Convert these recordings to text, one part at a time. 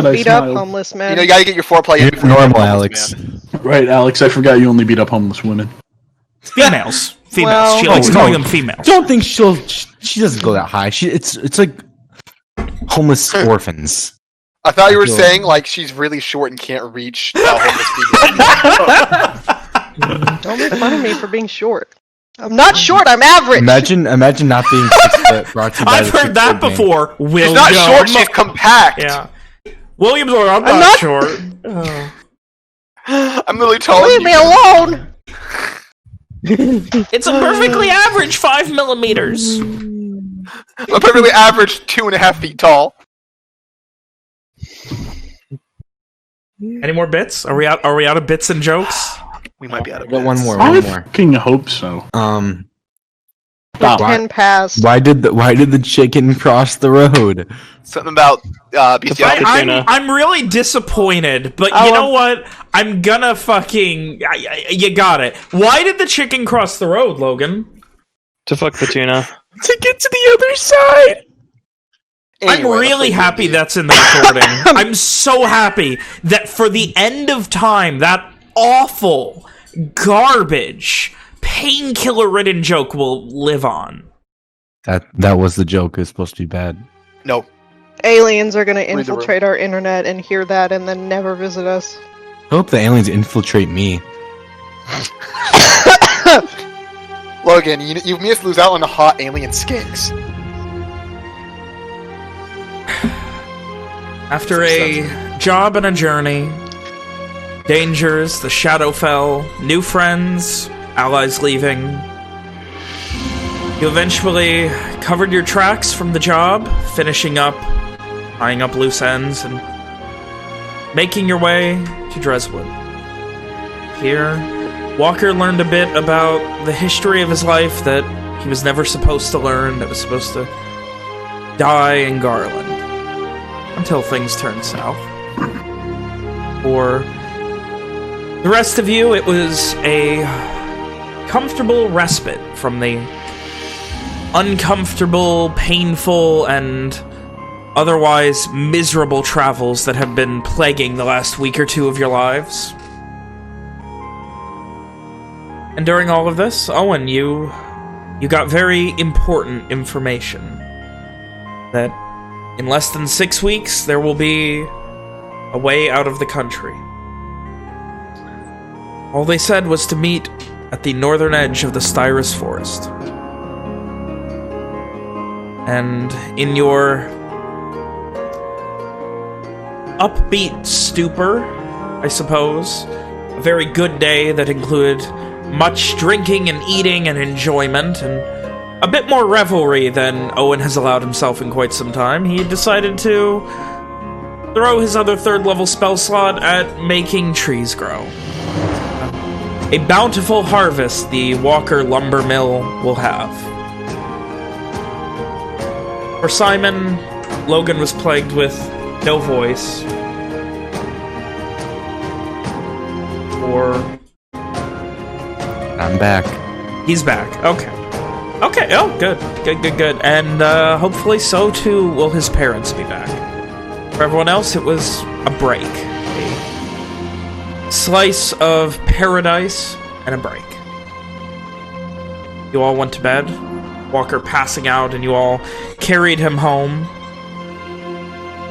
Beat up homeless men. You know, you gotta get your foreplay in before normal, Alex. Right, Alex, I forgot you only beat up homeless women. Females. Well, she likes calling them females. Don't think she doesn't go that high. It's like homeless orphans. I thought you were saying, like, she's really short and can't reach homeless people. Don't make fun of me for being short. I'm not short, I'm average! Imagine not being 6 foot, brought to you by I've heard that before. She's not short, she's compact! Yeah. William's like, I'm not short. I'm literally taller Leave me alone! It's a perfectly average 5 millimeters. I'm a perfectly average 2.5 feet tall. Any more bits? Are we out of bits and jokes? We might be out of Got one more. I fucking hope so. Ten past. Why did the chicken cross the road? Something about bestiality. I'm really disappointed, but you know what? I'm gonna fucking... you got it. Why did the chicken cross the road, Logan? To fuck the tuna. To get to the other side! Anyway, I'm really happy that's in the recording. I'm so happy that for the end of time, that awful, garbage, painkiller-ridden joke will live on. That was the joke. It was supposed to be bad. No. Aliens are gonna infiltrate our internet and hear that and then never visit us. I hope the aliens infiltrate me. Logan, you must lose out on the hot alien skinks. After a job and a journey, dangers, the shadow fell, new friends, allies leaving, you eventually covered your tracks from the job, finishing up, tying up loose ends, and making your way to Dreswood. Here, Walker learned a bit about the history of his life that he was never supposed to learn, that was supposed to die in Garland. Until things turn south. For the rest of you, it was a comfortable respite from the uncomfortable, painful, and otherwise miserable travels that have been plaguing the last week or two of your lives. And during all of this, Owen, you got very important information. That in less than 6 weeks, there will be a way out of the country. All they said was to meet at the northern edge of the Styrus Forest. And in your upbeat stupor, I suppose, a very good day that included much drinking and eating and enjoyment, and a bit more revelry than Owen has allowed himself in quite some time, he decided to throw his other third-level spell slot at making trees grow. A bountiful harvest the Walker Lumber Mill will have. For Simon, Logan was plagued with no voice. I'm back. He's back. Okay. Okay, oh, good. Good. And hopefully so, too, will his parents be back. For everyone else, it was a break. A slice of paradise and a break. You all went to bed, Walker passing out, and you all carried him home.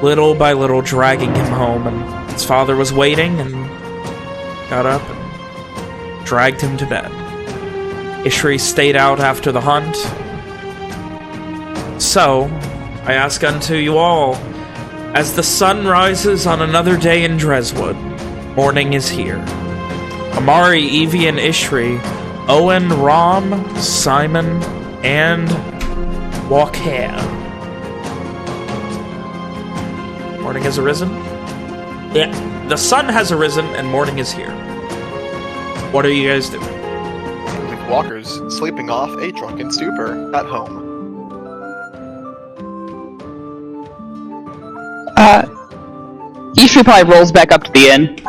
Little by little, dragging him home, and his father was waiting, and got up and dragged him to bed. Ishri stayed out after the hunt. So, I ask unto you all, as the sun rises on another day in Dreswood, morning is here. Amari, Evie, and Ishri, Owen, Rom, Simon, and Walker. Morning has arisen? Yeah, the sun has arisen and morning is here. What are you guys doing? Walker's sleeping off a drunken stupor at home. Ishri probably rolls back up to the inn.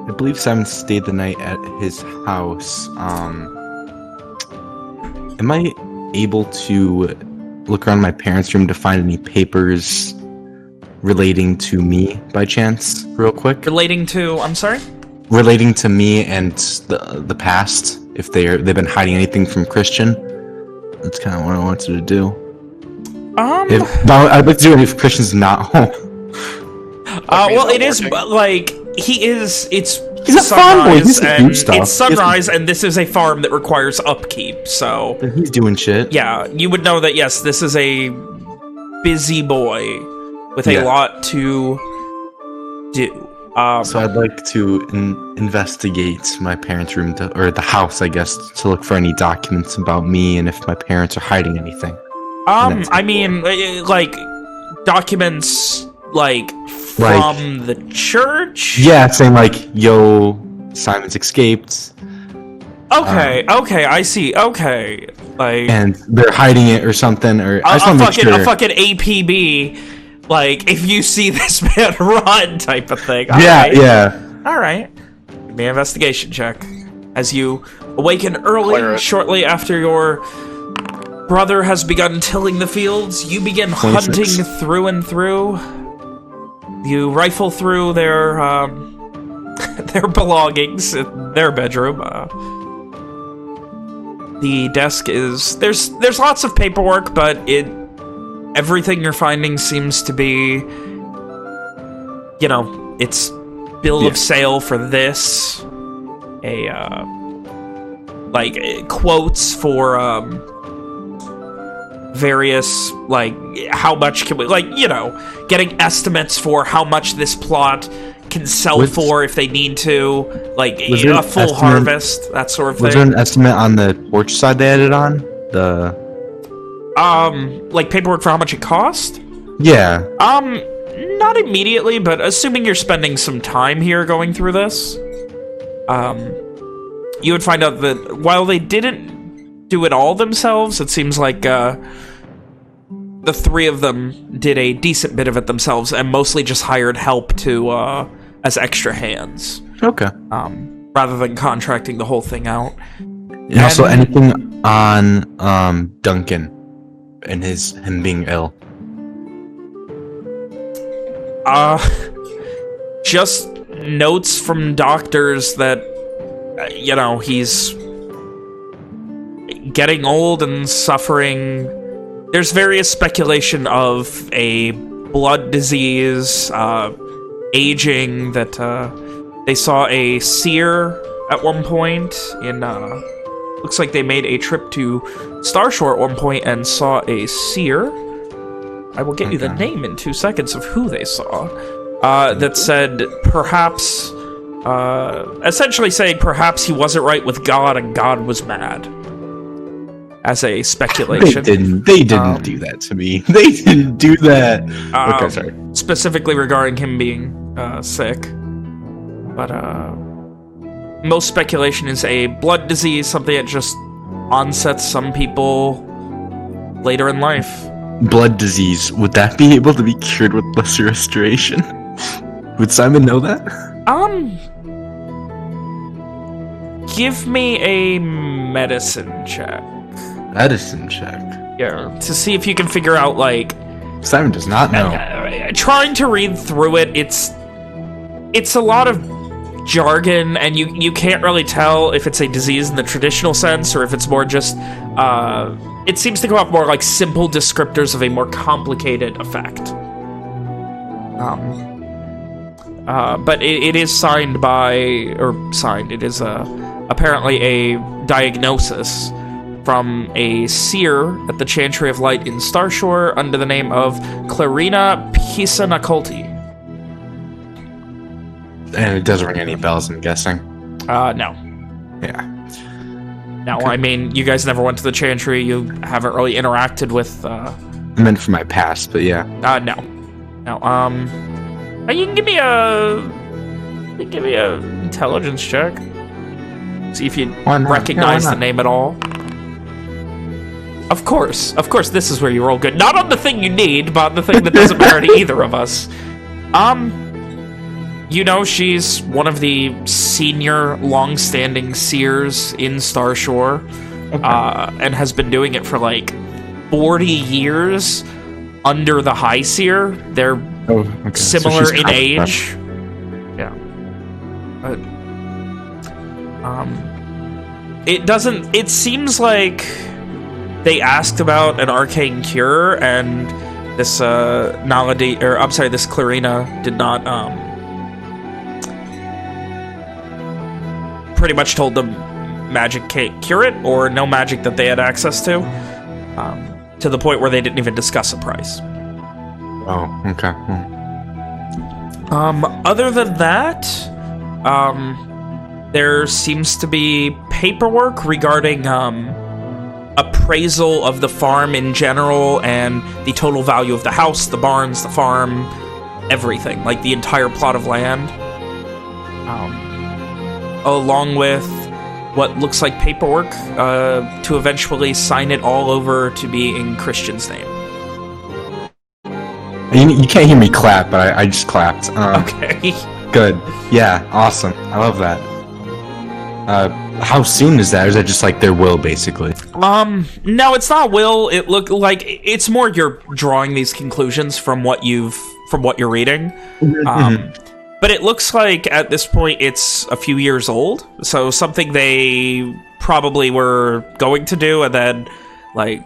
I believe Simon stayed the night at his house. Am I able to look around my parents' room to find any papers relating to me by chance, real quick. Relating to, I'm sorry? Relating to me and the past, if they've been hiding anything from Christian. That's kind of what I wanted to do. I'd like to do it if Christian's not home. Well, it is like he's a farm boy. He's and stuff. It's sunrise, and this is a farm that requires upkeep. So he's doing shit. Yeah, you would know that. Yes, this is a busy boy with a lot to do. So I'd like to investigate my parents' room, or the house, I guess, to look for any documents about me and if my parents are hiding anything. I mean, like documents, like from the church. Yeah, saying like, "Yo, Simon's escaped." Okay, I see. Okay, like, and they're hiding it or something, or a fucking APB. Like, if you see this man run, type of thing. Yeah. All right. Give me an investigation check. As you awaken early, shortly after your brother has begun tilling the fields, you begin 26. Hunting through and through. You rifle through their belongings in their bedroom. The desk is there's lots of paperwork, but everything you're finding seems to be, it's bill of sale for this, quotes for various, like, how much can we, getting estimates for how much this plot can sell for if they need to, like a full harvest, that sort of thing. Was there an estimate on the porch side they added on? Like paperwork for how much it cost? Yeah. Not immediately, but assuming you're spending some time here going through this, you would find out that while they didn't do it all themselves, it seems like, the three of them did a decent bit of it themselves and mostly just hired help to, as extra hands. Okay. Rather than contracting the whole thing out. And also anything on, Duncan and him being ill. Just notes from doctors that, he's getting old and suffering. There's various speculation of a blood disease, aging, that they saw a seer at one point in, looks like they made a trip to Starshore at one point and saw a seer. I will get you the name in 2 seconds of who they saw. That said, perhaps, essentially saying perhaps he wasn't right with God and God was mad. As a speculation. They didn't do that to me. They didn't do that. Okay, sorry. Specifically regarding him being sick. But most speculation is a blood disease, something that just onsets some people later in life. Blood disease, would that be able to be cured with lesser restoration? Would Simon know that? Give me a medicine check. Medicine check? Yeah, to see if you can figure out, like... Simon does not know. Trying to read through it, it's a lot of jargon, and you can't really tell if it's a disease in the traditional sense, or if it's more just... it seems to come off more like simple descriptors of a more complicated effect. But it is signed by... it is apparently a diagnosis from a seer at the Chantry of Light in Starshore under the name of Clarina Pisanacolti. And it doesn't ring any bells, I'm guessing. No. Yeah. No, okay. I mean, you guys never went to the Chantry. You haven't really interacted with... I meant for my past, but yeah. No. No, you can give me a intelligence check. See if you recognize the name at all. Of course, this is where you roll good. Not on the thing you need, but on the thing that doesn't matter to either of us. She's one of the senior, long-standing seers in Starshore, and has been doing it for, like, 40 years under the High Seer. They're okay. similar So in age. Yeah. It seems like they asked about an arcane cure, and this this Clarina did not pretty much told them magic can't cure it, or no magic that they had access to the point where they didn't even discuss a price. Oh, okay. Other than that, there seems to be paperwork regarding appraisal of the farm in general and the total value of the house, the barns, the farm, everything, like the entire plot of land, along with what looks like paperwork to eventually sign it all over to be in Christian's name. You can't hear me clap, but I just clapped. Okay. Good. Yeah, awesome. I love that. How soon is that? Or is that just like their will, basically? No, it's not will. It look like it's more you're drawing these conclusions from what you're reading. But it looks like at this point it's a few years old. So something they probably were going to do, and then like,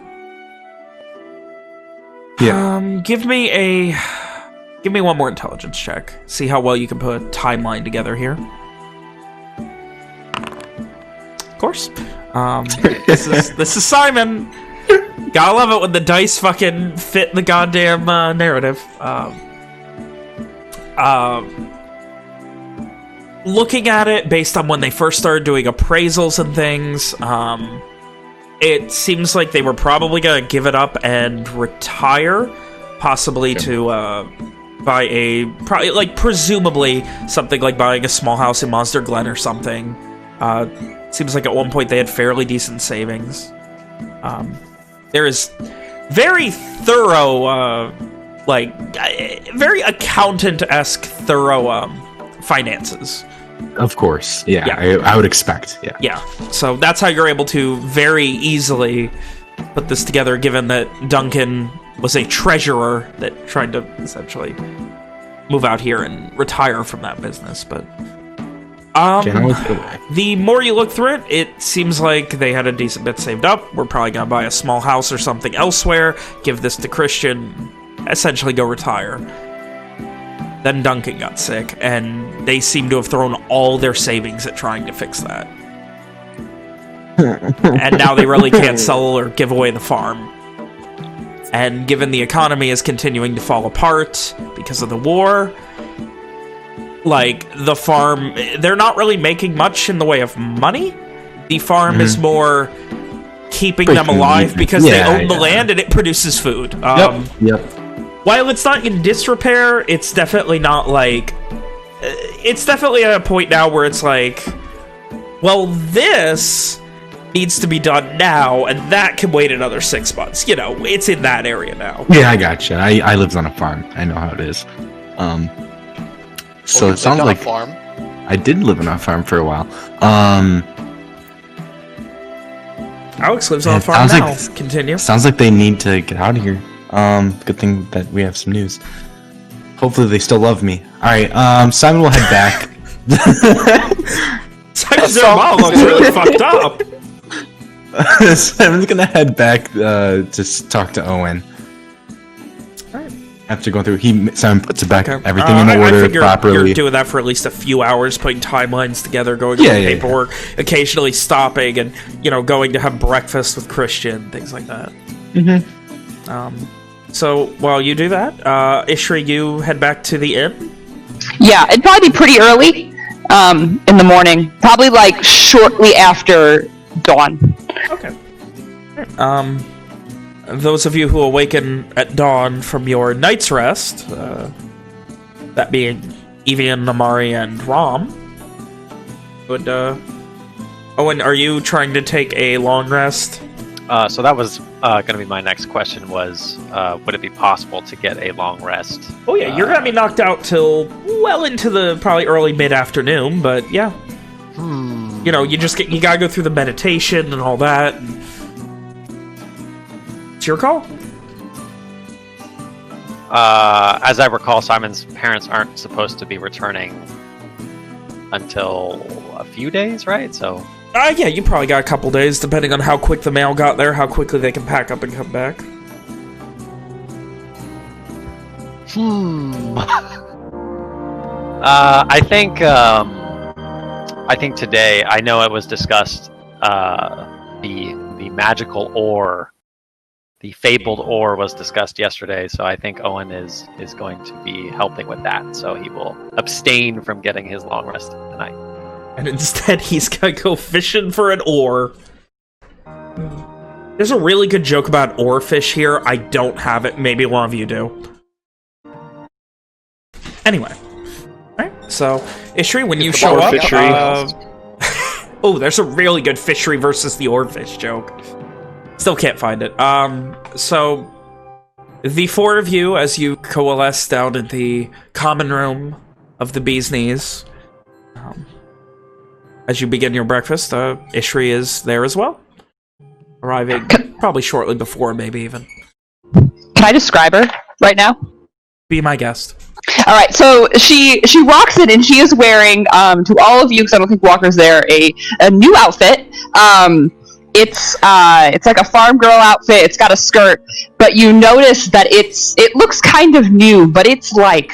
yeah. Give me one more intelligence check. See how well you can put a timeline together here. Of course. This is Simon. Gotta love it when the dice fucking fit the goddamn narrative. Looking at it based on when they first started doing appraisals and things, it seems like they were probably gonna give it up and retire, possibly to buy presumably something like buying a small house in Monster Glen or something. Seems like at one point they had fairly decent savings. There is very thorough, very accountant-esque thorough finances. Of course. Yeah, yeah. I would expect. Yeah. Yeah. So that's how you're able to very easily put this together, given that Duncan was a treasurer that tried to essentially move out here and retire from that business. But the more you look through it, it seems like they had a decent bit saved up. We're probably going to buy a small house or something elsewhere, give this to Christian, essentially go retire. Then Duncan got sick, and they seem to have thrown all their savings at trying to fix that. And now they really can't sell or give away the farm. And given the economy is continuing to fall apart because of the war, like, the farm, they're not really making much in the way of money. The farm is more keeping them alive because they own the land and it produces food. Yep. While it's not in disrepair, it's definitely not like... It's definitely at a point now where it's like, well, this needs to be done now, and that can wait another 6 months. You know, it's in that area now. Yeah, I gotcha. I lived on a farm. I know how it is. So it sounds like... farm. I did live on a farm for a while. Alex lives on a farm now. Continue. Sounds like they need to get out of here. Good thing that we have some news. Hopefully they still love me. Alright, Simon will head back. Simon's mom looks really fucked up. Simon's gonna head back to talk to Owen. Alright. After going through, Simon puts it back, everything in order I figure properly. You're doing that for at least a few hours, putting timelines together, going over paperwork, occasionally stopping and, you know, going to have breakfast with Christian, things like that. So while you do that, Ishri, you head back to the inn? Yeah, it'd probably be pretty early in the morning. Probably like shortly after dawn. Okay. Those of you who awaken at dawn from your night's rest, that being Evian, Namari, and Rom, would, Owen, are you trying to take a long rest? So that was going to be my next question was, would it be possible to get a long rest? Oh yeah, you're going to be knocked out till well into the probably early mid-afternoon, but yeah. You know, you gotta go through the meditation and all that. It's your call. As I recall, Simon's parents aren't supposed to be returning until a few days, right? So. Yeah, you probably got a couple days, depending on how quick the mail got there, how quickly they can pack up and come back. I think today, I know it was discussed, the magical ore, the fabled ore was discussed yesterday, so I think Owen is going to be helping with that, so he will abstain from getting his long rest tonight. And instead, he's gonna go fishing for an ore. There's a really good joke about oarfish here. I don't have it. Maybe one of you do. Anyway. Alright, so, Ishri, when you show up... oh, there's a really good fishery versus the oarfish joke. Still can't find it. So, the four of you, as you coalesce down in the common room of the Bee's Knees, as you begin your breakfast, Ishri is there as well. Arriving probably shortly before, maybe even. Can I describe her right now? Be my guest. All right, so she walks in and she is wearing, to all of you, because I don't think Walker's there, a new outfit. It's like a farm girl outfit. It's got a skirt, but you notice that it looks kind of new, but it's like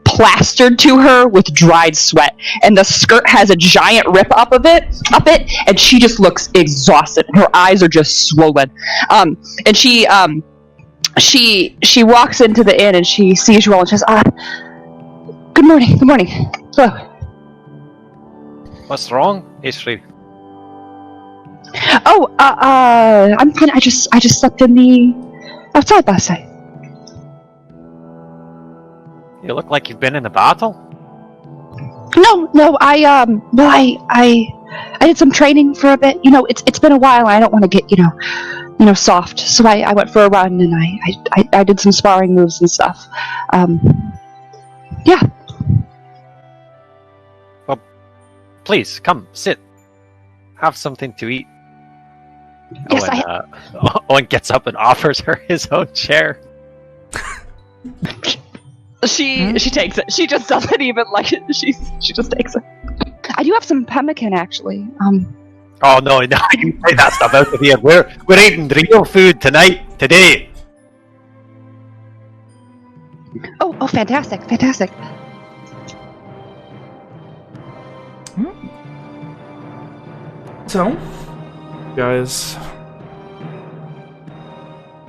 plastered to her with dried sweat, and the skirt has a giant rip up it, and she just looks exhausted. Her eyes are just swollen, and she walks into the inn and she sees you all and she says, good morning, hello. What's wrong, Ishri? Oh, I'm fine. I just slept in the outside last night. You look like you've been in a battle. No, I did some training for a bit. You know, it's been a while. I don't want to get, soft. So I went for a run and I did some sparring moves and stuff. Yeah. Well, please, come, sit. Have something to eat. Yes, Owen gets up and offers her his own chair. She takes it. She just doesn't even like it. She just takes it. I do have some pemmican, actually. Oh no, you say that stuff out of here. We're eating real food today. Oh, fantastic. So, you guys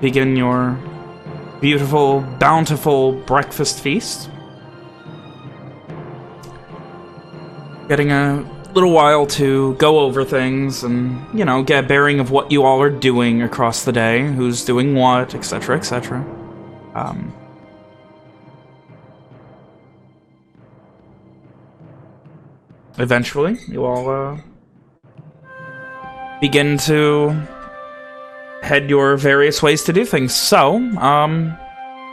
begin your beautiful, bountiful breakfast feast. Getting a little while to go over things and, get a bearing of what you all are doing across the day, who's doing what, etc., etc. Eventually, you all begin to head your various ways to do things. So,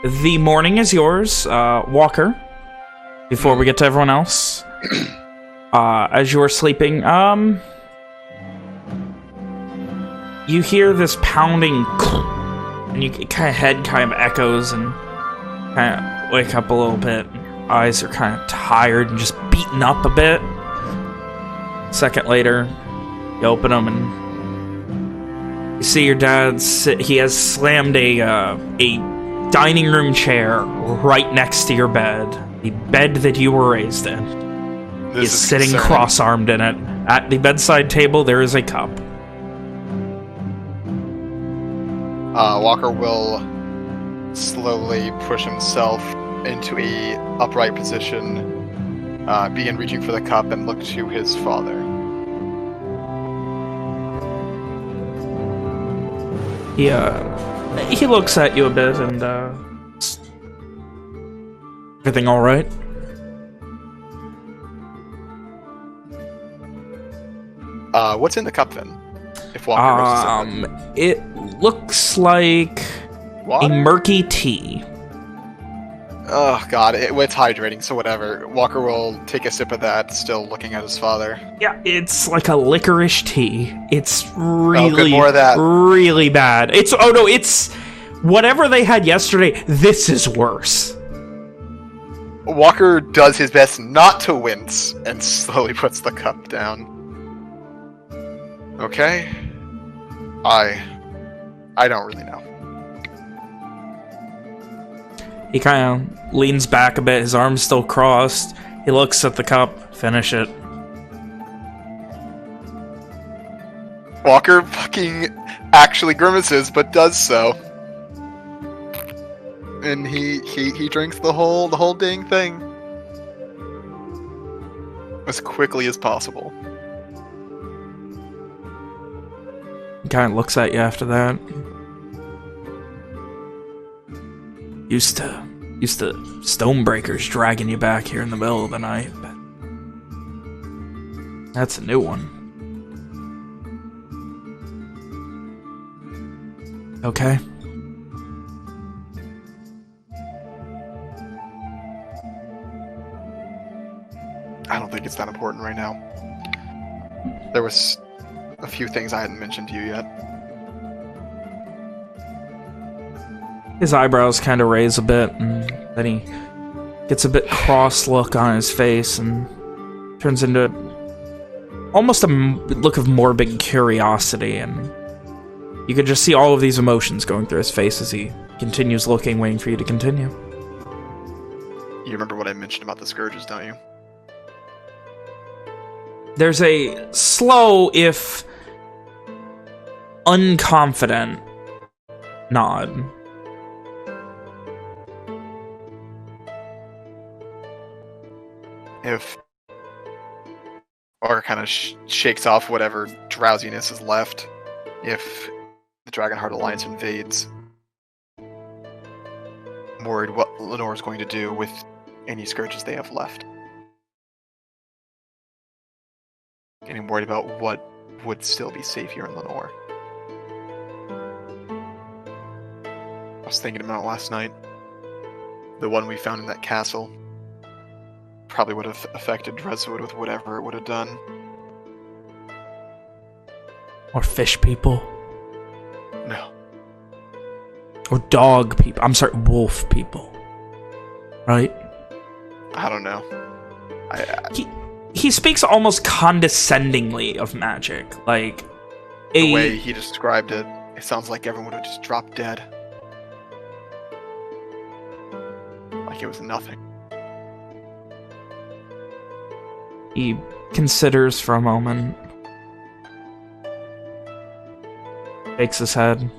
the morning is yours, Walker. Before we get to everyone else, as you're sleeping, you hear this pounding, and your head kind of echoes and kind of wake up a little bit. Your eyes are kind of tired and just beaten up a bit. A second later, you open them and you see your dad sit. He has slammed a dining room chair right next to your bed, the bed that you were raised in. He's sitting cross-armed in it. At the bedside table, there is a cup. Walker will slowly push himself into a upright position, begin reaching for the cup, and look to his father. He looks at you a bit and, everything all right? What's in the cup then? If Walker wishes it looks like water? A murky tea. Oh god, it's hydrating, so whatever. Walker will take a sip of that, still looking at his father. Yeah, it's like a licorice tea. It's really, good, more of that. really bad. It's Whatever they had yesterday, this is worse. Walker does his best not to wince and slowly puts the cup down. Okay. I don't really know. He kind of leans back a bit, his arms still crossed. He looks at the cup, finish it. Walker fucking actually grimaces, but does so. And he drinks the whole dang thing. As quickly as possible. He kind of looks at you after that. Used to Stonebreakers dragging you back here in the middle of the night, but that's a new one. Okay. I don't think it's that important right now. There was a few things I hadn't mentioned to you yet. His eyebrows kind of raise a bit, and then he gets a bit cross look on his face and turns into almost a look of morbid curiosity, and you can just see all of these emotions going through his face as he continues looking, waiting for you to continue. You remember what I mentioned about the scourges, don't you? There's a slow, if unconfident, nod. If Walker kind of shakes off whatever drowsiness is left, if the Dragonheart Alliance invades, I'm worried what Lenore's going to do with any scourges they have left. And I'm worried about what would still be safe here in Lenore. I was thinking about it last night. The one we found in that castle probably would have affected Dreswood with whatever it would have done. Or fish people. No. Or dog people. I'm sorry, wolf people. Right? I don't know. He speaks almost condescendingly of magic. Like, the way he described it, it sounds like everyone would have just dropped dead. Like it was nothing. He considers for a moment. Shakes his head.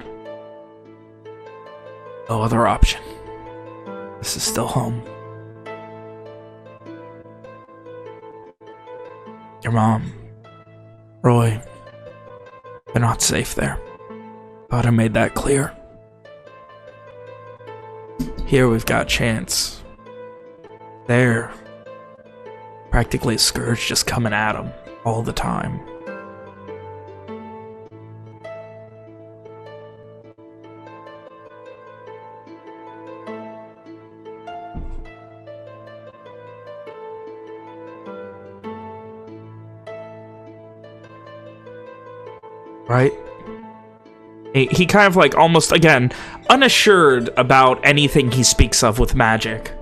No other option. This is still home. Your mom, Roy, they're not safe there. Thought I made that clear. Here we've got chance. There, practically a scourge just coming at them all the time. Right? He kind of like almost, again, unassured about anything he speaks of with magic.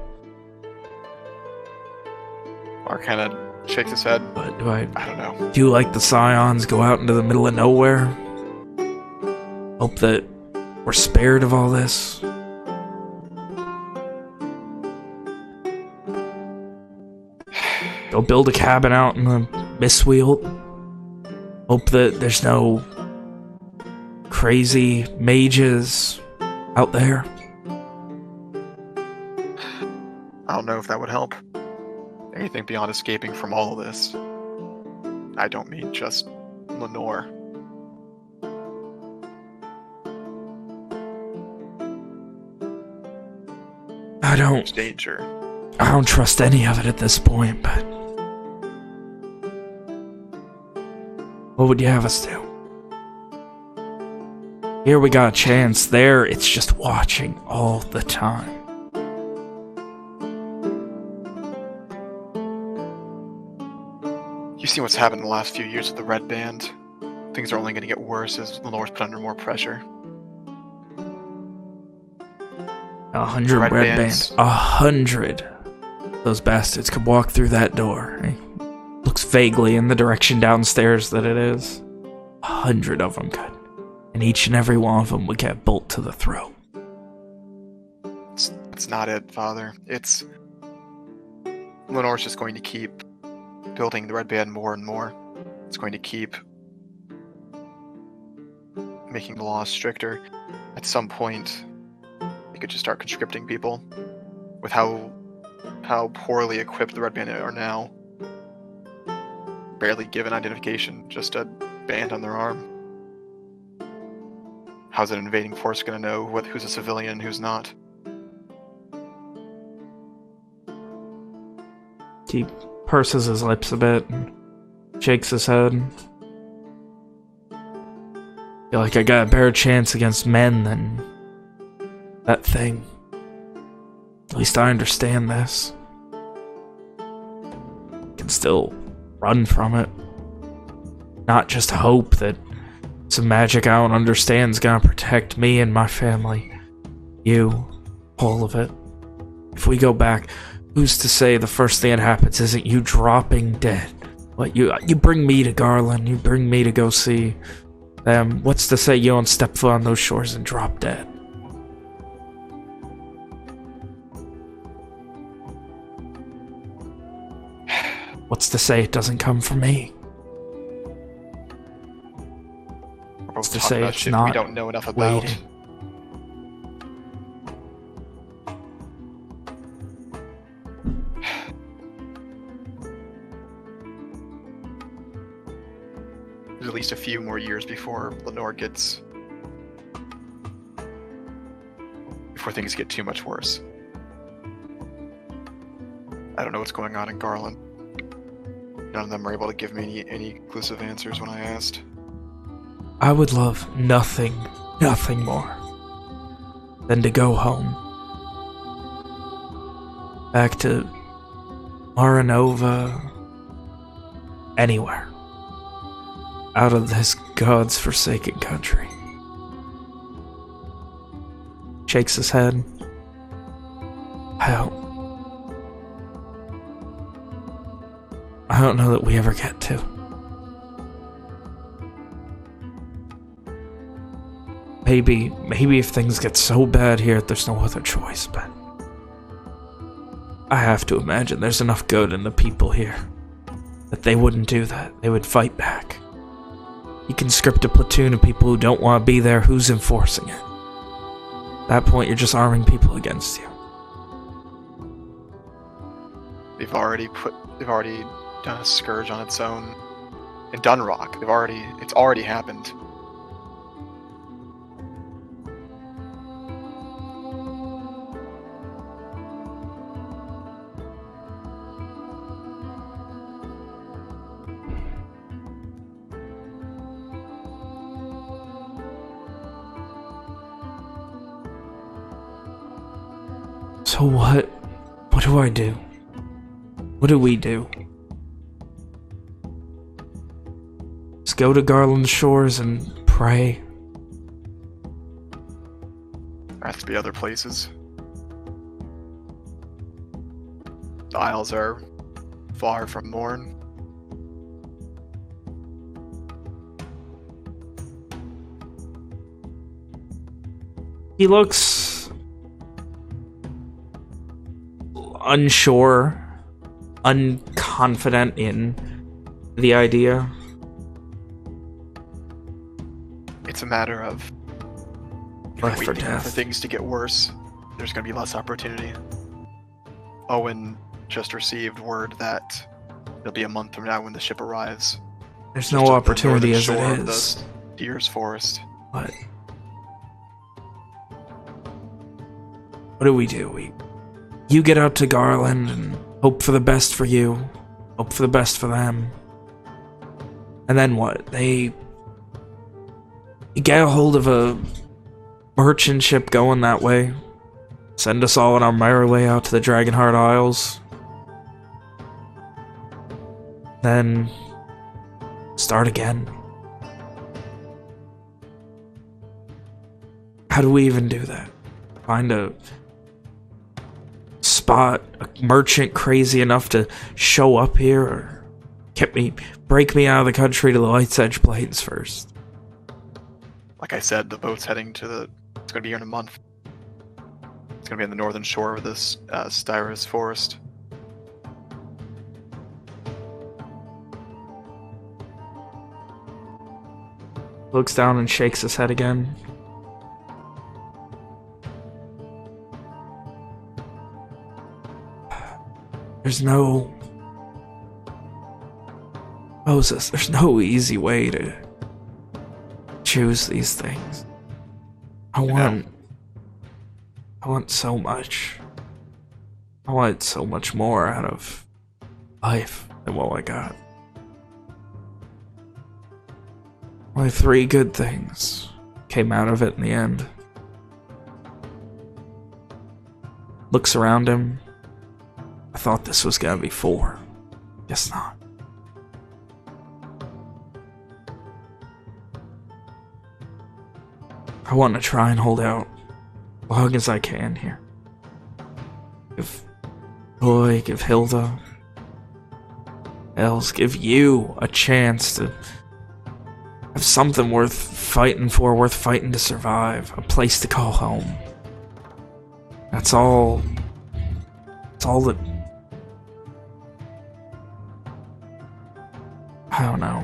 Mark kind of shakes his head. But I don't know. Do you like the Scions go out into the middle of nowhere? Hope that we're spared of all this? Go build a cabin out in the Mistweald? Hope that there's no crazy mages out there? I don't know if that would help. Anything beyond escaping from all of this. I don't mean just Lenore. There's danger. I don't trust any of it at this point, but what would you have us do? Here we got a chance. There, it's just watching all the time. You've seen what's happened in the last few years with the Red Band. Things are only going to get worse as Lenore's put under more pressure. 100 Red red bands. bands. 100. Those bastards could walk through that door. He looks vaguely in the direction downstairs that it is. 100 of them could. And each and every one of them would get bolt to the throat. It's not it, Father. It's... Lenore's just going to keep building the red band more and more. It's going to keep making the laws stricter. At some point, they could just start conscripting people. With how poorly equipped the red band are now. Barely given identification, just a band on their arm. How's an invading force going to know who's a civilian and who's not? He purses his lips a bit and shakes his head. Feel like I got a better chance against men than that thing. At least I understand this. Can still run from it. Not just hope that some magic I don't understand is gonna protect me and my family. You. All of it. If we go back, who's to say the first thing that happens isn't you dropping dead? What, you bring me to Garland, you bring me to go see them. What's to say you don't step foot on those shores and drop dead? What's to say it doesn't come from me? What's to say it's not we don't know enough about. waiting? There's at least a few more years before Lenore gets... before things get too much worse. I don't know what's going on in Garland. None of them were able to give me any conclusive answers when I asked. I would love nothing more than to go home. Back to Maranova. Anywhere. Out of this God's forsaken country. Shakes his head. I don't know that we ever get to. Maybe if things get so bad here, there's no other choice, but I have to imagine there's enough good in the people here that they wouldn't do that. They would fight back. You can script a platoon of people who don't want to be there. Who's enforcing it? At that point, you're just arming people against you. They've already done a scourge on its own. In Dunrock, it's already happened. So what? What do I do? What do we do? Let's go to Garland Shores and pray. There have to be other places. The Isles are far from Morn. He looks unsure, unconfident in the idea. It's a matter of Life or waiting death. for things to get worse. There's going to be less opportunity. Owen just received word that it'll be a month from now when the ship arrives. There's Just no at the opportunity northern as shore it of is. the Deer's Forest. What do we do? You get out to Garland and hope for the best for you. Hope for the best for them. And then what? You get a hold of a merchant ship going that way. Send us all on our merry way out to the Dragonheart Isles. Then start again. How do we even do that? Find a spot a merchant crazy enough to show up here, or break me out of the country to the Light's Edge Plains first. Like I said, the boat's heading to the... It's going to be here in a month. It's going to be on the northern shore of this Styrus forest. Looks down and shakes his head again. There's no... Moses, there's no easy way to choose these things. I want so much. I want so much more out of life than what I got. Only 3 good things came out of it in the end. Looks around him. I thought this was gonna be 4. Guess not. I want to try and hold out as long as I can here. Give Roy, give Hilda, else give you a chance to have something worth fighting for, worth fighting to survive, a place to call home. That's all. That's all that. I don't know.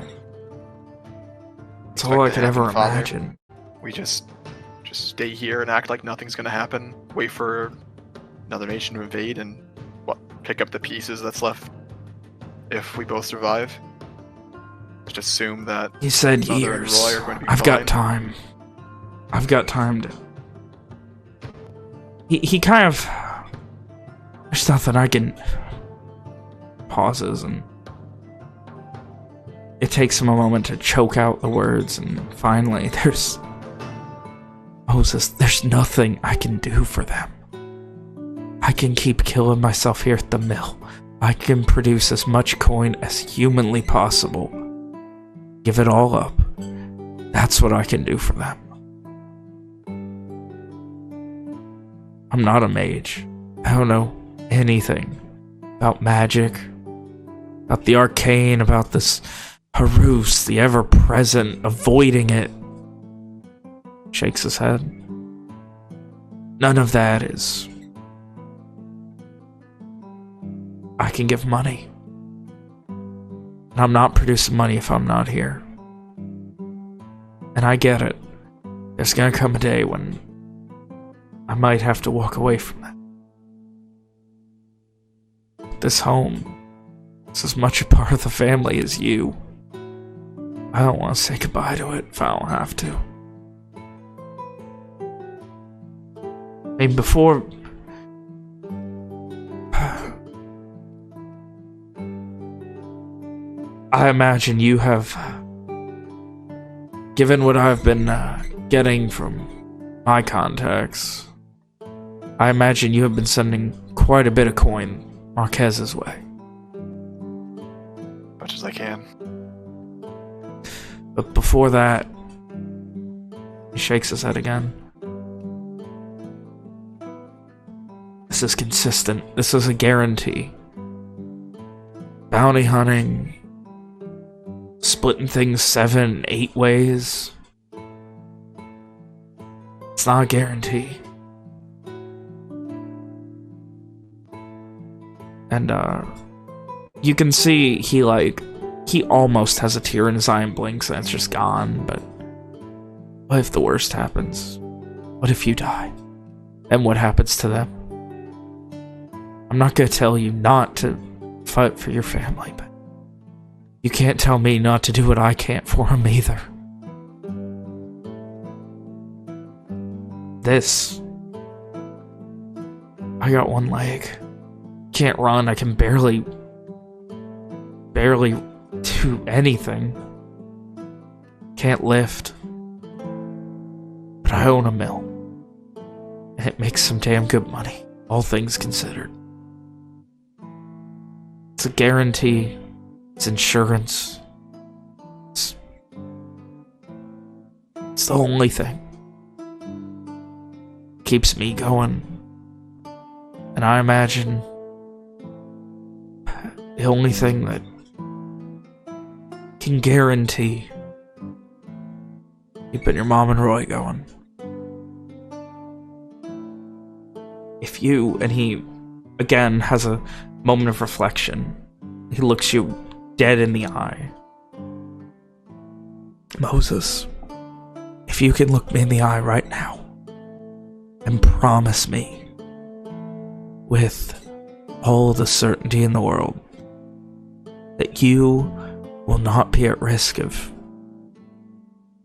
That's all I could ever imagine. We just stay here and act like nothing's gonna happen. Wait for another nation to invade and pick up the pieces that's left. If we both survive, just assume that. You said Mother years. And Roy are going to be I've fine. got time. I've got time to. He kind of. There's nothing I can. Pauses and. It takes him a moment to choke out the words, and finally, there's... Moses, there's nothing I can do for them. I can keep killing myself here at the mill. I can produce as much coin as humanly possible. Give it all up. That's what I can do for them. I'm not a mage. I don't know anything about magic, about the arcane, about this... Harus, the ever-present, avoiding it. Shakes his head. None of that is... I can give money. And I'm not producing money if I'm not here. And I get it. There's gonna come a day when I might have to walk away from that. This home is as much a part of the family as you. I don't want to say goodbye to it if I don't have to. I mean, before... I imagine you have... Given what I've been getting from my contacts, I imagine you have been sending quite a bit of coin Marquez's way. Much as I can. But before that, he shakes his head again. This is consistent. This is a guarantee. Bounty hunting, splitting things 7, 8 ways. It's not a guarantee. And, you can see he almost has a tear in his eye and blinks and it's just gone, but what if the worst happens? What if you die? And what happens to them? I'm not gonna tell you not to fight for your family, but you can't tell me not to do what I can't for them either. This... I got one leg. Can't run, I can barely do anything. Can't lift. But I own a mill. And it makes some damn good money, all things considered. It's a guarantee. It's insurance. It's the only thing. Keeps me going. And And I imagine the only thing that can guarantee keeping your mom and Roy going, if you, and he again has a moment of reflection, he looks you dead in the eye. Moses, if you can look me in the eye right now and promise me with all the certainty in the world that you will not be at risk of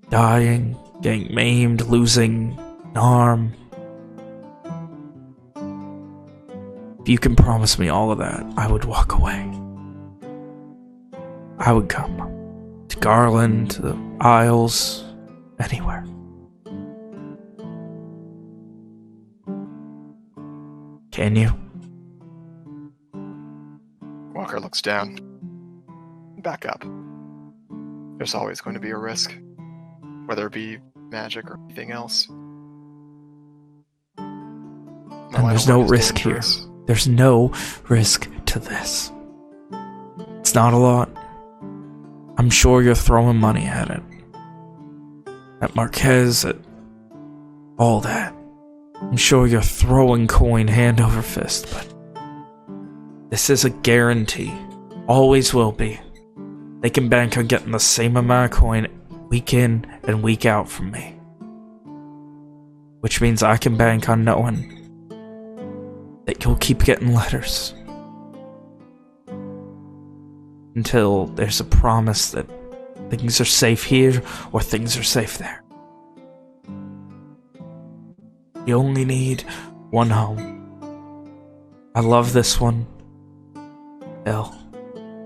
dying, getting maimed, losing an arm. If you can promise me all of that, I would walk away. I would come to Garland, to the Isles, anywhere. Can you? Walker looks down. Back up. There's always going to be a risk, whether it be magic or anything else. And there's no risk here. There's no risk to this. It's not a lot. I'm sure you're throwing money at it. At Marquez, at all that. I'm sure you're throwing coin hand over fist, but this is a guarantee. Always will be. They can bank on getting the same amount of coin week in and week out from me. Which means I can bank on knowing that you'll keep getting letters. Until there's a promise that things are safe here or things are safe there. You only need one home. I love this one. Hell,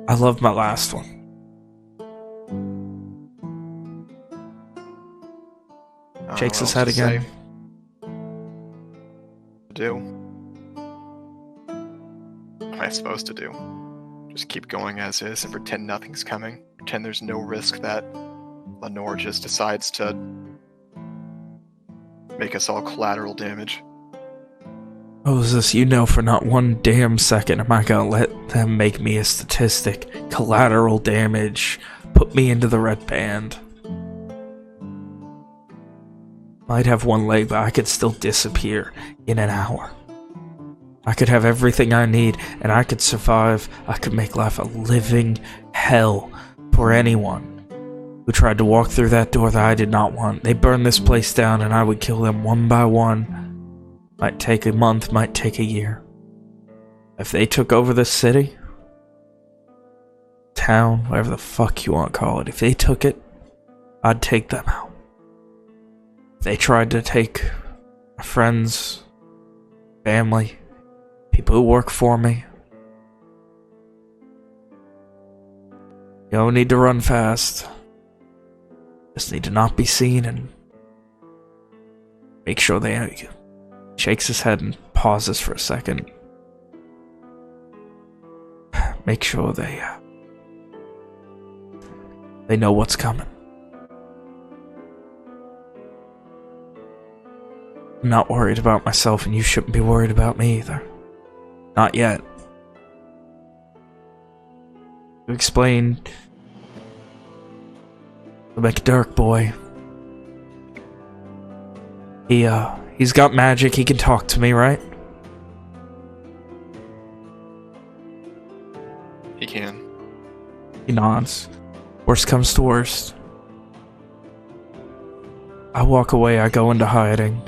I love my last one. Shakes his head again. Do? What am I supposed to do? Just keep going as is and pretend nothing's coming? Pretend there's no risk that Lenore just decides to make us all collateral damage? Moses, you know for not one damn second am I gonna let them make me a statistic. Collateral damage. Put me into the red band. Might have one leg, but I could still disappear in an hour. I could have everything I need, and I could survive. I could make life a living hell for anyone who tried to walk through that door that I did not want. They burned this place down, and I would kill them one by one. Might take a month, might take a year. If they took over this city, town, whatever the fuck you want to call it, if they took it, I'd take them out. If they tried to take my friends, family, people who work for me, you don't need to run fast. Just need to not be seen and make sure they... Shakes his head and pauses for a second. Make sure they know what's coming. I'm not worried about myself, and you shouldn't be worried about me either. Not yet. To explain, the McDurk boy. He's got magic, he can talk to me, right? He can. He nods. Worst comes to worst. I walk away, I go into hiding.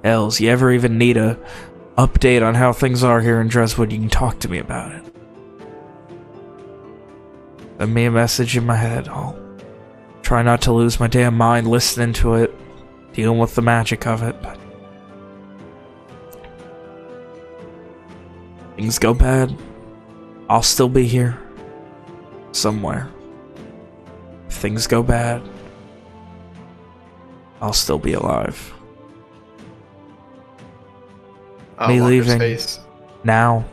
Hells, you ever even need a update on how things are here in Dreswood, you can talk to me about it. Send me a message in my head. I'll try not to lose my damn mind listening to it, dealing with the magic of it, but things go bad, I'll still be here. Somewhere. If things go bad, I'll still be alive. Me leaving now,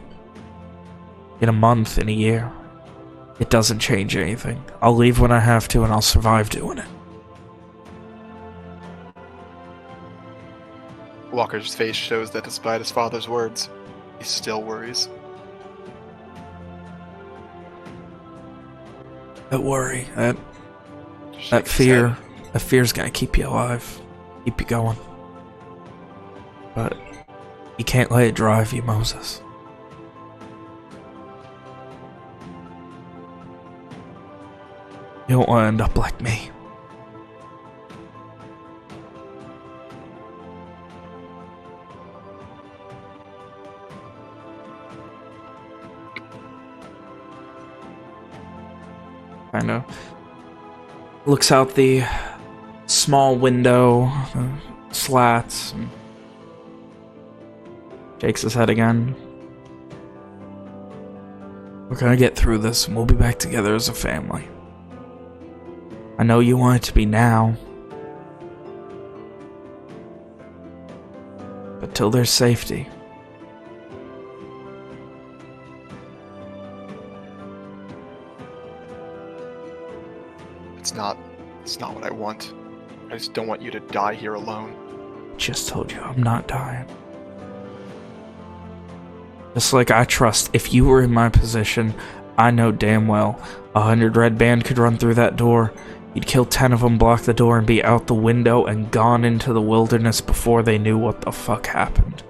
in a month, in a year, it doesn't change anything. I'll leave when I have to, and I'll survive doing it. Walker's face shows that despite his father's words, he still worries. That worry, that Shake his fear, head. that fear's gonna keep you alive, keep you going. But you can't let it drive you, Moses. You don't want to end up like me. Kind of looks out the small window, slats, and shakes his head again. We're gonna get through this, and we'll be back together as a family. I know you want it to be now, but till there's safety. It's not what I want. I just don't want you to die here alone. Just told you I'm not dying. Just like I trust, if you were in my position, I know damn well 100 red band could run through that door. You'd kill 10 of them, block the door, and be out the window and gone into the wilderness before they knew what the fuck happened.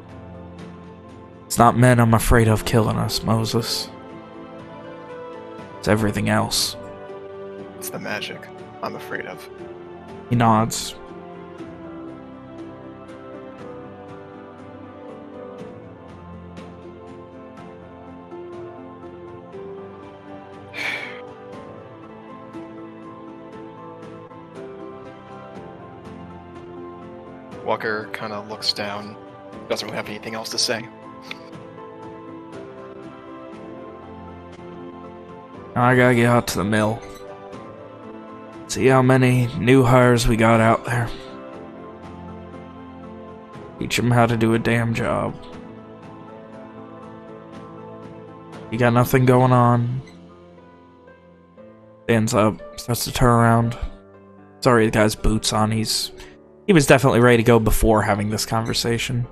It's not men I'm afraid of killing us, Moses. It's everything else. It's the magic I'm afraid of. He nods. Walker kind of looks down, doesn't really have anything else to say. Now I gotta get out to the mill. See how many new hires we got out there. Teach them how to do a damn job. You got nothing going on. Stands up, starts to turn around. Sorry, the guy's boots on. He was definitely ready to go before having this conversation.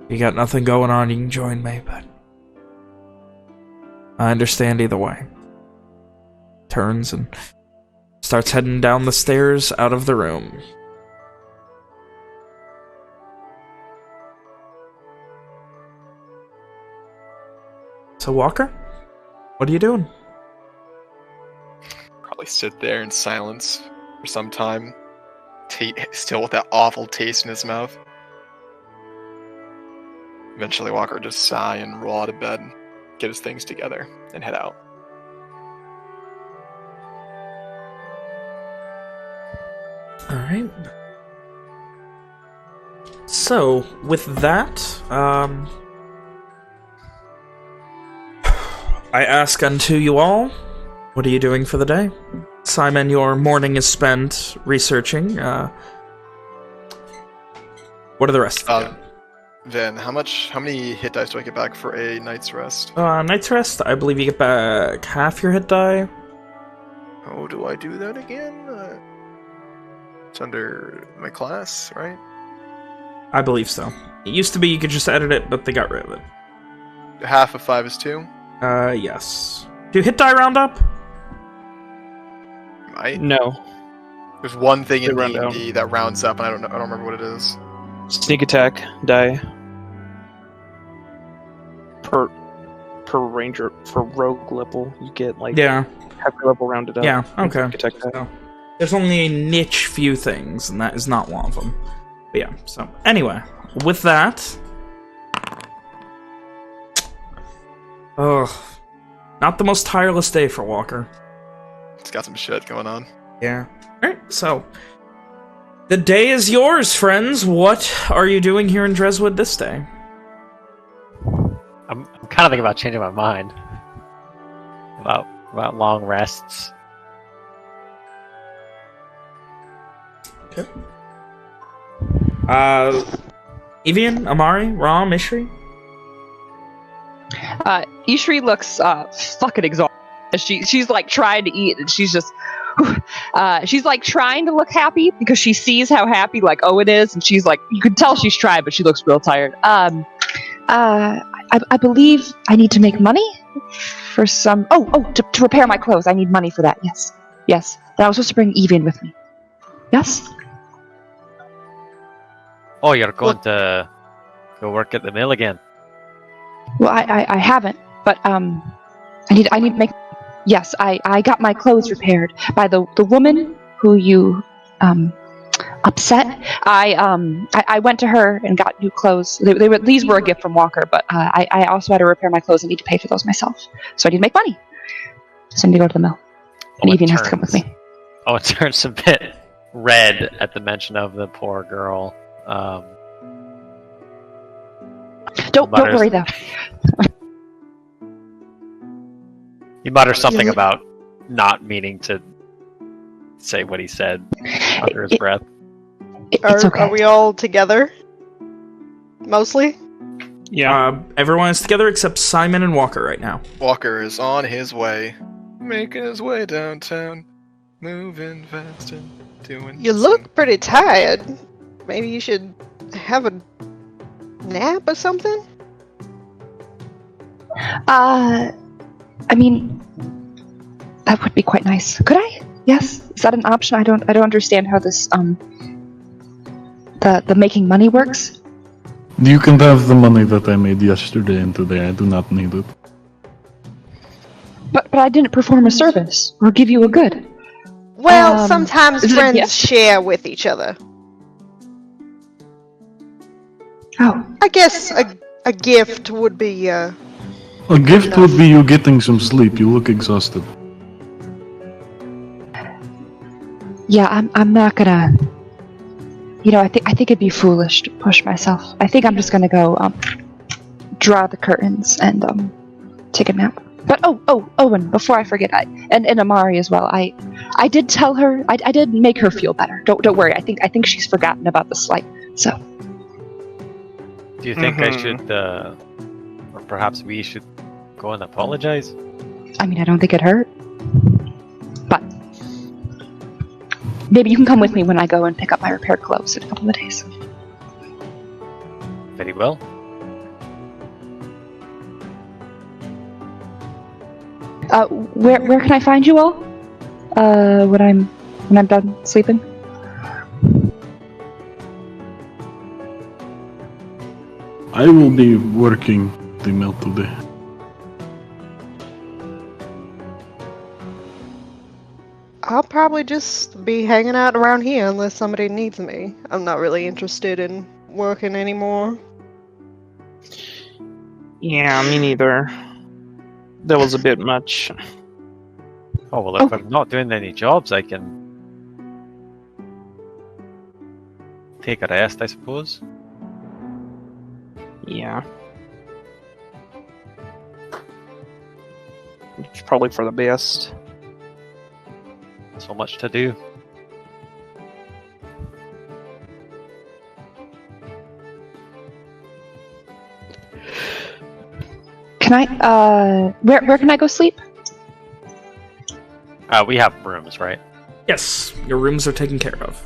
You got nothing going on, you can join me, but I understand either way. Turns and starts heading down the stairs out of the room. So Walker, what are you doing? Probably sit there in silence for some time, still with that awful taste in his mouth. Eventually Walker would just sigh and roll out of bed, get his things together, and head out. Alright. So, with that, I ask unto you all, what are you doing for the day? Simon, your morning is spent researching. What are the rest of you? Then, how many hit dice do I get back for a night's rest? Night's rest, I believe you get back half your hit die. How do I do that again? It's under my class, right? I believe so. It used to be you could just edit it, but they got rid of it. Half of 5 is 2? Yes. Do hit die round up? Right? No. There's one thing in They round D&D that rounds up, and I don't remember what it is. Sneak attack die. Per ranger, for rogue level, you get like Yeah. half your level rounded up. Yeah, okay. Sneak attack die. So, there's only a niche few things, and that is not one of them. But yeah, so anyway, with that... Ugh. Not the most tireless day for Walker. It's got some shit going on. Yeah. Alright, so... The day is yours, friends. What are you doing here in Dreswood this day? I'm kind of thinking about changing my mind about long rests. Okay. Evian, Amari, Ram, Ishri? Ishri looks fucking exhausted. She's like trying to eat, and she's just She's like trying to look happy because she sees how happy like Owen is, and she's like, you could tell she's trying, but she looks real tired. I believe I need to make money for some. To repair my clothes. I need money for that. Yes. Then I was supposed to bring Evian with me. Yes. Oh, you're going to go work at the mill again? Well, I haven't, but I need to make. Yes, I got my clothes repaired by the woman who you upset. I went to her and got new clothes. These were a gift from Walker, but I also had to repair my clothes and need to pay for those myself. So I need to make money. So I need to go to the mill. And Evian has to come with me. Oh, it turns a bit red at the mention of the poor girl. Don't worry though. He mutters something about not meaning to say what he said under his breath. It's okay. Are we all together? Mostly? Yeah. Everyone is together except Simon and Walker right now. Walker is on his way, making his way downtown, moving fast and doing. You look pretty tired. Maybe you should have a nap or something? I mean, that would be quite nice. Could I? Yes. Is that an option? I don't understand how this the making money works. You can have the money that I made yesterday and today. I do not need it. But I didn't perform a service or give you a good. Well, sometimes friends yes? share with each other. Oh. I guess a gift would be A gift would be you getting some sleep. You look exhausted. Yeah, I'm not gonna. I think it'd be foolish to push myself. I think I'm just gonna go draw the curtains and take a nap. But Owen, before I forget, and Amari as well. I did tell her. I did make her feel better. Don't worry. I think she's forgotten about the slight. So. Do you think I should, or perhaps we should go and apologize? I mean, I don't think it hurt. But maybe you can come with me when I go and pick up my repaired clothes in a couple of days. Very well. Where can I find you all? When I'm done sleeping. I will be working the mill today. I'll probably just be hanging out around here unless somebody needs me. I'm not really interested in working anymore. Yeah, me neither. That was a bit much. Oh, well, if I'm not doing any jobs, I can take a rest, I suppose. Yeah. It's probably for the best. So much to do. Can I, where can I go sleep? We have rooms, right? Yes, your rooms are taken care of.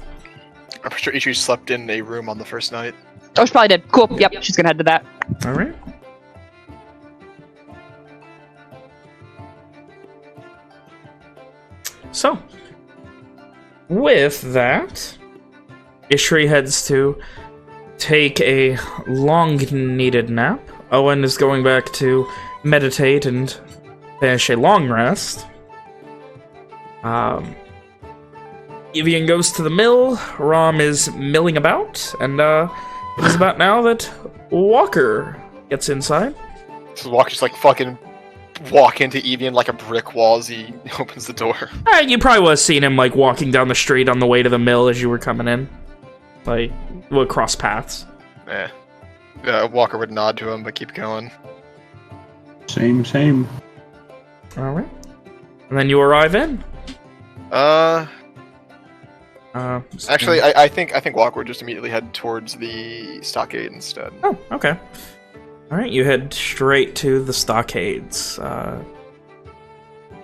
I'm sure Ichi slept in a room on the first night. Oh, she probably did. Cool. Yep, she's gonna head to that. All right. So, with that, Ishri heads to take a long-needed nap. Owen is going back to meditate and finish a long rest. Evian goes to the mill. Rom is milling about, and it is about now that Walker gets inside. So Walker's like fucking walk into Evian like a brick wall as he opens the door. You probably would have seen him like walking down the street on the way to the mill as you were coming in. Like, we'll cross paths. Walker would nod to him, but keep going. Same. Alright. And then you arrive in. Actually, I think Walker would just immediately head towards the stockade instead. Oh, okay. Alright, you head straight to the stockades.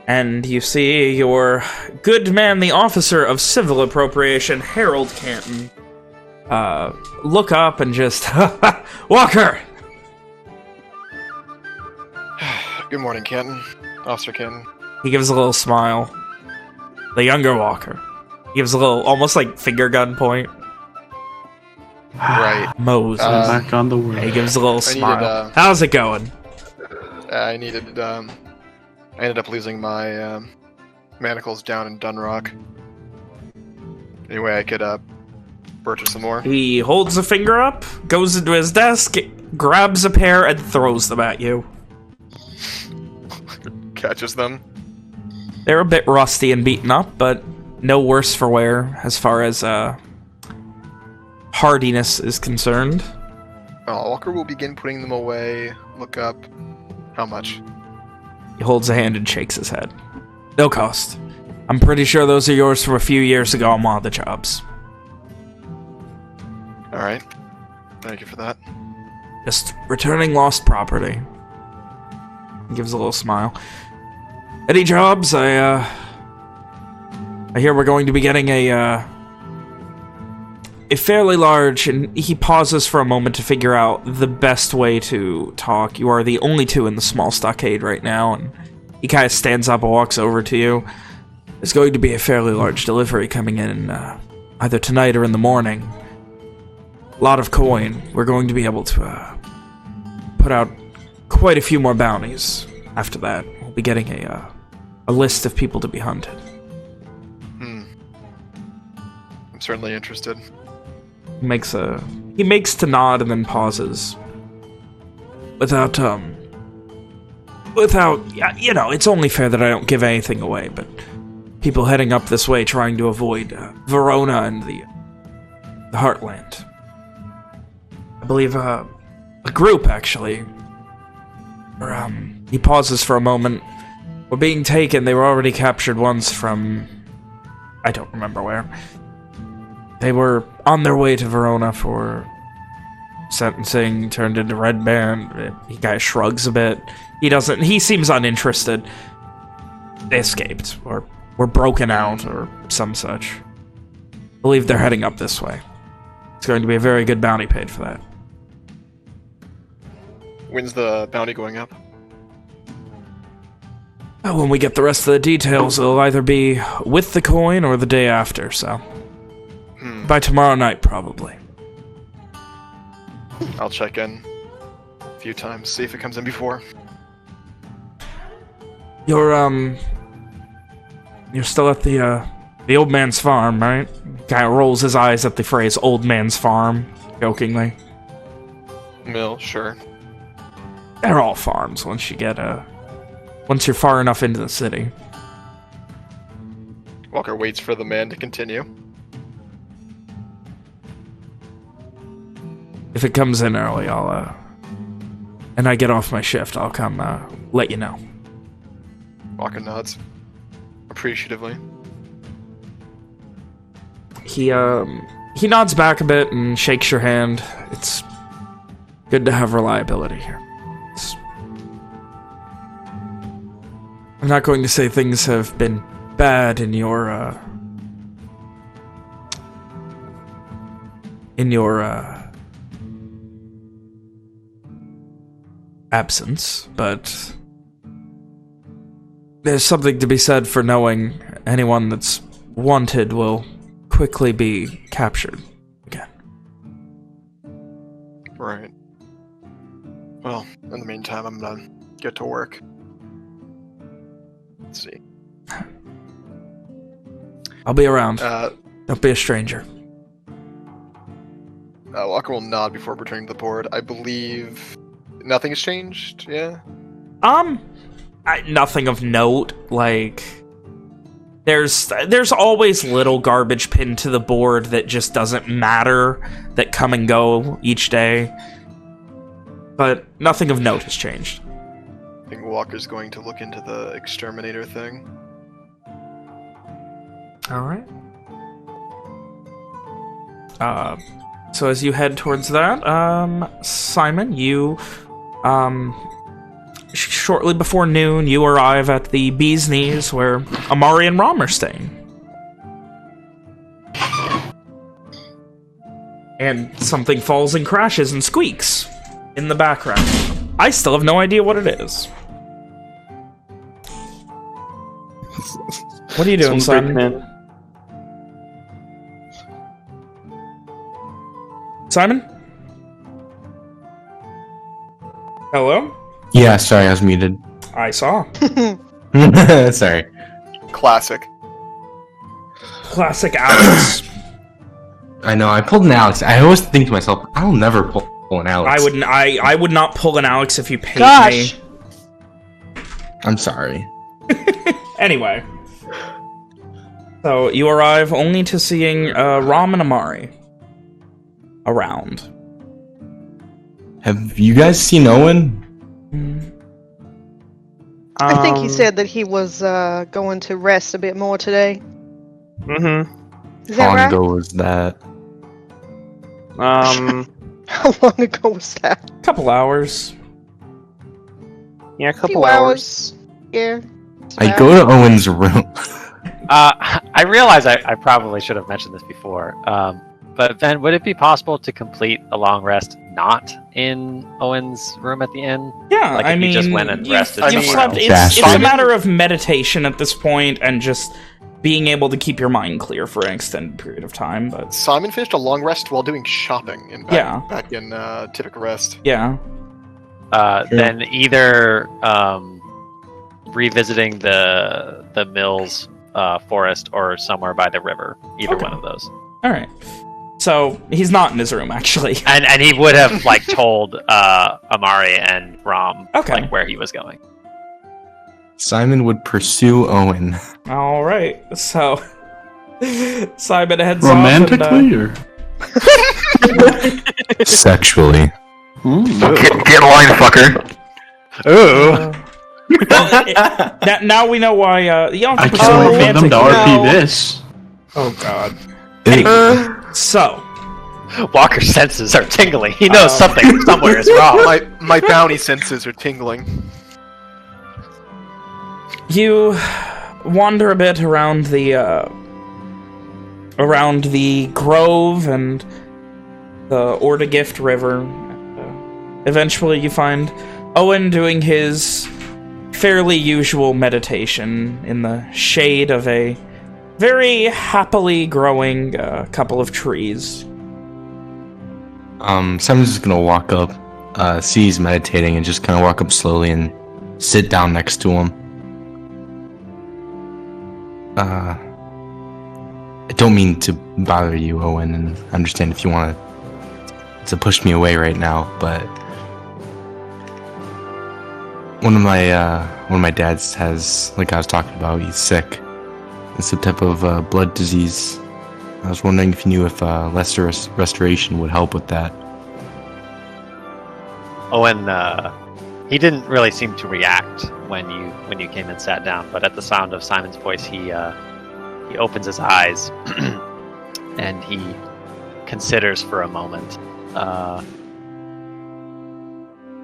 And you see your good man, the officer of civil appropriation, Harold Canton, look up and just, Walker! Good morning, Canton. Officer Canton. He gives a little smile. The younger Walker. He gives a little, almost like finger gun point. Right. Moses. Back on the world. He gives a little smile. Needed, How's it going? I ended up losing my manacles down in Dunrock. Anyway, I could purchase some more. He holds a finger up, goes into his desk, grabs a pair, and throws them at you. Catches them. They're a bit rusty and beaten up, but no worse for wear as far as hardiness is concerned. Walker will begin putting them away. Look up. How much? He holds a hand and shakes his head. No cost. I'm pretty sure those are yours from a few years ago on one of the jobs. Alright. Thank you for that. Just returning lost property. He gives a little smile. Any jobs? I hear we're going to be getting a fairly large, and he pauses for a moment to figure out the best way to talk. You are the only two in the small stockade right now, and he kind of stands up and walks over to you. There's going to be a fairly large delivery coming in either tonight or in the morning. A lot of coin. We're going to be able to put out quite a few more bounties after that. We'll be getting a list of people to be hunted. I'm certainly interested. He makes to nod and then pauses. Without, you know, it's only fair that I don't give anything away, but people heading up this way trying to avoid Verona and the Heartland. I believe a group, actually. He pauses for a moment. Were being taken. They were already captured once from... I don't remember where. They were on their way to Verona for sentencing, turned into Red Baron. He kind of shrugs a bit. He seems uninterested. They escaped, or were broken out, or some such. I believe they're heading up this way. It's going to be a very good bounty paid for that. When's the bounty going up? Well, when we get the rest of the details, it'll either be with the coin or the day after, so... By tomorrow night, probably. I'll check in a few times, see if it comes in before. You're still at the old man's farm, right? Guy rolls his eyes at the phrase old man's farm, jokingly. Mill, sure. They're all farms once you're far enough into the city. Walker waits for the man to continue. If it comes in early, and I get off my shift, I'll come, let you know. Walker nods. Appreciatively. He nods back a bit and shakes your hand. It's good to have reliability here. I'm not going to say things have been bad in your absence, but there's something to be said for knowing anyone that's wanted will quickly be captured again. Right. Well, in the meantime, I'm gonna get to work. Let's see. I'll be around. Don't be a stranger. Walker will nod before returning to the board. I believe nothing has changed, yeah? Nothing of note. Like, there's always little garbage pinned to the board that just doesn't matter, that come and go each day. But nothing of note has changed. I think Walker's going to look into the exterminator thing. Alright. So as you head towards that, Simon, you shortly before noon, you arrive at the Bee's Knees, where Amari and Rom are staying. And something falls and crashes and squeaks in the background. I still have no idea what it is. What are you doing, Simon? Simon? Hello? Yeah, sorry, I was muted. I saw. Sorry. Classic. Classic Alex. I know, I pulled an Alex. I always think to myself, I'll never pull an Alex. I would not pull an Alex if you paid Gosh. me. I'm sorry. Anyway. So, you arrive only to seeing Rom and Amari around. Have you guys seen Owen? I think he said that he was going to rest a bit more today. Mm-hmm. Is that How long right? ago was that? How long ago was that? Couple hours. Yeah, a A couple few hours. Yeah. I go to Owen's room. I realize I probably should have mentioned this before, but Ben, would it be possible to complete a long rest not in Owen's room at the inn? Yeah, Like I if mean, you just went and rested you've somewhere slept. else. It's a matter of meditation at this point, and just being able to keep your mind clear for an extended period of time. But Simon finished a long rest while doing shopping back in typical rest. yeah, Then either revisiting the Mills forest or somewhere by the river. Either one of those. all right. So he's not in his room actually. And he would have like told Amari and Rom like where he was going. Simon would pursue Owen. All right. So Simon heads Romantically, or Sexually. Get in line, fucker. now we know why. You don't I have to can't pursue wait for them to romantic. RP this. Oh God. So. Walker's senses are tingling. He knows something somewhere is wrong. My bounty senses are tingling. You wander a bit around the grove and the Ordegift River. Eventually, you find Owen doing his fairly usual meditation in the shade of a very happily growing couple of trees. Simon's just gonna walk up, see he's meditating, and just kind of walk up slowly and sit down next to him. I don't mean to bother you, Owen, and I understand if you want to push me away right now, but one of my dads has, like I was talking about, he's sick. It's a type of blood disease. I was wondering if you knew if lesser restoration would help with that. Owen, he didn't really seem to react when you came and sat down, but at the sound of Simon's voice, he opens his eyes and he considers for a moment.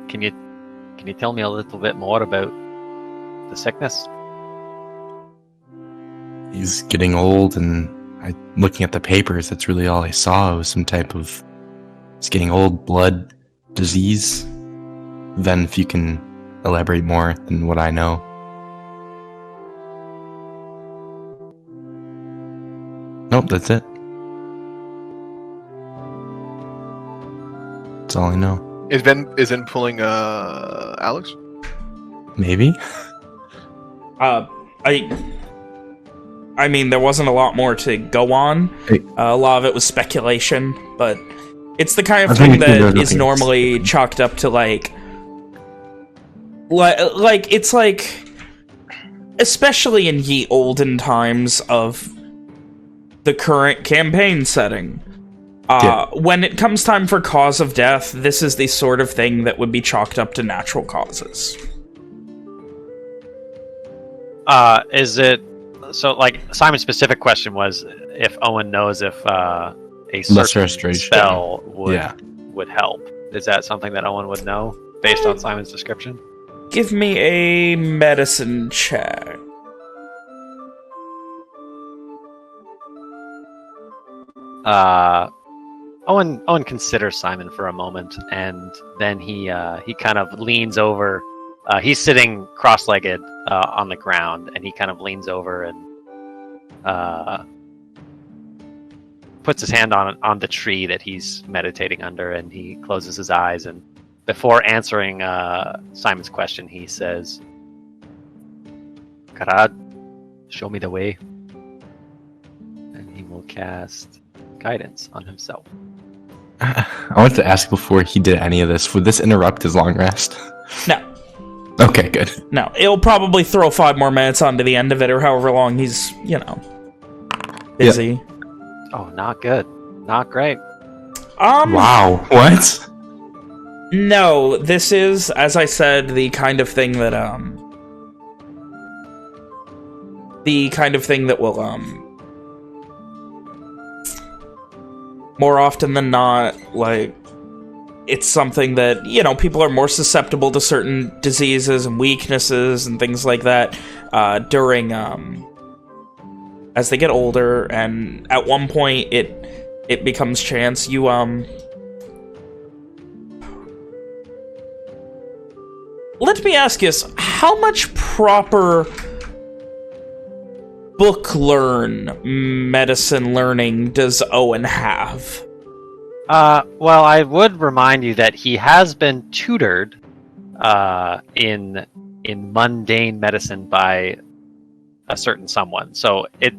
Can you tell me a little bit more about the sickness? He's getting old, and looking at the papers, that's really all I saw. It was some type of, he's getting old, blood disease. Then if you can elaborate more than what I know. Nope, that's it. That's all I know. Is Ben pulling Alex? Maybe? I mean, there wasn't a lot more to go on. Hey. A lot of it was speculation, but it's the kind of I thing think that there's is normally nothing. chalked up to like it's like, especially in ye olden times of the current campaign setting. When it comes time for cause of death, this is the sort of thing that would be chalked up to natural causes. Is it so? Like Simon's specific question was if Owen knows if a Lesser certain restoration. spell would help. Is that something that Owen would know based on Simon's description? Give me a medicine check. Owen considers Simon for a moment, and then he kind of leans over. He's sitting cross-legged on the ground, and he kind of leans over and puts his hand on the tree that he's meditating under, and he closes his eyes. And before answering Simon's question, he says, "Karad, show me the way," and he will cast guidance on himself. I wanted to ask before he did any of this, would this interrupt his long rest? No. Okay, good. No, it'll probably throw 5 more minutes onto the end of it, or however long he's, busy. Yep. Oh, not good. Not great. Wow, what? No, this is, as I said, the kind of thing that will, more often than not, like, it's something that, people are more susceptible to certain diseases and weaknesses and things like that during, as they get older, and at one point it becomes chance. You, let me ask you this, how much proper medicine learning does Owen have? Well, I would remind you that he has been tutored in mundane medicine by a certain someone. So maybe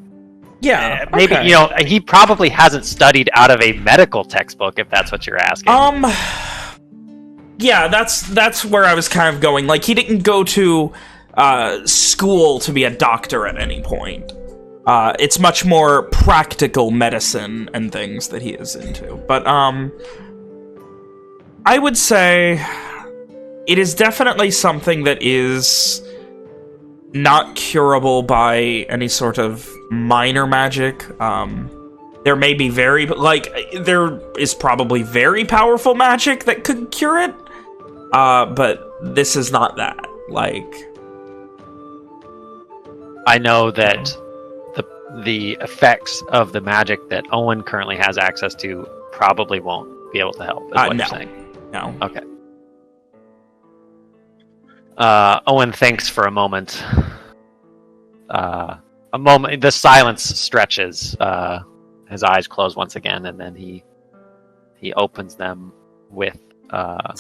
okay. He probably hasn't studied out of a medical textbook, if that's what you're asking. Yeah, that's where I was kind of going. Like, he didn't go to school to be a doctor at any point. It's much more practical medicine and things that he is into. But, I would say it is definitely something that is not curable by any sort of minor magic. There may be there is probably very powerful magic that could cure it. But this is not that. I know that the effects of the magic that Owen currently has access to probably won't be able to help, is what you're saying. No. Okay. Owen thinks for a moment. The silence stretches. His eyes close once again, and then he opens them with a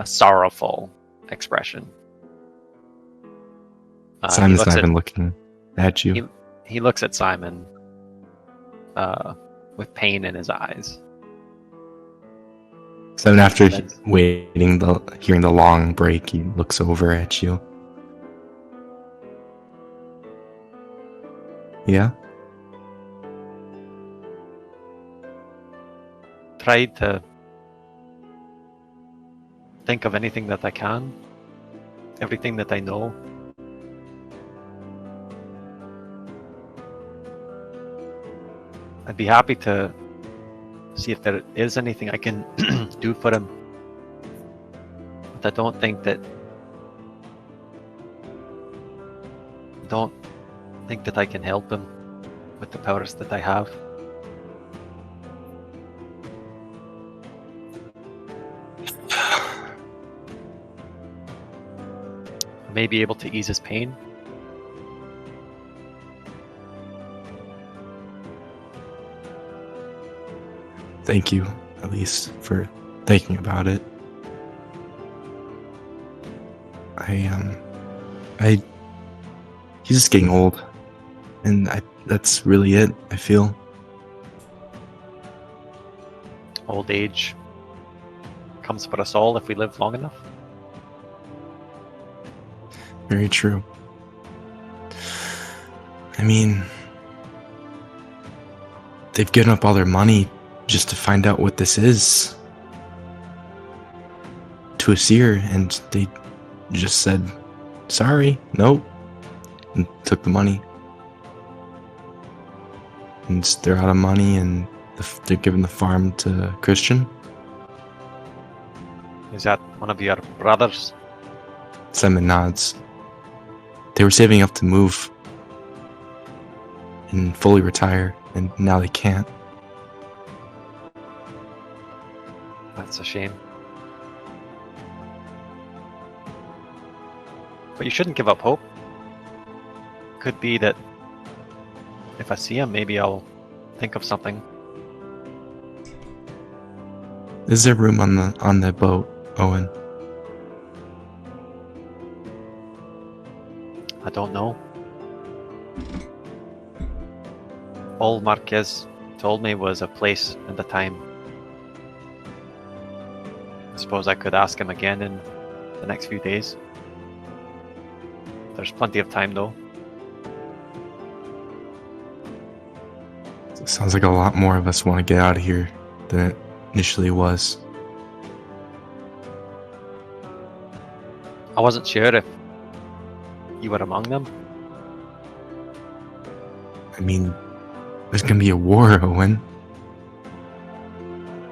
sorrowful expression. Simon's not even looking at you. He looks at Simon with pain in his eyes. Simon, after hearing the long break, he looks over at you. Yeah? Try to think of anything that I can, everything that I know. I'd be happy to see if there is anything I can do for him. But I don't think that I can help him with the powers that I have. I may be able to ease his pain. Thank you, at least, for thinking about it. He's just getting old, and that's really it, I feel. Old age comes for us all if we live long enough. Very true. I mean, they've given up all their money just to find out what this is to a seer, and they just said, sorry, nope, and took the money. And they're out of money, and they're giving the farm to Christian. Is that one of your brothers? Simon nods. They were saving up to move and fully retire, and now they can't. That's a shame. But you shouldn't give up hope. Could be that if I see him, maybe I'll think of something. Is there room on the boat, Owen? I don't know. All Marquez told me was a place and a time. I suppose I could ask him again in the next few days. There's plenty of time though. It sounds like a lot more of us want to get out of here than it initially was. I wasn't sure if you were among them. I mean, there's gonna be a war, Owen.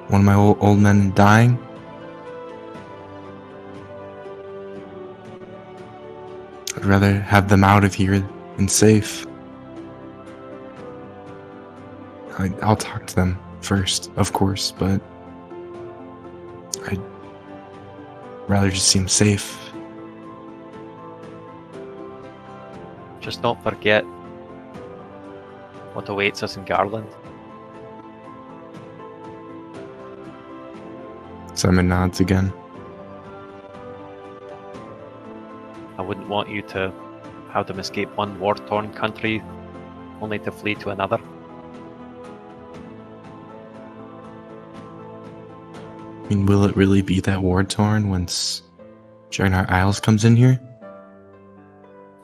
One of my old men dying. I'd rather have them out of here and safe. I'll talk to them first, of course, but I'd rather just seem safe. Just don't forget what awaits us in Garland. Simon nods again. I wouldn't want you to have them escape one war-torn country only to flee to another. I mean, will it really be that war-torn once Juggernaut Isles comes in here?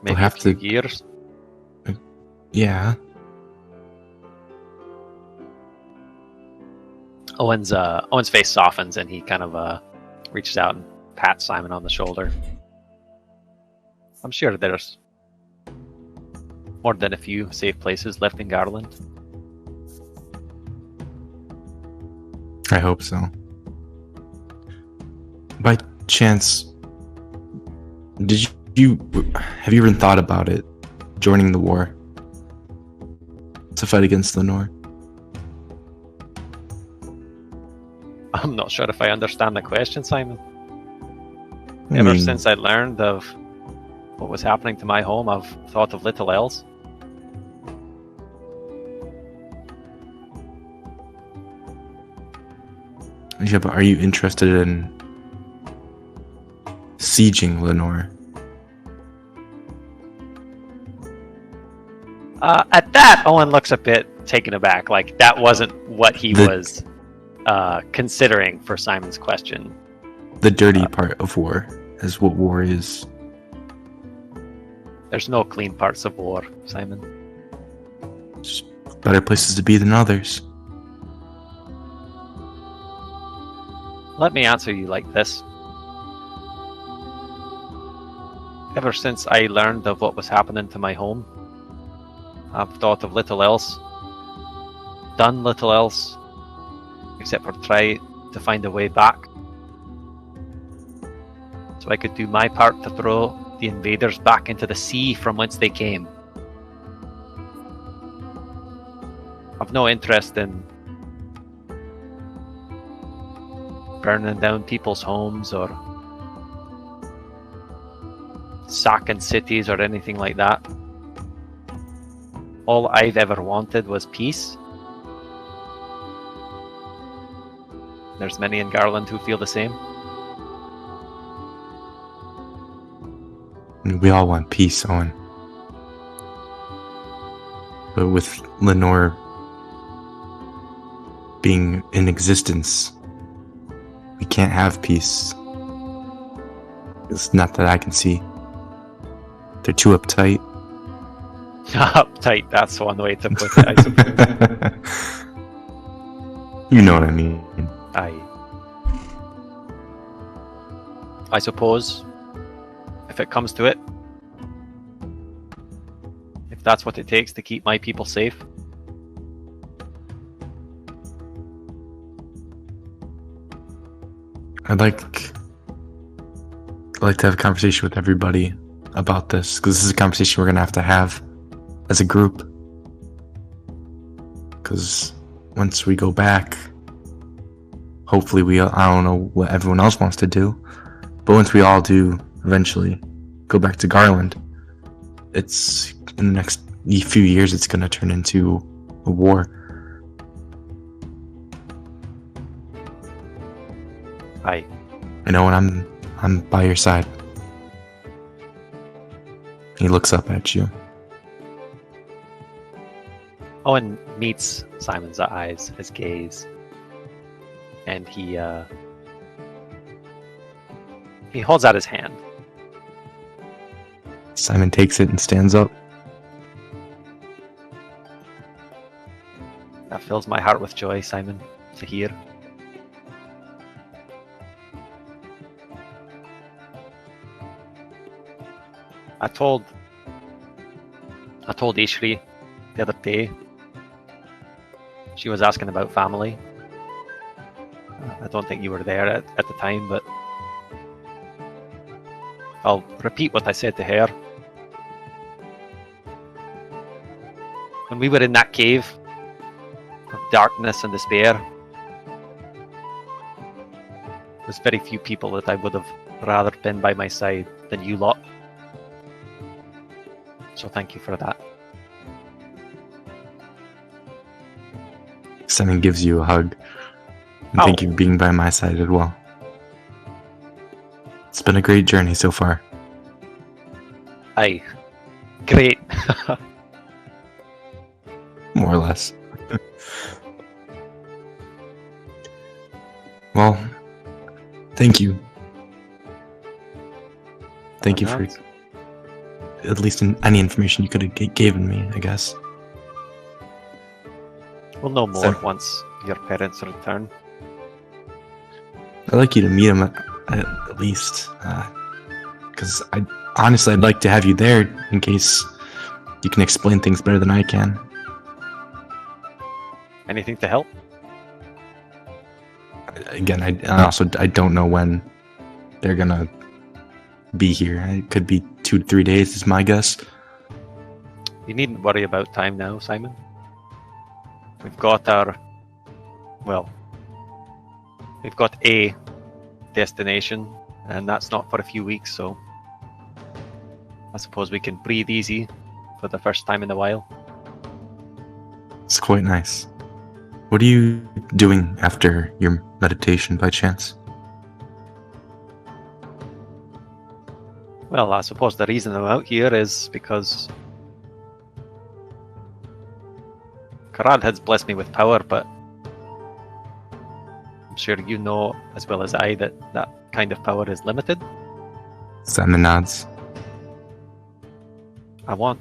Maybe have a few to- years. Yeah. Owen's face softens and he kind of reaches out and pats Simon on the shoulder. I'm sure there's more than a few safe places left in Garland. I hope so. By chance, have you even thought about it? Joining the war to fight against Lenore? I'm not sure if I understand the question, Simon. I Ever mean, since I learned of what was happening to my home, I've thought of little else. yeah, but are you interested in sieging Lenore? At that, Owen looks a bit taken aback. Like, that wasn't what he was considering for Simon's question. The dirty part of war is what war is. There's no clean parts of war, Simon. Just better places to be than others. Let me answer you like this. Ever since I learned of what was happening to my home, I've thought of little else, done little else, except for try to find a way back. So I could do my part to throw the invaders back into the sea from whence they came. I've no interest in burning down people's homes or sacking cities or anything like that. All I've ever wanted was peace. There's many in Garland who feel the same. And we all want peace, Owen. But with Lenore being in existence, we can't have peace. It's not that I can see. They're too uptight. Uptight, that's one way to put it, I suppose. You know what I mean. I suppose, if it comes to it, if that's what it takes to keep my people safe. I'd like I'd like to have a conversation with everybody about this, because this is a conversation we're going to have as a group. Because once we go back, hopefully I don't know what everyone else wants to do, but once we all do eventually go back to Garland, it's in the next few years it's going to turn into a war. Aye. I know, and I'm by your side. He looks up at you. Owen meets Simon's eyes, his gaze, and he holds out his hand. Simon takes it and stands up. That fills my heart with joy, Simon, to hear. I told Ishri the other day. She was asking about family. I don't think you were there at the time, but I'll repeat what I said to her. When we were in that cave of darkness and despair, there's very few people that I would have rather been by my side than you lot. So thank you for that. Simon gives you a hug. And thank you for being by my side as well. It's been a great journey so far. Aye. Great. More or less. Well, thank you. Thank you for at least any information you could have given me, I guess. We'll know more once your parents return. I'd like you to meet him at least, because I'd like to have you there in case you can explain things better than I can. Anything to help? Again, I don't know when they're gonna be here. It could be 2 to 3 days, is my guess. You needn't worry about time now, Simon. We've got a destination, and that's not for a few weeks, so I suppose we can breathe easy for the first time in a while. It's quite nice. What are you doing after your meditation, by chance? Well, I suppose the reason I'm out here is because Karad has blessed me with power, but I'm sure you know as well as I that that kind of power is limited. Simon nods. Owen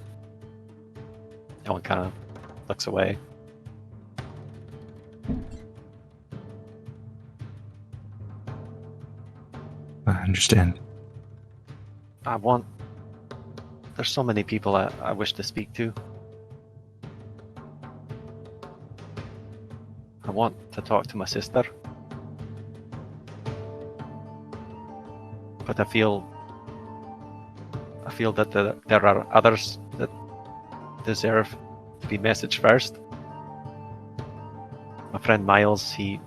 kind of looks away. I understand. There's so many people I wish to speak to. I want to talk to my sister. But I feel that there are others that deserve to be messaged first. My friend Miles, he's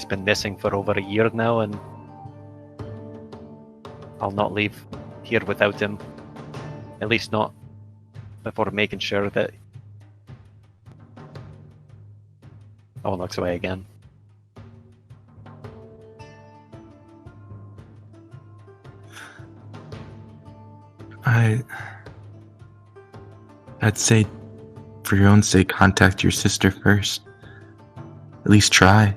been missing for over a year now, and I'll not leave here without him. At least not before making sure that... Owen looks away again. I'd say, for your own sake, contact your sister first. At least try.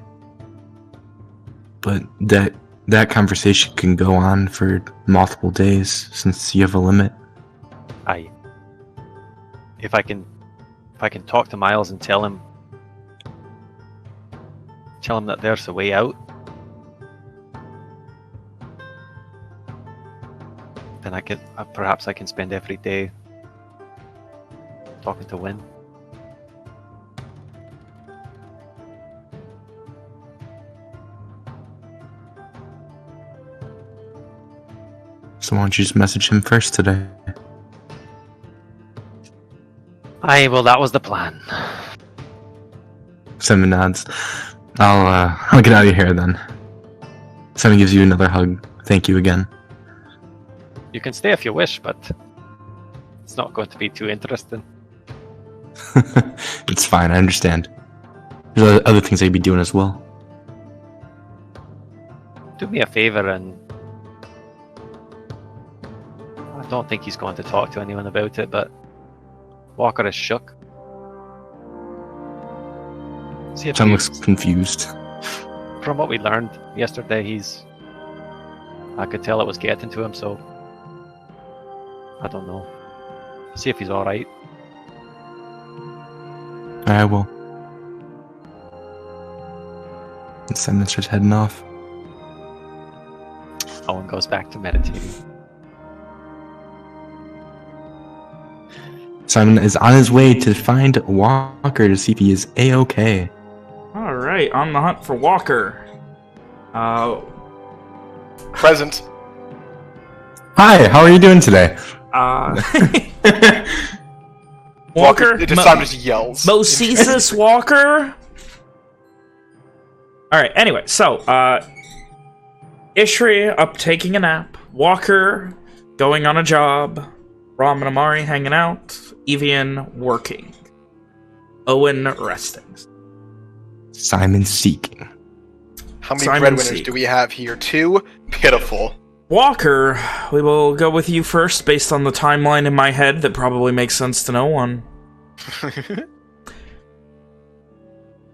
But that conversation can go on for multiple days, since you have a limit. If I can talk to Miles and tell him that there's a way out, then perhaps I can spend every day talking to Wynn. So why don't you just message him first today? Well, that was the plan. Simon nods. I'll get out of here then. Simon gives you another hug. Thank you again. You can stay if you wish, but it's not going to be too interesting. It's fine, I understand. There's other things I'd be doing as well. Do me a favor, and I don't think he's going to talk to anyone about it, but Walker is shook. See if Simon looks confused. From what we learned yesterday, I could tell it was getting to him, so I don't know. See if he's alright. I will. And Simon starts heading off. Owen goes back to meditating. Simon is on his way to find Walker to see if he is A-okay. Alright, on the hunt for Walker. Present. Hi, how are you doing today? Walker? Simon just yells. Mosesis Walker? Alright, anyway, so, Ishri up taking a nap. Walker going on a job. Ram and Amari hanging out. Evian working. Owen resting. Simon seeking. How many Simon breadwinners Seek. do we have here? 2? Pitiful. Walker, we will go with you first based on the timeline in my head that probably makes sense to no one.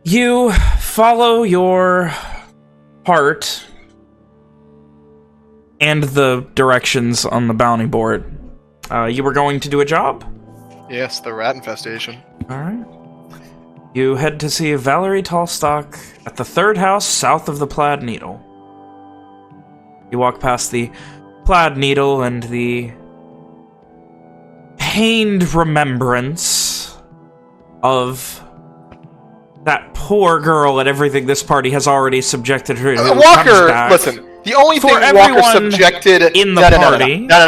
You follow your heart and the directions on the bounty board. You were going to do a job? Yes, the rat infestation. Alright. You head to see Valerie Tallstock at the 3rd house south of the Plaid Needle. You walk past the Plaid Needle and the pained remembrance of that poor girl and everything this party has already subjected her to. Walker, listen. The only thing Walker subjected in the party. No.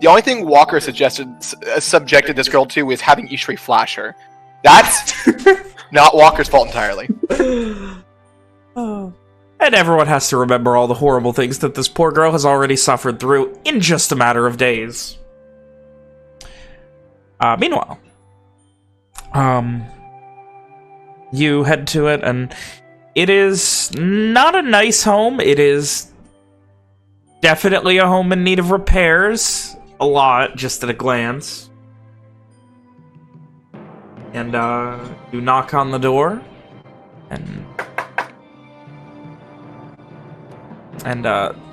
The only thing Walker subjected this girl to is having Ishri flash her. That's not Walker's fault entirely. And everyone has to remember all the horrible things that this poor girl has already suffered through in just a matter of days. Meanwhile, you head to it, and it is not a nice home. It is definitely a home in need of repairs. A lot, just at a glance. And, you knock on the door, and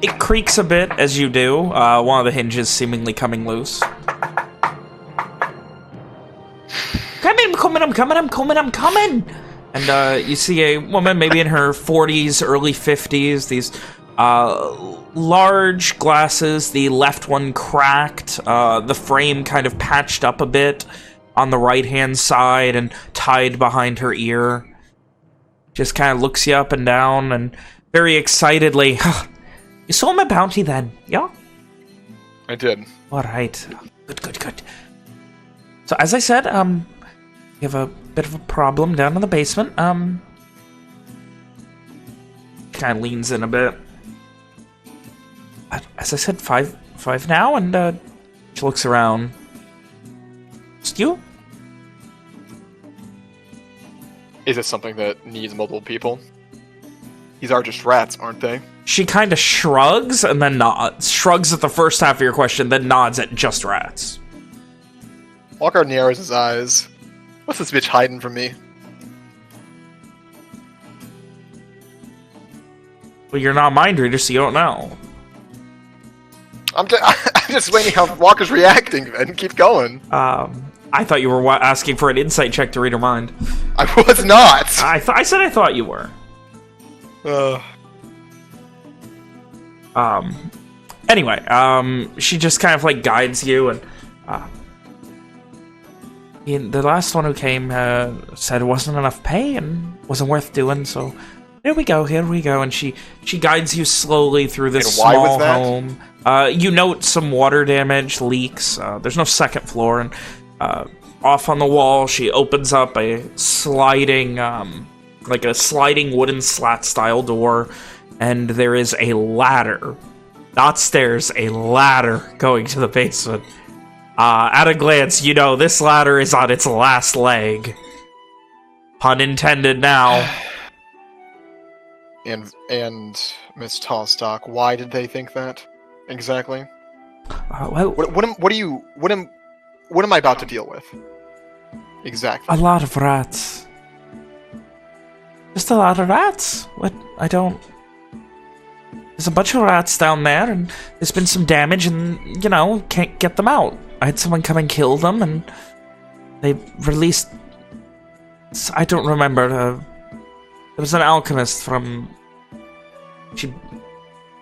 it creaks a bit as you do, one of the hinges seemingly coming loose. I'm coming! And, you see a woman, maybe in her 40s, early 50s, these, large glasses, the left one cracked, the frame kind of patched up a bit on the right-hand side and tied behind her ear. Just kind of looks you up and down and very excitedly, you saw my bounty then, yeah? I did. Alright. Good. So, as I said, you have a bit of a problem down in the basement. Kind of leans in a bit. As I said, five now, and she looks around. Just you? Is it something that needs multiple people? These are just rats, aren't they? She kind of shrugs and then nods. Shrugs at the first half of your question, then nods at just rats. Walker narrows his eyes. What's this bitch hiding from me? Well, you're not a mind reader, so you don't know. I'm just waiting how Walker's reacting, and keep going. I thought you were asking for an insight check to read her mind. I was not! I said I thought you were. Anyway, she just kind of like guides you, and the last one who came said it wasn't enough pay and wasn't worth doing, so Here we go, and she guides you slowly through this And why was small that? home. You note some water damage, leaks. There's no second floor, and off on the wall, she opens up a sliding, like a sliding wooden slat-style door, and there is a ladder. Not stairs, a ladder going to the basement. At a glance, you know this ladder is on its last leg. Pun intended now. And Miss Tallstock, why did they think that exactly? Well, What am I about to deal with? Exactly. a lot of rats. Just a lot of rats. What? I don't... There's a bunch of rats down there, and there's been some damage, and, you know, can't get them out. I had someone come and kill them, and they released... I don't remember. There was an alchemist from... She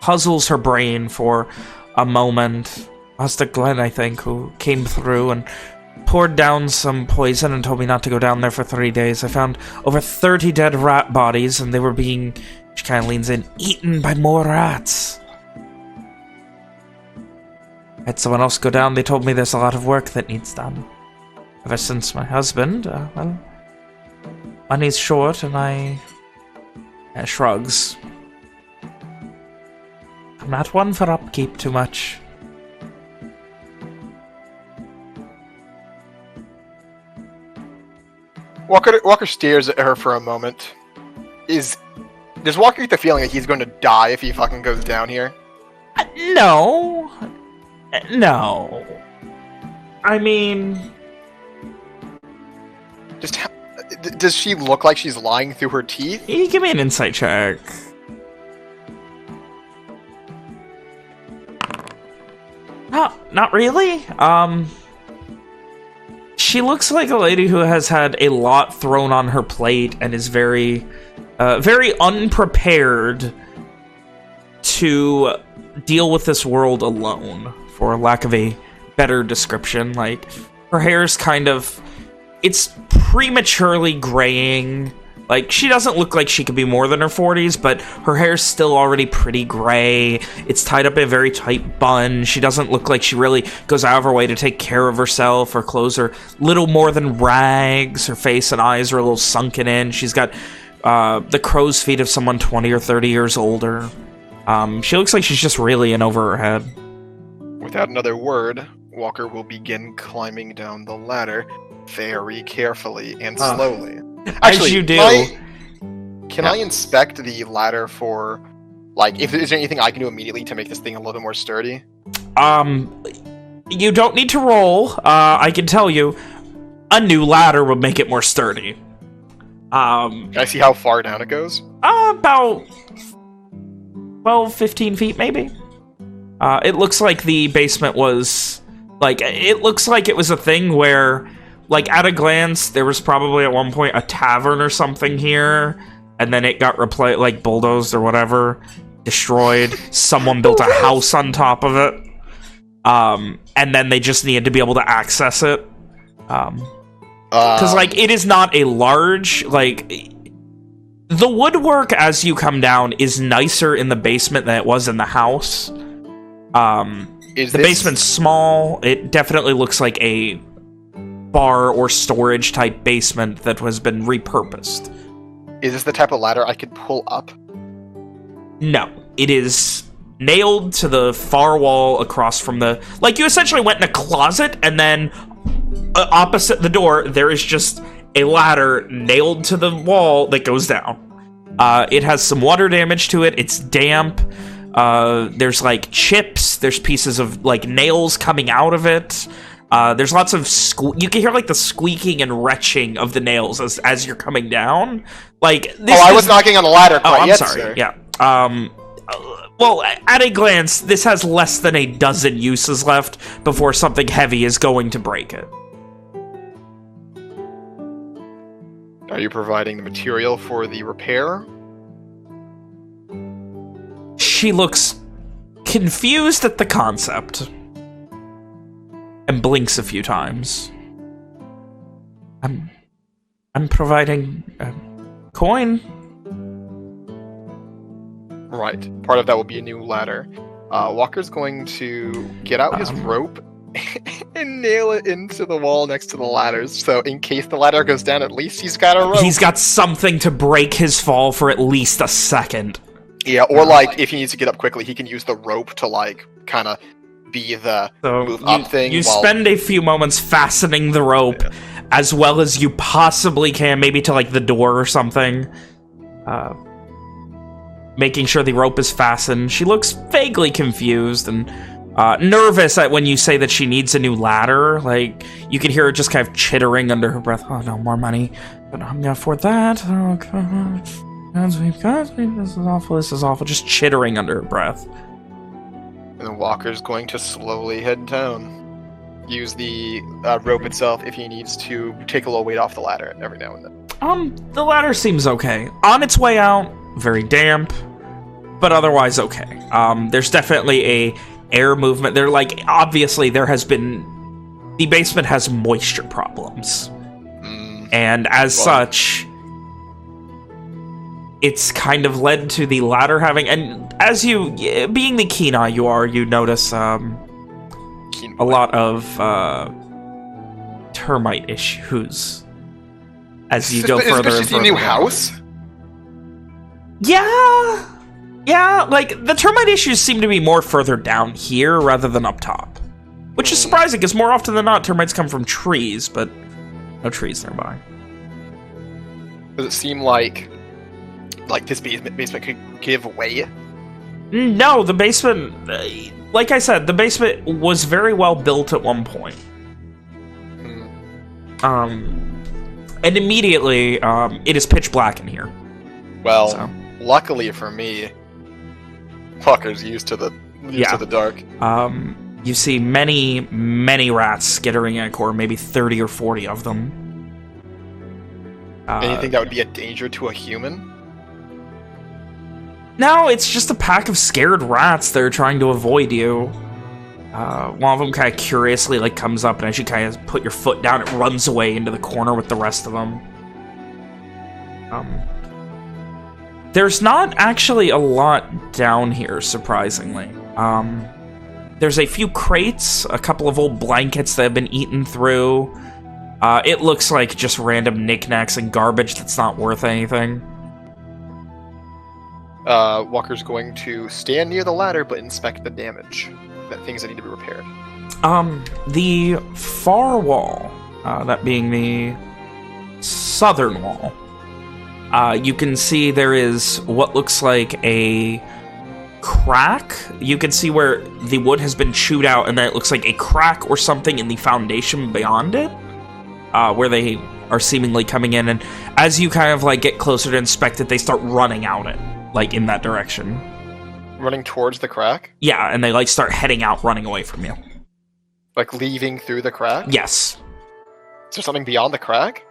puzzles her brain for a moment. Master Glenn, I think, who came through and poured down some poison and told me not to go down there for 3 days. I found over 30 dead rat bodies, and they were being... She kind of leans in, eaten by more rats. I had someone else go down. They told me there's a lot of work that needs done. Ever since my husband, well, money's short, and I shrugs. I'm not one for upkeep too much. Walker stares at her for a moment. Does Walker get the feeling that he's going to die if he fucking goes down here? No. No. I mean... Does she look like she's lying through her teeth? You give me an insight check. No, not really. She looks like a lady who has had a lot thrown on her plate and is very unprepared to deal with this world alone, for lack of a better description. Like, her hair's kind of... It's prematurely graying. Like, she doesn't look like she could be more than her 40s, but her hair's still already pretty gray. It's tied up in a very tight bun. She doesn't look like she really goes out of her way to take care of herself. Her clothes are little more than rags. Her face and eyes are a little sunken in. She's got the crow's feet of someone 20 or 30 years older. She looks like she's just really in over her head. Without another word, Walker will begin climbing down the ladder very carefully and slowly. Actually, as you do. Can I inspect the ladder for, like, if is there anything I can do immediately to make this thing a little bit more sturdy? You don't need to roll. I can tell you, a new ladder would make it more sturdy. Can I see how far down it goes? About 12, 15 feet, maybe. It looks like the basement was... Like, it looks like it was a thing where... Like, at a glance, there was probably at one point a tavern or something here, and then it got replaced, like, bulldozed or whatever, destroyed. Someone built a house on top of it, and then they just needed to be able to access it. Because, like, it is not a large, like... The woodwork as you come down is nicer in the basement than it was in the house. The basement's small. It definitely looks like a bar or storage type basement that has been repurposed. Is this the type of ladder I could pull up? No, it is nailed to the far wall across from the... Like, you essentially went in a closet, and then opposite the door, there is just a ladder nailed to the wall that goes down. It has some water damage to it. It's damp. There's, like, chips. There's pieces of, like, nails coming out of it. There's lots of... You can hear, like, the squeaking and retching of the nails as you're coming down. Like, this I was knocking on the ladder quite yet, sorry. sir. Yeah. Well, at a glance, this has less than a dozen uses left before something heavy is going to break it. Are you providing the material for the repair? She looks confused at the concept and blinks a few times. I'm providing a coin. Right. Part of that will be a new ladder. Walker's going to get out his rope and nail it into the wall next to the ladders. So in case the ladder goes down, at least he's got a rope. He's got something to break his fall for at least a second. Yeah, or like if he needs to get up quickly, he can use the rope to like kind of be the move up thing. You spend a few moments fastening the rope as well as you possibly can, maybe to like the door or something. Making sure the rope is fastened. She looks vaguely confused and nervous at when you say that she needs a new ladder. Like, you can hear her just kind of chittering under her breath. Oh, no, more money. But I'm gonna afford that. Oh, God. This is awful. This is awful. Just chittering under her breath. And then Walker's going to slowly head down. Use the rope itself if he needs to take a little weight off the ladder every now and then. The ladder seems okay. On its way out, very damp, but otherwise okay. There's definitely a air movement. There, like, obviously there has been... The basement has moisture problems. And as such, it's kind of led to the ladder having... And as you... Being the keen eye you are, you notice a lot of termite issues as you go further and further. New house? Yeah, like, the termite issues seem to be more further down here rather than up top. Which is surprising, because more often than not, termites come from trees, but no trees nearby. Does it seem like this basement could give way? No, the basement... like I said, the basement was very well built at one point. And immediately, it is pitch black in here. Well, luckily for me, Walker's used to the dark. You see many, many rats skittering in a corner, maybe 30 or 40 of them. Anything that would be a danger to a human? No, it's just a pack of scared rats that are trying to avoid you. One of them kind of curiously comes up, and as you kind of put your foot down, it runs away into the corner with the rest of them. There's not actually a lot down here, surprisingly. There's a few crates, a couple of old blankets that have been eaten through. It looks like just random knickknacks and garbage that's not worth anything. Walker's going to stand near the ladder but inspect the damage, things that need to be repaired. The far wall, that being the southern wall, you can see there is what looks like a crack. You can see where the wood has been chewed out, and then it looks like a crack or something in the foundation beyond it, where they are seemingly coming in, and as you kind of get closer to inspect it, they start running out it, in that direction. Running towards the crack? Yeah, and they start heading out, running away from you. Leaving through the crack? Yes. Is there something beyond the crack?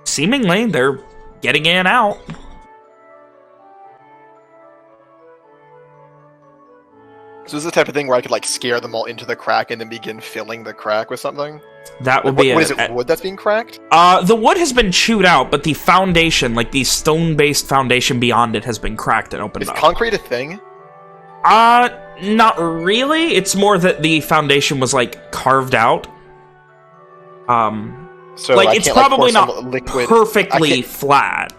Seemingly, they're getting in and out. So this is the type of thing where I could scare them all into the crack and then begin filling the crack with something? That would be what is it, wood that's being cracked? The wood has been chewed out, but the foundation, the stone-based foundation beyond it, has been cracked and opened up. Is concrete a thing? Not really. It's more that the foundation was, carved out. So it's probably not liquid, perfectly flat.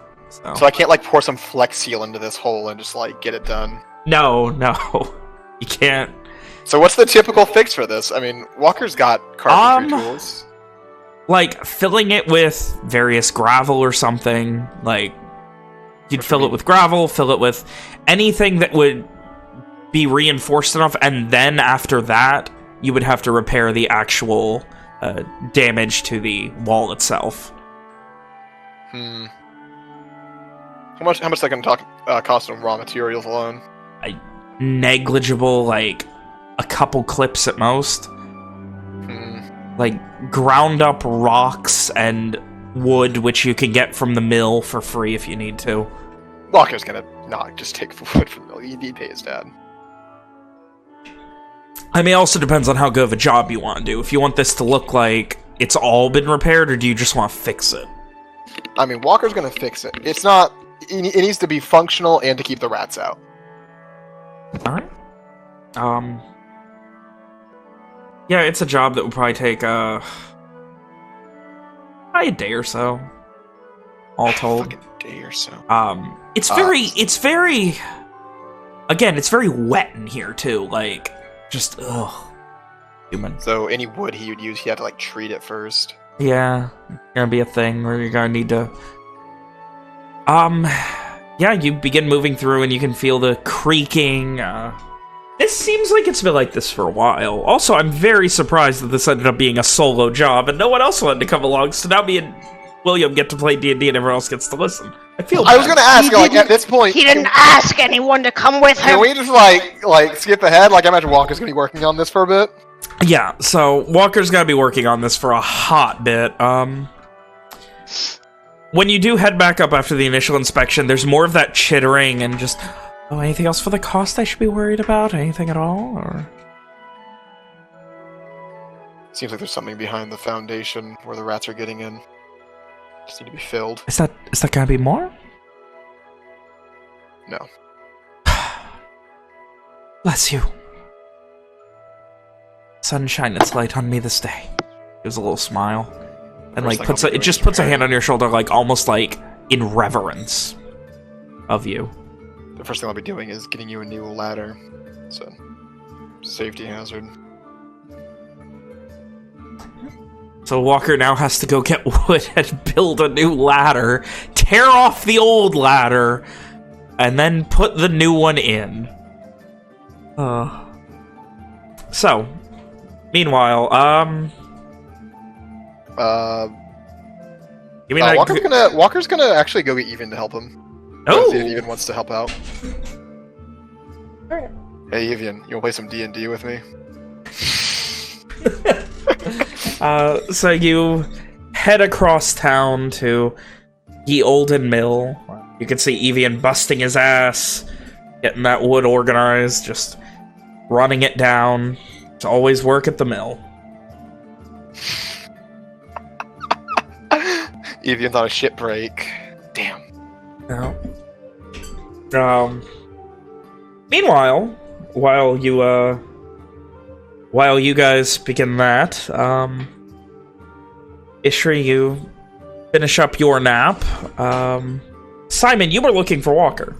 So I can't, pour some Flex Seal into this hole and just, get it done? No. You can't. So what's the typical fix for this? I mean, Walker's got carpentry tools. Filling it with various gravel or something. You'd fill it with gravel, fill it with anything that would be reinforced enough, and then after that, you would have to repair the actual damage to the wall itself. How much is that going to cost in raw materials alone? Negligible, a couple clips at most. Ground up rocks and wood, which you can get from the mill for free if you need to. Walker's gonna not just take wood from the mill. He'd pay his dad. I mean, it also depends on how good of a job you want to do. If you want this to look like it's all been repaired, or do you just want to fix it? I mean, Walker's gonna fix it. It's not... it needs to be functional and to keep the rats out. All right. Yeah, it's a job that would probably take probably a day or so, all told. Fucking day or so. It's very. Again, it's very wet in here too. Like, just human. So any wood he would use, he had to like treat it first. Yeah, gonna be a thing where you're gonna need to. Yeah, you begin moving through and you can feel the creaking. This seems like it's been like this for a while. Also, I'm very surprised that this ended up being a solo job and no one else wanted to come along, so now me and William get to play D&D and everyone else gets to listen. I feel bad. I was going to ask, like, at this point... He didn't ask anyone to come with him! Can we just, like skip ahead? Like, I imagine Walker's going to be working on this for a bit. Yeah, so Walker's got to be working on this for a hot bit. When you do head back up after the initial inspection, there's more of that chittering and just... Oh, anything else for the cost I should be worried about? Anything at all? Or Seems like there's something behind the foundation where the rats are getting in. Just need to be filled. Is that gonna be more? No. Bless you. Sun shine its light on me this day. Gives a little smile. And like puts a hand on your shoulder, like almost like in reverence of you. The first thing I'll be doing is getting you a new ladder. It's a safety hazard. So Walker now has to go get wood and build a new ladder, tear off the old ladder, and then put the new one in. So, meanwhile, you mean Walker's gonna actually go get Even to help him. Oh, if Even wants to help out. Hey, Evian, you wanna play some D&D with me? So you head across town to Ye Olden Mill. You can see Evian busting his ass, getting that wood organized, just running it down. To always work at the mill. Evian's on a ship break. Damn. No. Meanwhile, while you guys begin that, Ishri, you finish up your nap. Simon, you were looking for Walker.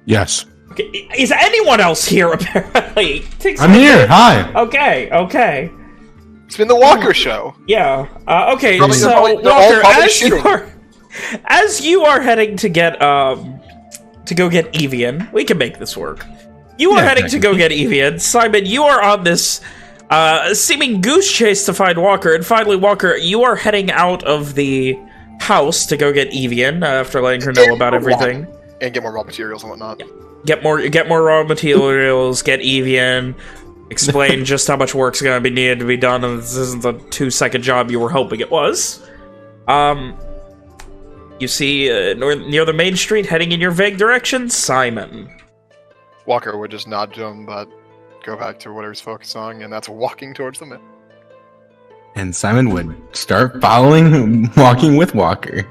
Yes. Okay. Is anyone else here, apparently? I'm here, hi! Okay. It's been the Walker show. Yeah. Okay, Probably- so, probably- they're all Walker, probably as you are heading to get, to go get Evian, we can make this work. You are heading to go get Evian. Simon, you are on this seeming goose chase to find Walker. And finally, Walker, you are heading out of the house to go get Evian after letting her know about everything. And get more raw materials and whatnot. Yeah. Get more raw materials, get Evian, explain just how much work's going to be needed to be done, and this isn't the 2-second job you were hoping it was. You see, near the main street, heading in your vague direction, Simon. Walker would just nod to him, but go back to whatever he's focused on, and that's walking towards the mill. And Simon would start walking with Walker.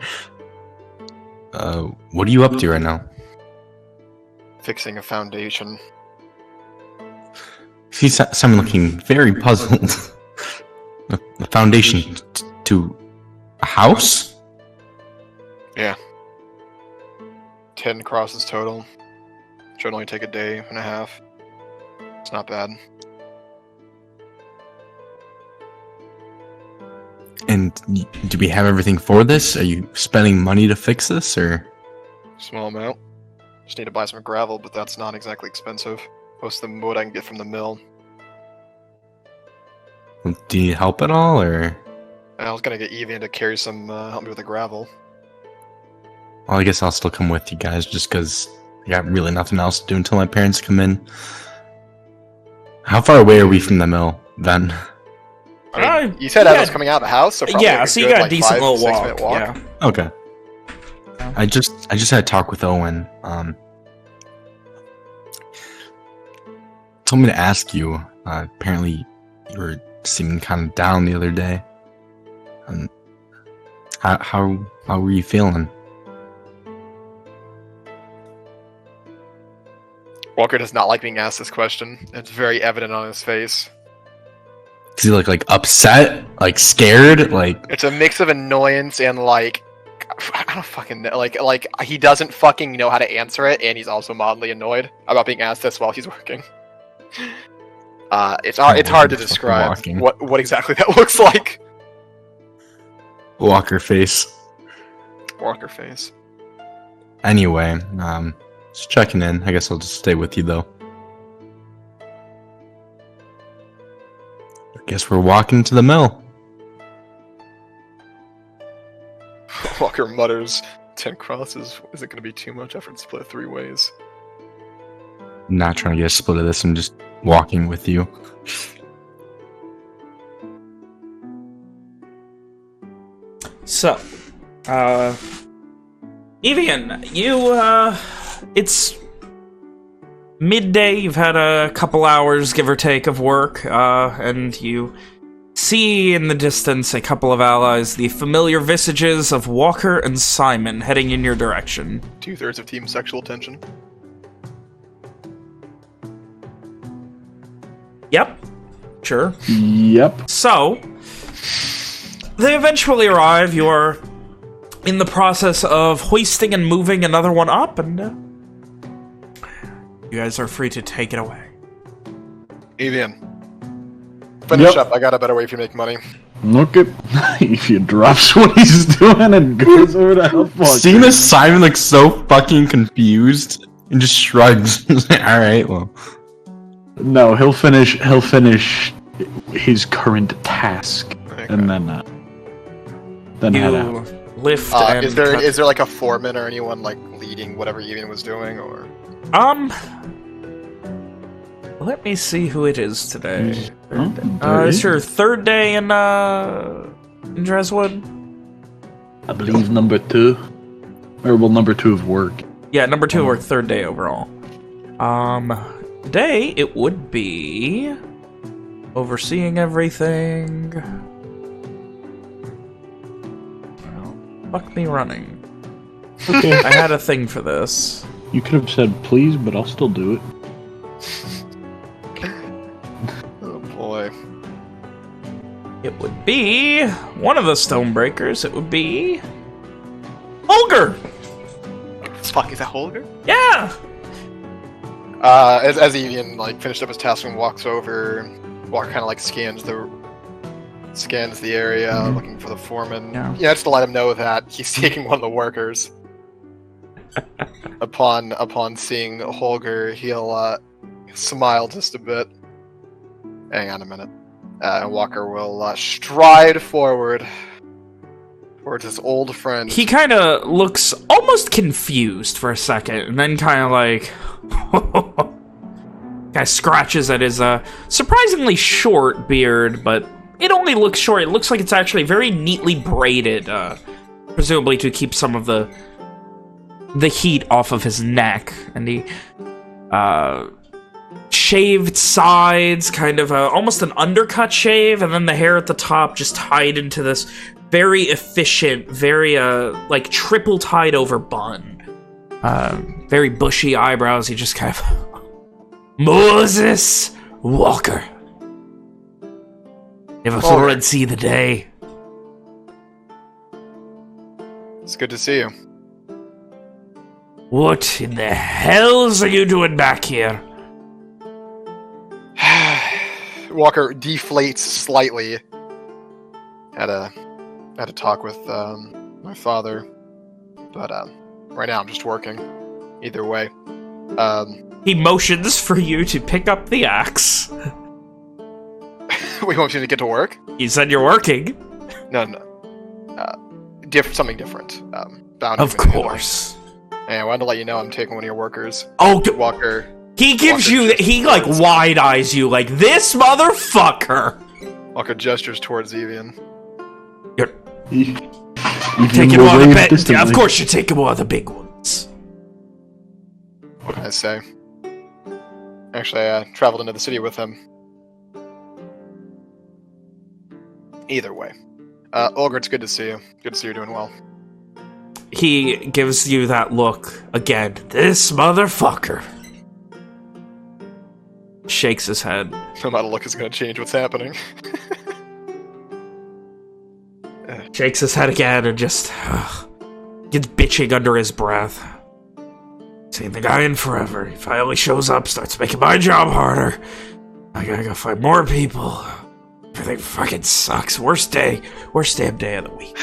What are you up to right now? Fixing a foundation. See Simon looking very puzzled. The foundation to a house? Yeah. 10 crosses total. Should only take a day and a half. It's not bad. And do we have everything for this? Are you spending money to fix this, or? Small amount. Just need to buy some gravel, but that's not exactly expensive. Most of the wood I can get from the mill. Do you need help at all, or? I was gonna get Evian to carry some, help me with the gravel. Well, I guess I'll still come with you guys, just because I got really nothing else to do until my parents come in. How far away are we from the mill, then? I mean, you said I was coming out of the house, so probably yeah, like so a you good, got a like, decent 5-6 little minute walk. walk. Yeah. Okay. I just had a talk with Owen. Told me to ask you. Apparently, you were seeming kind of down the other day. How were you feeling? Walker does not like being asked this question. It's very evident on his face. Does he look like upset, like scared, like? It's a mix of annoyance and like I don't fucking know. Like he doesn't fucking know how to answer it, and he's also mildly annoyed about being asked this while he's working. It's hard to describe what exactly that looks like. Walker face. Walker face. Anyway, just checking in. I guess I'll just stay with you though. I guess we're walking to the mill. Walker mutters, 10 crosses isn't going to be too much effort to split 3 ways. I'm not trying to get a split of this. I'm just walking with you. So, Evian, it's midday, you've had a couple hours, give or take, of work, and you see in the distance a couple of allies, the familiar visages of Walker and Simon heading in your direction. 2/3 of team sexual tension. Yep. Sure. Yep. So, they eventually arrive. You're in the process of hoisting and moving another one up, and you guys are free to take it away. Evian. Finish up. I got a better way for you to make money. Okay. If he drops what he's doing and goes over to help Walker. Seeing as Simon looks so fucking confused and just shrugs. Alright, well. No, he'll finish his current task. Okay. And then head out. You lift and is there like a foreman or anyone like leading whatever Evian was doing, or? Let me see who it is today. Oh, It's your third day in Dreswood? I believe number 2. Or, well, number 2 of work. Yeah, number 2 or third day overall. Today it would be overseeing everything. Well, fuck me running. Okay. I had a thing for this. You could have said please, but I'll still do it. Oh boy. It would be one of the Stonebreakers. It would be Holger. Fuck, is that Holger? Yeah. As Evian like finished up his task and walks over, Walker kind of like scans the area, looking for the foreman. Yeah. Just to let him know that he's taking one of the workers. Upon seeing Holger, he'll smile just a bit. Hang on a minute. And Walker will stride forward towards his old friend. He kind of looks almost confused for a second, and then kind of like... kind of scratches at his surprisingly short beard, but it only looks short. It looks like it's actually very neatly braided, presumably to keep some of the heat off of his neck. And he shaved sides, kind of almost an undercut shave, and then the hair at the top just tied into this very efficient, very like triple tied over bun. Very bushy eyebrows. He just kind of Moses Walker. Never thought I'd see the day. It's good to see you. What in the hells are you doing back here? Walker deflates slightly. Had a talk with my father, but right now I'm just working. Either way, he motions for you to pick up the axe. We want you to get to work. You said you're working. No. Something different. Of course. And I wanted to let you know I'm taking one of your workers. Oh, Walker. He gives you, he like wide eyes you like, this motherfucker. Walker gestures towards Evian. You're taking one of the of course you're taking one of the big ones. What can I say? Actually, I traveled into the city with him. Either way. Olga, it's good to see you. Good to see you're doing well. He gives you that look again. This motherfucker. Shakes his head. No amount of look is going to change what's happening. Shakes his head again and just gets bitching under his breath. Seen the guy in forever. He finally shows up, starts making my job harder. I gotta go find more people. Everything fucking sucks. Worst damn day of the week.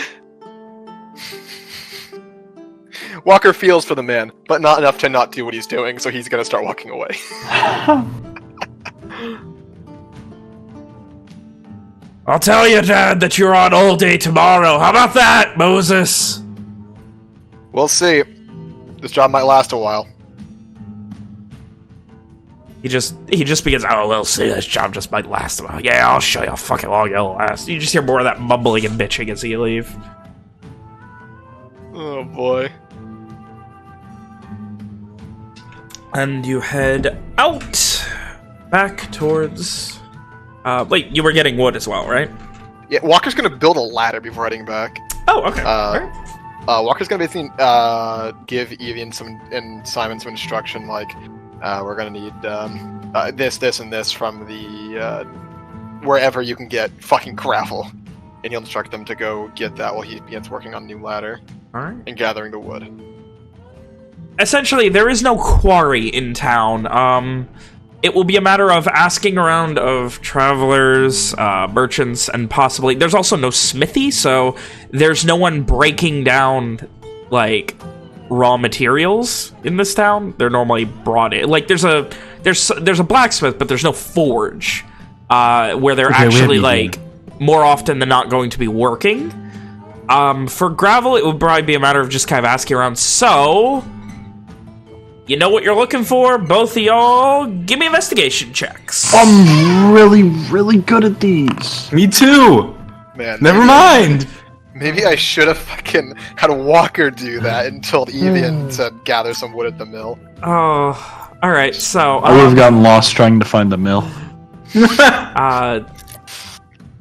Walker feels for the man, but not enough to not do what he's doing, so he's going to start walking away. I'll tell you, Dad, that you're on all day tomorrow. How about that, Moses? We'll see. This job might last a while. He just begins, oh, we'll see, this job just might last a while. Yeah, I'll show you how fucking long it'll last. You just hear more of that mumbling and bitching as you leave. Oh, boy. And you head out back towards... wait, you were getting wood as well, right? Yeah, Walker's going to build a ladder before heading back. Oh, okay. Alright. Walker's going to basically give Evie and Simon some instruction, like, we're going to need this, and this from the wherever you can get fucking gravel. And he'll instruct them to go get that while he begins working on a new ladder. Alright. And gathering the wood. Essentially, there is no quarry in town. It will be a matter of asking around of travelers, merchants, and possibly... There's also no smithy, so there's no one breaking down, like, raw materials in this town. They're normally brought in. Like, there's a blacksmith, but there's no forge, where they're actually, like, more often than not going to be working. For gravel, it would probably be a matter of just kind of asking around. So... You know what you're looking for? Both of y'all, give me investigation checks. I'm really, really good at these. Me too. Man, Never mind. Maybe I should have fucking had Walker do that and told Evie and said gather some wood at the mill. Oh, all right. So I would have gotten lost trying to find the mill.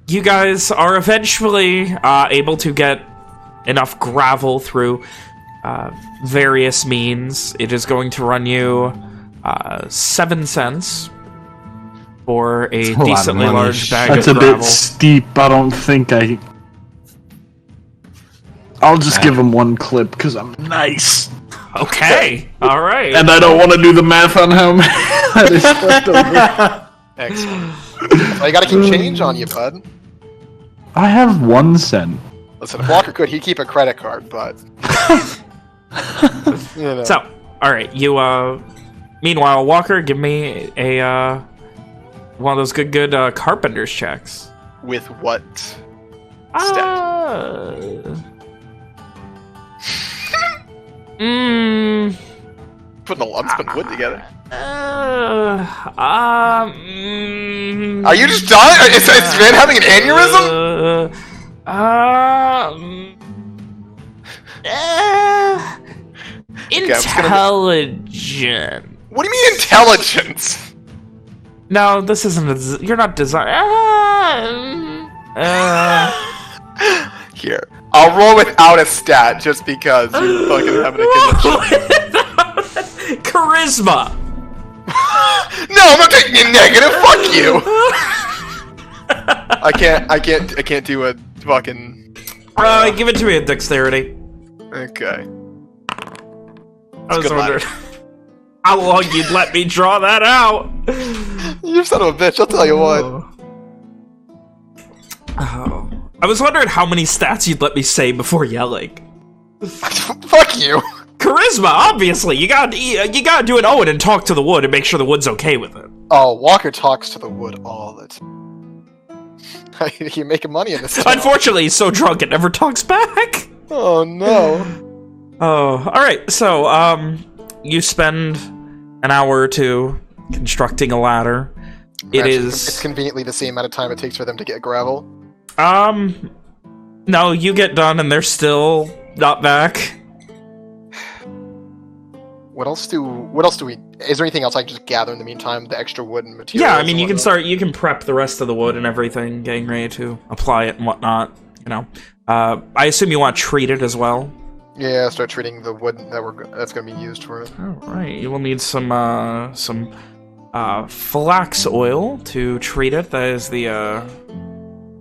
You guys are eventually able to get enough gravel through various means. It is going to run you 7 cents for a decently large bag That's of a gravel. bit steep. I don't think I... I'll just give him one clip because I'm nice. Okay, all right. And I don't want to do the math on how many that is left over. Excellent. So you gotta keep change on you, bud. I have 1 cent. Listen, if Walker could, he'd keep a credit card, but... you know. So, all right, you. Meanwhile, Walker, give me a one of those good carpenter's checks. With what stat? Putting wood together. Are you just done? Is Van having an aneurysm? Intelligent. What do you mean intelligence? No, this isn't. You're not design. Here, I'll roll without a stat just because you fucking having a connection. Charisma. No, I'm not taking a negative. Fuck you. I can't do a fucking. Give it to me at dexterity. Okay. I was wondering how long you'd let me draw that out. You son of a bitch, I'll tell you what. Oh. I was wondering how many stats you'd let me say before yelling. Fuck you. Charisma, obviously. You gotta do an Owen and talk to the wood and make sure the wood's okay with it. Oh, Walker talks to the wood all the time. You're making money in this town. Unfortunately, he's so drunk it never talks back. Oh, no. Oh, alright, so, you spend an hour or two constructing a ladder. It's conveniently the same amount of time it takes for them to get gravel. No, you get done and they're still not back. What else do we... Is there anything else I can just gather in the meantime? The extra wood and materials? Yeah, I mean, you can prep the rest of the wood and everything, getting ready to apply it and whatnot. I assume you want treated as well. Yeah, start treating the wood that's going to be used for it. All right, you will need some flax oil to treat it. That is the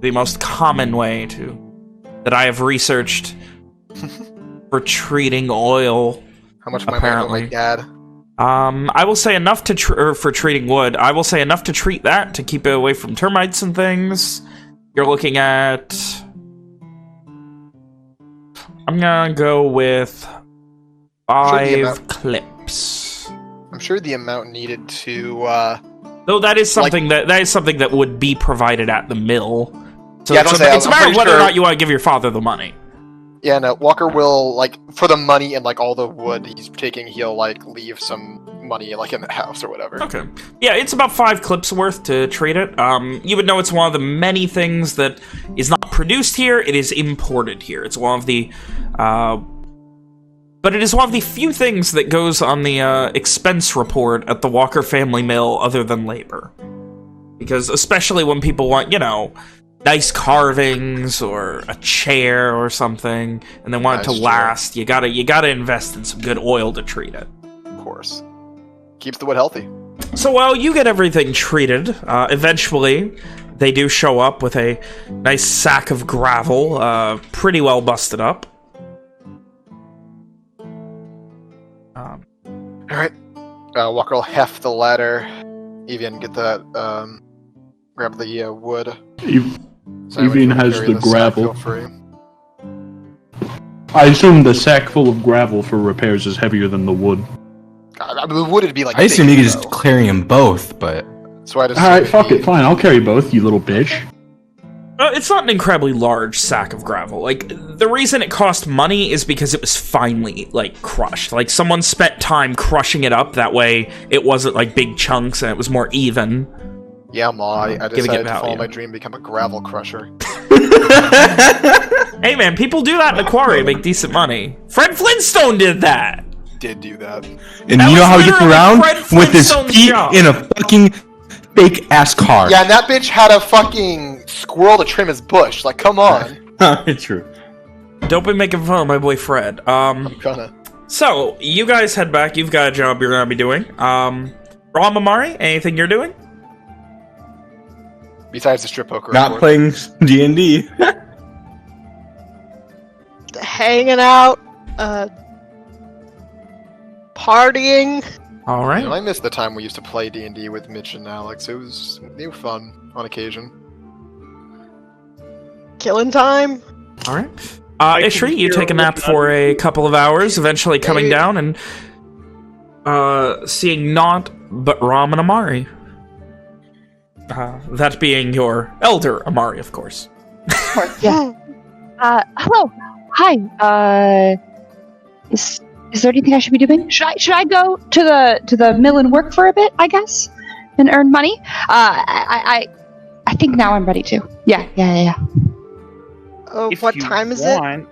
most common way that I have researched for treating oil. How much am I apparently? My dad? I will say enough for treating wood. I will say enough to treat that to keep it away from termites and things. You're looking at. I'm gonna go with 5 clips. I'm sure the amount needed to. Though that is something that would be provided at the mill. So, yeah, it's a matter of whether or not you want to give your father the money. Yeah, no, Walker will, for the money and, all the wood he's taking, he'll, leave some money, in the house or whatever. Okay. Yeah, it's about 5 clips worth to treat it. You would know it's one of the many things that is not produced here, it is imported here. It's one of the, but it is one of the few things that goes on the, expense report at the Walker family mill other than labor. Because especially when people want, nice carvings or a chair or something, and they want it to last. You gotta invest in some good oil to treat it. Of course, keeps the wood healthy. So while you get everything treated, eventually they do show up with a nice sack of gravel, pretty well busted up. All right, Walker will heft the ladder. Evian, get that. Grab the wood. Evian has the gravel. Feel free. I assume the sack full of gravel for repairs is heavier than the wood. I mean, the wood would be I assume you could just carry them both, but... So Alright, fuck it, fine, I'll carry both, you little bitch. It's not an incredibly large sack of gravel. The reason it cost money is because it was finely, crushed. Someone spent time crushing it up, that way it wasn't, big chunks and it was more even. Yeah, Ma, I decided to follow my dream, become a gravel crusher. Hey man, people do that in the quarry and make decent money. Fred Flintstone did that! Did do that. And you know how he gets around? With his feet in a fucking fake-ass car. Yeah, and that bitch had a fucking squirrel to trim his bush. Come on. True. Don't be making fun of my boy Fred. I'm gonna. So, you guys head back. You've got a job you're gonna be doing. Ramamari, anything you're doing? Besides the strip poker. Not playing D&D. Hanging out, partying. All right. I miss the time we used to play D&D with Mitch and Alex. They were fun on occasion. Killing time. All right. Ishri, you take a nap for a couple of hours, eventually coming down and seeing naught but Ram and Amari. That being your elder Amari, of course. Yeah. Hello. Hi. Is there anything I should be doing? Should I go to the mill and work for a bit, I guess, and earn money? I think now I'm ready to. Yeah. What time is it?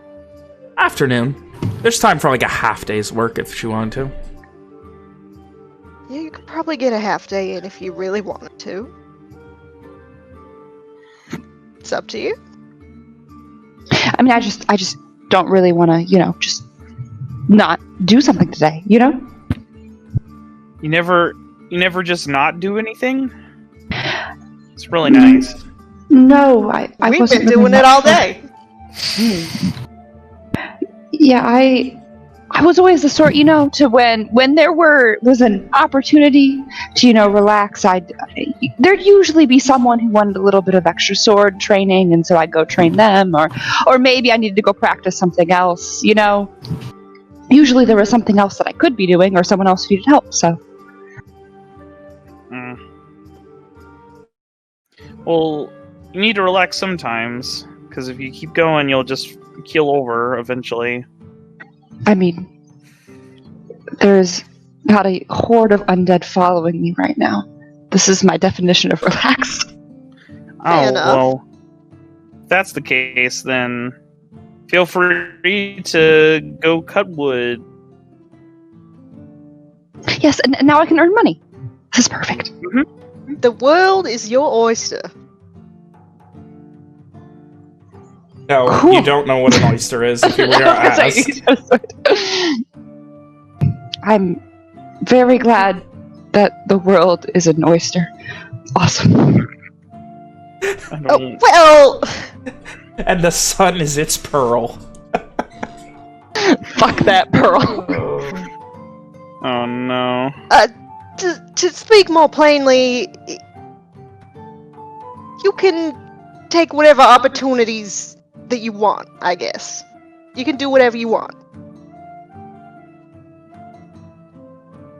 Afternoon. There's time for a half day's work if she wanted to. Yeah, you could probably get a half day in if you really wanted to. It's up to you. I mean, I just don't really want to, just not do something today, You never just not do anything? It's really nice. No, I We've wasn't been doing it all day. Yeah, I was always the sort, to when there was an opportunity to, relax, there'd usually be someone who wanted a little bit of extra sword training, and so I'd go train them, or maybe I needed to go practice something else, Usually there was something else that I could be doing, or someone else needed help, so. Well, you need to relax sometimes, because if you keep going, you'll just keel over eventually. I mean, there's not a horde of undead following me right now. This is my definition of relaxed. Well, if that's the case, then feel free to go cut wood. Yes, and now I can earn money. This is perfect. The world is your oyster. No, Cool. you don't know what an oyster is if you were asked. I'm very glad that the world is an oyster. Awesome. Oh, well, And the sun is its pearl. Fuck that pearl. Oh no. to speak more plainly, you can take whatever opportunities that you want, I guess. You can do whatever you want.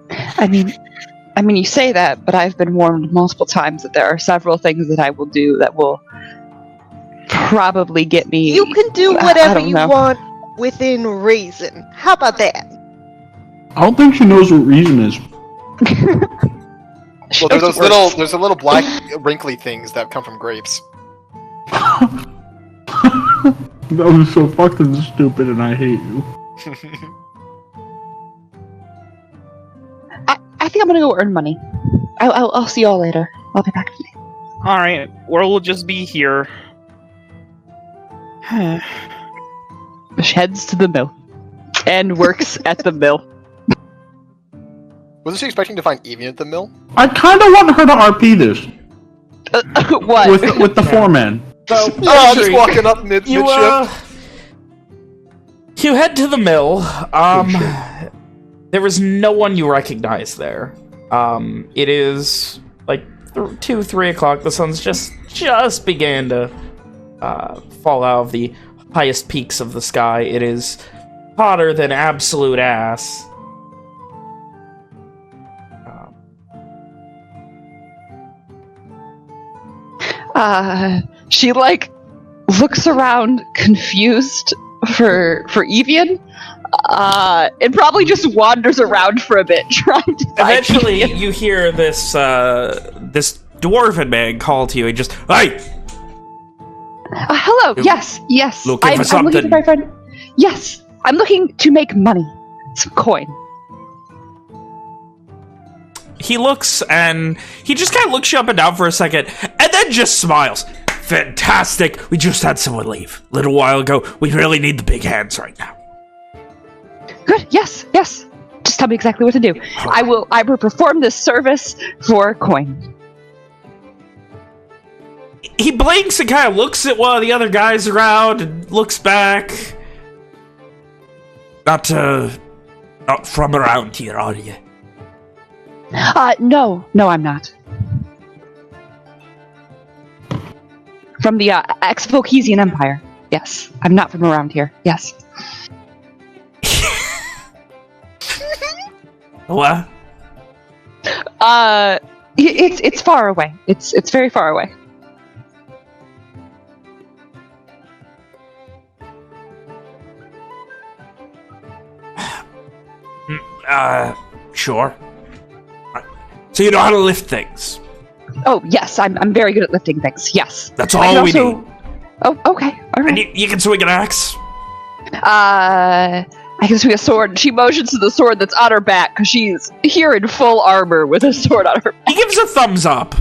I mean, you say that, but I've been warned multiple times that there are several things that I will do that will probably get me. You can do I whatever don't you know. want within reason. How about that? I don't think she knows what reason is. Well, there's the little black wrinkly things that come from grapes. That was so fucking stupid, and I hate you. I think I'm gonna go earn money. I'll see y'all later. I'll be back today. Alright, we'll just be here. She heads to the mill and works at the mill. Wasn't she expecting to find Evian at the mill? I kind of want her to RP this What? with the foreman. So, Oh, just walking up midship. You head to the mill. shit. There is no one you recognize there. It is like 2, 3 o'clock. The sun's just began to fall out of the highest peaks of the sky. It is hotter than absolute ass. She like looks around confused for Evian, and probably just wanders around for a bit trying to find Eventually, Evian. you hear this this dwarven man call to you. He just, "Hey, Hello. Yes. Looking for I'm looking something. for my friend. Yes, I'm looking to make money, some coin. He looks and he just kind of looks you up and down for a second and then just smiles. Fantastic. We just had someone leave a little while ago. We really need the big hands right now. Good. Yes. Just tell me exactly what to do. I will perform this service for coin. He blinks and kind of looks at one of the other guys around and looks back. Not from around here, are you? No, I'm not. From the Ex-Volkesian Empire. Yes, I'm not from around here. Yes. What? It's far away. It's very far away. Sure. So you know how to lift things. Oh yes, I'm very good at lifting things. Yes. That's I all can we also- need. Oh, okay. All And right. you can swing an axe. I can swing a sword. She motions to the sword that's on her back because she's here in full armor with a sword on her back. He gives a thumbs up.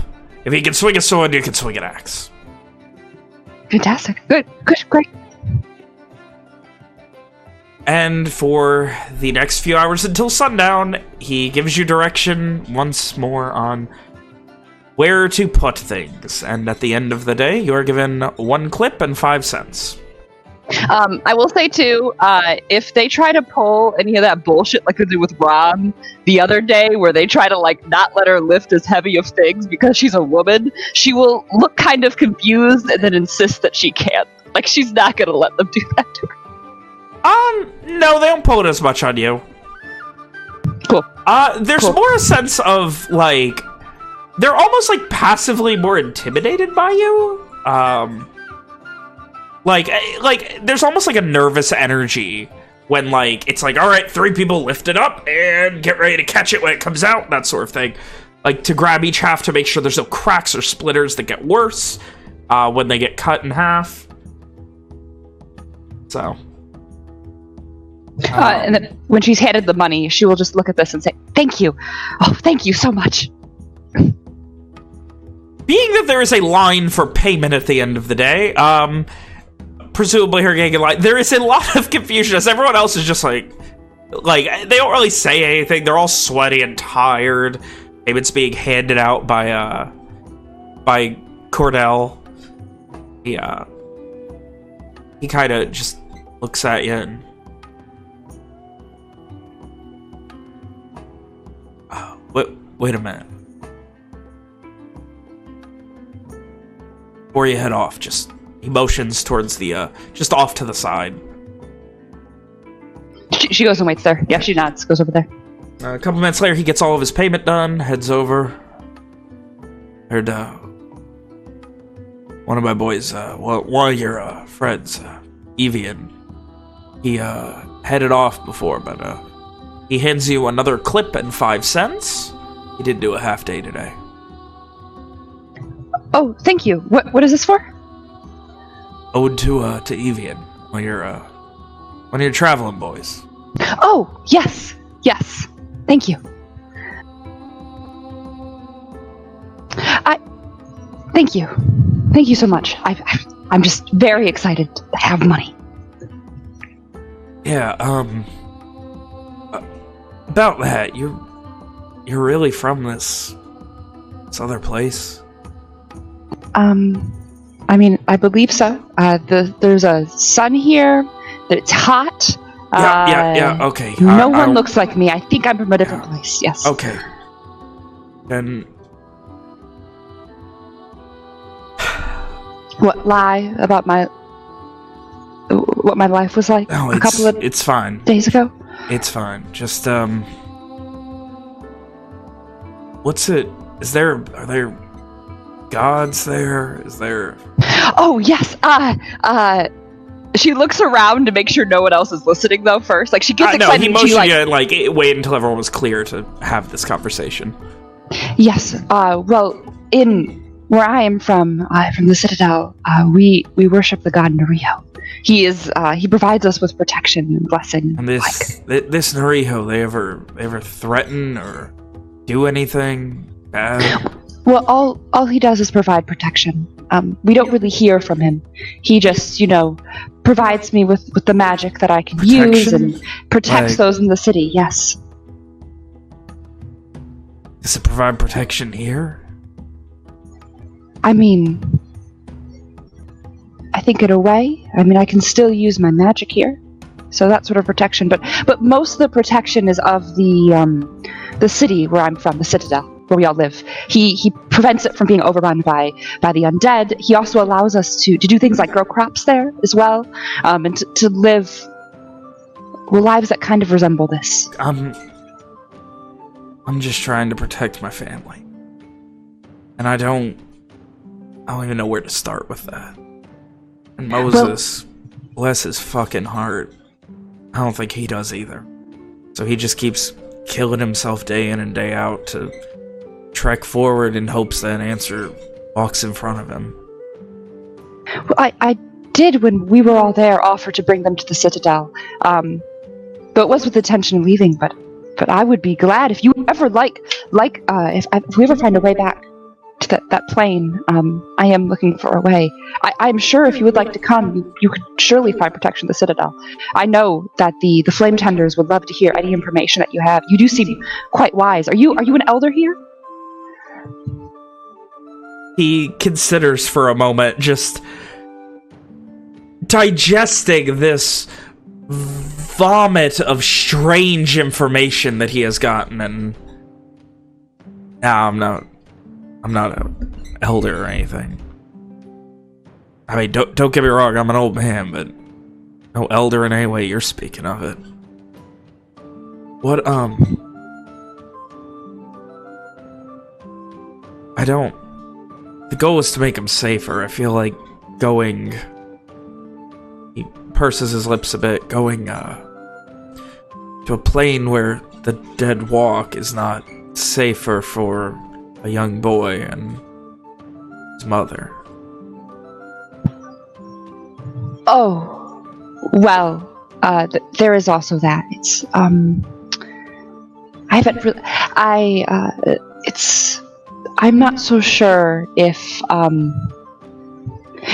If you can swing a sword, you can swing an axe. Fantastic. Good. Great. And for the next few hours until sundown, he gives you direction once more on where to put things. And at the end of the day, you are given 1 clip and 5 cents. I will say too, if they try to pull any of that bullshit like they did with Rom the other day, where they try to like not let her lift as heavy of things because she's a woman, she will look kind of confused and then insist that she can't. Like she's not gonna let them do that to her. No, they don't pull it as much on you. Cool. There's Cool. more a sense of, like, they're almost, like, passively more intimidated by you. Like, there's almost, like, a nervous energy when, like, it's like, all right, 3 people lift it up and get ready to catch it when it comes out, that sort of thing. Like, to grab each half to make sure there's no cracks or splitters that get worse when they get cut in half. So... And then when she's handed the money, she will just look at this and say, "Thank you. Oh, thank you so much." Being that there is a line for payment at the end of the day, presumably her getting in line. There is a lot of confusion as everyone else is just like they don't really say anything. They're all sweaty and tired. Payment's being handed out by Cordell. He kind of just looks at you and wait a minute. Before you head off, he motions towards the just off to the side. She goes and waits there. Yeah, she nods, goes over there. A couple minutes later, he gets all of his payment done, heads over. Heard one of my boys, one of your friends, Evian, he headed off before, but he hands you another clip and 5 cents. He did do a half day today. Oh, thank you. What is this for? Ode to Evian, one of your traveling boys. Oh, yes. Thank you. Thank you. Thank you so much. I'm just very excited to have money. Yeah, about that, you're really from this other place? I mean, I believe so. There's a sun here. It's hot. Yeah, okay. No one looks like me. I think I'm from a different place, yes. Okay. Then... What my life was like a couple of it's fine. days ago? It's fine. Just, what's it... Are there gods there? Is there... Oh, yes. She looks around to make sure no one else is listening, though, first. Like, she gets excited. No, he motioned you, wait until everyone was clear to have this conversation. Yes. Well, where I am from the Citadel, we worship the god Nariho. He provides us with protection and blessing. And this Nariho, they ever threaten or do anything bad? Well, all he does is provide protection. We don't really hear from him. He just, provides me with the magic that I can use and protects those in the city, yes. Does it provide protection here? I mean, I think in a way. I mean, I can still use my magic here. So that sort of protection. But most of the protection is of the city where I'm from, the Citadel, where we all live. He prevents it from being overrun by the undead. He also allows us to do things like grow crops there as well, and to live lives that kind of resemble this. I'm just trying to protect my family, and I don't even know where to start with that. And Moses, bless his fucking heart, I don't think he does either. So he just keeps killing himself day in and day out to trek forward in hopes that an answer walks in front of him. Well, I did, when we were all there, offer to bring them to the Citadel. Though it was with the intention of leaving, but I would be glad if you ever if we ever find a way back to that plane. I am looking for a way. I'm sure if you would like to come, you could surely find protection at the Citadel. I know that the Flame Tenders would love to hear any information that you have. You do seem quite wise. Are you an elder here? He considers for a moment, just digesting this vomit of strange information that he has gotten, and I'm not an elder or anything. I mean, don't get me wrong, I'm an old man, but no elder in any way you're speaking of it. What, the goal is to make him safer. I feel like going, he purses his lips a bit, going, to a plane where the dead walk is not safer for a young boy and his mother. Oh, well, there is also that. It's, I'm not so sure if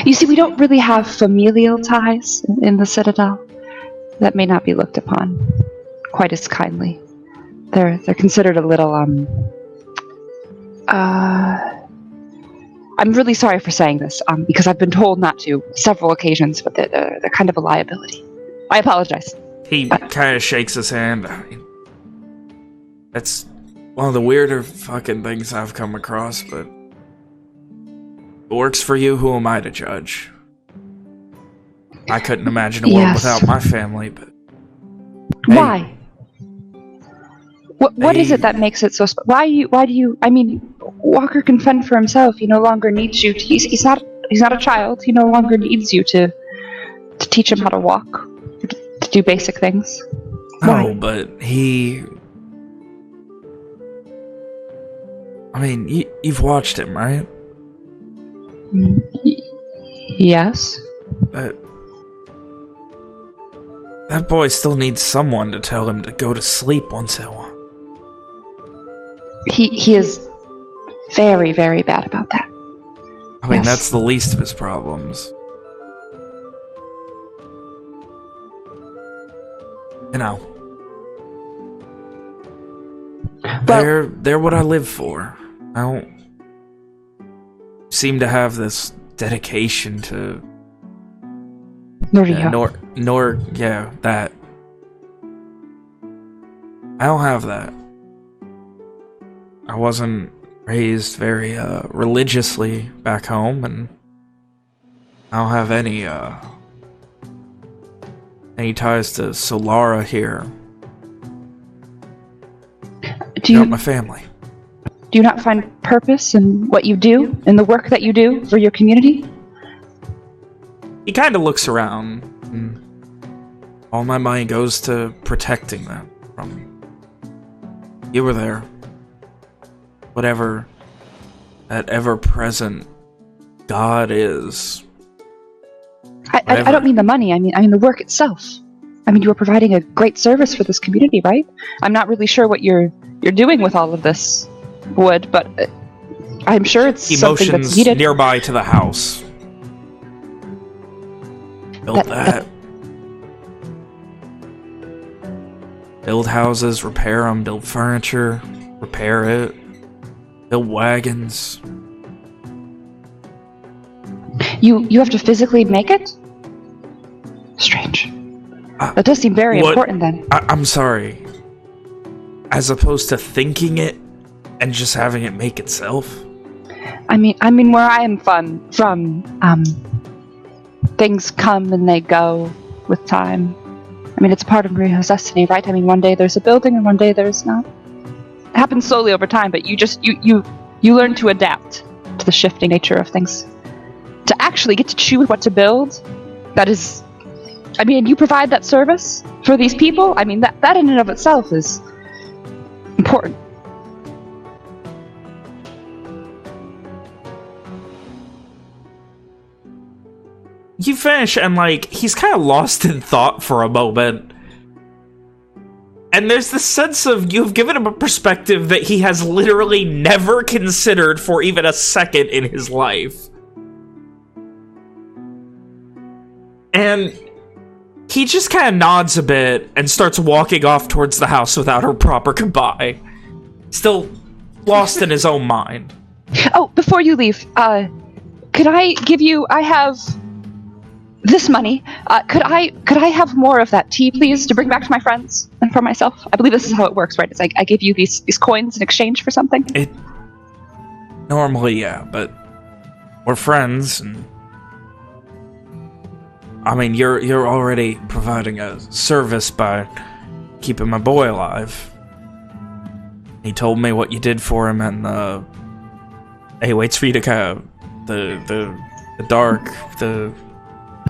You see, we don't really have familial ties in the Citadel. That may not be looked upon quite as kindly. They're considered a little, I'm really sorry for saying this, because I've been told not to several occasions, but they're kind of a liability. I apologize. He kind of shakes his hand. I mean, that's one of the weirder fucking things I've come across, but it works for you, who am I to judge? I couldn't imagine a world without my family, but... Why? What is it that makes it so why do you, I mean, Walker can fend for himself. He no longer needs you. He's not a child. He no longer needs you to teach him how to walk, to do basic things. Why? Oh, but he... I mean, you've watched him, right? Yes. That boy still needs someone to tell him to go to sleep once in a while. He is very, very bad about that. I mean, that's the least of his problems. You know. Well, they're what I live for. I don't seem to have this dedication to... Yeah, that. I don't have that. I wasn't raised very religiously back home, and I don't have any ties to Solara here. Not my family. Do you not find purpose in what you do, in the work that you do for your community? He kind of looks around, and all my money goes to protecting them from... You were there. Whatever that ever-present God is. I don't mean the money, I mean the work itself. I mean, you are providing a great service for this community, right? I'm not really sure what you're doing with all of this wood, but I'm sure it's something that's needed. Nearby to the house. Build that. Build houses, repair them, build furniture, repair it, build wagons. You have to physically make it? Strange. That does seem very important then. I'm sorry. As opposed to thinking it and just having it make itself? I mean where I am from, things come and they go with time. I mean, it's part of Mario's destiny, right? I mean, one day there's a building and one day there's not. It happens slowly over time, but you learn to adapt to the shifting nature of things. To actually get to choose what to build, that is... I mean, you provide that service for these people, I mean, that in and of itself is important. You finish, and, like, he's kind of lost in thought for a moment. And there's this sense of you've given him a perspective that he has literally never considered for even a second in his life. And he just kind of nods a bit and starts walking off towards the house without her proper goodbye. Still lost in his own mind. Oh, before you leave, could I give you... I have... this money. Could I have more of that tea, please, to bring back to my friends and for myself? I believe this is how it works, right? It's like I give you these coins in exchange for something. Normally, yeah, but we're friends, and I mean, you're already providing a service by keeping my boy alive. He told me what you did for him, and he waits for you to kind of the dark the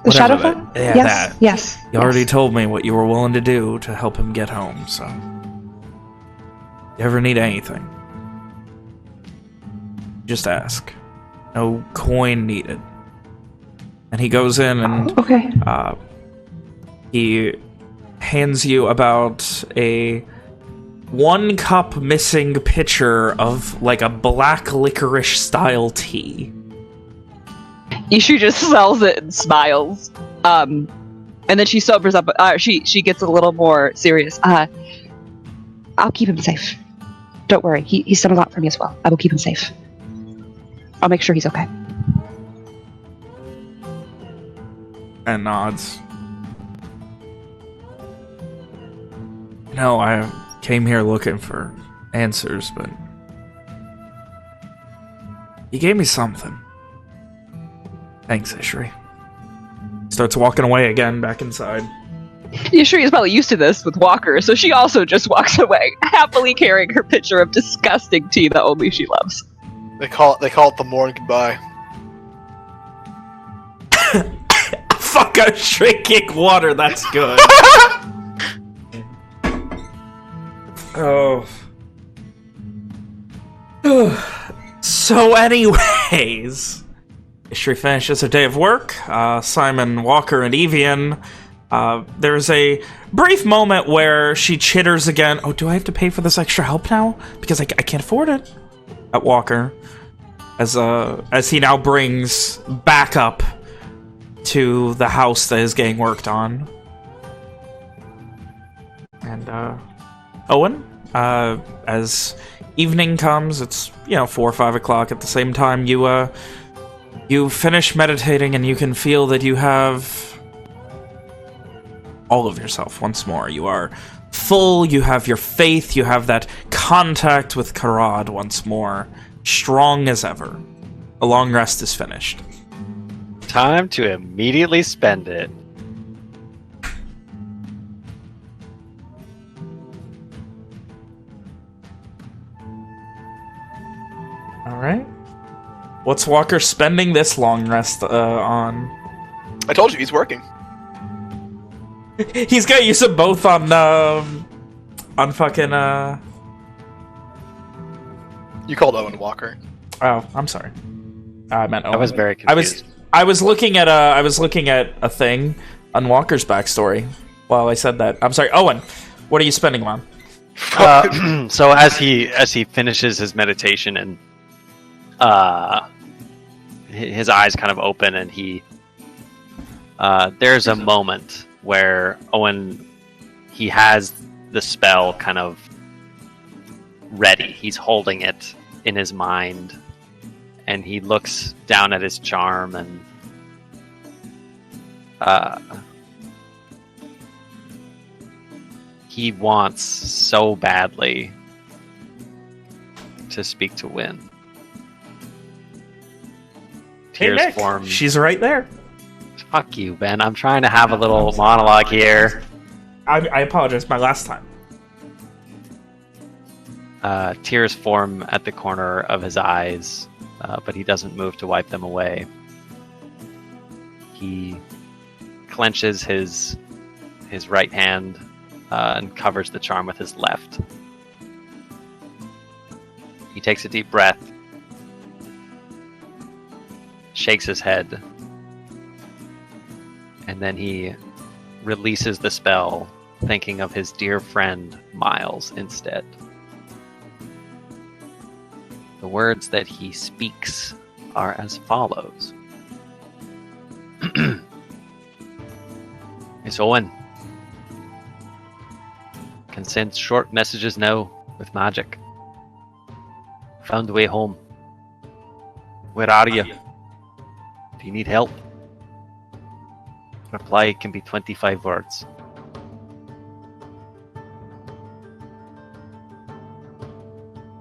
Shadowfall? Yeah, yes, that. Yes. You already told me what you were willing to do to help him get home, so... You ever need anything, just ask. No coin needed. And he goes in and... okay. He hands you about a 1 cup missing pitcher of, like, a black licorice-style tea. Ishu just smells it and smiles. And then she sobers up. She gets a little more serious. I'll keep him safe. Don't worry. He's done a lot for me as well. I will keep him safe. I'll make sure he's okay. And nods. No, I came here looking for answers, but you gave me something. Thanks, Ishri. Starts walking away again, back inside. Ishri is probably used to this with Walker, so she also just walks away, happily carrying her pitcher of disgusting tea that only she loves. They call it the morning goodbye. Fuck, I'm drinking water, that's good. Oh. So anyways, Ishri finishes her day of work. Simon, Walker, and Evian. There's a brief moment where she chitters again. Oh, do I have to pay for this extra help now? Because I can't afford it. At Walker. As he now brings backup to the house that is getting worked on. And, Owen, as evening comes, it's, 4 or 5 o'clock at the same time, you finish meditating and you can feel that you have all of yourself once more. You are full, you have your faith, you have that contact with Karad once more, strong as ever. A long rest is finished. Time to immediately spend it. Alright. What's Walker spending this long rest on? I told you, he's working. He's gonna use them both on fucking, You called Owen Walker. Oh, I'm sorry. I meant Owen. I was very confused. I was looking at a thing on Walker's backstory while I said that. I'm sorry, Owen. What are you spending on? So as he finishes his meditation and his eyes kind of open and he there's a moment where Owen, he has the spell kind of ready. He's holding it in his mind and he looks down at his charm and he wants so badly to speak to Wynn. Hey, Nick. She's right there. Fuck you, Ben. I'm trying to have a little monologue here. I apologize. My last time. Tears form at the corner of his eyes, but he doesn't move to wipe them away. He clenches his right hand and covers the charm with his left. He takes a deep breath, shakes his head, and then he releases the spell, thinking of his dear friend Miles instead. The words that he speaks are as follows. It's Owen. Can send short messages now with magic. Found the way home. Where are you? Do you need help? Reply can be 25 words.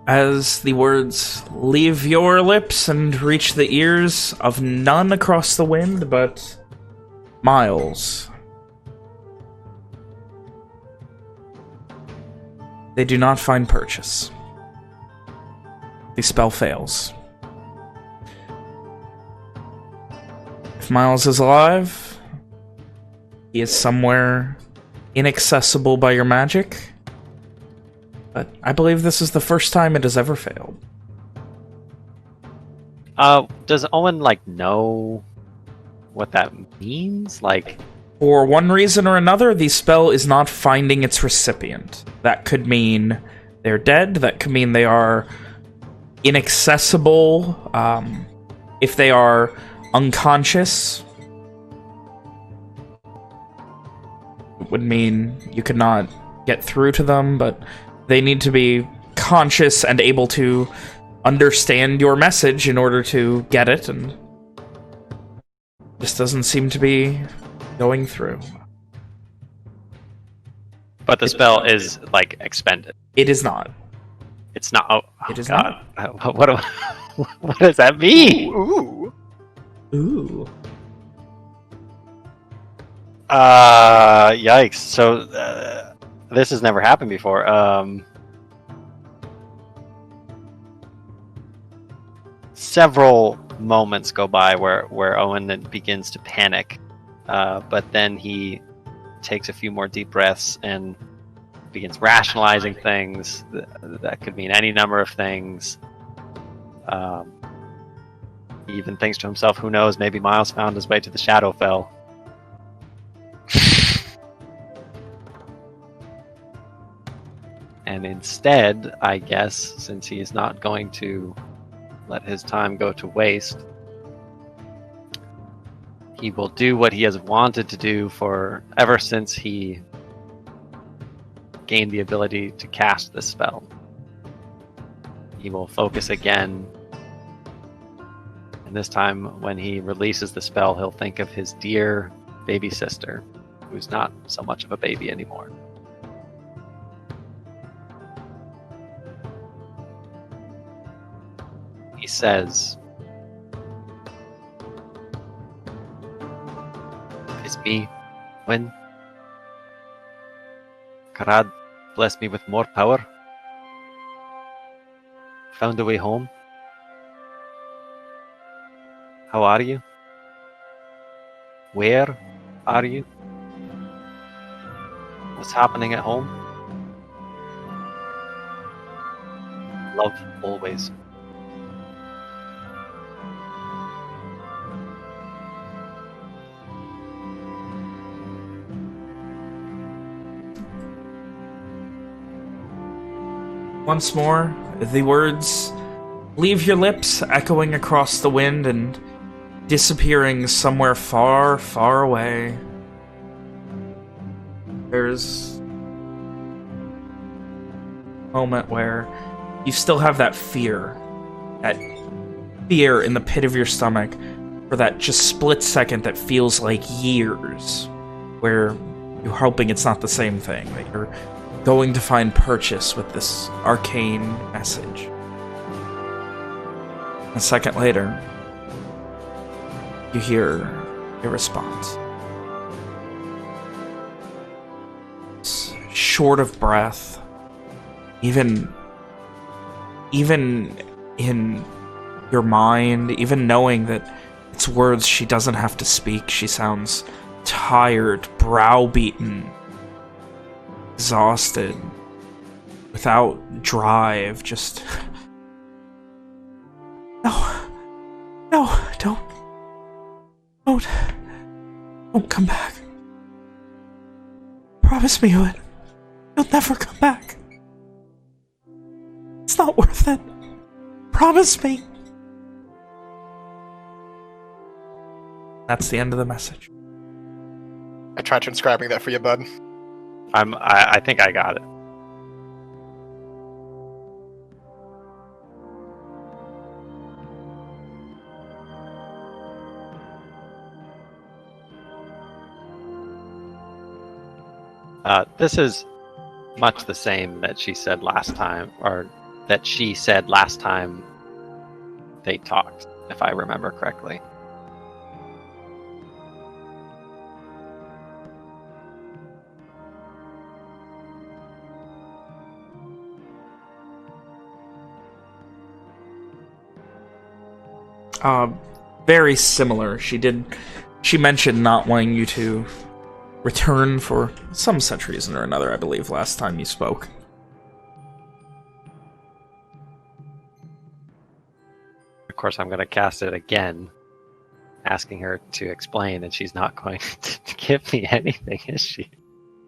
As the words leave your lips and reach the ears of none across the wind but Miles, they do not find purchase. The spell fails. If Miles is alive, he is somewhere inaccessible by your magic. But I believe this is the first time it has ever failed. Does Owen, know what that means? For one reason or another, the spell is not finding its recipient. That could mean they're dead. That could mean they are inaccessible. If they are unconscious. It would mean you could not get through to them, but they need to be conscious and able to understand your message in order to get it, and this doesn't seem to be going through. But the spell is, like, expended. It is not. It's not. Oh, it is God. What does that mean? Ooh. Ooh. Yikes. So, this has never happened before. Several moments go by where Owen then begins to panic, but then he takes a few more deep breaths and begins rationalizing things. That could mean any number of things. He even thinks to himself, who knows, maybe Miles found his way to the Shadowfell. And instead, I guess, since he is not going to let his time go to waste, he will do what he has wanted to do for ever since he gained the ability to cast this spell. He will focus again, and this time when he releases the spell, he'll think of his dear baby sister, who's not so much of a baby anymore. He says, "It's me, when Karad blessed me with more power, found a way home. How are you? Where are you? What's happening at home? Love always." Once more, the words leave your lips, echoing across the wind and disappearing somewhere far, far away. There's a moment where you still have that fear in the pit of your stomach for that just split second that feels like years, where you're hoping it's not the same thing, that you're going to find purchase with this arcane message. A second later, you hear a response. It's short of breath, even in your mind, even knowing that it's words she doesn't have to speak. She sounds tired, browbeaten, exhausted, without drive, just... No, don't come back. Promise me, Owen, you'll never come back. It's not worth it. Promise me. That's the end of the message. I tried transcribing that for you, bud. I think I got it. This is much the same that she said last time, or that she said last time they talked, if I remember correctly. Very similar. She mentioned not wanting you to return for some such reason or another, I believe, last time you spoke. Of course, I'm going to cast it again, asking her to explain, and she's not going to give me anything, is she?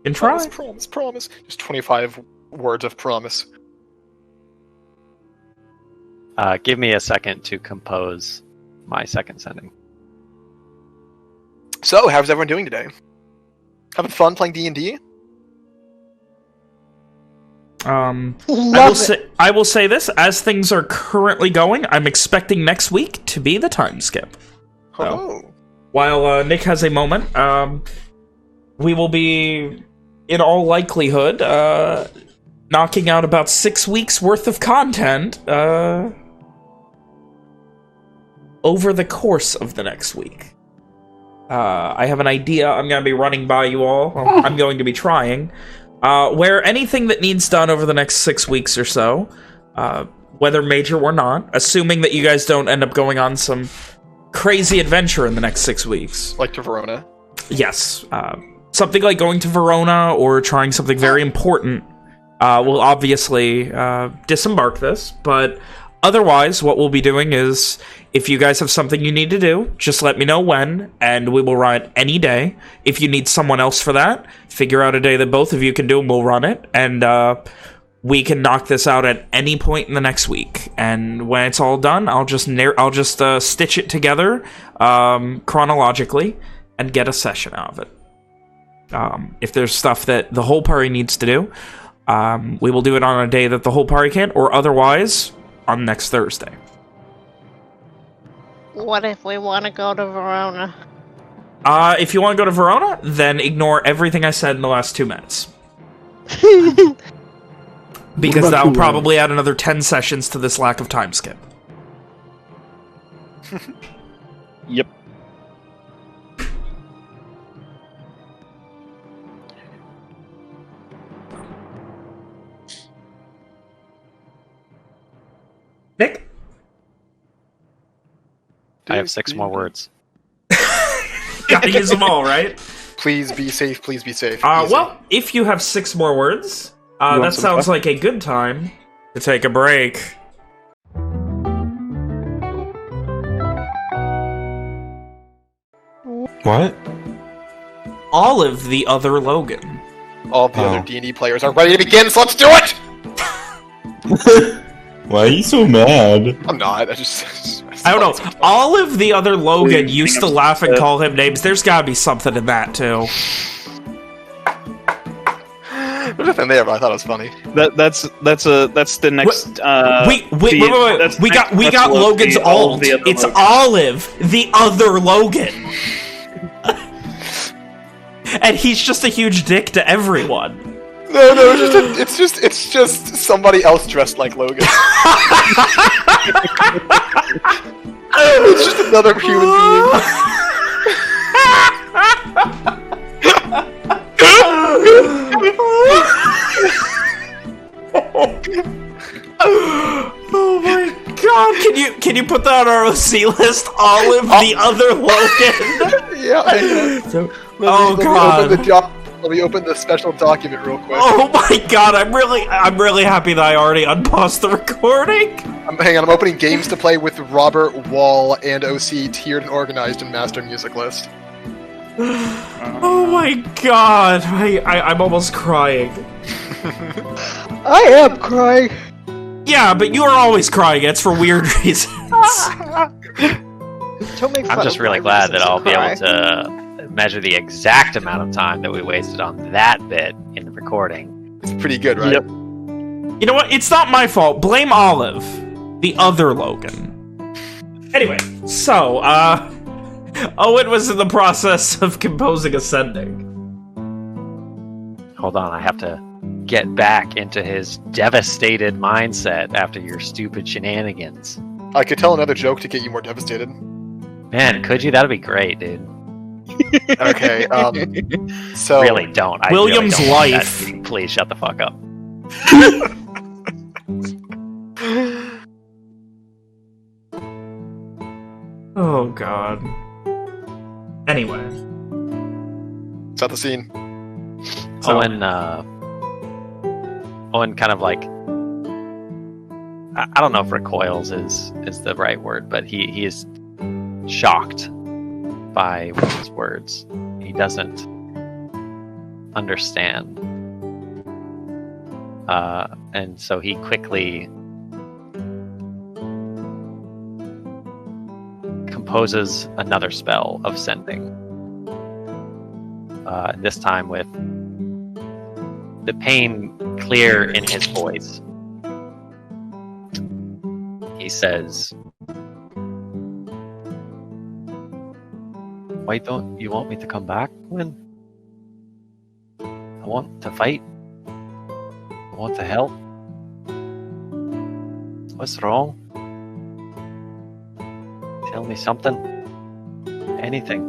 And try. Promise. Just 25 words of promise. Give me a second to compose my second sending. So, how's everyone doing today? Having fun playing D&D? I will say this, as things are currently going, I'm expecting next week to be the time skip. So, Oh. while Nick has a moment, we will be, in all likelihood, knocking out about 6 weeks worth of content over the course of the next week. I have an idea I'm going to be running by you all. Well, I'm going to be trying. Where anything that needs done over the next 6 weeks or so, whether major or not, assuming that you guys don't end up going on some crazy adventure in the next 6 weeks. Like to Verona? Yes. Something like going to Verona or trying something very important will obviously disembark this, but otherwise what we'll be doing is, if you guys have something you need to do, just let me know when, and we will run it any day. If you need someone else for that, figure out a day that both of you can do, and we'll run it, and we can knock this out at any point in the next week. And when it's all done, I'll just stitch it together chronologically and get a session out of it. If there's stuff that the whole party needs to do, we will do it on a day that the whole party can't, or otherwise on next Thursday. What if we want to go to Verona? If you want to go to Verona, then ignore everything I said in the last 2 minutes. Because that will probably add another 10 sessions to this lack of time skip. Yep. Nick? I have 6 more words. Gotta use them all, right? Please be safe, please be safe. Well, if you have 6 more words, that sounds like a good time to take a break. What? Olive, the other Logan. All the other D&D players are ready to begin, so let's do it! Why are you so mad? I'm not, I don't know. Olive, the other Logan, used to laugh and call him names. There's gotta be something in that, too. There's nothing there, but I thought it was funny. That's the next. Wait. We got Logan's alt. It's Logan. Olive, the other Logan. And he's just a huge dick to everyone. No, it's just somebody else dressed like Logan. It's just another human being. Oh my god! Can you put that on our OC list? Olive, the other Logan. Yeah. God. Let me open the special document real quick. Oh my god! I'm really happy that I already unpaused the recording. Hang on, I'm opening games to play with Robert, Wall, and OC tiered and organized in master music list. Oh my god! I'm almost crying. I am crying. Yeah, but you are always crying. It's for weird reasons. Don't make fun I'm just of really my glad that reasons I'll to be cry. able to measure the exact amount of time that we wasted on that bit in the recording. It's pretty good, right? Yep. You know what? It's not my fault. Blame Olive, the other Logan. Anyway, so, Owen was in the process of composing Ascending. Hold on, I have to get back into his devastated mindset after your stupid shenanigans. I could tell another joke to get you more devastated. Man, could you? That'd be great, dude. Okay, so... Really don't. I William's really don't want life. that. Please shut the fuck up. Oh, God. Anyway. Set the scene. So- Owen kind of like, I don't know if recoils is the right word, but he is shocked by Will's words. He doesn't understand. And so he quickly composes another spell of sending. this time with the pain clear in his voice. He says, "Why don't you want me to come back, Gwen? I want to fight. I want to help. What's wrong? Tell me something. Anything.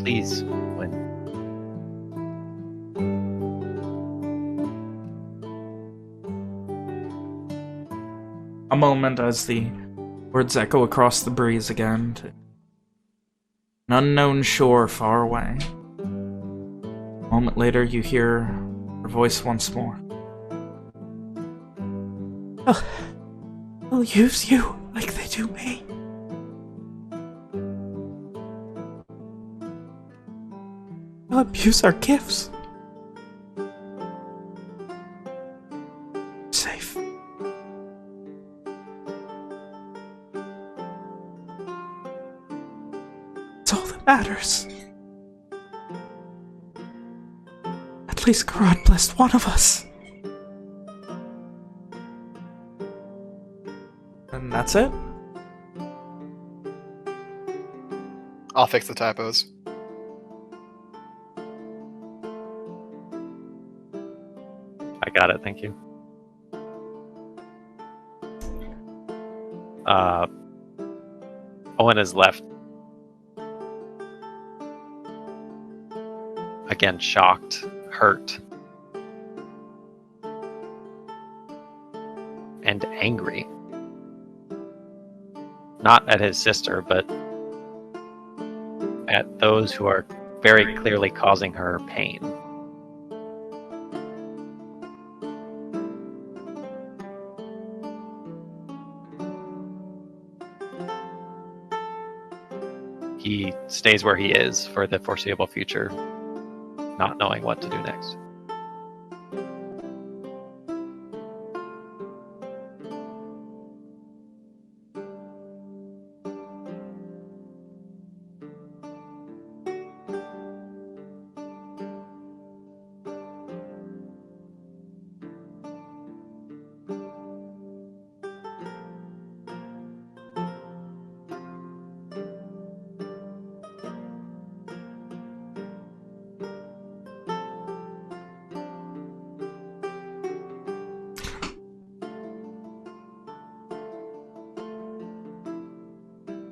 Please, Gwen." A moment as the words echo across the breeze again to an unknown shore far away. A moment later, you hear her voice once more. They'll use you like they do me. They'll abuse our gifts. Safe. It's all that matters. At least God blessed one of us. And that's it? I'll fix the typos. I got it, thank you. Owen is left. Again, shocked, hurt, and angry. Not at his sister, but at those who are very clearly causing her pain. He stays where he is for the foreseeable future, not knowing what to do next.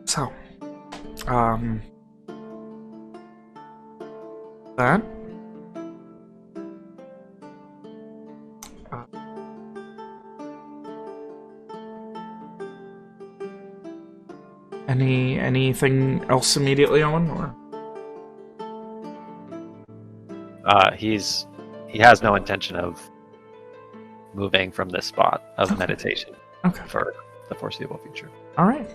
So, that? Anything else immediately, Owen? Or? He has no intention of moving from this spot of meditation for the foreseeable future. All right.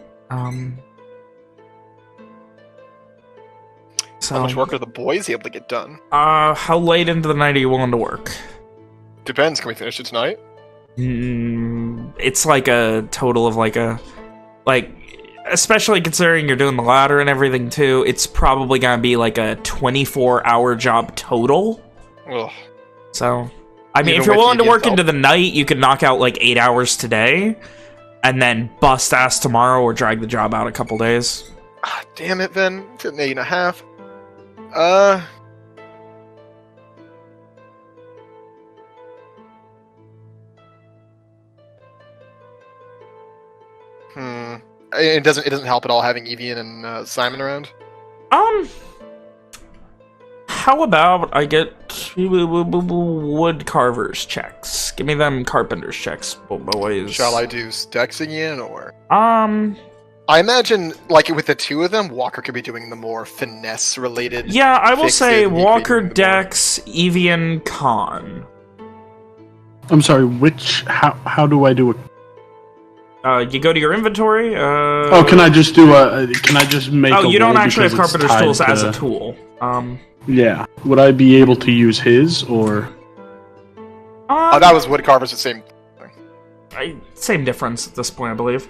So, how much work are the boys able to get done? How late into the night are you willing to work? Depends. Can we finish it tonight? It's like a total of especially considering you're doing the ladder and everything too, it's probably gonna be like a 24-hour job total. Ugh. So, I mean, if you're willing to work into the night, you could knock out like 8 hours today, and then bust ass tomorrow or drag the job out a couple days. Ah, damn it, then. It's an 8.5. It doesn't help at all having Evian and Simon around. How about I get wood carvers checks? Give me them carpenters checks, boys. Shall I do Dex again, or? I imagine, like, with the two of them, Walker could be doing the more finesse-related... Yeah, I will say Walker, Dex, Evian, Khan. I'm sorry, which... How do I do it? You go to your inventory, can I just do a... Can I just make Oh, you don't actually have Carpenter's Tools as a tool. Yeah. Would I be able to use his, or... that was Woodcarver's the same thing. Same difference at this point, I believe.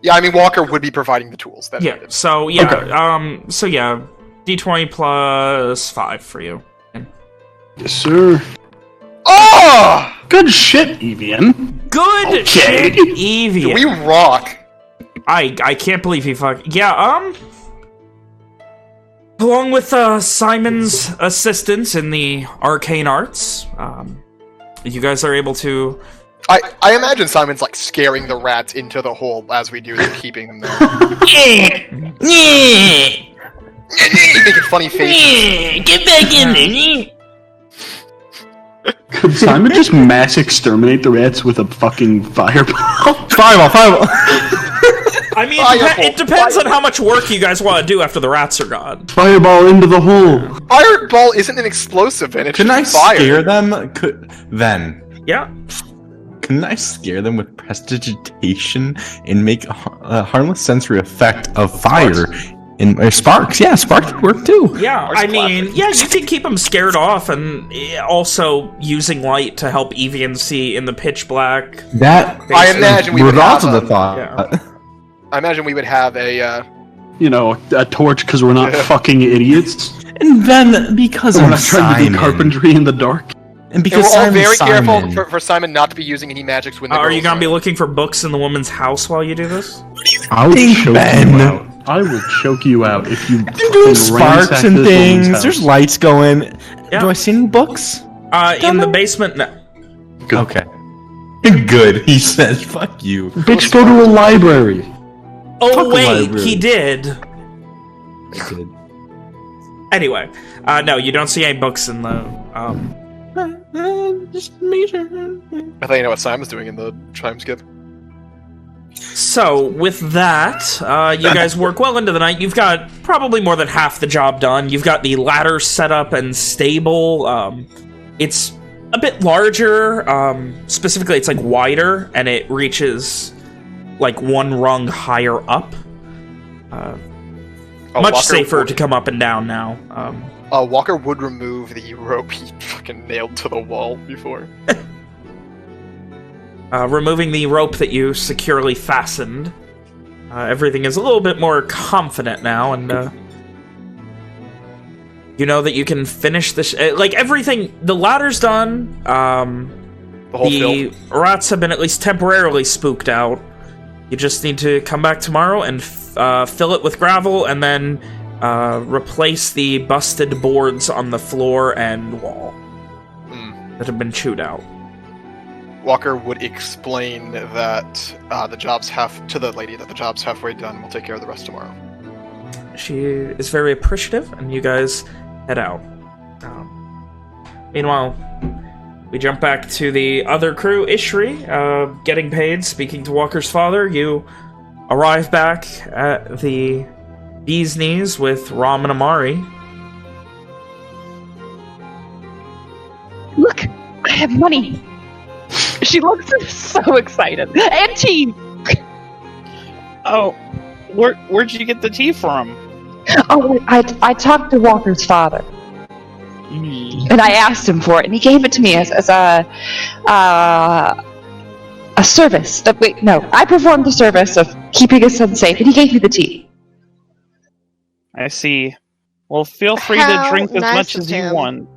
Yeah, I mean, Walker would be providing the tools. Yeah, so, yeah, okay. so, yeah, D20 plus 5 for you. Yes, sir. Oh! Good shit, Evian. Good shit, Evian. We rock. I can't believe he Yeah, along with Simon's assistance in the arcane arts, you guys are able to... I imagine Simon's like scaring the rats into the hole as we do this, keeping them there. Making funny faces. Get back in there. Could Simon just mass exterminate the rats with a fucking fireball? Fireball! I mean, it depends on how much work you guys want to do after the rats are gone. Fireball into the hole. Fireball isn't an explosive, and it's Couldn't I just fire. scare them? Yeah. Couldn't I scare them with prestidigitation and make a harmless sensory effect of fire? Sparks, yeah, sparks work too. Yeah, I mean, yeah, you can keep them scared off, and also using light to help Evian see in the pitch black. That I imagine we would also have the thought. Yeah. I imagine we would have a, a torch because we're not fucking idiots. And then because we're of not trying to do carpentry in the dark. And because we're all very Simon. careful for Simon not to be using any magics when the Are you girls gonna be looking for books in the woman's house while you do this? I will choke you out. I will choke you out if you. They're doing sparks and things. There's lights going. Yeah. Do I see any books? In the basement. No. Good. Okay. Good. He says, "Fuck you." Bitch, go to a library. Oh Fuck wait, library. he did. I did. Anyway, no, you don't see any books in the. Just make sure. I thought you know what Simon's doing in the time skip. So, with that, you guys work well into the night. You've got probably more than half the job done. You've got the ladder set up and stable. It's a bit larger. Specifically, it's like wider, and it reaches like one rung higher up. Much safer to come up and down now. Walker would remove the rope he fucking nailed to the wall before. Removing the rope that you securely fastened. Everything is a little bit more confident now, and you know that you can finish this. Like everything, the ladder's done. The rats have been at least temporarily spooked out. You just need to come back tomorrow and fill it with gravel, and then replace the busted boards on the floor and wall that have been chewed out. Walker would explain that the job's to the lady that the job's halfway done. We'll take care of the rest tomorrow. She is very appreciative, and you guys head out. Meanwhile, we jump back to the other crew, Ishri, getting paid, speaking to Walker's father. You arrive back at the Bee's Knees with Ram and Amari. Look, I have money. She looks so excited. And tea. Oh, where'd you get the tea from? Oh, I talked to Walker's father, and I asked him for it, and he gave it to me as a service. Wait, no, I performed the service of keeping his son safe, and he gave me the tea. I see. Well, feel free to drink as much as you want.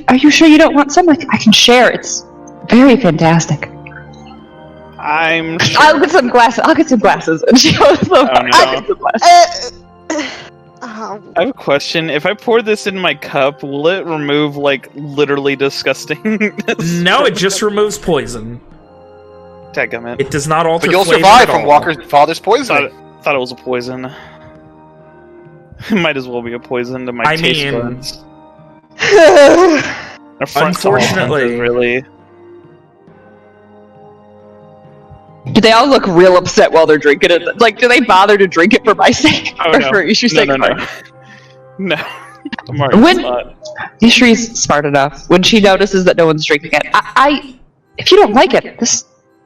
Are you sure you don't want some? I can share. It's very fantastic. I'm sure. I'll get some glasses. And she goes, I'll get some glasses. I have a question. If I pour this in my cup, will it remove, like, literally disgusting? No, it just removes poison. Dadgummit. It does not alter But you'll flavor survive at from all. Walker's father's poison. Thought it was a poison. It might as well be a poison to my taste buds. Unfortunately, really. Do they all look real upset while they're drinking it? Like, do they bother to drink it for my sake? Oh, or no. for Ishri's sake? No. Ishri's smart enough. When she notices that no one's drinking it, if you don't like it,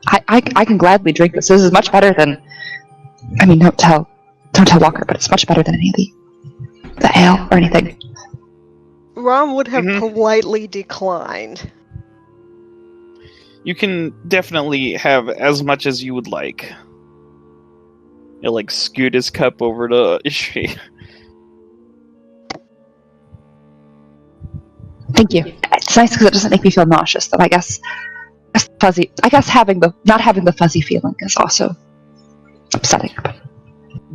I can gladly drink this. This is much better than. I mean, don't tell Walker, but it's much better than any of the ale or anything. Ron would have politely declined. You can definitely have as much as you would like. He'll, like, scoot his cup over to Ishri. Thank you. It's nice because it doesn't make me feel nauseous, though. I guess fuzzy. I guess not having the fuzzy feeling is also upsetting.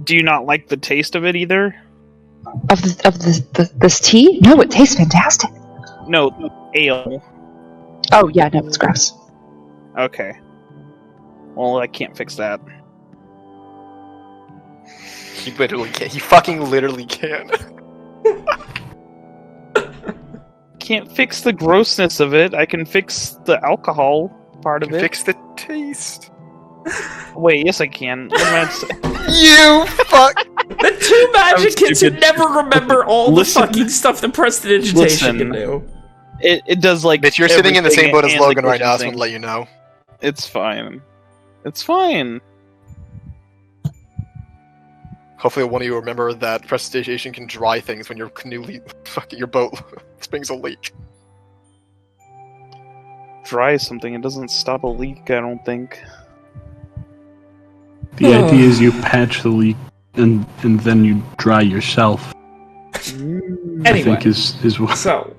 Do you not like the taste of it either? Of this tea? No, it tastes fantastic. No, ale. Oh yeah, no, it's gross. Okay. Well, I can't fix that. You literally can't. You fucking literally can. Can't fix the grossness of it. I can fix the alcohol part of it. Fix the taste. Wait, yes I can. What am I saying? You fuck. The two magic kids who stupid. never remember all Listen. the fucking stuff the prestidigitation can do. It does like. Bitch, you're sitting in the same boat as everything and Logan the right now, so I'm thing. gonna let you know. It's fine. It's fine. Hopefully one of you remember that prestidigitation can dry things when your fucking your boat springs a leak. Dry something. It doesn't stop a leak, I don't think. The idea is you patch the leak and then you dry yourself. I Anyway, think is what. so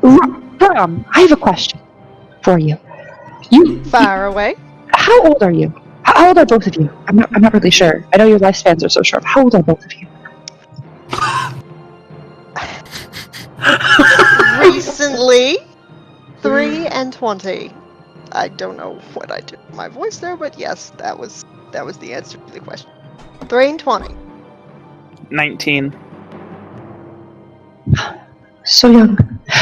Ram, I have a question for you. Fire away. How old are you? How old are both of you? I'm not really sure. I know your lifespans are so short. How old are both of you? Recently, 3 and 20. I don't know what I did with my voice there, but yes, that was the answer to the question. 3 and 20. 19. So young.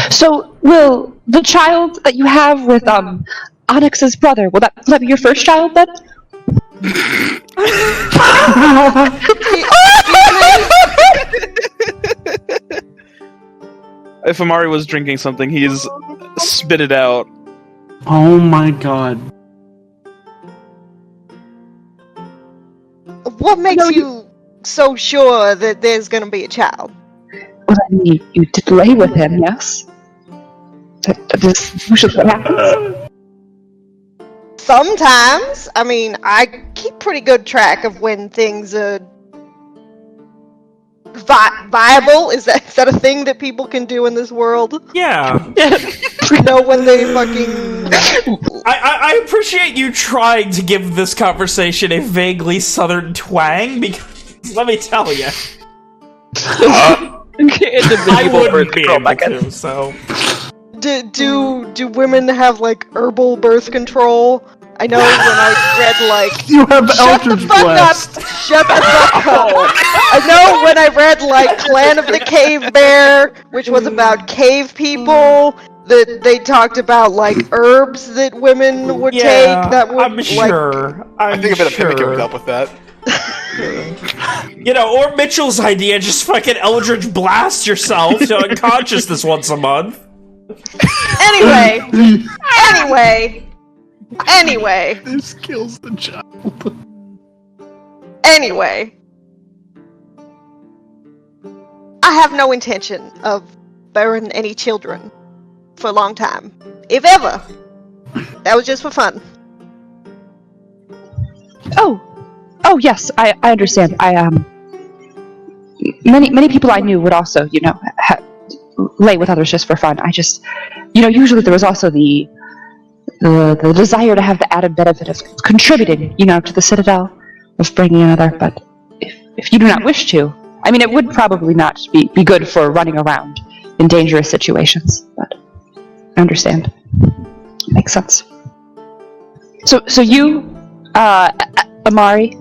So will the child that you have with Onyx's brother, will that be your first child then? If Amari was drinking something, he's spit it out. Oh my god. What makes you so sure that there's gonna be a child? Well, I mean, you did lay with him, yes? That is usually what happens. Sometimes. I mean, I keep pretty good track of when things are viable. Is that a thing that people can do in this world? yeah, Know when they fucking... I appreciate you trying to give this conversation a vaguely southern twang, because let me tell you, I wouldn't be able to. So, Do women have like herbal birth control? I know when I read like You have shut the Eldritch fuck Blast. up! Shut the fuck up! I know when I read like Clan of the Cave Bear, which was about cave people, that they talked about like herbs that women would yeah, take. That would I'm sure. I think a bit of sure. Pimmick would help with that. You know, or Mitchell's idea, just fucking Eldritch blast yourself to unconsciousness once a month. Anyway. This kills the child. Anyway. I have no intention of bearing any children for a long time. If ever. That was just for fun. Oh yes, I understand. Many people I knew would also, lay with others just for fun. I just, usually there was also the desire to have the added benefit of contributing, to the Citadel, of bringing another. But if you do not wish to, I mean, it would probably not be good for running around in dangerous situations. But I understand. Makes sense. So you, Amari,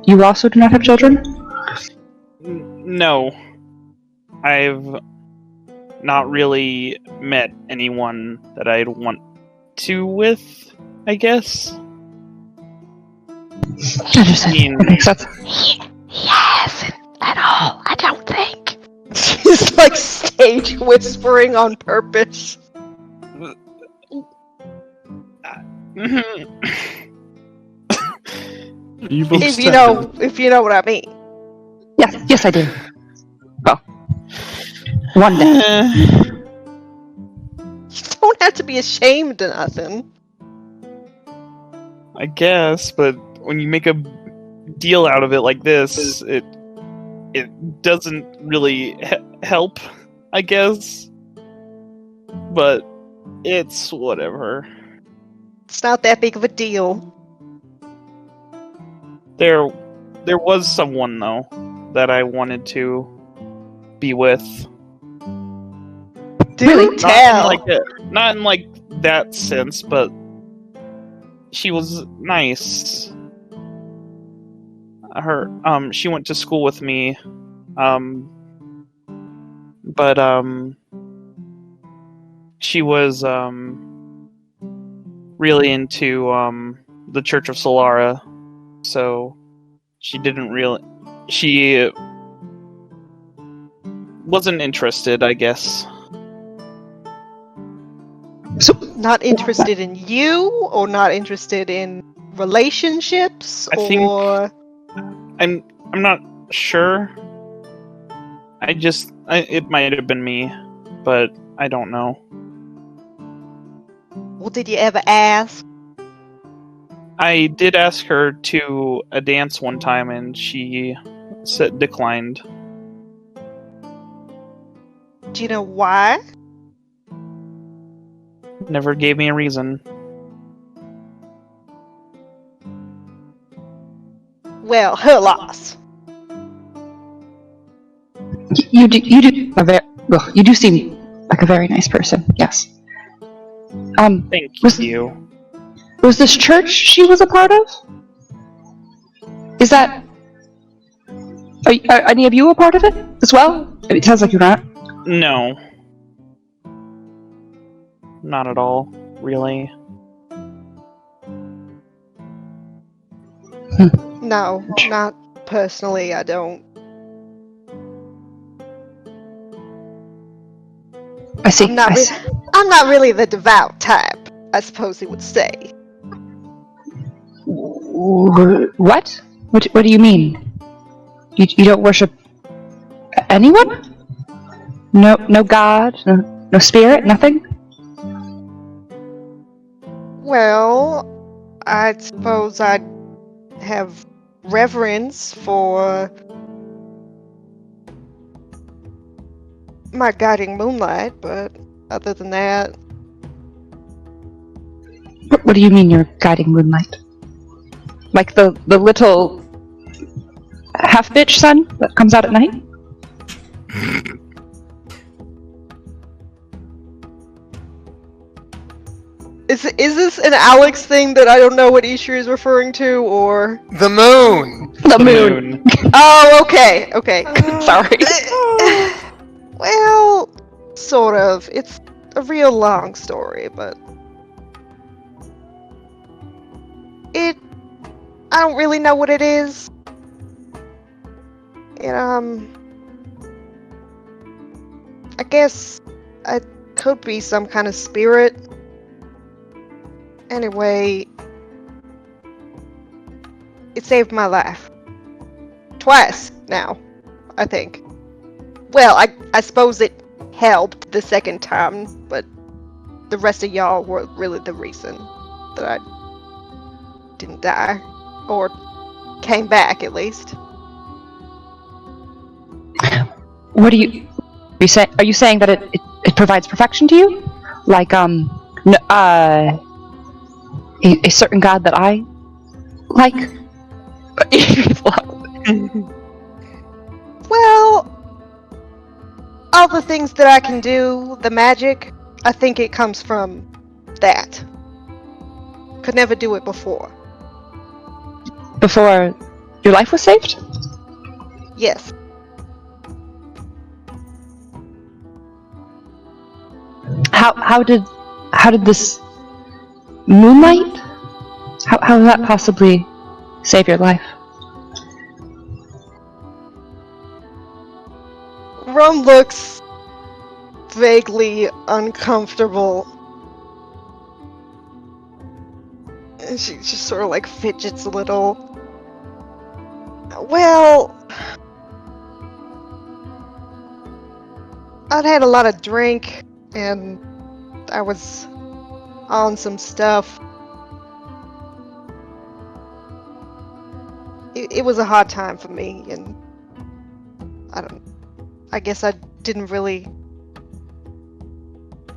you also do not have children? No. I've not really met anyone that I'd want to with, I guess. Understand. That makes sense. He hasn't at all, I don't think. She's like stage whispering on purpose. If you know what I mean. Yes, I do. Well, one day. You don't have to be ashamed of nothing. I guess, but when you make a deal out of it like this, it doesn't really help. I guess. But it's whatever. It's not that big of a deal. There was someone though that I wanted to be with. Do Really? tell. Not in like that sense, but she was nice. She went to school with me, but she was really into the Church of Solara, so she wasn't interested, I guess. So, Not interested in you, or not interested in relationships, I think- or I'm not sure. It might have been me, but I don't know. well, did you ever ask? I did ask her to a dance one time, and she declined. Do you know why? Never gave me a reason. Well, her loss. you do you do seem like a very nice person. Yes. Thank Was- you. Was this church she was a part of? Is that? Are any of you a part of it as well? It sounds like you're not. No. Not at all, really. No, not personally, I don't. I see. I'm not really the devout type, I suppose he would say. What? What do you mean? You don't worship anyone? No God, no spirit, nothing. Well, I suppose I'd have reverence for my guiding moonlight, but other than that, What do you mean your guiding moonlight? Like the little half-bitch sun that comes out at night? is this an Alex thing that I don't know what Ishri is referring to, or? The moon! The moon. Oh, okay. Sorry. Well, sort of. It's a real long story, but I don't really know what it is. And, I guess it could be some kind of spirit. Anyway, it saved my life. Twice now, I think. Well, I suppose it helped the second time, but the rest of y'all were really the reason that I didn't die. Or came back, at least. What do you say? Are you saying that it provides perfection to you? Like a certain god that I like? Well, all the things that I can do, the magic, I think it comes from that. Could never do it before. Before your life was saved? Yes. How did this moonlight? How did that possibly save your life? Rum looks vaguely uncomfortable. And she just sort of like fidgets a little. Well, I'd had a lot of drink and I was on some stuff. It was a hard time for me, and I guess I didn't really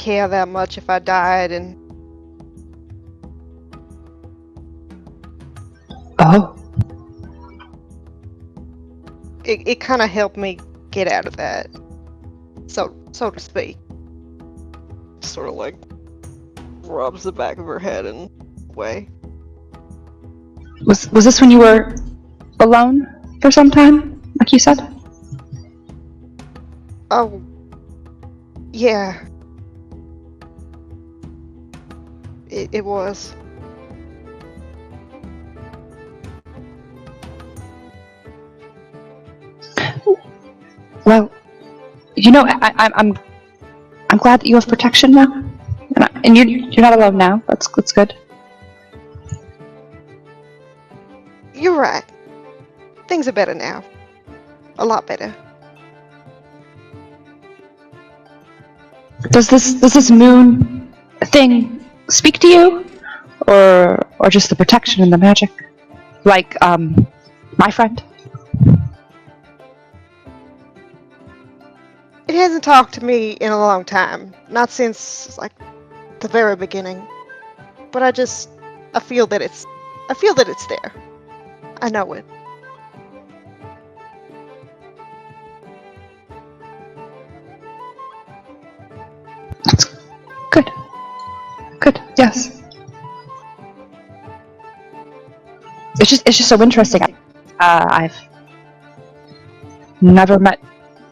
care that much if I died, and it kind of helped me get out of that, so to speak. Sort of like rubs the back of her head in a way. Was this when you were alone for some time, like you said? Oh, yeah. It was. Well, you know, I'm glad that you have protection now, and you're not alone now. That's good. You're right. Things are better now. A lot better. Does this moon thing speak to you, or just the protection and the magic, like my friend? It hasn't talked to me in a long time. Not since, like, the very beginning. But I feel that it's there. I know it. Good, yes. It's just so interesting. I've never met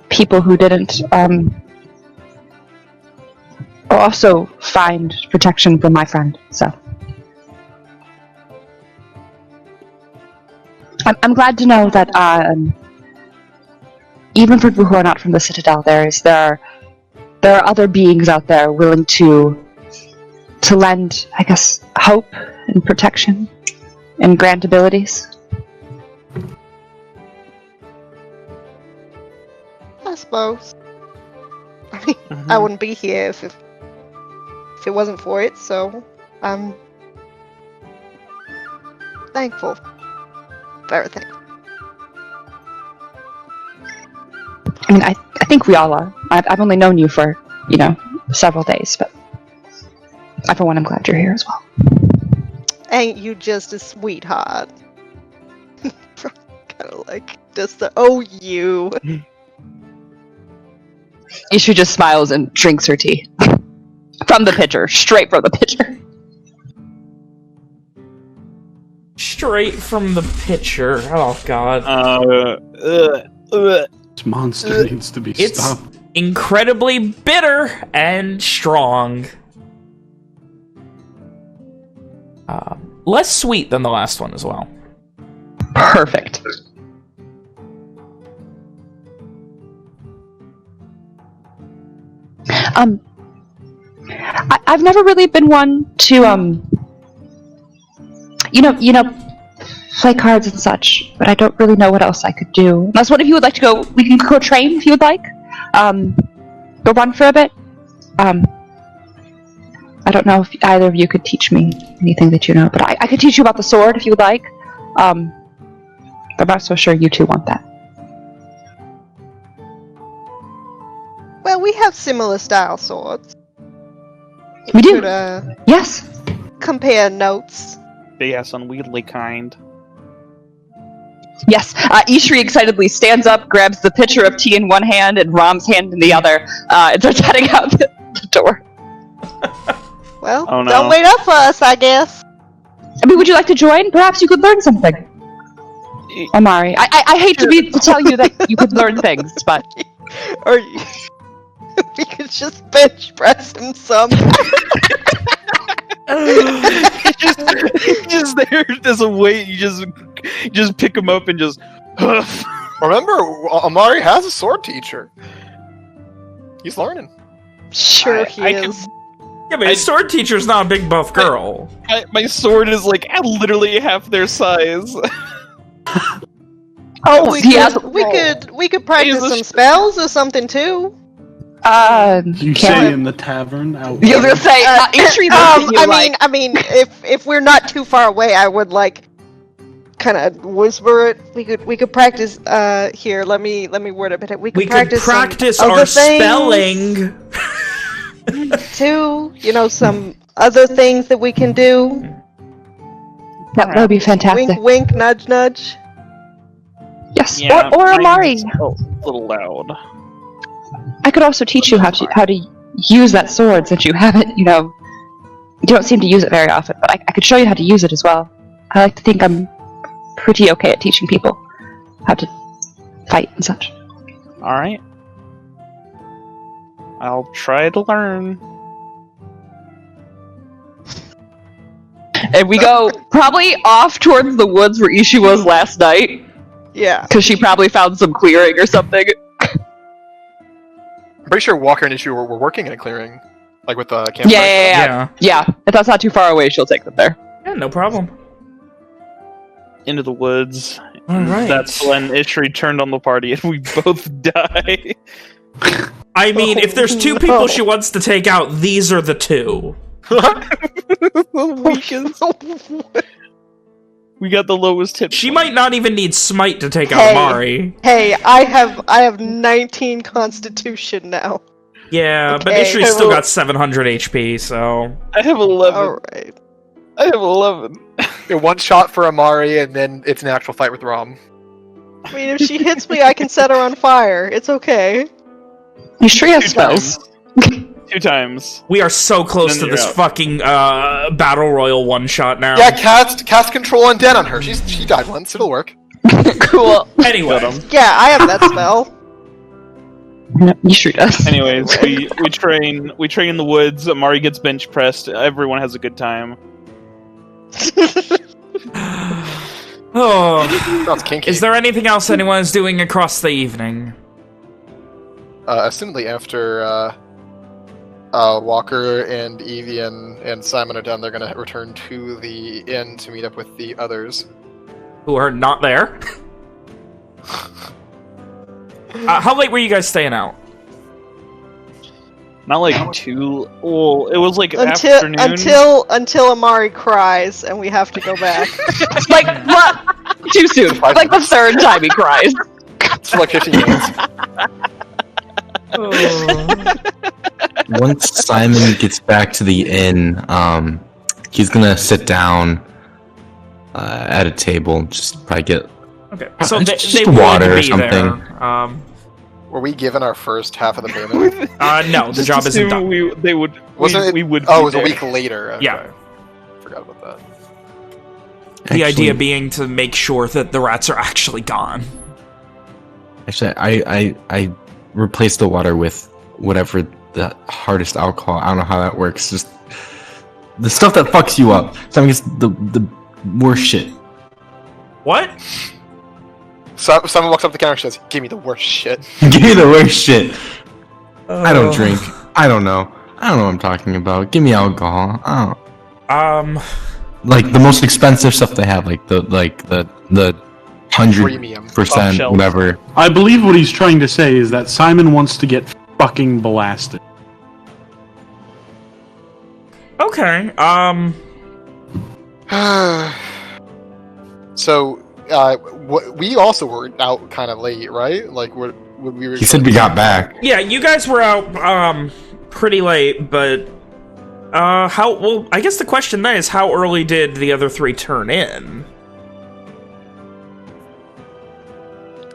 people who didn't also find protection from my friend, so I'm glad to know that even for people who are not from the Citadel, there are other beings out there willing to lend, I guess, hope and protection and grant abilities. I suppose. I mean, I wouldn't be here if it wasn't for it, so I'm thankful. Very thankful. I mean, I think we all are. I've only known you for, several days, but for one, I'm glad you're here as well. Ain't you just a sweetheart? Kind of like just you. Ishu just smiles and drinks her tea. From the pitcher. Straight from the pitcher. Straight from the pitcher. Oh, God. This monster needs to be stopped. It's incredibly bitter and strong. Less sweet than the last one as well. Perfect. I've never really been one to play cards and such, but I don't really know what else I could do. Unless one of you would like to go, we can go train if you would like. Go run for a bit. I don't know if either of you could teach me anything that you know, but I could teach you about the sword if you would like. I'm not so sure you two want that. Well, we have similar style swords. We do. Could, yes. Compare notes. Yes, unwieldy kind. Yes. Ishri excitedly stands up, grabs the pitcher of tea in one hand and Rom's hand in the other, and starts heading out the door. Well, oh, no. Don't wait up for us, I guess. I mean, would you like to join? Perhaps you could learn something. Amari, I hate to tell you that you could learn things, but... Or we could just bench press him some. just there as a weight, you just pick him up and just... Remember, Amari has a sword teacher. He's learning. Sure he is. Yeah, but his sword teacher's not a big buff girl. My sword is like literally half their size. Oh, we could practice some spells or something too. You say in the tavern out. You were gonna say, I mean, if we're not too far away, I would kind of whisper it. We could practice. Here, let me word a bit. We could practice our spelling. Two, some other things that we can do. That would be fantastic. Wink, wink, nudge, nudge. Yes, Yeah, or Amari. mine's a little loud. I could also teach you how to use that sword since you have it. You don't seem to use it very often, but I could show you how to use it as well. I like to think I'm pretty okay at teaching people how to fight and such. All right. I'll try to learn. And we go probably off towards the woods where Ishi was last night, Yeah. because she probably found some clearing or something. I'm pretty sure Walker and Issue were working in a clearing, like with the campfire. Yeah. If that's not too far away, she'll take them there. Yeah, no problem. Into the woods. All right. That's when Ishri turned on the party and we both die. I mean, if there's two people she wants to take out, these are the two. We got the lowest hit. She might not even need smite to take out Hey. Amari. Hey, I have 19 constitution now. Yeah, but Okay. Ishri's still got 700 HP, so... I have 11. Alright. I have 11. Yeah, one shot for Amari, and then it's an actual fight with Rom. I mean, if she hits me, I can set her on fire. It's okay. Ishi has 2 spells. times. 2 times. We are so close Then to you're this out. fucking Battle Royal one-shot now. Yeah, cast control on Den on her. She died once. It'll work. Cool. Anyway, Yeah, I have that spell. No, Ishi does. Anyways, we train in the woods. Amari gets bench pressed. Everyone has a good time. oh, Sounds kinky. is there anything else anyone is doing across the evening? Assumedly after Walker and Evie and Simon are done, they're going to return to the inn to meet up with the others. Who are not there? How late were you guys staying out? Not like too. Well, it was like until afternoon. until Amari cries and we have to go back. Like, what? Too soon. Like the third time he cries. It's for like 15 minutes. Once Simon gets back to the inn, he's gonna sit down at a table, just probably get Okay, so just they water would or be something. there. Were we given our first half of the payment? No, the Just job isn't assume done. We would. Oh, be it was a there. week later. Okay. Yeah. Forgot about that. The Actually- idea being to make sure that the rats are actually gone. Actually, I replaced the water with whatever the hardest alcohol. I don't know how that works. Just the stuff that fucks you up. Simon gets the worst shit. What? So someone walks up to the counter and says, "Give me the worst shit." Give me the worst shit. I don't drink. I don't know. I don't know what I'm talking about. Give me alcohol. I don't. Like the most expensive stuff they have, like the 100% Premium. Off shelf. whatever. I believe what he's trying to say is that Simon wants to get fucking blasted. Okay, So, we also were out kind of late, right? Like, we were. He said we got back. yeah, you guys were out, pretty late, but, well, I guess the question then is how early did the other three turn in?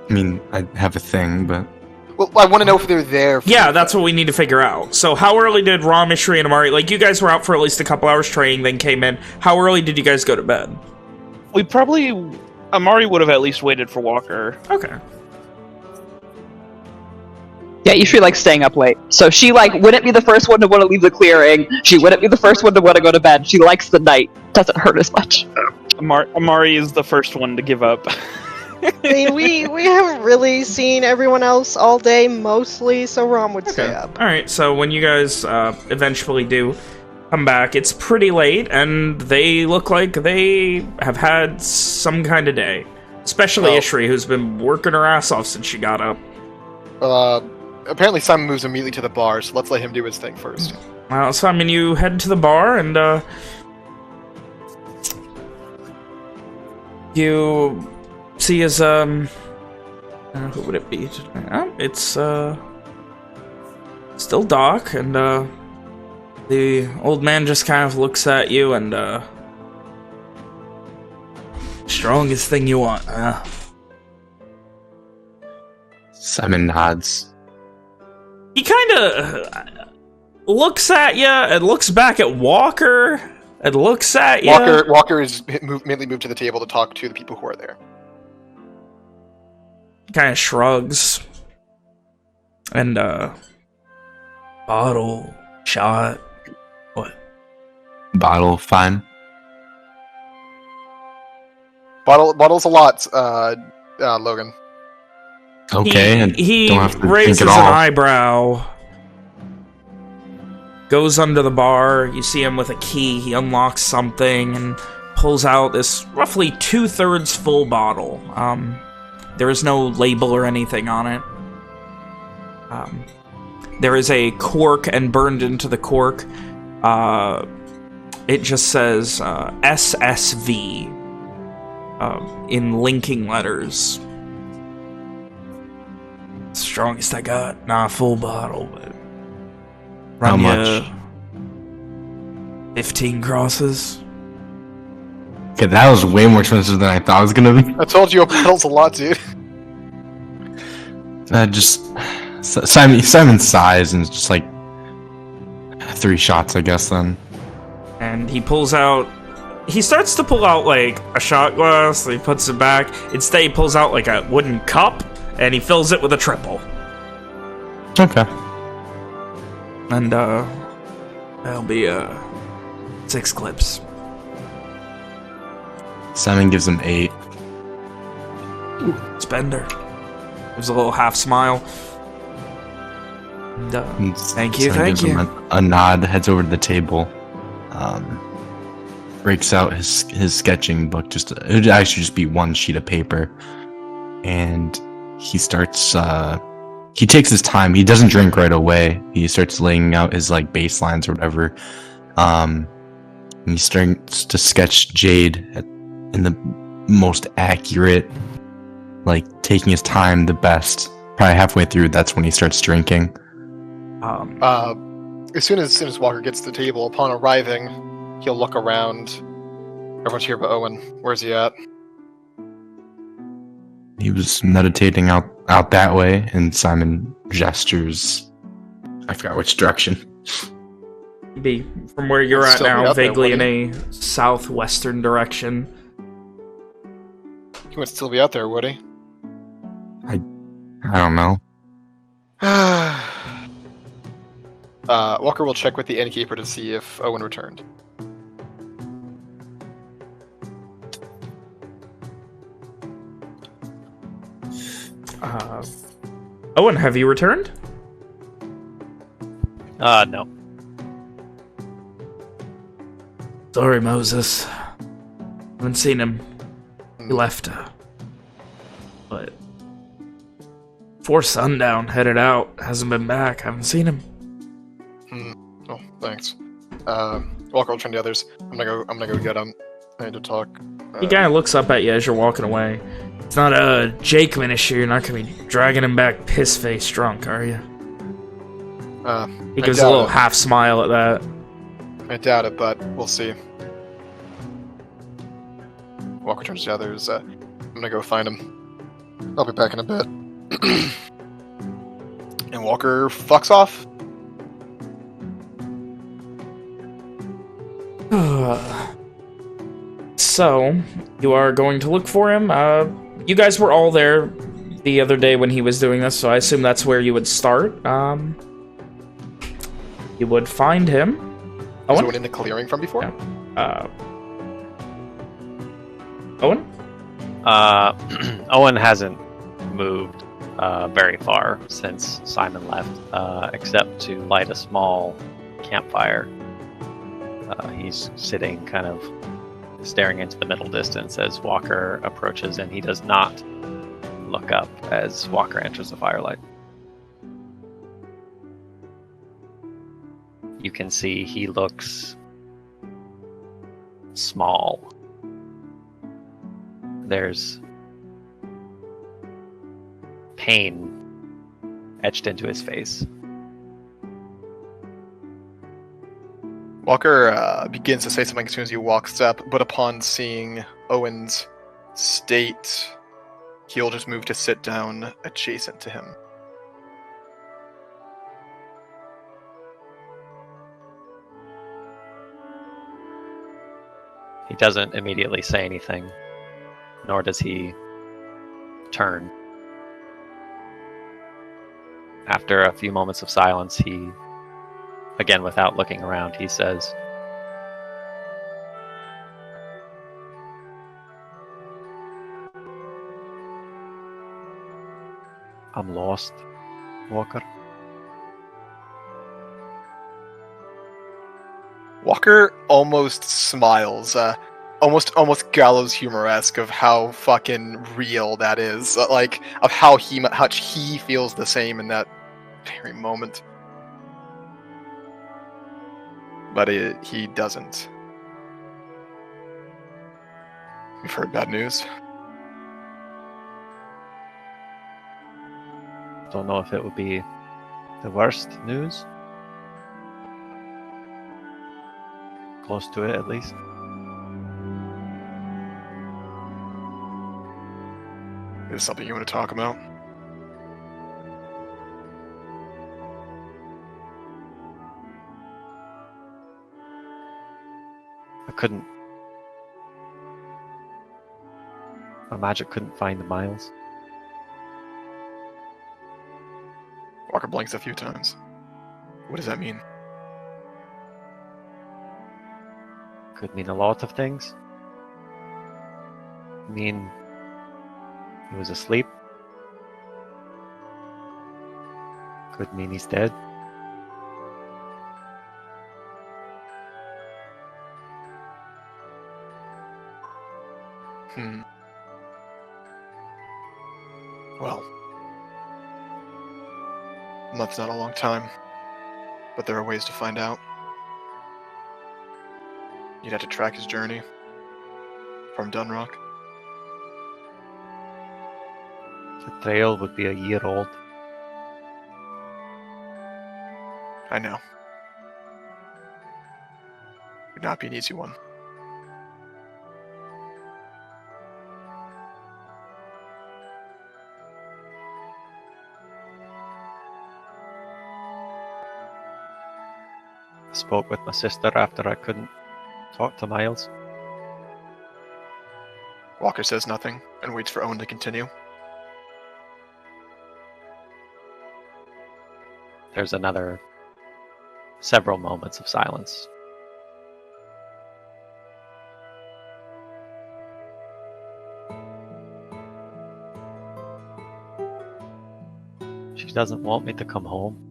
I mean, I have a thing, but Well, I want to know if they're there. For Yeah, that's what we need to figure out. So how early did Ram, Ishri, and Amari, like, you guys were out for at least a couple hours training, then came in. How early did you guys go to bed? We probably. Amari would have at least waited for Walker. Okay. Yeah, Ishi likes staying up late. So she, wouldn't be the first one to want to leave the clearing. She wouldn't be the first one to want to go to bed. She likes the night. Doesn't hurt as much. Amari is the first one to give up. I mean, we haven't really seen everyone else all day, mostly, so Rom would stay up. Alright, so when you guys eventually do come back, it's pretty late, and they look like they have had some kind of day. Especially Ishri, who's been working her ass off since she got up. Apparently Simon moves immediately to the bar, so let's let him do his thing first. Well, Simon, you head to the bar, and you see his, who would it be? It's, still Doc, and, The old man just kind of looks at you and, strongest thing you want, huh? Simon nods. He kind of looks at you and looks back at Walker and looks at you. Walker is immediately moved to the table to talk to the people who are there. Kind of shrugs. And, bottle, shot, what? Bottle, fine. Bottle's a lot, Logan. Okay, and He don't have to raises think an at all. eyebrow. Goes under the bar. You see him with a key. He unlocks something and pulls out this roughly 2/3 full bottle. There is no label or anything on it. There is a cork, and burned into the cork, it just says SSV in linking letters. Strongest I got. Not a full bottle, but How run much? ya 15 crosses. Okay, that was way more expensive than I thought it was gonna be. I told you a bottle's a lot, dude. Simon sighs and it's just like 3 shots, I guess. Then And he pulls out... He starts to pull out, like, a shot glass, and he puts it back. Instead, he pulls out, like, a wooden cup, and he fills it with a triple. okay. And, that'll be, 6 clips. Simon gives him 8. Spender. Gives a little half smile. And, And thank you, Simon thank gives him you. a nod, heads over to the table, breaks out his sketching book. It would actually just be one sheet of paper, and he starts. He takes his time. He doesn't drink right away. He starts laying out his like baselines or whatever. And he starts to sketch Jade in the most accurate, like taking his time the best. Probably halfway through, that's when he starts drinking. As soon as Walker gets to the table, upon arriving, he'll look around. Everyone's here but Owen. Where's he at? He was meditating out that way, and Simon gestures. I forgot which direction. Be from where you're It's at still now, out there, vaguely in Woody. a southwestern direction. He would still be out there, would he? I don't know. Walker will check with the innkeeper to see if Owen returned. Owen, have you returned? No. Sorry, Moses. Haven't seen him. He left, but before sundown, headed out. Hasn't been back. Haven't seen him. Oh, thanks. Walker will turn to the others. I'm gonna go get him. I need to talk. He kind of looks up at you as you're walking away. It's not a Jakeman issue. You're not gonna be dragging him back piss-faced drunk, are you? He gives a little half smile at that. I doubt it, but we'll see. Walker turns to the others. I'm gonna go find him. I'll be back in a bit. And Walker fucks off. So, you are going to look for him. You guys were all there the other day when he was doing this, so I assume that's where you would start. You would find him. Is Owen? Owen in the clearing from before? Yeah. Owen? Owen hasn't moved very far since Simon left, except to light a small campfire. He's sitting kind of staring into the middle distance as Walker approaches, and he does not look up as Walker enters the firelight. You can see he looks small. There's pain etched into his face. Walker begins to say something as soon as he walks up, but upon seeing Owen's state, he'll just move to sit down adjacent to him. He doesn't immediately say anything, nor does he turn. After a few moments of silence, he, again without looking around, he says, "I'm lost, Walker." Walker almost smiles, almost gallows humor-esque of how fucking real that is, like of how much he feels the same in that very moment. But he doesn't. You've heard bad news? Don't know if it would be the worst news. Close to it, at least. Is this something you want to talk about? I couldn't. My magic couldn't find the Miles. Walker blinks a few times. What does that mean? Could mean a lot of things. Mean he was asleep. Could mean he's dead. Well, a month's not a long time, but there are ways to find out. You'd have to track his journey from Dunrock. The trail would be a year old. I know. Would not be an easy one. I spoke with my sister after I couldn't talk to Miles. Walker says nothing and waits for Owen to continue. There's another several moments of silence. She doesn't want me to come home.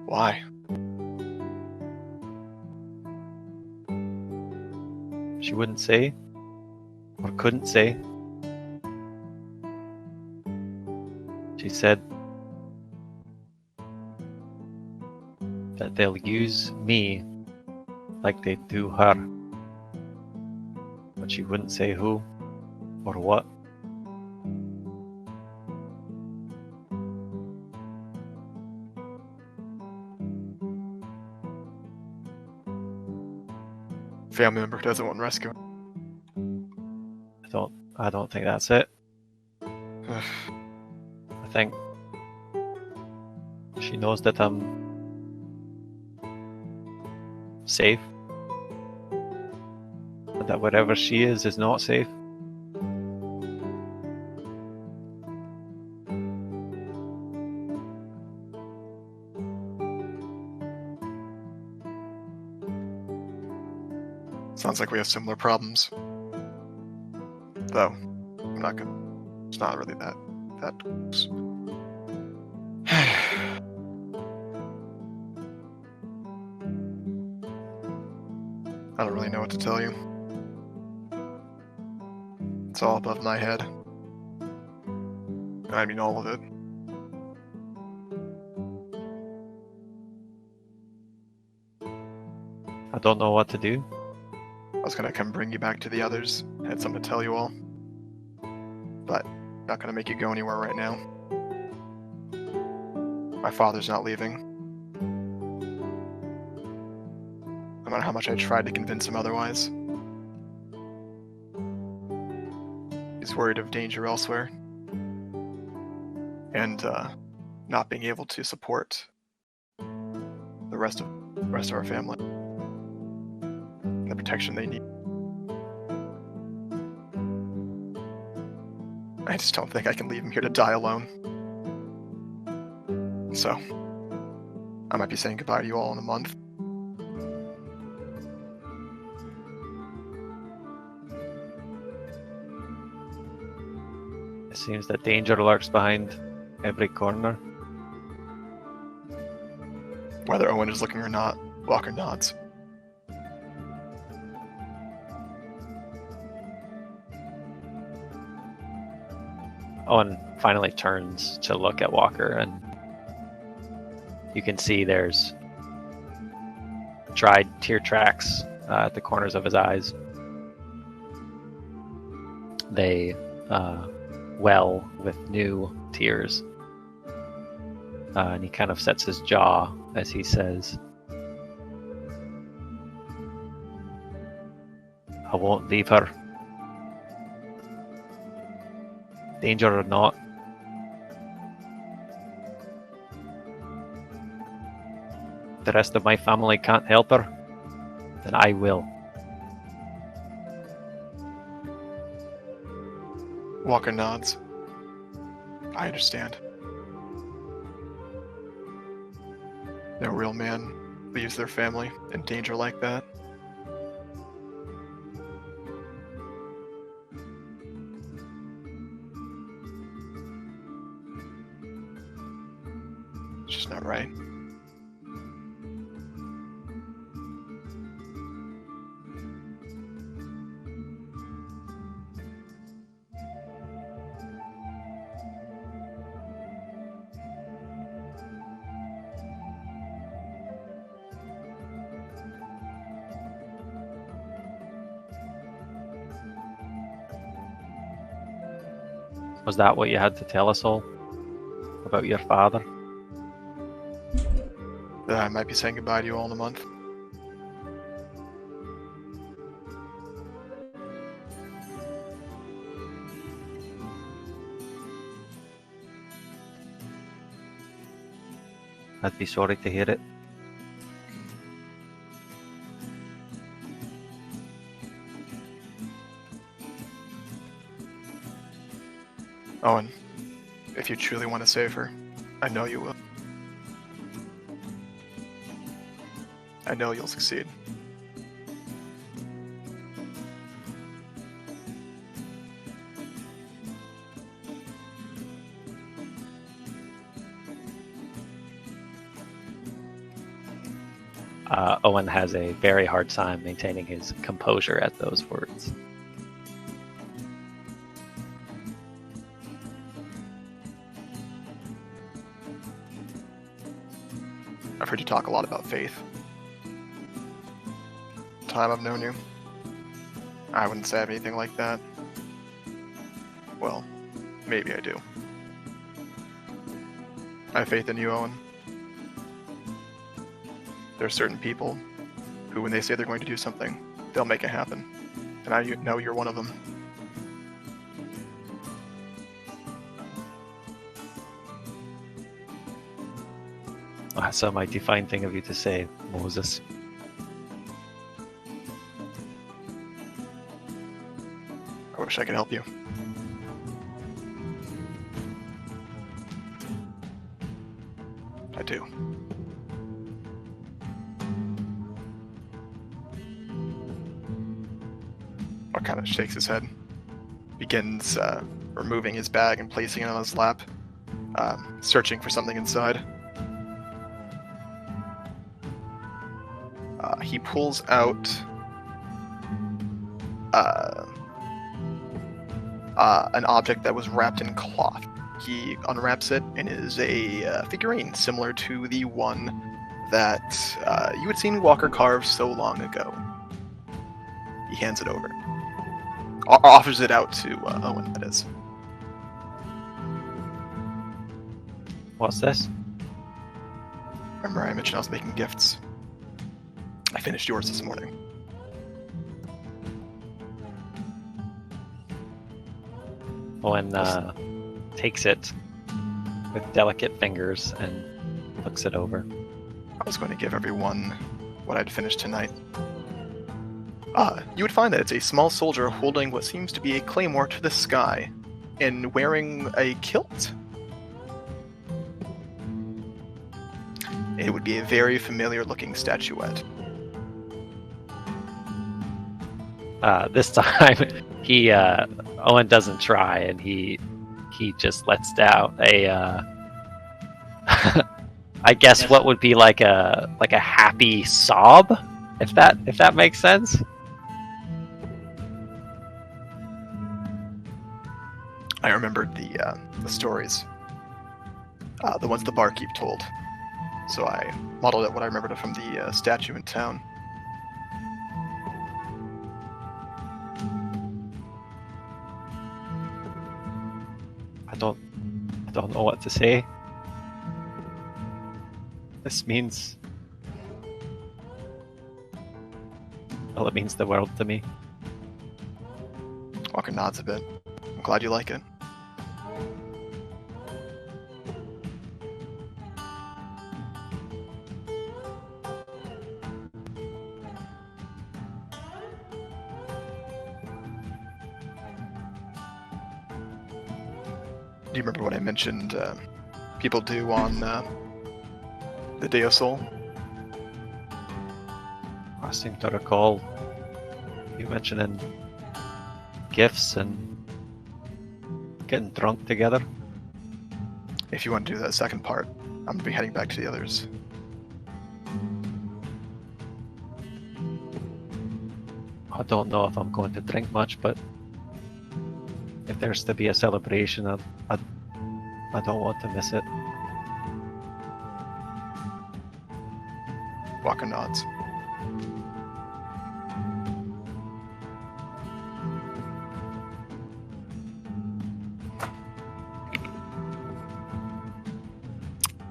Why? She wouldn't say, or couldn't say. She said that they'll use me like they do her. But she wouldn't say who or what. Family member doesn't want rescue. I don't think that's it. I think she knows that I'm safe. And that wherever she is not safe. Sounds like we have similar problems. Though, I'm not gonna. It's not really that close. I don't really know what to tell you. It's all above my head. I mean, all of it. I don't know what to do. I was gonna come bring you back to the others. I had something to tell you all. But not gonna make you go anywhere right now. My father's not leaving. No matter how much I tried to convince him otherwise. He's worried of danger elsewhere. And not being able to support the rest of our family. And the protection they need. I just don't think I can leave him here to die alone. So, I might be saying goodbye to you all in a month. It seems that danger lurks behind every corner. Whether Owen is looking or not, Walker nods. Owen finally turns to look at Walker, and you can see there's dried tear tracks at the corners of his eyes. They well with new tears. And he kind of sets his jaw as he says, I won't leave her. Danger or not. The rest of my family can't help her, then I will. Walker nods. I understand. No real man leaves their family in danger like that. It's just not right. Was that what you had to tell us all about your father? That I might be saying goodbye to you all in a month. I'd be sorry to hear it. Owen, if you truly want to save her, I know you will. I know you'll succeed. Owen has a very hard time maintaining his composure at those words. I've heard you talk a lot about faith. The time I've known you, I wouldn't say I have anything like that. Well, maybe I do. I have faith in you, Owen. There are certain people who, when they say they're going to do something, they'll make it happen. And I know you're one of them. That's a mighty fine thing of you to say, Moses. I wish I could help you. I do. Or kind of shakes his head. Begins removing his bag and placing it on his lap. Searching for something inside. He pulls out an object that was wrapped in cloth. He unwraps it and it is a figurine similar to the one that you had seen Walker carve so long ago. He hands it over. Offers it out to Owen, that is. What's this? Remember I mentioned I was making gifts? I finished yours this morning. Owen takes it with delicate fingers and looks it over. I was going to give everyone what I'd finished tonight. You would find that it's a small soldier holding what seems to be a claymore to the sky and wearing a kilt. It would be a very familiar looking statuette. This time, Owen doesn't try, and he just lets out a I guess what would be like a happy sob, if that makes sense. I remembered the stories, the ones the barkeep told. So I modeled it what I remembered from the statue in town. I don't know what to say. This means, well, it means the world to me. Walker nods a bit. I'm glad you like it. Do you remember what I mentioned people do on the Day of Soul? I seem to recall you mentioning gifts and getting drunk together. If you want to do that second part, I'm going to be heading back to the others. I don't know if I'm going to drink much, but if there's to be a celebration, I don't want to miss it. Walker nods.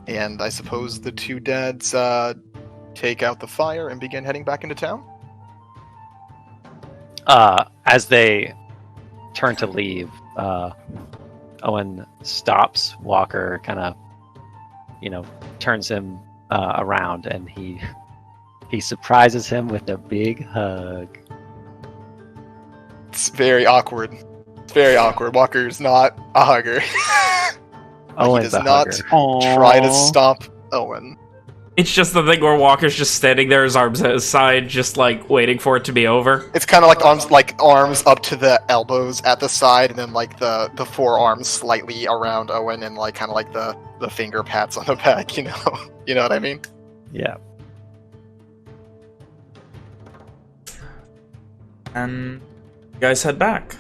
And I suppose the two dads take out the fire and begin heading back into town? As they turn to leave, Owen stops Walker, kind of, turns him around, and he surprises him with a big hug. It's very awkward. It's very awkward. Walker's not a hugger. Owen's he does a not hugger. try to stomp Owen. It's just the thing where Walker's just standing there, his arms at his side, just like waiting for it to be over. It's kind of like arms up to the elbows at the side, and then like the forearms slightly around Owen, and like kind of like the finger pats on the back. You know what I mean? Yeah. And you guys head back.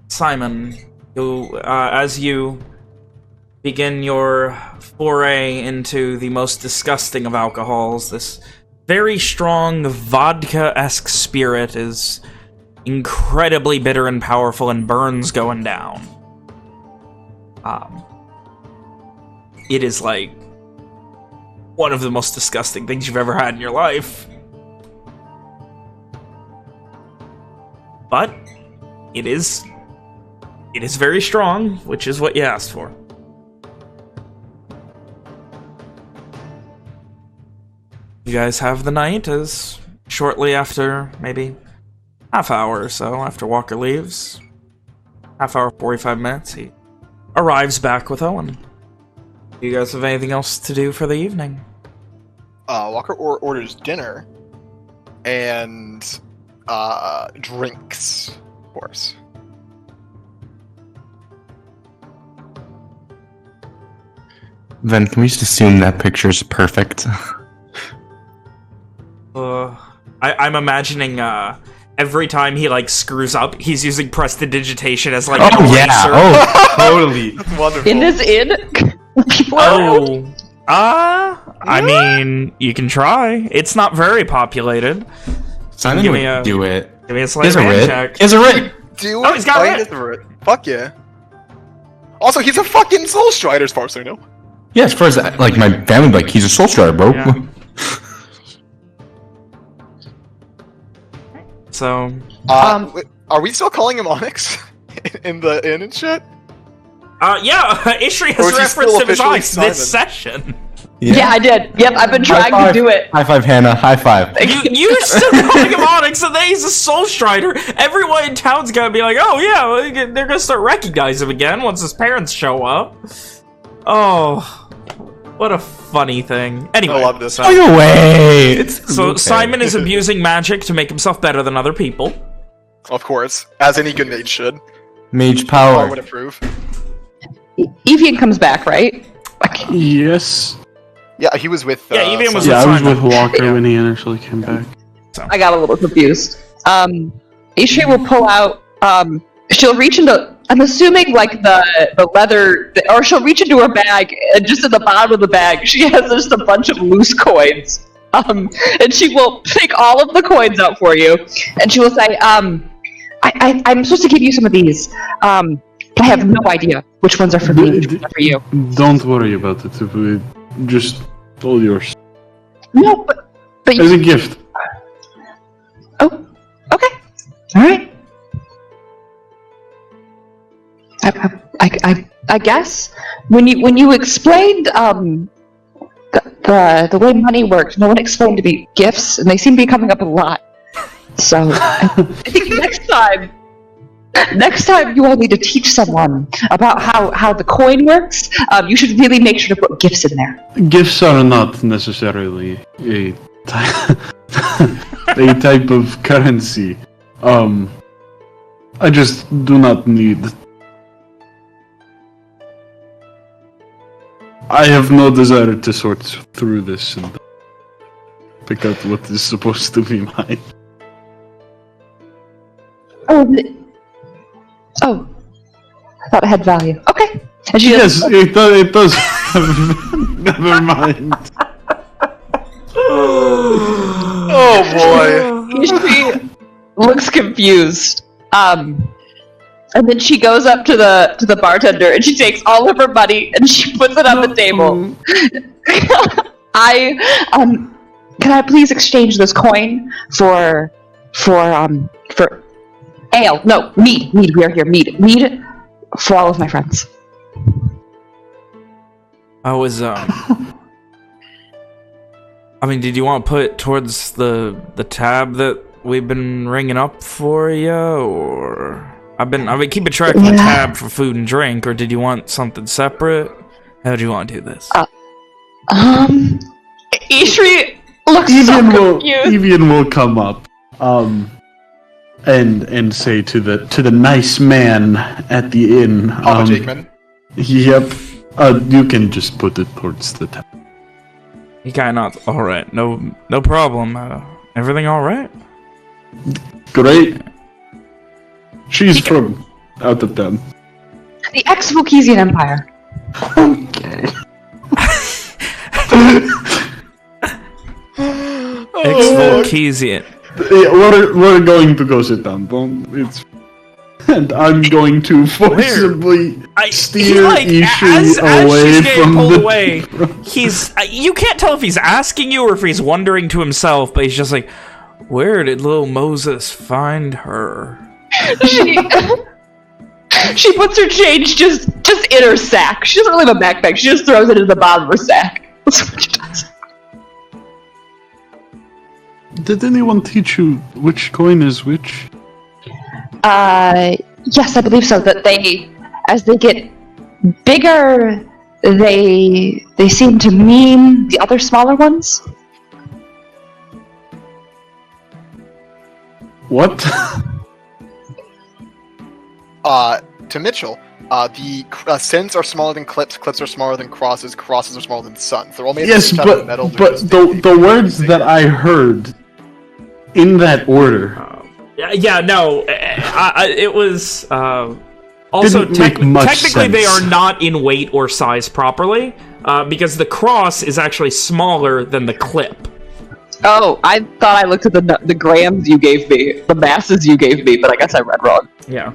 Simon, as you begin your foray into the most disgusting of alcohols, this very strong vodka-esque spirit is incredibly bitter and powerful and burns going down. It is like one of the most disgusting things you've ever had in your life. But it is very strong, which is what you asked for. You guys have the night as shortly after, maybe half hour or so after Walker leaves, half hour, 45 minutes, he arrives back with Owen. Do you guys have anything else to do for the evening? Walker orders dinner and drinks, of course. Then can we just assume that picture's perfect? I'm imagining every time he like screws up, he's using prestidigitation as like oh an yeah, eraser. oh totally. That's wonderful. In is in. Oh, I mean, you can try. It's not very populated. Simon Give would me a- do it. Give me a He sleight has of a hand writ. check. He has a writ. Do Oh, it. he's got he it. does the writ. Fuck yeah. Also, he's a fucking Soul Strider, as far as I know. Yeah, as far as like my family, like he's a soul strider, bro. Yeah. So, are we still calling him Onyx in the inn and shit? yeah, Ishri Or has is he still referenced him as officially Onyx Simon? this session. Yeah, I did. Yep, I've been trying to do it. High five, Hannah. High five. You're still calling him Onyx, and then he's a Soul Strider. Everyone in town's gonna be like, oh yeah, they're gonna start recognizing him again once his parents show up. Oh, what a funny thing. Anyway, I love this. Go away. So okay. Simon is abusing magic to make himself better than other people. Of course, as any good mage should. Mage I power. would approve. Evian comes back, right? Yes. Yeah, he was with. Yeah, Evian was Yeah, I was Simon. with Walker when he initially came back. I got a little confused. Ishri will pull out. She'll reach into. I'm assuming like the leather, or she'll reach into her bag, and just at the bottom of the bag, she has just a bunch of loose coins. And she will pick all of the coins out for you, and she will say, I'm supposed to give you some of these, but I have no idea which ones are for me, which ones are for you. Don't worry about it. Just all yours. No, but As a gift. oh, okay, all right. I guess when you explained the way money works, no one explained to me gifts, and they seem to be coming up a lot. So I think next time you all need to teach someone about how the coin works. You should really make sure to put gifts in there. Gifts are not necessarily a type of currency. I just do not need. I have no desire to sort through this and pick out what is supposed to be mine. Oh, I thought it had value. Okay. And she Yes, it does. Never mind. Oh boy. She looks confused. And then she goes up to the bartender and she takes all of her money and she puts it on the table. Can I please exchange this coin for ale? No, mead. We are here. Mead for all of my friends. I was I mean, did you want to put it towards the tab that we've been ringing up for you, or I've been keeping track of the tab for food and drink, or did you want something separate? How do you want to do this? Ishri looks so confused. Evian will come up, and say to the nice man at the inn. Papa Jakeman. Yep. You can just put it towards the top. You kind of all right? No problem. Everything all right? Great. She's from out of town. The ex-Volkesian Empire. Okay. Ex-Volkesian. Yeah, we're going to go sit down. And I'm going to forcibly steer Ishii away from the... away, he's... you can't tell if he's asking you or if he's wondering to himself, but he's just like, where did little Moses find her? She puts her change just in her sack. She doesn't really have a backpack. She just throws it in the bottom of her sack. That's what she does. Did anyone teach you which coin is which? Yes, I believe so. That as they get bigger, they seem to mean the other smaller ones. What? To Mitchell, the sins are smaller than clips are smaller than crosses are smaller than suns. They're all made yes, of but metal. the words that I heard in that order. It was also technically they are not in weight or size properly because the cross is actually smaller than the clip. Oh, I thought I looked at the grams you gave me, the masses you gave me, but I guess I read wrong. Yeah.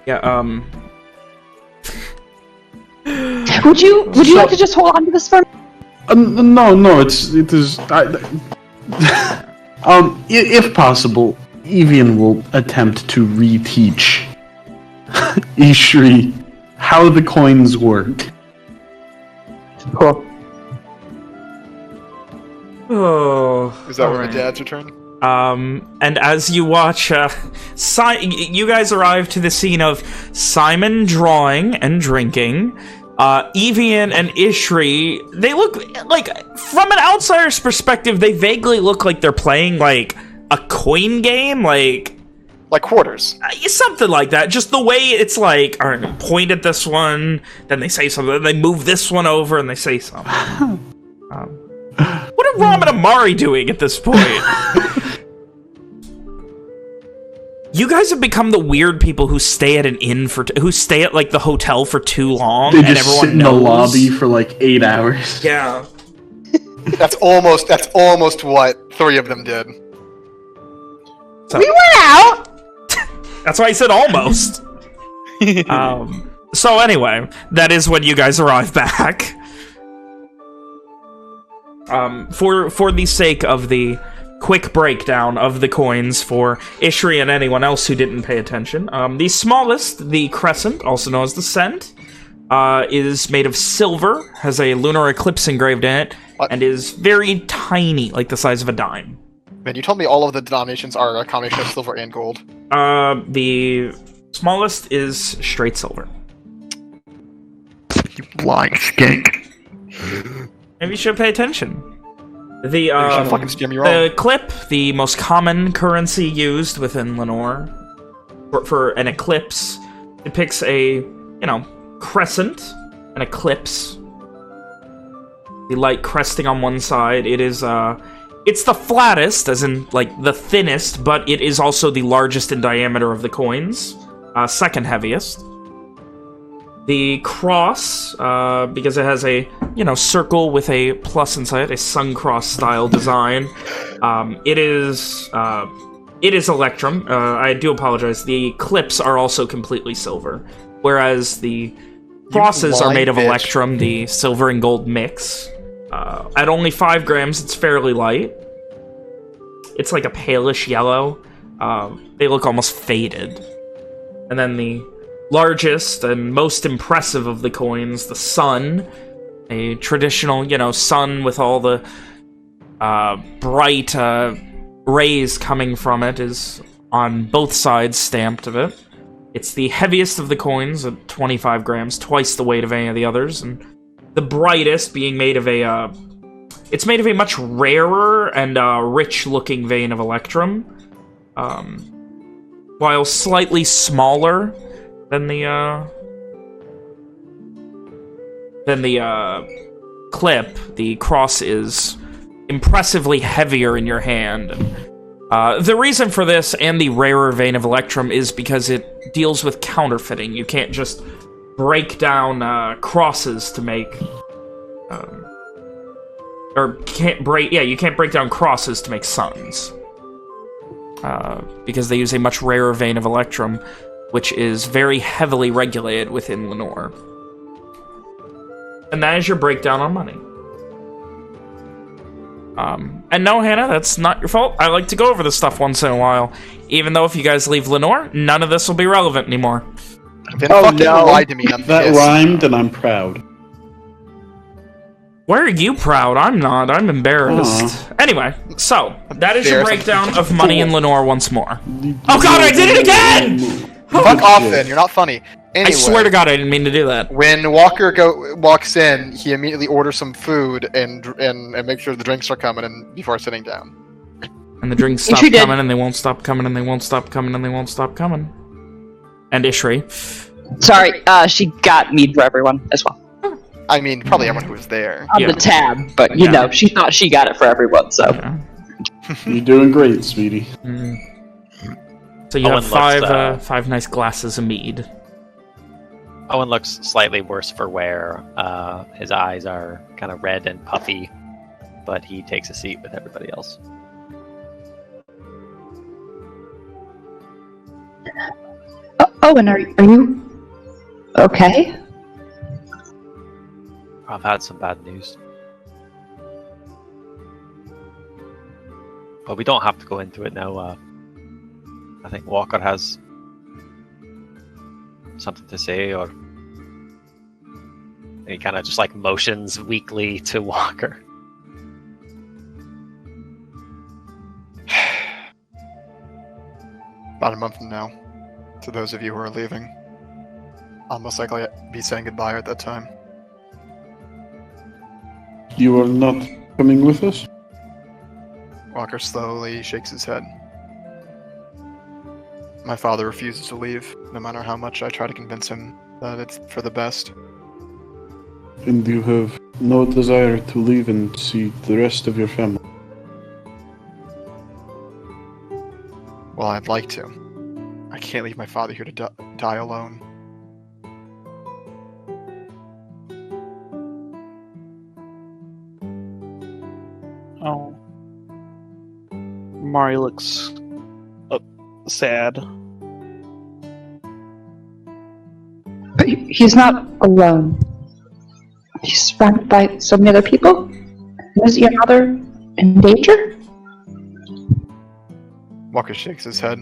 Yeah, Would you like to just hold on to this for? No, it is. If possible, Evian will attempt to reteach Ishri how the coins work. Cool. Oh, Is that all when right. the dads return? And as you watch, you guys arrive to the scene of Simon drawing and drinking. Evian and Ishri, they look like, from an outsider's perspective, they vaguely look like they're playing, like, a coin game, like quarters. Something like that. Just the way it's like, all right, point at this one, then they say something, then they move this one over, and they say something. What are Ram and Amari doing at this point? You guys have become the weird people who stay at an inn who stay at like the hotel for too long, They and just everyone sit in knows. the lobby for like 8 hours. Yeah. That's almost what 3 of them did. So, We went out! that's why I said almost. So anyway, that is when you guys arrive back. For the sake of the quick breakdown of the coins for Ishri and anyone else who didn't pay attention, the smallest, the crescent, also known as the cent, is made of silver, has a lunar eclipse engraved in it, and is very tiny, like the size of a dime. Man, you told me all of the denominations are a combination of silver and gold. The smallest is straight silver. You lying skank. Maybe you should pay attention. The fucking scam you wrong. the clip, the most common currency used within Lenore for an eclipse, depicts a, crescent, an eclipse. The light cresting on one side. It is it's the flattest, as in like the thinnest, but it is also the largest in diameter of the coins. Second heaviest. The cross, because it has a, circle with a plus inside, a sun cross style design. It is Electrum. I do apologize. The clips are also completely silver, whereas the crosses are made of Electrum, the silver and gold mix. At only 5 grams, it's fairly light. It's like a palish yellow. They look almost faded. And then the largest and most impressive of the coins, the sun, a traditional, sun with all the bright rays coming from it, is on both sides stamped of it. It's the heaviest of the coins at 25 grams, twice the weight of any of the others, and the brightest being made of a it's made of a much rarer and rich-looking vein of Electrum, while slightly smaller than the clip. The cross is impressively heavier in your hand. The reason for this and the rarer vein of Electrum is because it deals with counterfeiting. You can't just break down crosses to make you can't break down crosses to make suns, because they use a much rarer vein of Electrum, which is very heavily regulated within Lenore. And that is your breakdown on money. And no, Hannah, that's not your fault. I like to go over this stuff once in a while. Even though if you guys leave Lenore, none of this will be relevant anymore. Then fucking lied to me. I'm That pissed. rhymed, and I'm proud. Why are you proud? I'm not. I'm embarrassed. Anyway, so, that is your breakdown of money in Lenore once more. Oh god, I did it again! Fuck off then, you're not funny. Anyway, I swear to god, I didn't mean to do that. when Walker walks in, he immediately orders some food and make sure the drinks are coming in before sitting down. And the drinks stop coming, and they won't stop coming, and they won't stop coming, and they won't stop coming. And Ishri. Sorry, she got mead for everyone as well. I mean, probably everyone who was there. On the tab, but you know, she thought she got it for everyone, so. Yeah. You're doing great, sweetie. So you Owen have five nice glasses of mead. Owen looks slightly worse for wear. His eyes are kind of red and puffy, but he takes a seat with everybody else. Owen, are you okay? I've had some bad news. But we don't have to go into it now. I think Walker has something to say, or he kind of just like motions weakly to Walker. About a month from now, to those of you who are leaving, I'll most likely be saying goodbye at that time. You are not coming with us? Walker slowly shakes his head. My father refuses to leave, no matter how much I try to convince him that it's for the best. And you have no desire to leave and see the rest of your family? Well, I'd like to. I can't leave my father here to die alone. Oh. Mari looks sad. But he's not alone. He's surrounded by so many other people. Is your mother in danger? Walker shakes his head.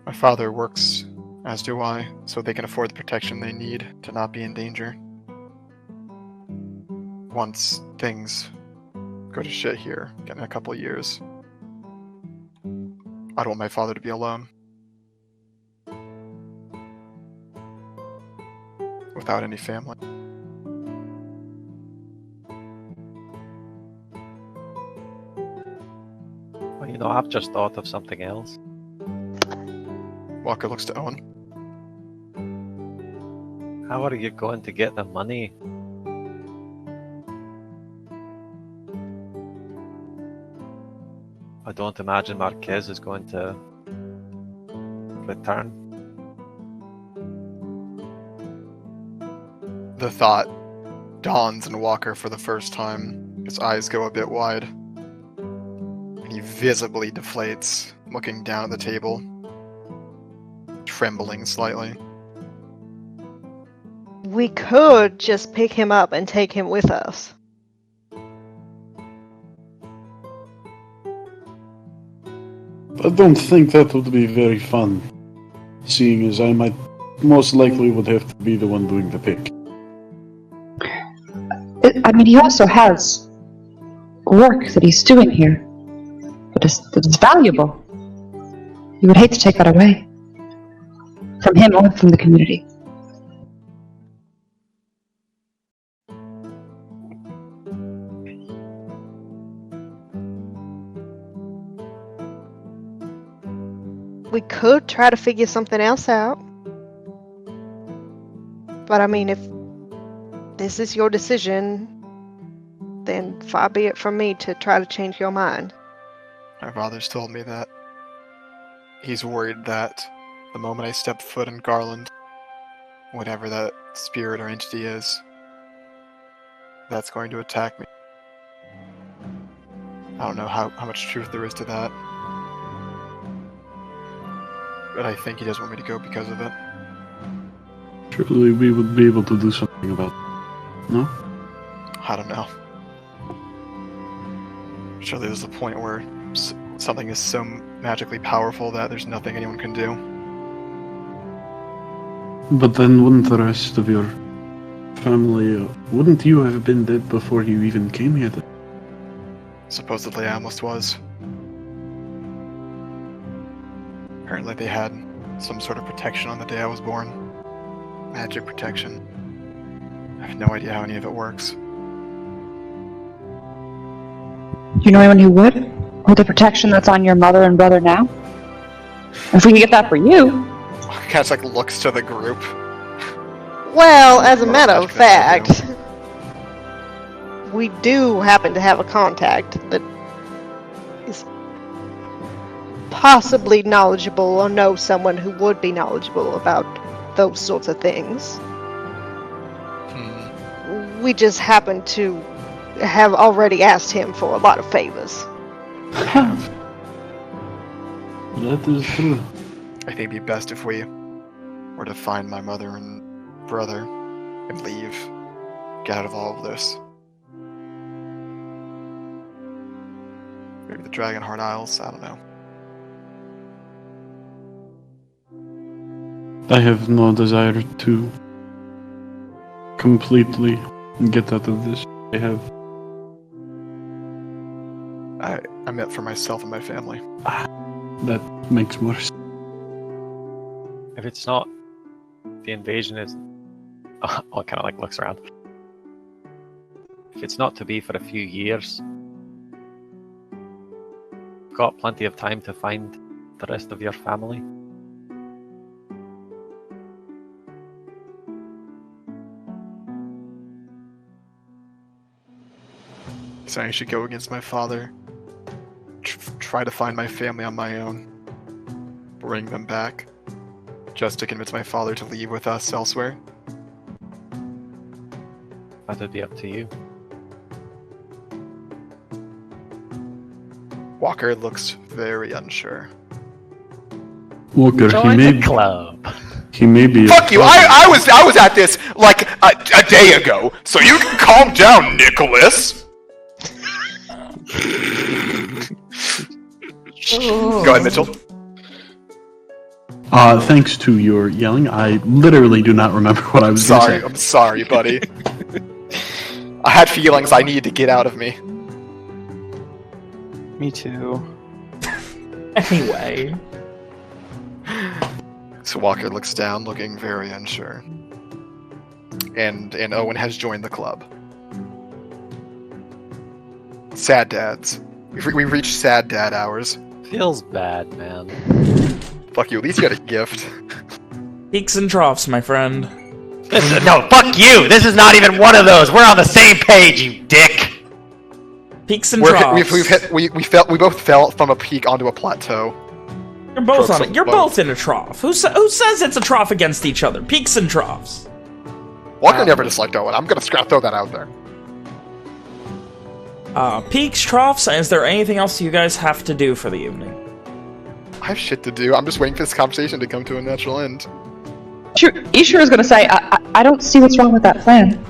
My father works, as do I, so they can afford the protection they need to not be in danger. Once things go to shit here, in a couple of years, I don't want my father to be alone. Without any family. Well, you know, I've just thought of something else. Walker looks to Owen. How are you going to get the money? I don't imagine Marquez is going to return. The thought dawns on Walker for the first time. His eyes go a bit wide. And he visibly deflates, looking down at the table, trembling slightly. We could just pick him up and take him with us. I don't think that would be very fun, seeing as I might most likely would have to be the one doing the pick. I mean, he also has work that he's doing here that is valuable. You would hate to take that away from him or from the community. We could try to figure something else out. But I mean, if this is your decision, then far be it from me to try to change your mind. My father's told me that he's worried that the moment I step foot in Garland, whatever that spirit or entity is, that's going to attack me. I don't know how much truth there is to that. But I think he doesn't want me to go because of it. Surely we would be able to do something about it, no? I don't know. Surely there's a point where something is so magically powerful that there's nothing anyone can do. But then wouldn't the rest of your family, wouldn't you have been dead before you even came here then? Supposedly I almost was. Apparently they had some sort of protection on the day I was born. Magic protection. I have no idea how any of it works. Do you know anyone who would? Or the protection that's on your mother and brother now? If we can get that for you. Cat's like looks to the group. Well, as a matter of fact, we do happen to have a contact that is possibly knowledgeable or know someone who would be knowledgeable about those sorts of things. We just happen to have already asked him for a lot of favors. That is true. I think it'd be best if we were to find my mother and brother and leave. Get out of all of this. Maybe the Dragonheart Isles, I don't know. I have no desire to completely get out of this. I meant for myself and my family. That makes more sense. If it's not, the invasion is. Oh, kind of like looks around. If it's not to be for a few years, got plenty of time to find the rest of your family. So I should go against my father. Try to find my family on my own. Bring them back. Just to convince my father to leave with us elsewhere. That would be up to you. Walker looks very unsure. Walker, Join the club. He may be. Fuck you! I was at this like a day ago, so you can calm down, Nicholas. Go ahead, Mitchell. Thanks to your yelling, I literally do not remember what I was going to say. I'm sorry, buddy. I had feelings I needed to get out of me. Me too. Anyway. So Walker looks down, looking very unsure. And Owen has joined the club. Sad dads. We've reached sad dad hours. Feels bad, man. Fuck you, at least you got a gift. Peaks and troughs, my friend. No, fuck you! This is not even one of those! We're on the same page, you dick! Peaks and troughs. We both fell from a peak onto a plateau. You're both on it. You're both in a trough. Who says it's a trough against each other? Peaks and troughs. Walker never disliked Owen. I'm gonna throw that out there. Peaks, troughs, is there anything else you guys have to do for the evening? I have shit to do. I'm just waiting for this conversation to come to a natural end. Ishura is going to say, I don't see what's wrong with that plan.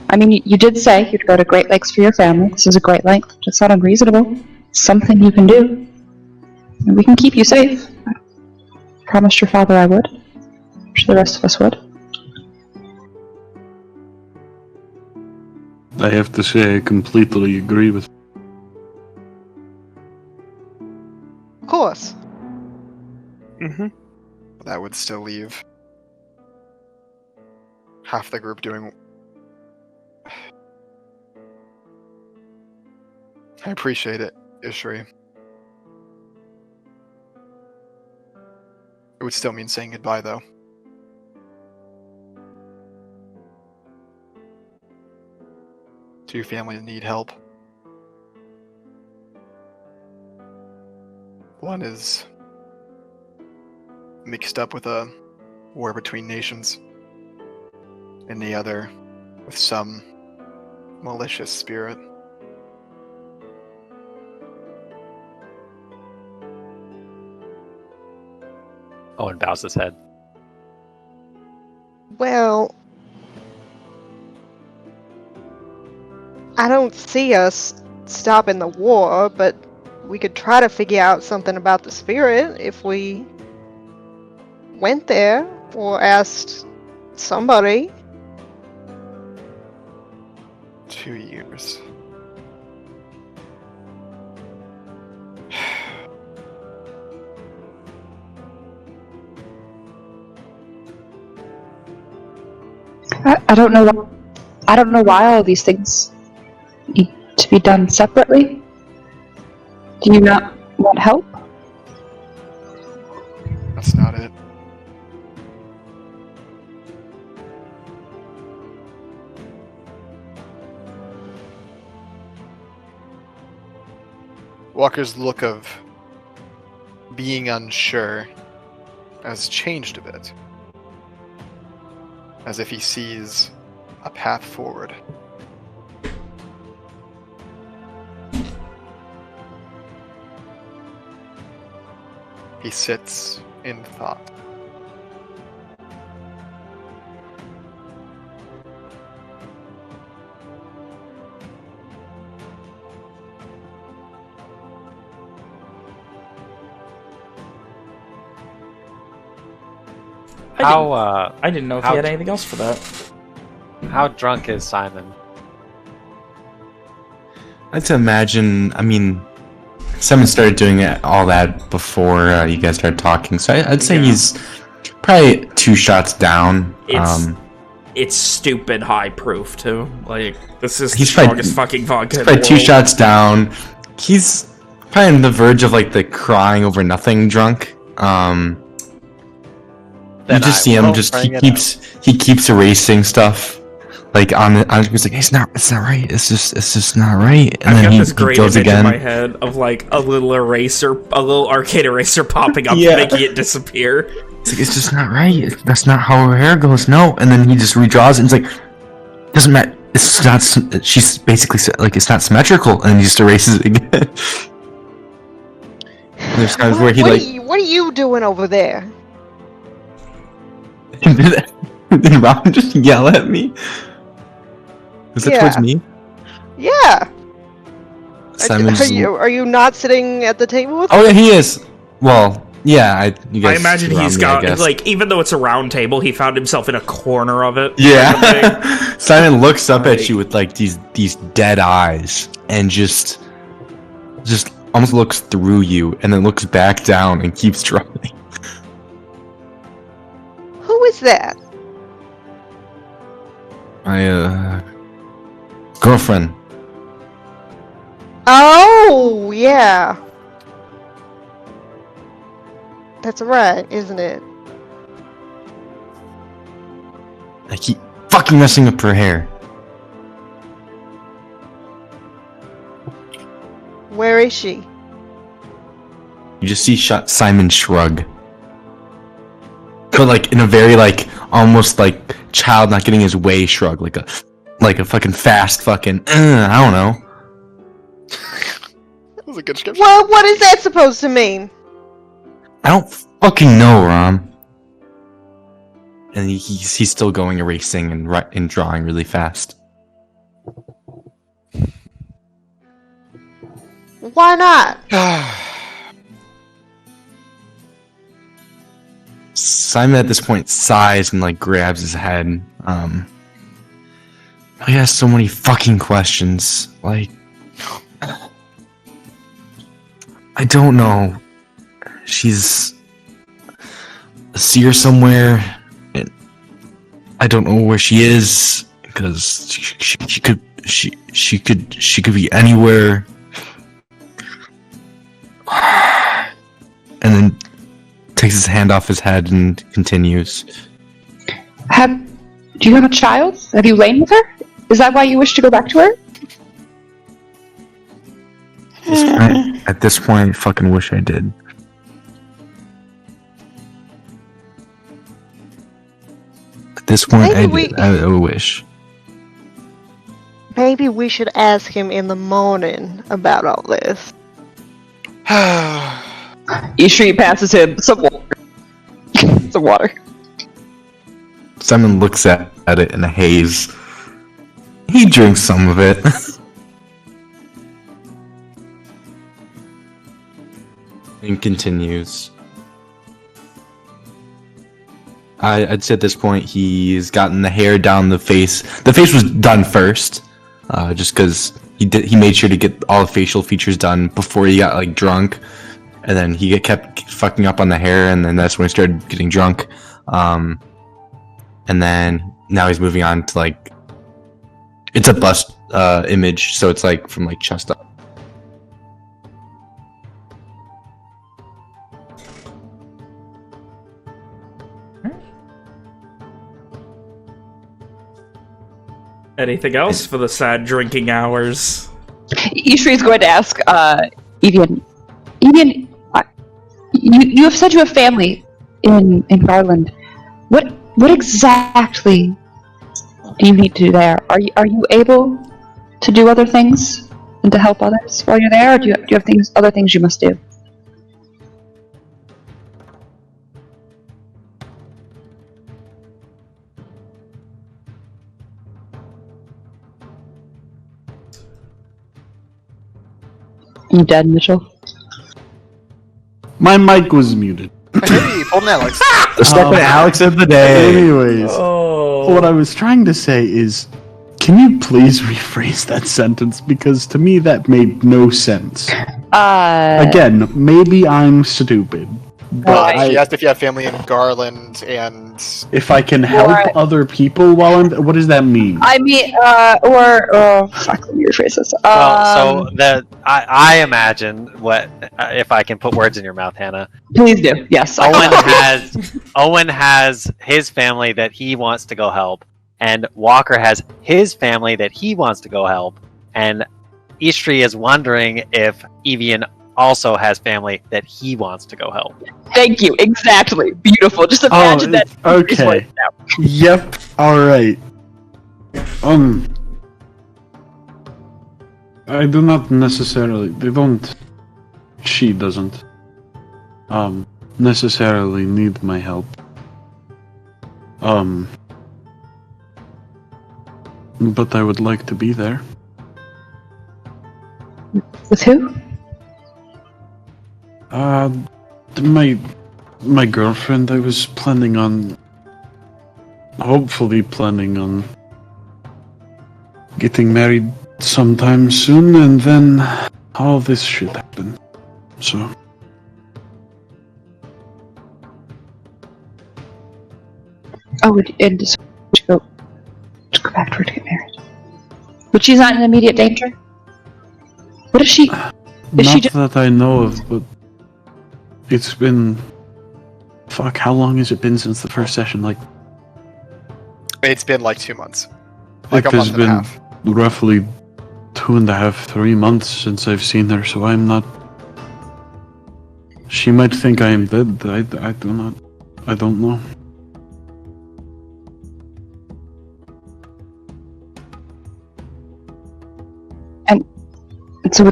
I mean, you did say you'd go to Great Lakes for your family. This is a great length. It's not unreasonable. It's something you can do. And we can keep you safe. I promised your father I would. I'm sure the rest of us would. I have to say I completely agree with. Of course. Mm-hmm. That would still leave half the group doing. I appreciate it, Ishri. It would still mean saying goodbye, though. Two families need help. One is mixed up with a war between nations, and the other with some malicious spirit. Owen bows his head. Well, I don't see us stopping the war, but we could try to figure out something about the spirit if we went there or asked somebody. 2 years. I don't know. I don't know why all these things need to be done separately. Do you not want help? That's not it. Walker's look of being unsure has changed a bit. As if he sees a path forward. He sits in thought. How I didn't know if he had anything else for that. how drunk is Simon? I'd to imagine. I mean, Simon started doing all that before you guys started talking, so I'd say he's probably 2 shots down. It's stupid high proof too. Like this is the He's strongest fucking vodka. He's probably 2 shots down. He's probably on the verge of like the crying over nothing drunk. You just see him he keeps erasing stuff. Like he's like, it's not right. It's just not right. And then this great image in my head of like a little arcade eraser popping up and making it disappear. It's just not right. That's not how her hair goes. No. And then he just redraws it and it's like, doesn't matter. It's not. She's basically like, it's not symmetrical, and he just erases it again. There's times where what are you doing over there? Did Robin just yell at me? Is that towards me? Yeah. Simon's Are you not sitting at the table with Oh yeah, he is. Well, yeah, you guys I imagine he's me, got like, even though it's a round table, he found himself in a corner of it. Yeah. Simon looks up at you with like these dead eyes and just almost looks through you and then looks back down and keeps drawing. Who is that? My girlfriend. Oh, yeah. That's right, isn't it? I keep fucking messing up her hair. Where is she? You just see Simon shrug. But like in a very like almost like child not getting his way shrug, like a fucking fast fucking I don't know. That was a good description. Well, what is that supposed to mean? I don't fucking know, Rom. And he's still going erasing and drawing really fast. Why not? Simon at this point sighs and like grabs his head. He has so many fucking questions. Like, I don't know. She's a seer somewhere, and I don't know where she is because she could be anywhere. And then takes his hand off his head and continues. Do you have a child? Have you lain with her? Is that why you wish to go back to her? At this point, I fucking wish I did. At this point, I wish. Maybe we should ask him in the morning about all this. Ishri passes him some water. Some water. Simon looks at it in a haze. He drinks some of it. And continues. I'd say at this point he's gotten the hair down the face. The face was done first, just because he made sure to get all the facial features done before he got like drunk, and then he kept fucking up on the hair, and then that's when he started getting drunk. And then now he's moving on to like it's a bust image, so it's like from like chest up. Anything else for the sad drinking hours? Ishri is going to ask Evian. Evian, you have said you have family in Garland. What exactly do you need to do there? Are you able to do other things and to help others while you're there, or do you have other things you must do? You dead, Mitchell? My mic was muted. Hey, Golden Alex. The second Alex of the day. Anyways, Oh. what I was trying to say is, can you please rephrase that sentence? Because to me that made no sense. Again, maybe I'm stupid. But She asked if you have family in Garland, and if I can help other people while I'm... What does that mean? I mean, fuck, let me rephrase this. I imagine what if I can put words in your mouth, Hannah. Please do. Yes. Owen has his family that he wants to go help, and Walker has his family that he wants to go help, and Eastry is wondering if Evian also has family that he wants to go help. Thank you. Exactly. Beautiful. Just imagine that. Okay. Yep. All right. I do not necessarily. She doesn't. Necessarily need my help. But I would like to be there. With who? My girlfriend. I was hopefully planning on getting married sometime soon, and then all this shit happened. So. Oh, and just go back to her to get married. But she's not in immediate danger? What is she? Not that I know of, but it's been... Fuck, how long has it been since the first session? it's been like 2 months. It A has month and a been half. roughly 2.5, 3 months since I've seen her, so I'm not... She might think I am dead. I don't know. And so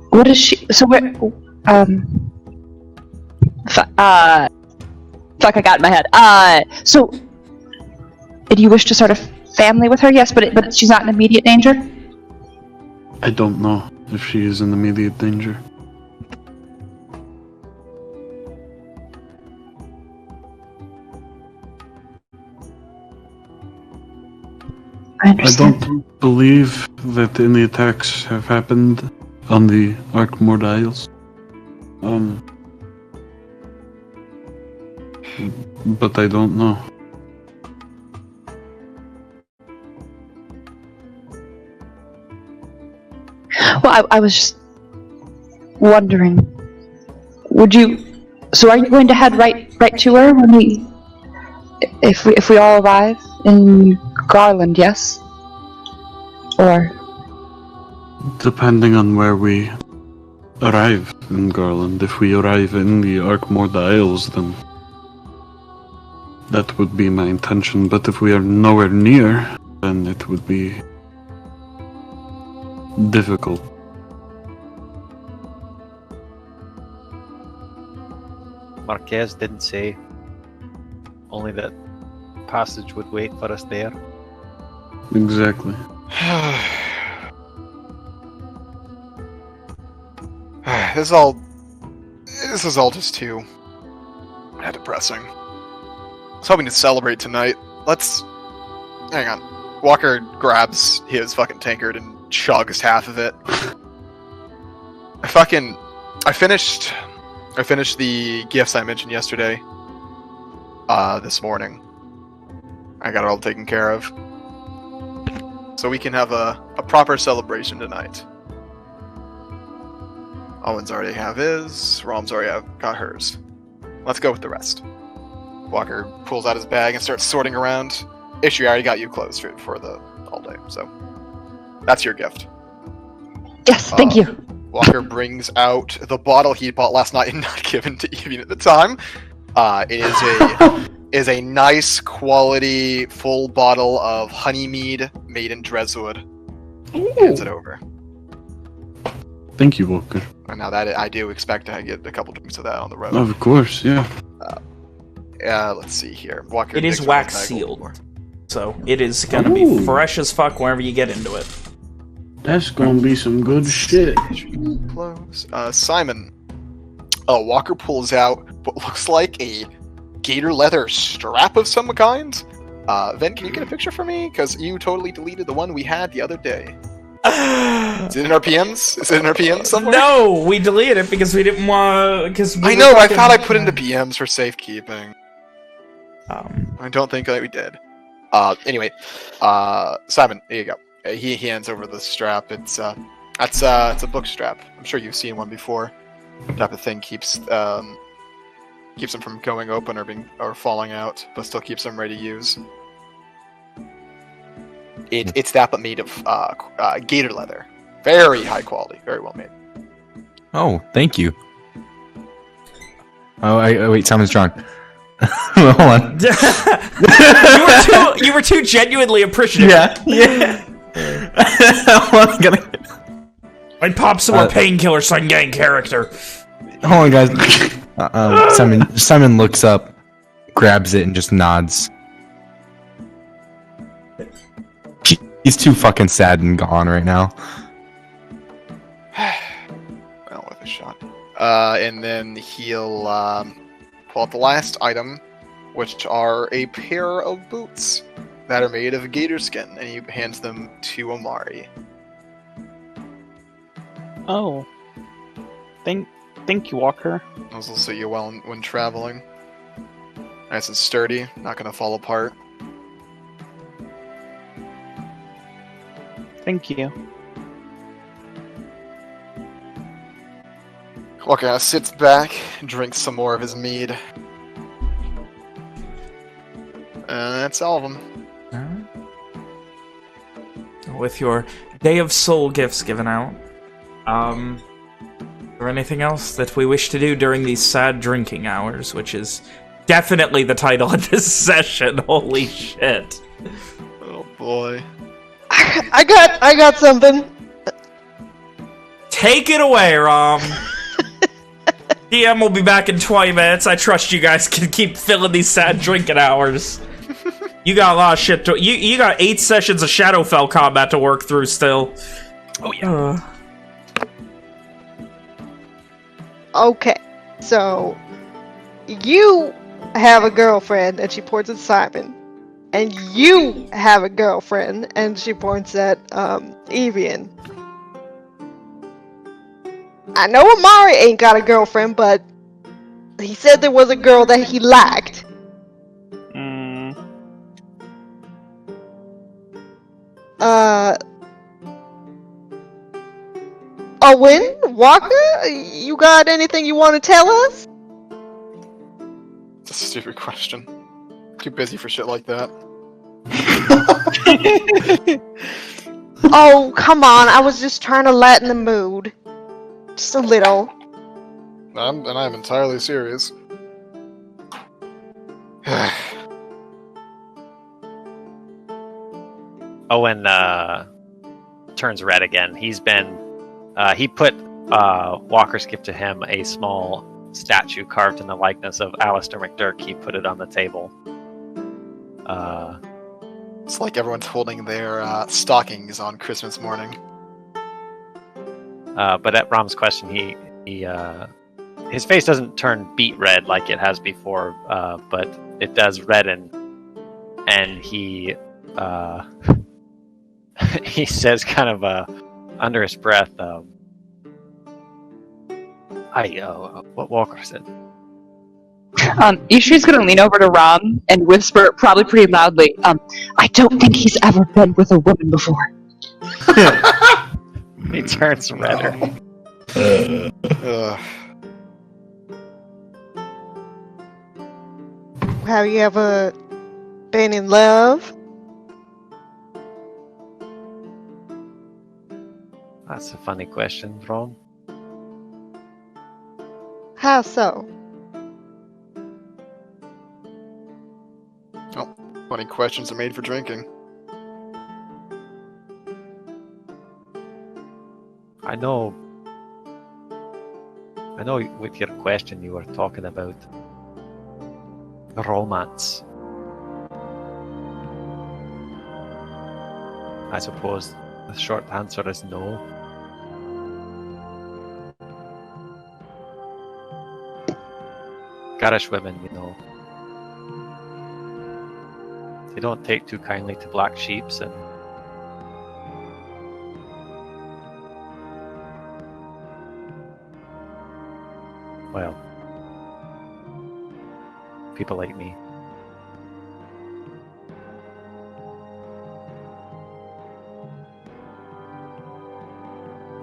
what is she? So where? Fuck, I got in my head. So, do you wish to start a family with her? Yes, but she's not in immediate danger? I don't know if she is in immediate danger. I understand. I don't believe that any attacks have happened on the Arkmord Isles. But I don't know. Well, I was just wondering. Would you? So, are you going to head right to her when if we all arrive in Garland? Yes. Or depending on where we arrive in Garland. If we arrive in the Arkmord Isles, then that would be my intention. But if we are nowhere near, then it would be difficult. Marquez didn't say, only that passage would wait for us there. Exactly. This is all just too depressing. I was hoping to celebrate tonight. Hang on. Walker grabs his fucking tankard and chugs half of it. I finished the gifts I mentioned yesterday. This morning. I got it all taken care of. So we can have a proper celebration tonight. Owen's already have his, Rom's already got hers. Let's go with the rest. Walker pulls out his bag and starts sorting around. Ishri already got you clothes for the all day, so that's your gift. yes, thank you. Walker brings out the bottle he bought last night and not given to Evian at the time. It is a nice quality full bottle of honey mead made in Dreswood. Hands it over. Thank you, Walker. And now that I do expect to get a couple drinks of that on the road. Of course, yeah. Let's see here. Walker. It is digs wax in his bag a little sealed, more. so it is gonna be fresh as fuck whenever you get into it. That's gonna be some good shit. Close. Simon. Walker pulls out what looks like a gator leather strap of some kind. Ven, can you get a picture for me? Because you totally deleted the one we had the other day. Is it in our PMs? Is it in our PMs somewhere? No, we deleted it because we didn't want. Because I know. I thought I put in the PMs for safekeeping. I don't think that we did. Anyway, Simon, there you go. He hands over the strap. It's a book strap. I'm sure you've seen one before. That type of thing keeps them from going open or falling out, but still keeps them ready to use. It's that, but made of gator leather. Very high quality, very well made. Oh, thank you. Oh, wait, Simon's drunk. Hold on. you were too genuinely appreciative. Yeah. I'd pop some more painkillers so I can get in character. Hold on, guys. Simon looks up, grabs it, and just nods. He's too fucking sad and gone right now. Well, worth a shot. And then he'll pull out the last item, which are a pair of boots that are made of gator skin, and he hands them to Amari. Oh. Thank you, Walker. Those will suit you well when traveling. Nice and sturdy, not gonna fall apart. Thank you. Walker sits back, drinks some more of his mead. And that's all of them. With your Day of Soul gifts given out, or anything else that we wish to do during these sad drinking hours, which is definitely the title of this session. Holy shit. Oh boy. I got something. Take it away, Rom. DM will be back in 20 minutes. I trust you guys can keep filling these sad drinking hours. You got a lot of shit to... You got 8 sessions of Shadowfell combat to work through still. Oh, yeah. Okay, so... You have a girlfriend, and she points at Simon. And you have a girlfriend, and she points at, Evian. I know Amari ain't got a girlfriend, but... He said there was a girl that he liked. Owen? Walker? You got anything you want to tell us? It's a stupid question. Too busy for shit like that. Oh, come on. I was just trying to lighten the mood. Just a little. I'm entirely serious. Owen turns red again. He put Walker's gift to him, a small statue carved in the likeness of Alistair McDurk. He put it on the table. It's like everyone's holding their stockings on Christmas morning. But at Rom's question, he his face doesn't turn beet red like it has before, but it does redden, and he he says kind of under his breath, what Walker said. Ishi's gonna lean over to Rom and whisper, probably pretty loudly, I don't think he's ever been with a woman before. He turns redder. Have you ever been in love? That's a funny question, Rom. How so? Oh, funny questions are made for drinking. I know with your question you were talking about romance. I suppose The short answer is no. Scottish women, they don't take too kindly to black sheeps, and well, people like me.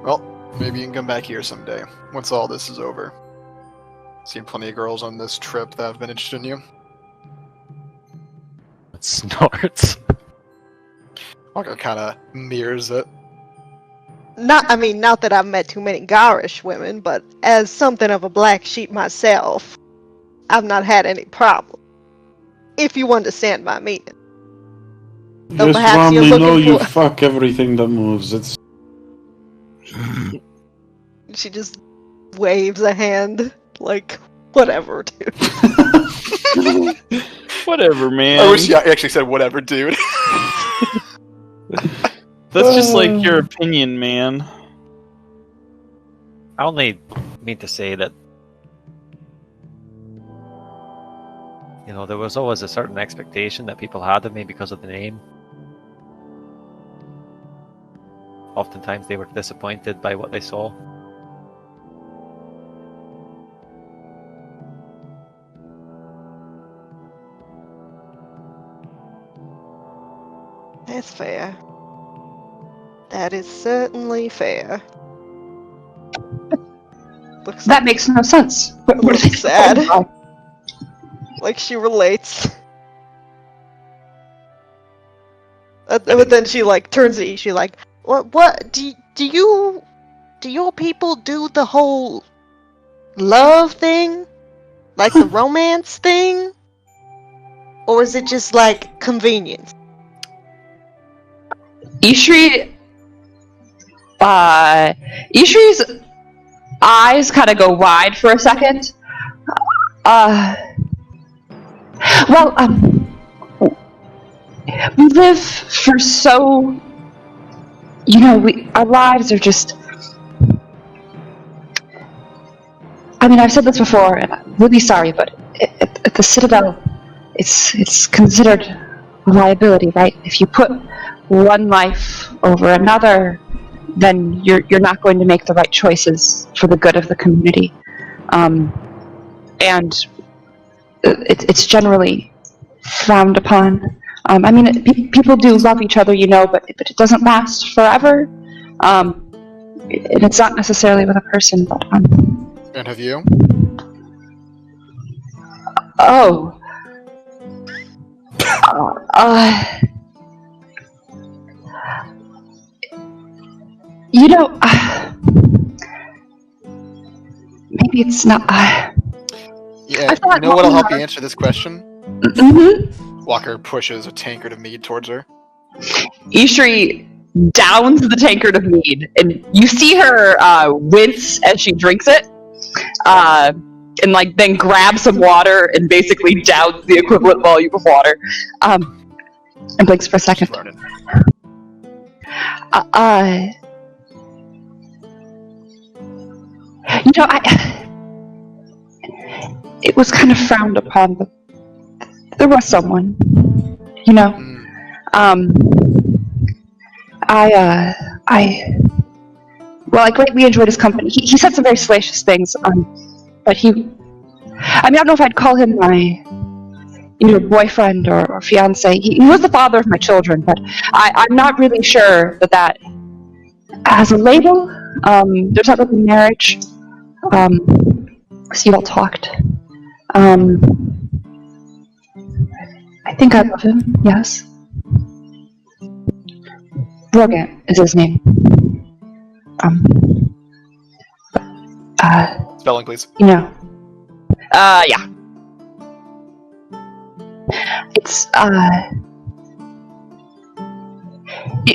Well, maybe you can come back here someday, once all this is over. Seen plenty of girls on this trip that have been interested in you. It snorts. Walker kind of mirrors it. Not that I've met too many garish women, but as something of a black sheep myself, I've not had any problem. If you understand my meaning. Though Yes, perhaps Mom, you're we looking know you for- fuck everything that moves. It's She just waves a hand, like, whatever, dude. Whatever, man. I wish you actually said whatever, dude. That's just like your opinion, man. I only mean to say that there was always a certain expectation that people had of me because of the name. Oftentimes they were disappointed by what they saw. That's fair. That is certainly fair. Looks That makes no sense. What looks are they sad. talking about? like she relates. But then she like turns to Ishi like, what do your people do the whole love thing? Like the romance thing? Or is it just like convenience? Ishri's eyes kind of go wide for a second. We live for so... our lives are just... I've said this before, and I'm really sorry, but at the Citadel, it's considered a liability, right? If you put one life over another, then you're not going to make the right choices for the good of the community. And it's generally frowned upon. People do love each other, but it doesn't last forever. And it's not necessarily with a person, but And have you? oh. Maybe it's not. Yeah, you know what'll help you answer this question? Mm-hmm. Walker pushes a tankard of mead towards her. Ishri downs the tankard of mead, and you see her wince as she drinks it, and then grab some water and basically downs the equivalent volume of water, and blinks for a second. It was kind of frowned upon, but there was someone, I greatly enjoyed his company. He said some very salacious things, but I don't know if I'd call him my, boyfriend or fiance. He was the father of my children, but I'm not really sure that has a label. There's not really marriage. So you all talked. I think I love him, yes. Rogan is his name. Spelling, please. Yeah. It's,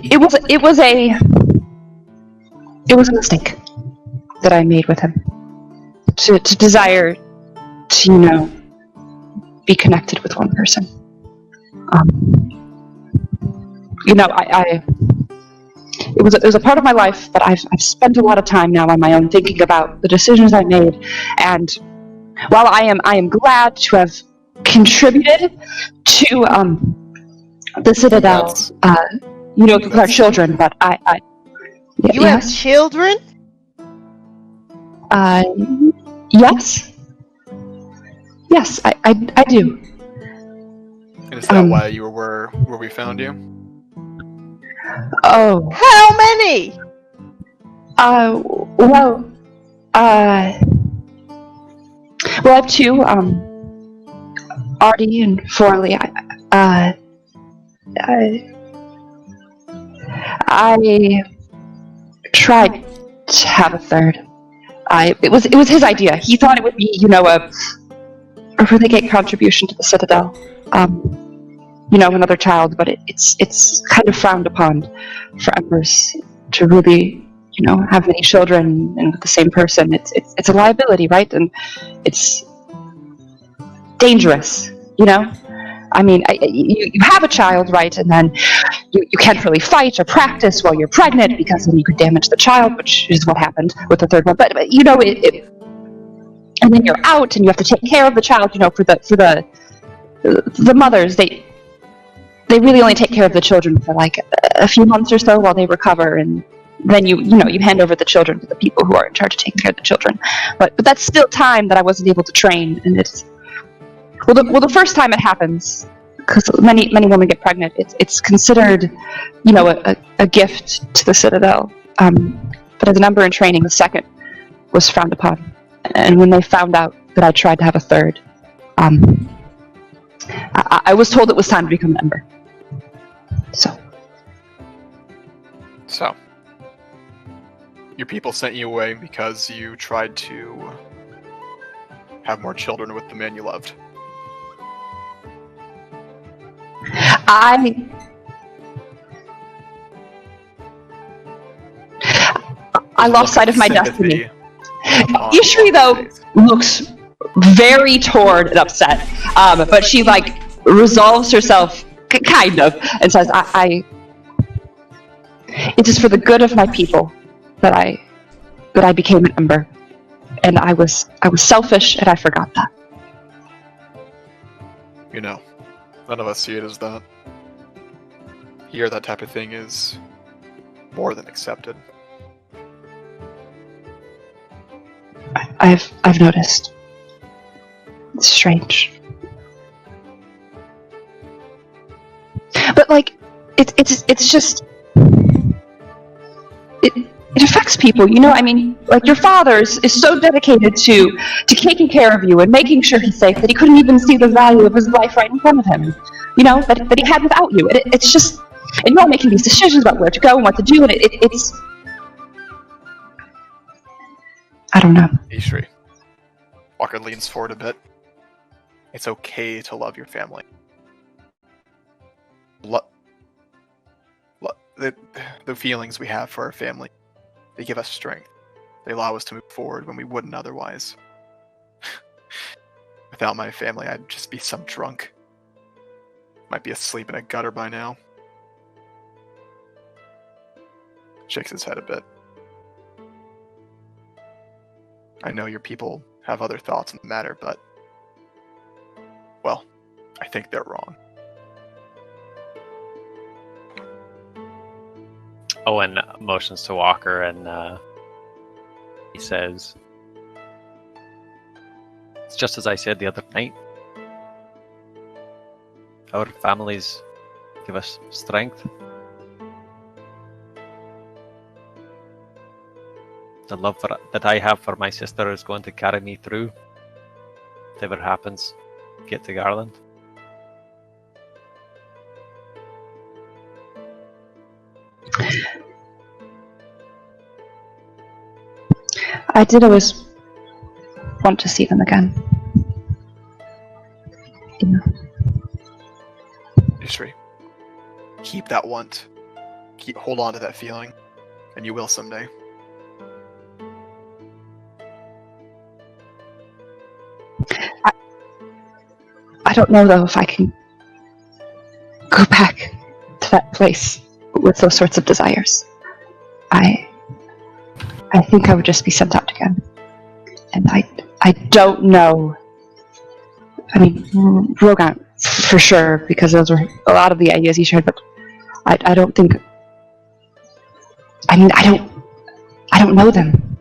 it was a mistake that I made with him. To desire to, be connected with one person. it was a part of my life, but I've spent a lot of time now on my own thinking about the decisions I made, and while I am glad to have contributed to the Citadel, with our children, but You have children? Yes. Yes, I do. And is that why you were where we found you? Oh. How many? Well, I have two, Artie and Forley. I tried to have a third. It was his idea. He thought it would be, a really great contribution to the Citadel. Another child, but it's kind of frowned upon for Embers to really, have many children and with the same person. It's a liability, right? And it's dangerous, I mean, you have a child, right? And then you can't really fight or practice while you're pregnant because then you could damage the child, which is what happened with the third one. But and then you're out and you have to take care of the child. For the mothers, they really only take care of the children for like a few months or so while they recover, and then you hand over the children to the people who are in charge of taking care of the children. But that's still time that I wasn't able to train, and it's. Well, the first time it happens, because many women get pregnant, it's considered, a gift to the Citadel. But as an Ember in training, the second was frowned upon. And when they found out that I tried to have a third, I was told it was time to become an Ember. So, your people sent you away because you tried to have more children with the man you loved. I lost sight of my destiny. Ishri, though, looks very torn and upset, but she resolves herself, kind of, and says, "It is for the good of my people that I became an Ember, and I was selfish, and I forgot that." None of us see it as that. Here, that type of thing is more than accepted. I've noticed. It's strange. But it's just it affects people, I mean, your father is so dedicated to taking care of you and making sure he's safe that he couldn't even see the value of his life right in front of him, that he had without you. It's just, and you're all making these decisions about where to go and what to do, and it's I don't know. Ishri. Walker leans forward a bit. It's okay to love your family. The feelings we have for our family, they give us strength. They allow us to move forward when we wouldn't otherwise. Without my family, I'd just be some drunk. Might be asleep in a gutter by now. Shakes his head a bit. I know your people have other thoughts on the matter, but, well, I think they're wrong. Owen motions to Walker and he says, "It's just as I said the other night. Our families give us strength. The love that I have for my sister is going to carry me through whatever happens. Get to Garland." I did always want to see them again. Ishri, keep that want. Hold on to that feeling, and you will someday. I don't know, though, if I can go back to that place with those sorts of desires. I think I would just be sent out again. And I don't know. I mean, Rogan, for sure, because those were a lot of the ideas he shared, but I don't think... I mean, I don't know them.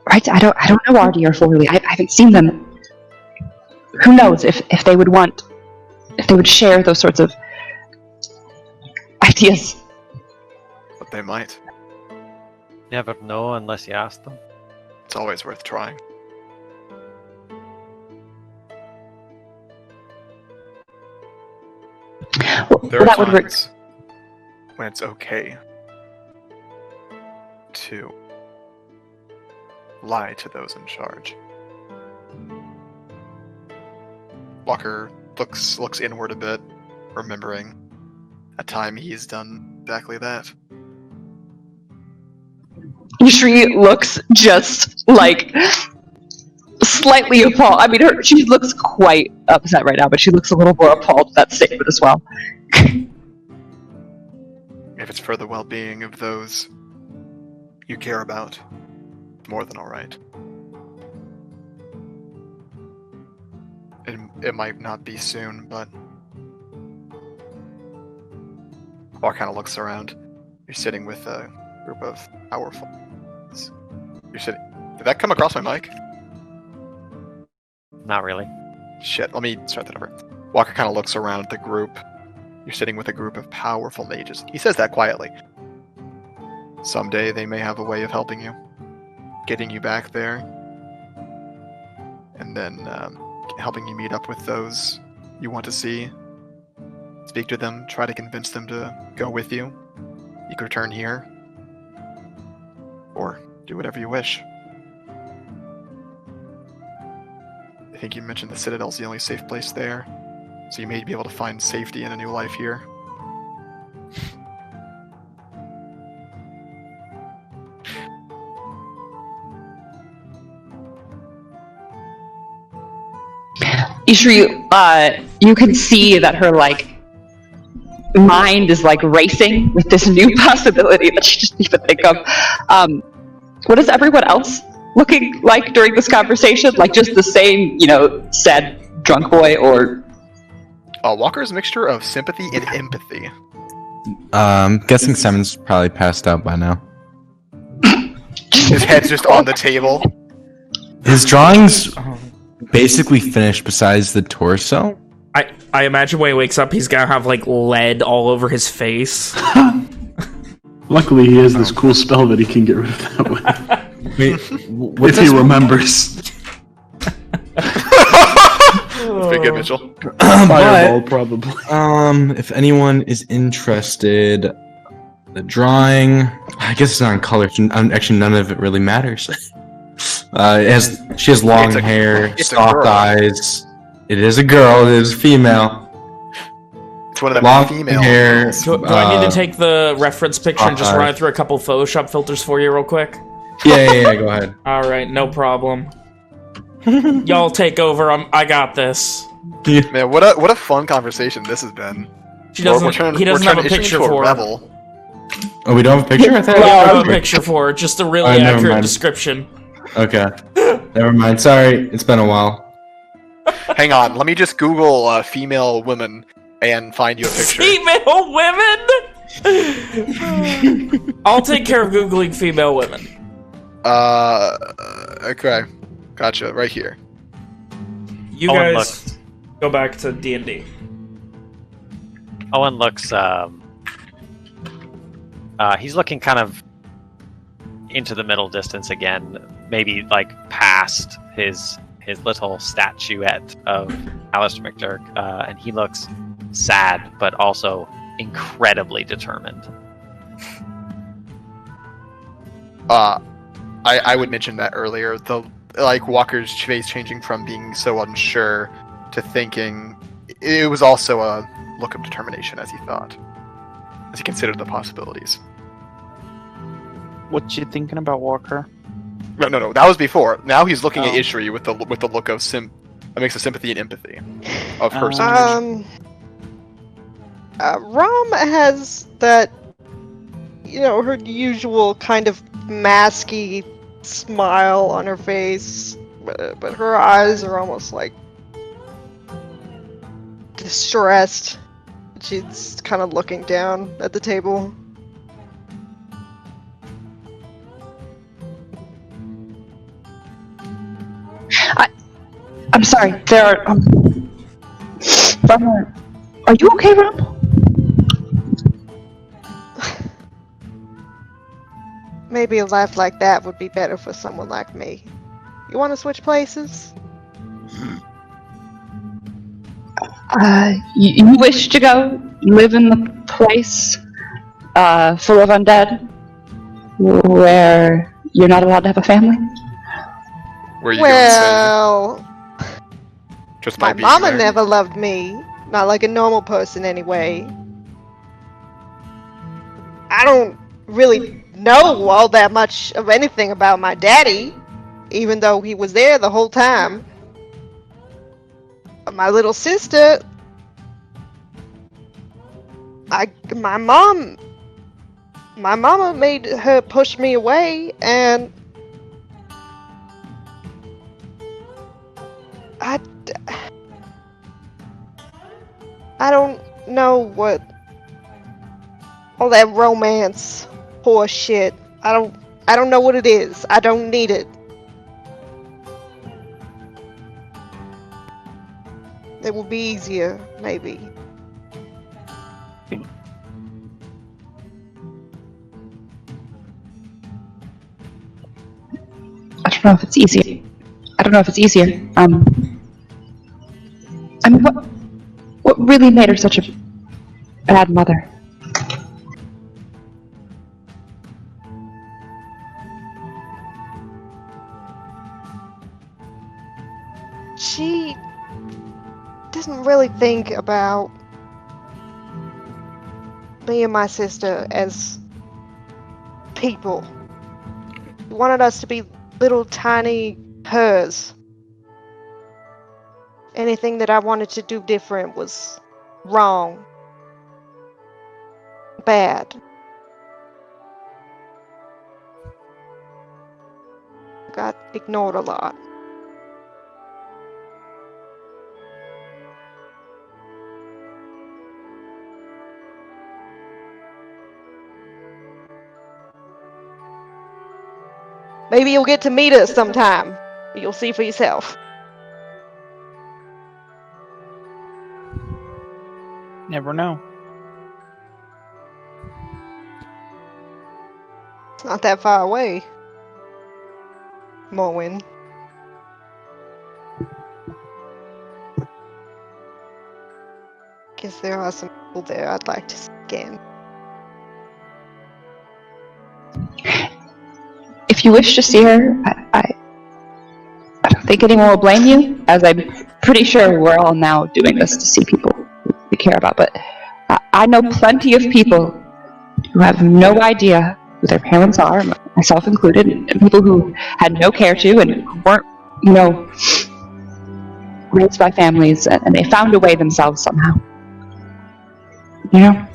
Right? I don't know Artie or Forley. I haven't seen them. Who knows if they would want... If they would share those sorts of ideas. But they might. Never know unless you ask them. It's always worth trying. There are times when it's okay to lie to those in charge. Walker looks inward a bit, remembering a time he's done exactly that. Ishri looks just like slightly appalled. I mean, she looks quite upset right now, but she looks a little more appalled at that statement as well. If it's for the well-being of those you care about, more than all right. It might not be soon, but Walker kind of looks around. You're sitting with a group of powerful. You're sitting. Did that come across my mic? Not really. Shit, let me start that over. Walker kind of looks around the group. You're sitting with a group of powerful mages. He says that quietly. Someday they may have a way of helping you. Getting you back there. And then helping you meet up with those you want to see. Speak to them, try to convince them to go with you. You could return here. Or do whatever you wish. I think you mentioned the Citadel's the only safe place there. So you may be able to find safety in a new life here. Ishri, you can see that her, mind is, racing with this new possibility that she didn't even think of. What is everyone else looking like during this conversation? Just the same, sad drunk boy, or... Walker's a mixture of sympathy and empathy. Guessing Simon's probably passed out by now. His head's just on the table. His drawings basically finished besides the torso. I imagine when he wakes up, he's gonna have lead all over his face. Luckily, he has this cool spell that he can get rid of that with. Wait, if he remembers. Pretty good, Mitchell. Fireball, probably. If anyone is interested, the drawing, I guess it's not in color. Actually, none of it really matters. She has long hair, soft eyes. It is a girl. It is female. It's one of them long female hair. Do I need to take the reference picture and just run it through a couple Photoshop filters for you real quick? Yeah, go ahead. Alright, no problem. Y'all take over. I got this. Man, what a fun conversation this has been. He doesn't have a picture for her. Oh, we don't have a picture? I thought we don't have a picture for her, just a really accurate description. Okay. Never mind. Sorry, it's been a while. Hang on, let me just Google female women and find you a picture. Female women? I'll take care of Googling female women. Okay. Gotcha, right here. You guys go back to D&D. Owen looks, he's looking kind of into the middle distance again, maybe past his little statuette of Alistair McDurk, and he looks sad, but also incredibly determined. I would mention that earlier. The Walker's face changing from being so unsure to thinking. It was also a look of determination, as he thought, as he considered the possibilities. What you thinking about, Walker? No. That was before. Now he's looking at Ishri with the look of a mix of sympathy and empathy of her situation. Rom has that her usual kind of masky smile on her face, but her eyes are almost like distressed. She's kind of looking down at the table. I'm sorry. There are. Are you okay, Rob? Maybe a life like that would be better for someone like me. You want to switch places? You wish to go live in the place full of undead where you're not allowed to have a family? Where you Well, just my by being mama there? never loved me. Not like a normal person, anyway. I don't really know all that much of anything about my daddy, even though he was there the whole time. But my little sister, my mama made her push me away, and I don't know what all that romance horse shit. I don't know what it is. I don't need it. It will be easier, maybe. I don't know if it's easier. I mean, what really made her such a bad mother? She doesn't really think about me and my sister as people. She wanted us to be little tiny hers. Anything that I wanted to do different was wrong. Bad. Got ignored a lot. Maybe you'll get to meet us sometime. You'll see for yourself. Never know. It's not that far away. Morwen. Guess there are some people there I'd like to see again. If you wish to see her, I don't think anyone will blame you, as I'm pretty sure we're all now doing this to see people we care about, but I know plenty of people who have no idea who their parents are, myself included, and people who had no care to and who weren't, raised by families, and they found a way themselves somehow. And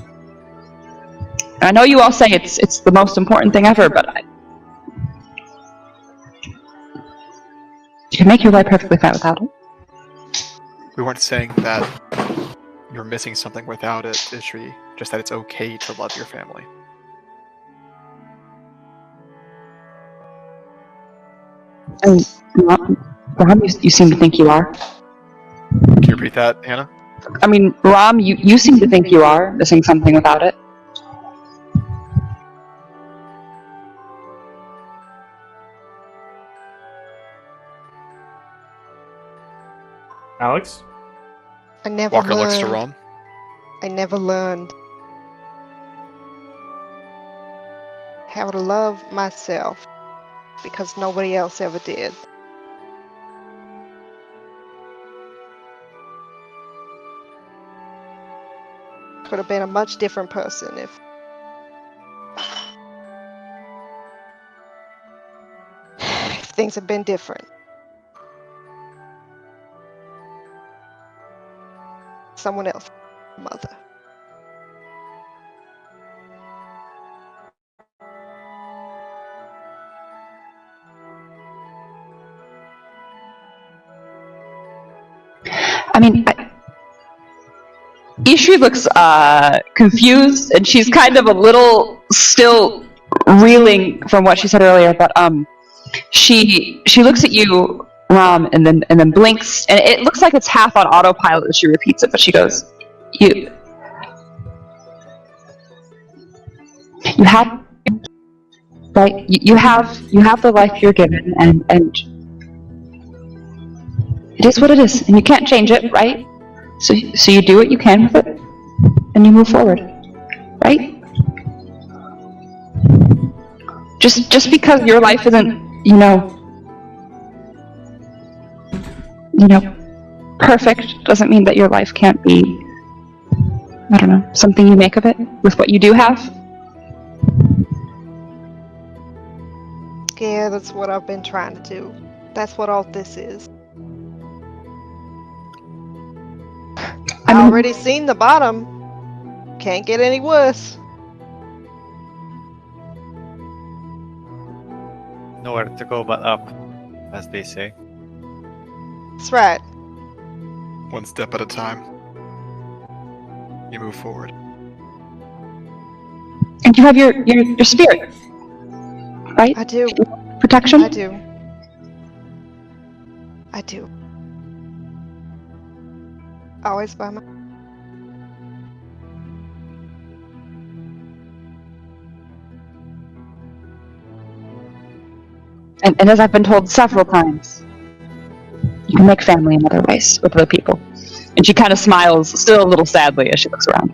I know you all say it's the most important thing ever, but you can make your life perfectly fine without it. We weren't saying that you're missing something without it, Ishri. Just that it's okay to love your family. And Ram, you seem to think you are. Can you repeat that, Hannah? I mean, Ram, you seem to think you are missing something without it. Alex? I never Walker learned. looks to Rom. I never learned how to love myself because nobody else ever did. Could have been a much different person if things had been different. Someone else, mother. Ishri looks confused, and she's kind of a little still reeling from what she said earlier. But she looks at you, Rom, and then blinks, and it looks like it's half on autopilot as she repeats it. But she goes, "You have right. You have the life you're given, and it is what it is, and you can't change it, right? So you do what you can with it, and you move forward, right? Just because your life isn't, perfect doesn't mean that your life can't be, I don't know, something you make of it with what you do have." Yeah, that's what I've been trying to do. That's what all this is. I already seen the bottom. Can't get any worse. Nowhere to go but up, as they say. That's right. One step at a time. You move forward. And you have your spirit, right? I do. Protection? I do. Always by my... And as I've been told several times, you can make family in other ways with other people. And she kind of smiles, still a little sadly, as she looks around.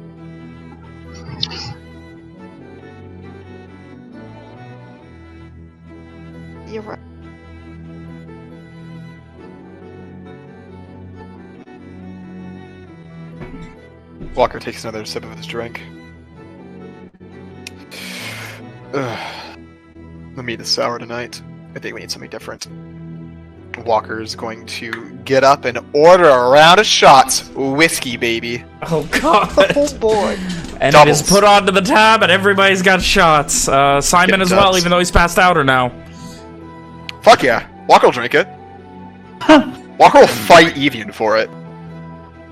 You're right. Walker takes another sip of his drink. The meat is sour tonight. I think we need something different. Walker's going to get up and order a round of shots. Whiskey, baby. Oh, God. Oh, boy. And Doubles. it is put onto the tab, and everybody's got shots. Simon as well, even though he's passed out or now. Fuck yeah. Walker will drink it. Walker will fight Evian for it.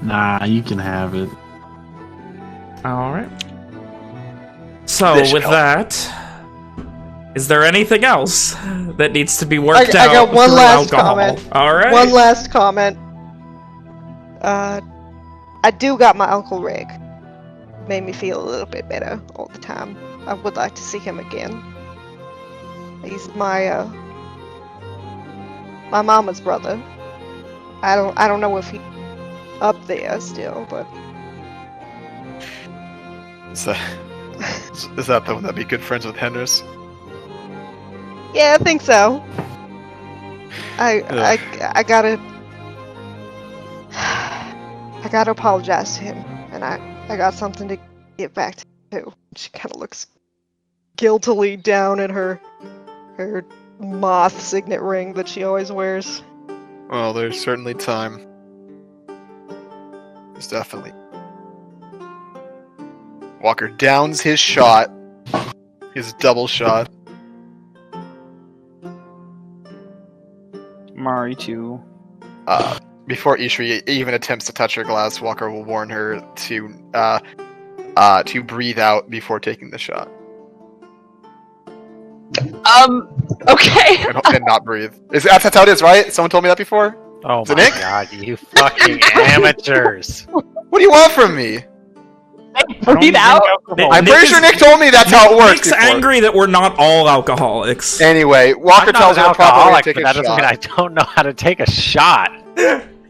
Nah, you can have it. Alright. So, This with help. that... Is there anything else that needs to be worked out? I got one through last alcohol? comment. All right. One last comment. I do got my Uncle Rick. Made me feel a little bit better all the time. I would like to see him again. He's my mama's brother. I don't know if he's up there still, but Is that the one that'd be good friends with Henris? yeah, I think so. I gotta apologize to him, and I got something to get back to too. She kind of looks guiltily down at her moth signet ring that she always wears. Well, there's certainly time. There's definitely. Walker downs his shot. His double shot. Mari too. Before Ishri even attempts to touch her glass, Walker will warn her to breathe out before taking the shot. Okay. And not breathe. That's how it is, right? Someone told me that before? Oh Is it my Nick? god, you fucking amateurs. What do you want from me? Breathe out. I'm Nick pretty is- sure Nick told me that's how it works. Nick's before. angry that we're not all alcoholics. Anyway, Walker I'm tells not her an the proper way alcoholic, to take but a that doesn't shot. mean I don't know how to take a shot.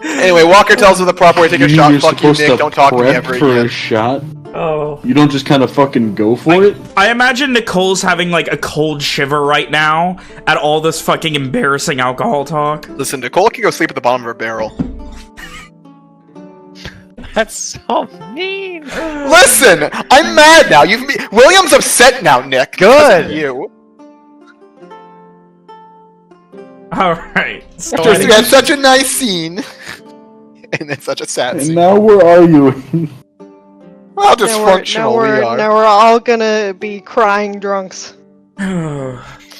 Anyway, Walker tells her the proper way to take a shot. You're Fuck you, supposed Nick. to Don't talk to me prep ever for again. a shot. Oh. You don't just kind of fucking go for it. I imagine Nicole's having like a cold shiver right now at all this fucking embarrassing alcohol talk. Listen, Nicole can go sleep at the bottom of her barrel. That's so mean. Listen, I'm mad now. William's upset now, Nick. Good. Because of you. Alright. So Just had such a nice scene. And then such a sad And scene. now we're arguing. How dysfunctional we are. Now we're all gonna be crying drunks.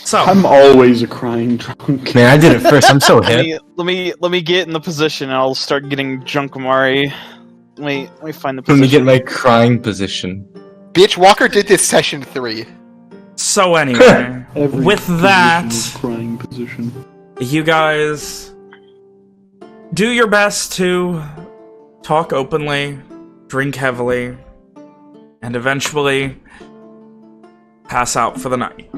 So I'm always a crying drunk. Man, I did it first. I'm so hip. Let me get in the position. And I'll start getting drunk, Amari. Let me find the Let me position. get my crying position. Bitch, Walker did this session 3. So anyway, Every with position that, is crying position. you guys do your best to talk openly, drink heavily, and eventually pass out for the night.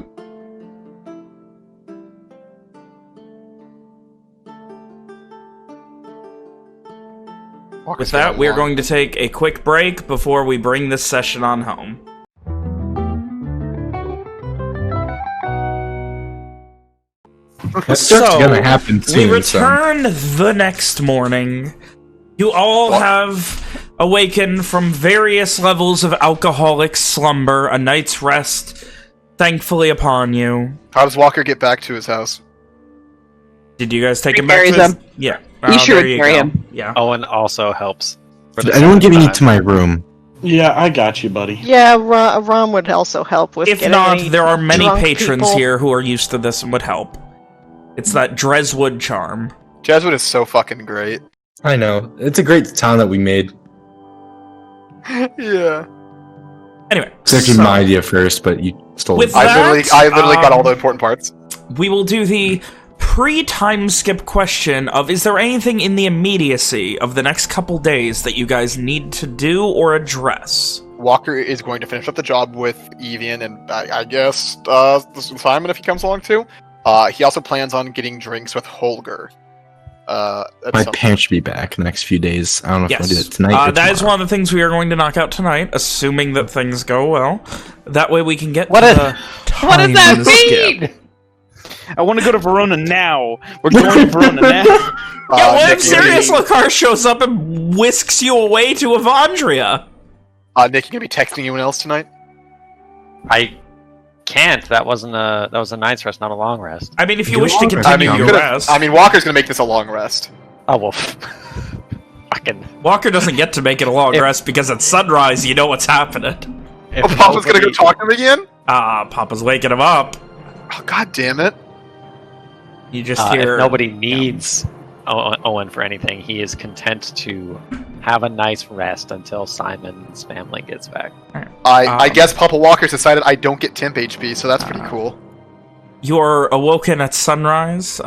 Walker's With that, getting we're along. going to take a quick break before we bring this session on home. That starts gonna happen soon. We return the next morning. You all have awakened from various levels of alcoholic slumber, a night's rest, thankfully upon you. How does Walker get back to his house? Did you guys take He him back to carries his... him. Yeah. You should there you carry go. him. Yeah. Owen also helps. For the Did anyone second get me time. to my room? Yeah, I got you, buddy. Yeah, Rom would also help with If getting not, any there are many drunk patrons people. here who are used to this and would help. It's that Dreswood charm. Jesuit is so fucking great. I know. It's a great town that we made. Yeah. Anyway, It's actually my idea first, but you stole With it. that- I literally got all the important parts. we will do the pre-time skip question of, is there anything in the immediacy of the next couple days that you guys need to do or address? Walker is going to finish up the job with Evian and I guess Simon if he comes along too. He also plans on getting drinks with Holger. My parents should be back in the next few days. I don't know if Yes. I'll do that tonight or that is tomorrow. one of the things we are going to knock out tonight, assuming that things go well. That way we can get What to is- the What does that time skip. mean? I want to go to Verona now. We're going to Verona now. Yeah, what Nick, if Sirius Lakar shows up and whisks you away to Avandria? Nick, you gonna be texting anyone else tonight? I can't. That was a night's rest, not a long rest. I mean, if you Do wish to long rest. continue your could've- rest. Walker's gonna make this a long rest. Oh well. Fucking. Walker doesn't get to make it a long If- rest because at sunrise you know what's happening. If Oh, Papa's gonna go nobody- talk to him again? Papa's waking him up. Oh, god damn it. You just If hear... nobody needs Owen for anything, he is content to have a nice rest until Simon's family gets back. I guess Papa Walker's decided I don't get temp HP, so that's pretty cool. You're awoken at sunrise.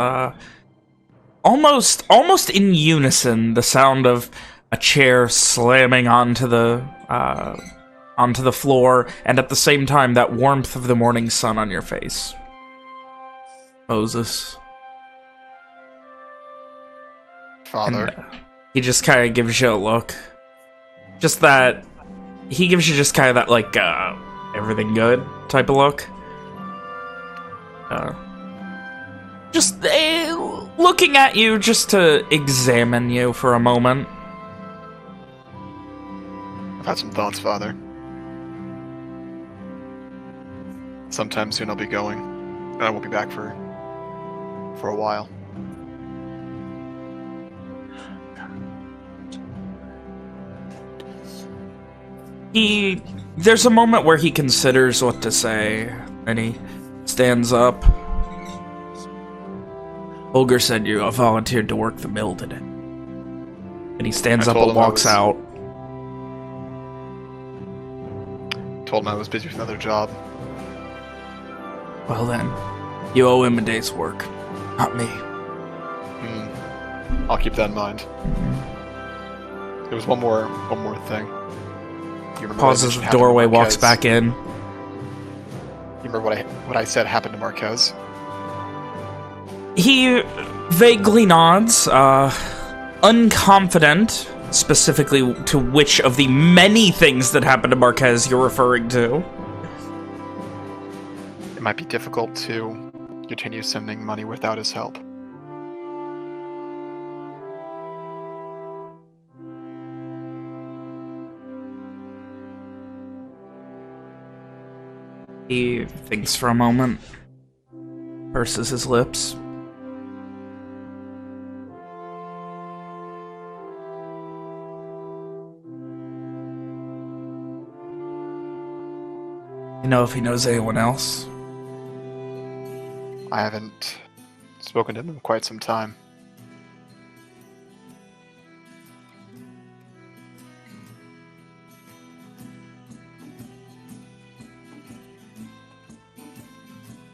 Almost in unison, the sound of a chair slamming onto the floor, and at the same time, that warmth of the morning sun on your face. Moses. Father. And, he just kind of gives you a look. Just that... He gives you just kind of that, like, everything good type of look. Just looking at you just to examine you for a moment. I've had some thoughts, Father. Sometime soon I'll be going, and I won't be back for a while. There's a moment where he considers what to say, and he stands up. Holger said you volunteered to work the mill today. And he stands I up told and him I walks was- out. Told him I was busy with another job. Well then, you owe him a day's work, not me. I'll keep that in mind. There was one more thing. You remember Pauses what I the mentioned happened to doorway, walks Marquez? back in. You remember what I said happened to Marquez? He vaguely nods, unconfident, specifically to which of the many things that happened to Marquez you're referring to. It might be difficult to continue sending money without his help. He thinks for a moment, purses his lips. You know if he knows anyone else? I haven't spoken to him in quite some time.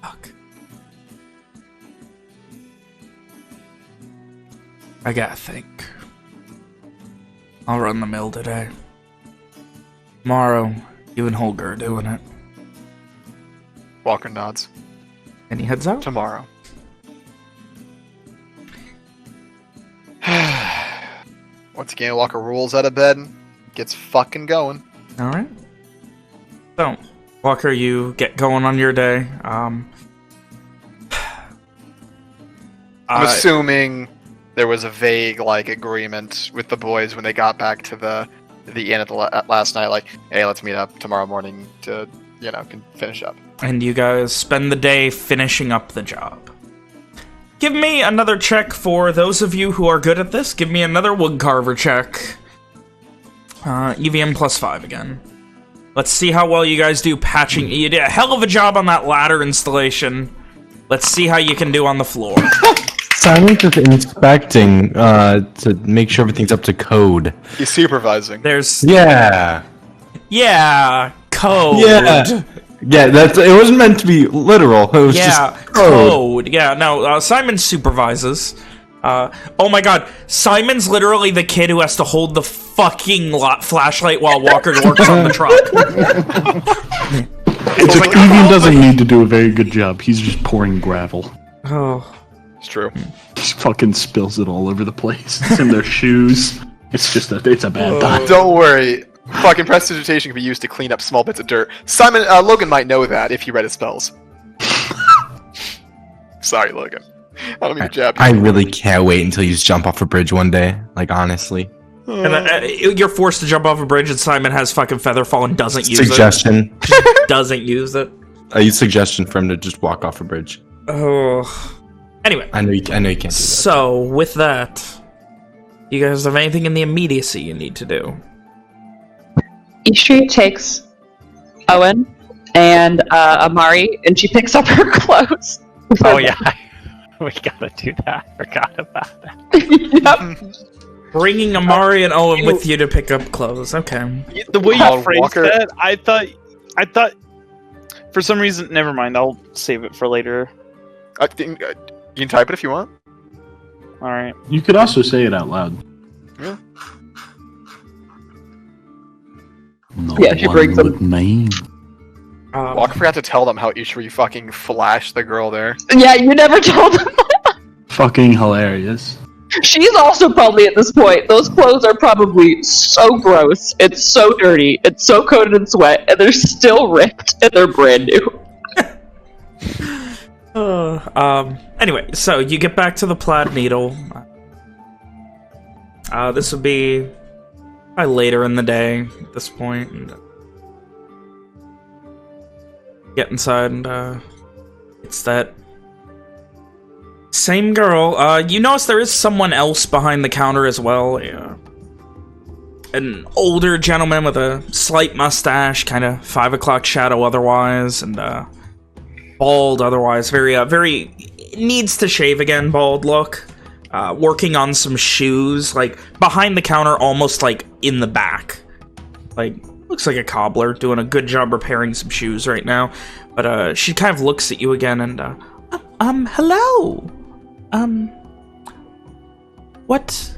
Fuck. I gotta think. I'll run the mill today. Tomorrow, you and Holger are doing it. Walker nods. And he heads out? Tomorrow. Once again, Walker rolls out of bed, gets fucking going. Alright. So, Walker, you get going on your day. I'm assuming there was a vague, like, agreement with the boys when they got back to the inn at last night, like, hey, let's meet up tomorrow morning to, can finish up. And you guys spend the day finishing up the job. Give me another check for those of you who are good at this. Give me another woodcarver check. EVM +5 again. Let's see how well you guys do patching. You did a hell of a job on that ladder installation. Let's see how you can do on the floor. Simon's just inspecting to make sure everything's up to code. He's supervising. There's... Yeah, code. Yeah, it wasn't meant to be literal. It was just code. Yeah, no, Simon supervises. Oh my god, Simon's literally the kid who has to hold the fucking flashlight while Walker works on the truck. Evian doesn't need to do a very good job. He's just pouring gravel. Oh. It's true. He fucking spills it all over the place. It's in their shoes. It's a bad time. Don't worry. Fucking prestidigitation can be used to clean up small bits of dirt. Logan might know that if he read his spells. Sorry, Logan. I don't mean to jab you. I really can't wait until you just jump off a bridge one day. Like, honestly. And you're forced to jump off a bridge and Simon has fucking Featherfall and doesn't use it. Suggestion. Doesn't use it. I use suggestion for him to just walk off a bridge. Oh. Anyway. I know you can't do that. So, with that, you guys have anything in the immediacy you need to do? Ishri takes Owen and Amari, and she picks up her clothes. Oh yeah, we gotta do that. I forgot about that. Yep. Bringing Amari and Owen with you to pick up clothes. Okay. The way you phrased that, I thought, for some reason, never mind. I'll save it for later. I think you can type it if you want. All right. You could also say it out loud. Yeah. Yeah, she brings them. Name. Walker forgot to tell them how Ishri fucking flashed the girl there. Yeah, you never told them. Fucking hilarious. She's also probably at this point. Those clothes are probably so gross. It's so dirty. It's so coated in sweat, and they're still ripped, and they're brand new. Anyway, so you get back to the Plaid Needle. This would be probably later in the day at this point. And get inside, and it's that same girl. You notice there is someone else behind the counter as well. Yeah. An older gentleman with a slight mustache, kind of 5 o'clock shadow otherwise, and bald otherwise. Very needs to shave again, bald look. Working on some shoes, like behind the counter, almost like in the back. Like, looks like a cobbler doing a good job repairing some shoes right now. But she kind of looks at you again and, hello. What?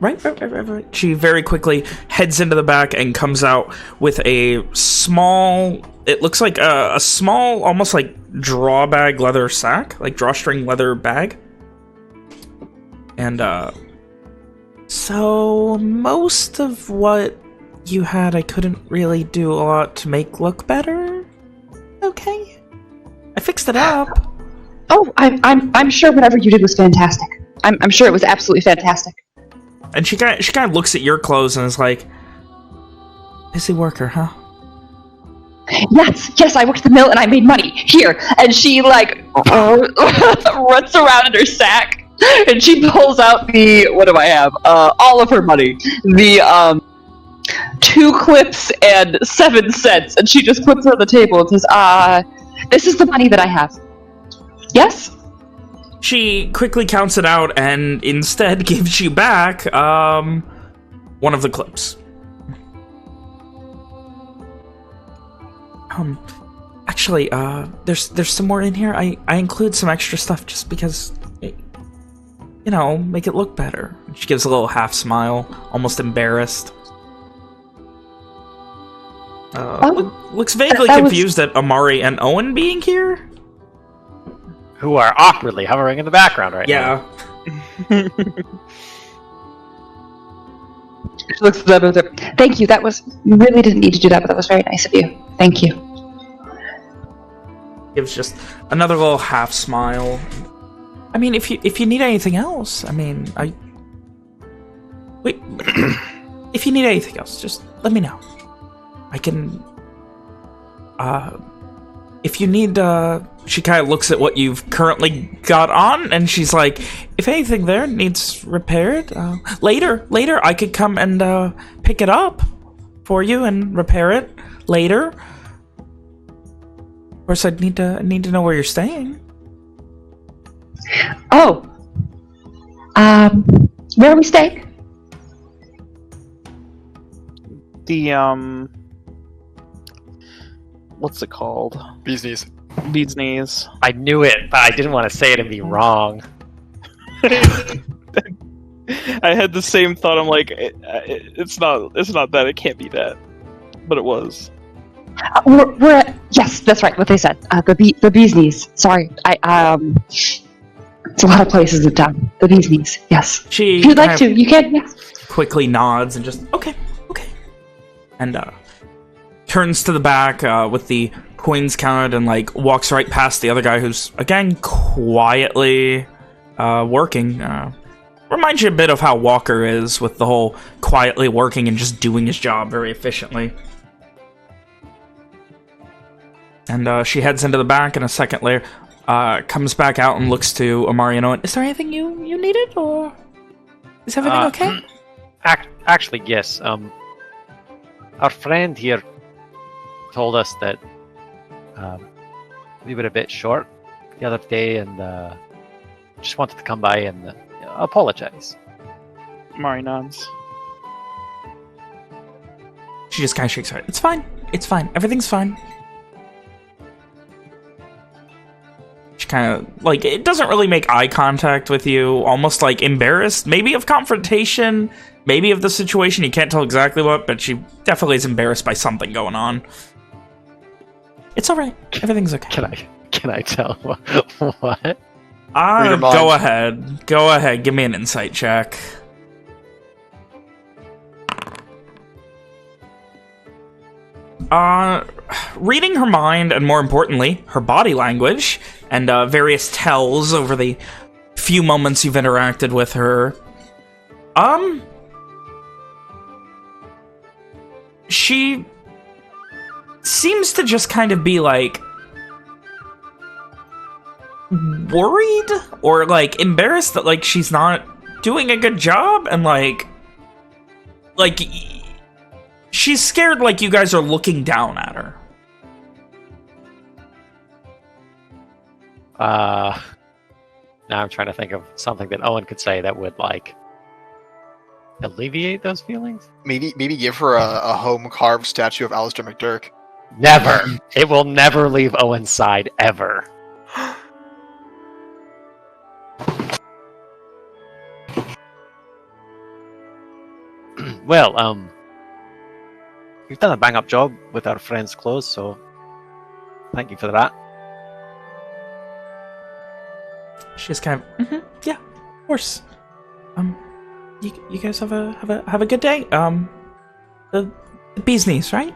Right. She very quickly heads into the back and comes out with a small, it looks like a small, almost like drawbag leather sack, like drawstring leather bag. And, so most of what you had, I couldn't really do a lot to make look better. Okay. I fixed it up. Oh, I'm sure whatever you did was fantastic. I'm sure it was absolutely fantastic. And she kind of looks at your clothes and is like, busy worker, huh? Yes, I worked at the mill and I made money. Here. And she, like, runs around in her sack and she pulls out the, what do I have? All of her money. The, 2 clips and 7 cents. And she just puts it on the table and says, This is the money that I have. Yes? She quickly counts it out and instead gives you back one of the clips. Actually, there's some more in here. I include some extra stuff just because, you know, make it look better. She gives a little half smile, almost embarrassed. Looks vaguely confused at Amari and Owen being here. Who are awkwardly hovering in the background right now. Yeah. Thank you. You really didn't need to do that, but that was very nice of you. Thank you. Gives just another little half smile. I mean, if you need anything else, I mean, wait. If you need anything else, just let me know. I can. If you need, she kind of looks at what you've currently got on, and she's like, if anything there needs repaired, later I could come and pick it up for you and repair it later. Of course, I'd need to know where you're staying. Oh. Where are we staying? The, what's it called? Bee's Knees. Bee's Knees. I knew it, but I didn't want to say it and be wrong. I had the same thought. I'm like, it's not that. It can't be that, but it was. We're at, yes, that's right. What they said. The Bee's Knees. Sorry, it's a lot of places in town. The Bee's Knees. Yes. If you'd like to, you can. Yes. Quickly nods and just okay, and turns to the back with the coins counted and like walks right past the other guy who's again quietly working. Reminds you a bit of how Walker is with the whole quietly working and just doing his job very efficiently. And she heads into the back, and a second later comes back out and looks to Amari and Owen. Is there anything you needed, or is everything okay? Actually, yes. Our friend here told us that we were a bit short the other day, and just wanted to come by and apologize. Mari nods. She just kind of shakes her head. It's fine. It's fine. Everything's fine. She kind of, like, it doesn't really make eye contact with you, almost, like, embarrassed, maybe of confrontation, maybe of the situation, you can't tell exactly what, but she definitely is embarrassed by something going on. It's alright, everything's okay. Can I tell what? Go ahead, give me an insight check. Reading her mind, and more importantly, her body language, and various tells over the few moments you've interacted with her, she seems to just kind of be, like, worried, or, like, embarrassed that, like, she's not doing a good job, and, like, she's scared like you guys are looking down at her. Now I'm trying to think of something that Owen could say that would, like, alleviate those feelings. Maybe give her a home-carved statue of Alistair McDurk. Never. It will never leave Owen's side, ever. Well, we've done a bang-up job with our friend's clothes, so thank you for that. She's kind of, yeah, of course. You guys have a good day. The Bee's Knees, right?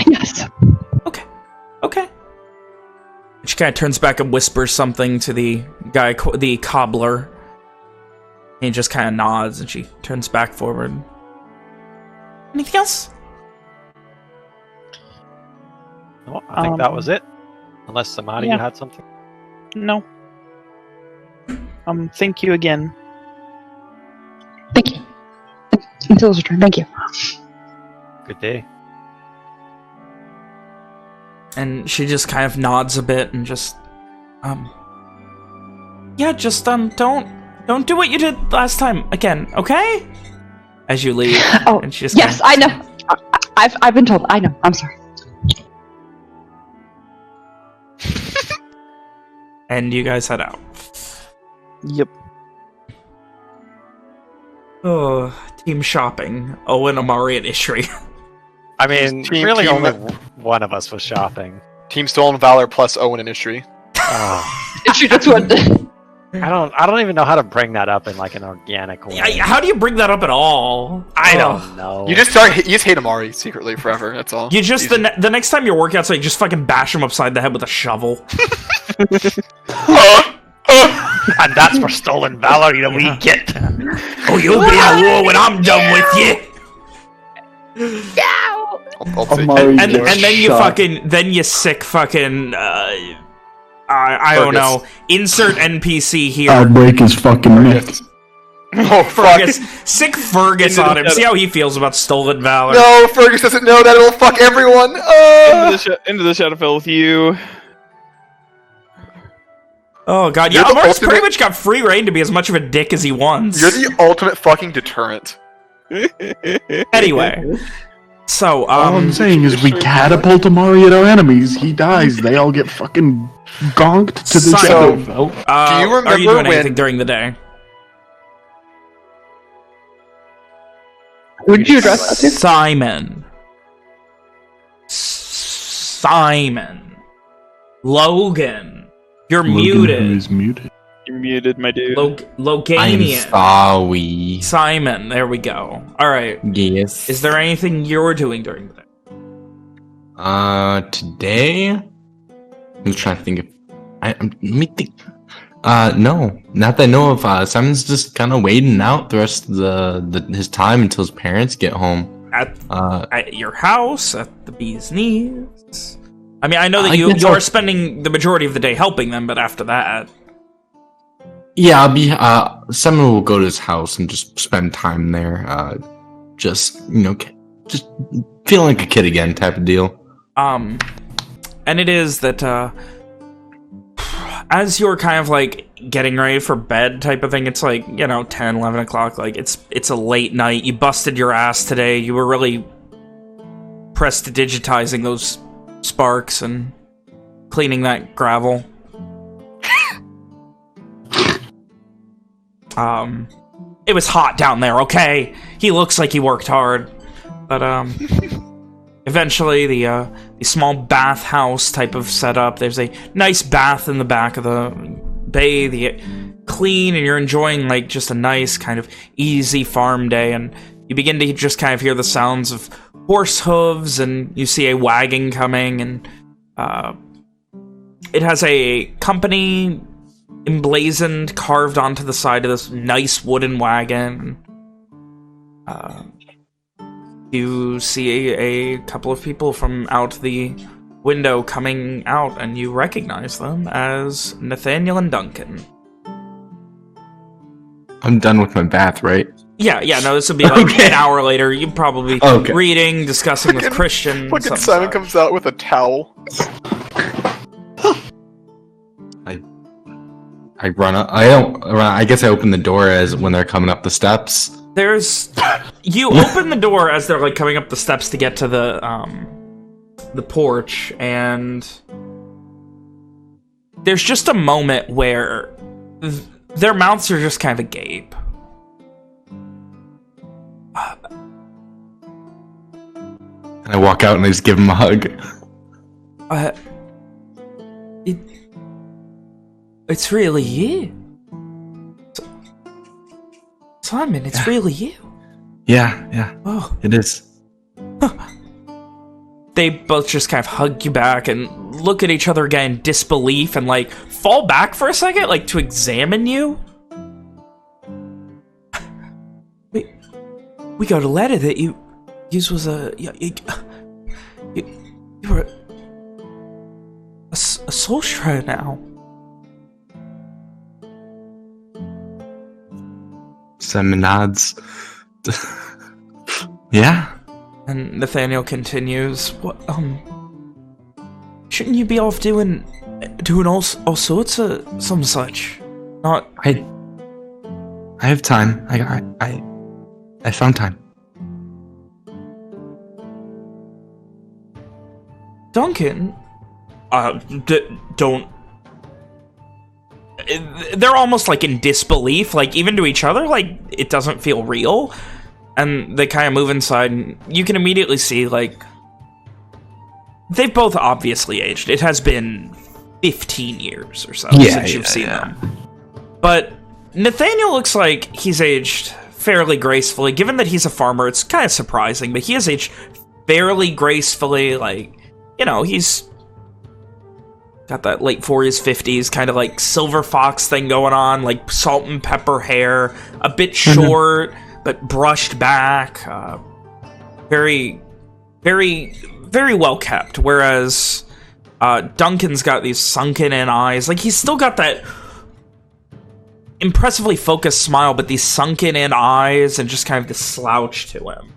Yes. Okay. She kind of turns back and whispers something to the guy, the cobbler. And he just kind of nods, and she turns back forward. Anything else? No, I think that was it. Unless Samadi had something. No. Thank you again. Thank you. Until his return, thank you. Good day. And she just kind of nods a bit and just, yeah, just, don't do what you did last time again, okay? As you leave. Oh, and she just yes, I know. I've been told. I know. I'm sorry. And you guys head out. Yep. Oh, team shopping. Owen, Amari, and Ishri. I mean, really only one of us was shopping. Team Stolen Valor plus Owen and Ishri. Ishri, that's what... I don't even know how to bring that up in like an organic way. How do you bring that up at all? I don't know. You just hate Amari secretly forever. That's all. You just the next time you're working outside, you just fucking bash him upside the head with a shovel. And that's for stolen valor, you wee git. Oh, you'll be in a war when I'm done with you. I'll take Amari it. And gets then you shot. you sick fucking I don't know. Insert NPC here. I'll break his fucking neck. Oh, fuck. Fergus, sick Fergus on him. See how he feels about stolen valor. No, Fergus doesn't know that. It'll fuck everyone. Into the Shadowfell with you. Oh god, yeah, Amari's pretty much got free reign to be as much of a dick as he wants. You're the ultimate fucking deterrent. Anyway, so All I'm saying is we catapult Amari at our enemies. He dies. They all get fucking gonked to the So- Shadowfell. Do you remember are you doing when- anything during the day? Would you address that too? Simon. Logan. You're muted. Who's muted? You're muted, my dude. I'm Loganian. sorry. Simon, there we go. Alright. Yes. Is there anything you're doing during the day? Today? I'm just trying to think of... let me think. No. Not that I know of. Simon's just kind of waiting out the rest of his time until his parents get home. At your house, at the bee's knees. I mean, I know that I guess you're spending the majority of the day helping them, but after that... Yeah, I'll be, Simon will go to his house and just spend time there, just, just feeling like a kid again type of deal. And it is that, as you're kind of, like, getting ready for bed type of thing, it's like, 10, 11 o'clock, like, it's a late night, you busted your ass today, you were really prestidigitizing those sparks and cleaning that gravel. It was hot down there, okay? He looks like he worked hard. But, eventually the small bathhouse type of setup, there's a nice bath in the back of the bay, the clean, and you're enjoying, like, just a nice kind of easy farm day, and you begin to just kind of hear the sounds of horse hooves, and you see a wagon coming, and, it has a company emblazoned, carved onto the side of this nice wooden wagon. You see a couple of people from out the window coming out, and you recognize them as Nathaniel and Duncan. I'm done with my bath, right? Yeah, no, this would be like an hour later. You'd probably be reading, discussing with Christian. Fucking Simon comes out with a towel. I run up. I don't run. I guess I open the door as when they're coming up the steps. You open the door as they're like coming up the steps to get to the porch, and there's just a moment where their mouths are just kind of agape. And I walk out and I just give him a hug. It's really you. Simon, it's really you. Yeah. Oh. It is. They both just kind of hug you back and look at each other again in disbelief and, like, fall back for a second, like, to examine you. We got a letter that you was a... You were a sorcerer now. Simon nods. Yeah. And Nathaniel continues, "What, Shouldn't you be off doing all sorts of some such? Not. I have time. I found time. Duncan, don't. They're almost like in disbelief, like even to each other, like it doesn't feel real. And they kind of move inside, and you can immediately see, like, they've both obviously aged. It has been 15 years or so since you've seen them. But Nathaniel looks like he's aged fairly gracefully. Given that he's a farmer, it's kind of surprising, but he has aged fairly gracefully. Like, you know, he's got that late 40s, 50s kind of like silver fox thing going on, like salt and pepper hair, a bit short, but brushed back. Very, very, very well kept. Whereas Duncan's got these sunken in eyes. Like, he's still got that impressively focused smile, but these sunken in eyes and just kind of this slouch to him.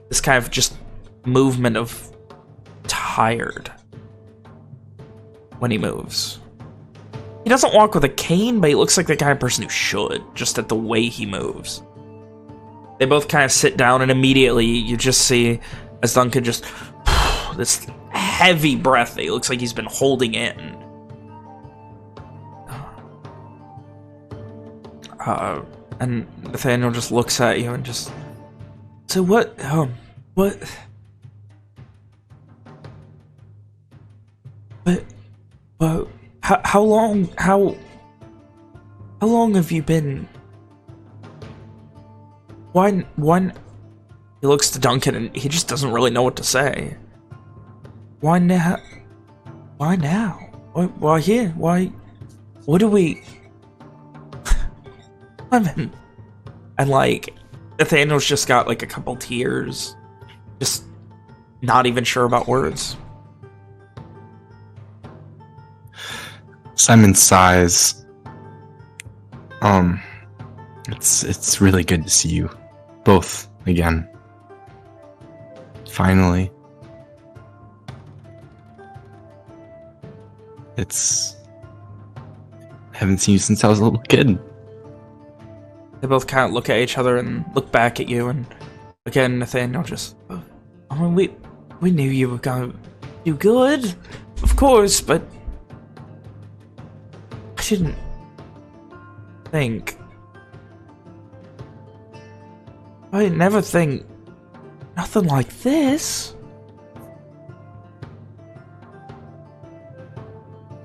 This kind of just movement of tired when he moves. He doesn't walk with a cane, but he looks like the kind of person who should, just at the way he moves. They both kind of sit down, and immediately you just see, as Duncan just... this heavy breath that he looks like he's been holding in. And Nathaniel just looks at you and just... So what... But how long have you been? Why? He looks to Duncan and he just doesn't really know what to say. Why now? Why now? Why here? Why? What do we? I mean, and like Nathaniel's just got like a couple tears, just not even sure about words. Simon sighs. It's really good to see you both again. Finally. I haven't seen you since I was a little kid. They both kind of look at each other and look back at you, and again, Nathaniel just... I mean, we knew you were going to do good, of course, but... I didn't think... I never think... Nothing like this.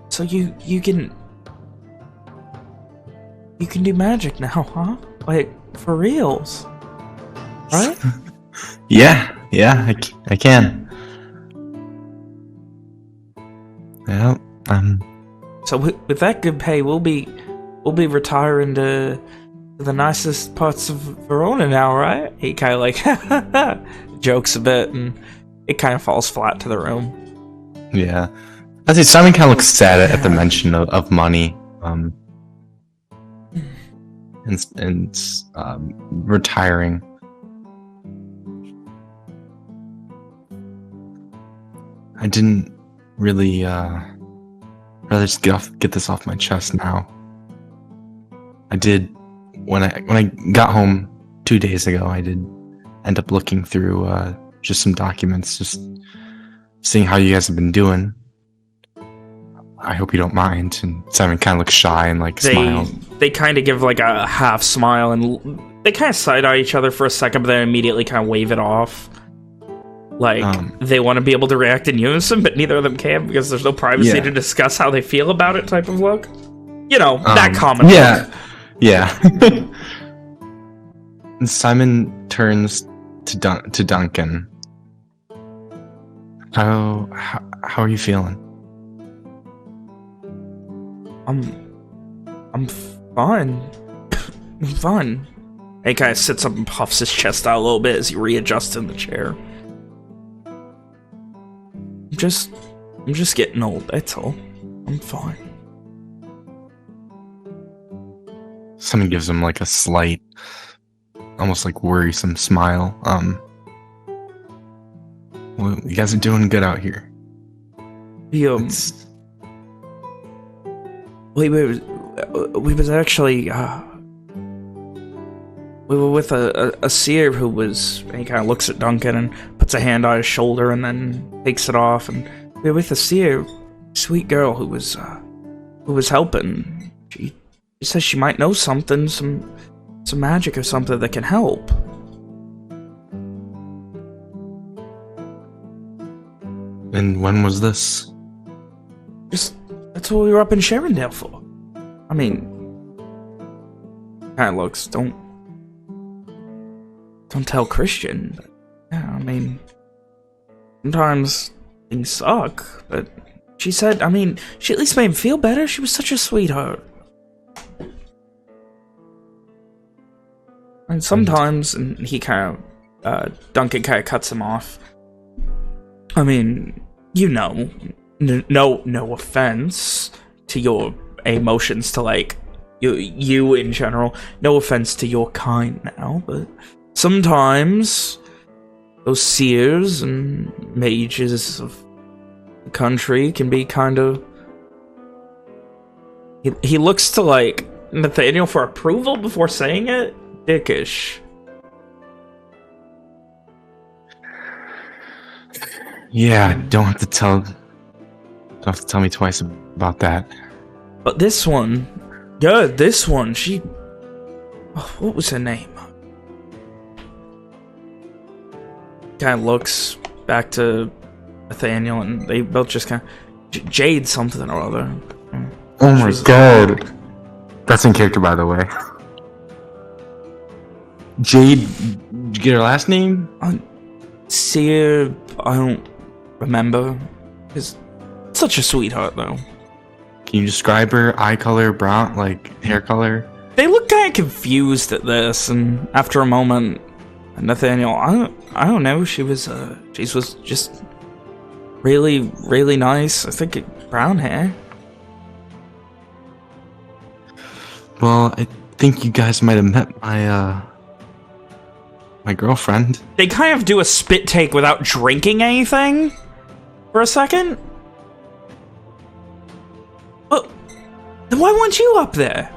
So you can... You can do magic now, huh? Like, for reals. Right? Yeah, I can. Well, So with that good pay, we'll be retiring to the nicest parts of Verona now, right? He kind of like jokes a bit, and it kind of falls flat to the room. Yeah. I see Simon kind of looks sad at the mention of money. And retiring. I didn't really rather just get this off my chest now. I did when I got home 2 days ago. I did end up looking through just some documents, just seeing how you guys have been doing. I hope you don't mind. And Simon kind of looks shy and like smiles. They kind of give like a half smile, and they kind of side-eye each other for a second, but then immediately kind of wave it off. Like, they want to be able to react in unison, but neither of them can because there's no privacy to discuss how they feel about it type of look. You know, that common look. Yeah. And Simon turns to Duncan. How are you feeling? I'm fine. I'm fine. He kind of sits up and puffs his chest out a little bit as he readjusts in the chair. I'm just getting old, that's all. I'm fine. Simon gives him like a slight, almost like worrisome smile. Well, you guys are doing good out here. We was actually we were with a seer who was, and he kind of looks at Duncan and puts a hand on his shoulder and then takes it off, and we were with a seer, sweet girl who was helping. She says she might know something, some magic or something that can help. And when was this? That's what we were up in Sherrindale for. I mean, kind of looks, don't tell Christian, but yeah, I mean, sometimes things suck, but she said, I mean, she at least made him feel better. She was such a sweetheart. And sometimes, and he kind of, Duncan kind of cuts him off. I mean, you know, no offense to your emotions, to like you in general. No offense to your kind now, but sometimes those seers and mages of the country can be kind of. He looks to like Nathaniel for approval before saying it. Dickish. Yeah, don't have to tell me twice about that. But this one, yeah, this one, she... Oh, what was her name? Kind of looks back to Nathaniel, and they both just kind of... Jade something or other. Oh my god. That's in character, by the way. Jade, did you get her last name? Seer, I don't remember. Is such a sweetheart, though. Can you describe her eye color, brown, like hair color? They look kind of confused at this, and after a moment, Nathaniel, I don't know. She was just really, really nice. I think brown hair. Well, I think you guys might have met my girlfriend. They kind of do a spit take without drinking anything for a second. Well, then why weren't you up there?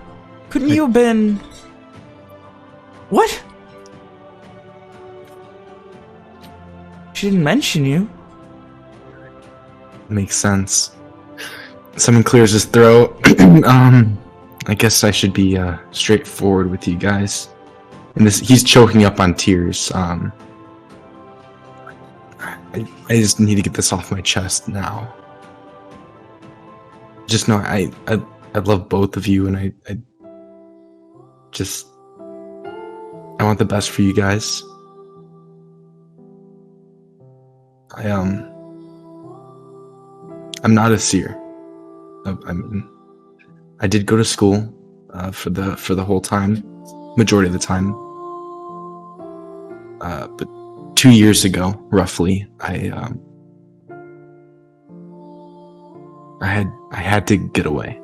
Couldn't you have been... What? She didn't mention you. Makes sense. Someone clears his throat. I guess I should be straightforward with you guys. And he's choking up on tears. I just need to get this off my chest now. Just know I love both of you, and I want the best for you guys. I'm not a seer. I did go to school for the whole time, majority of the time. But 2 years ago, roughly, I had to get away.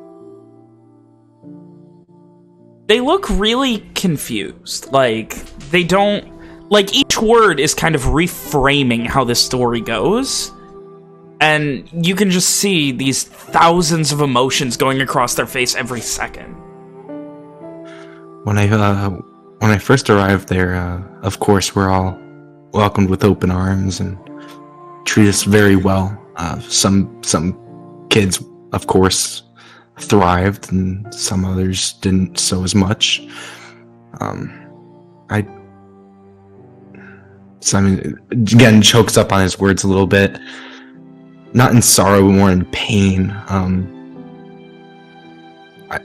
They look really confused. Like, they don't... Like, each word is kind of reframing how this story goes. And you can just see these thousands of emotions going across their face every second. When I first arrived there, of course, we're all welcomed with open arms and treat us very well. Some kids, of course, thrived, and some others didn't so as much. Simon again chokes up on his words a little bit, not in sorrow, but more in pain.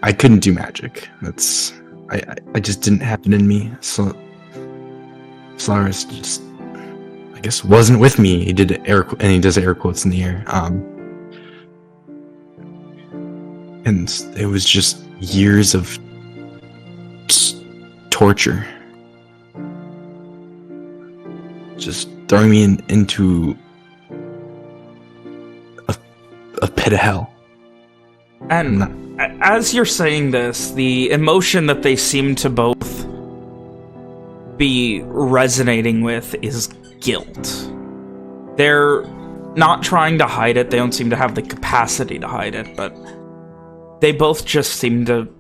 I couldn't do magic. I just didn't have it in me. So Solaris just, I guess, wasn't with me. He does air quotes in the air. And it was just years of torture. Just throwing me into a pit of hell. And as you're saying this, the emotion that they seem to both be resonating with is guilt. They're not trying to hide it. They don't seem to have the capacity to hide it, but they both just seem to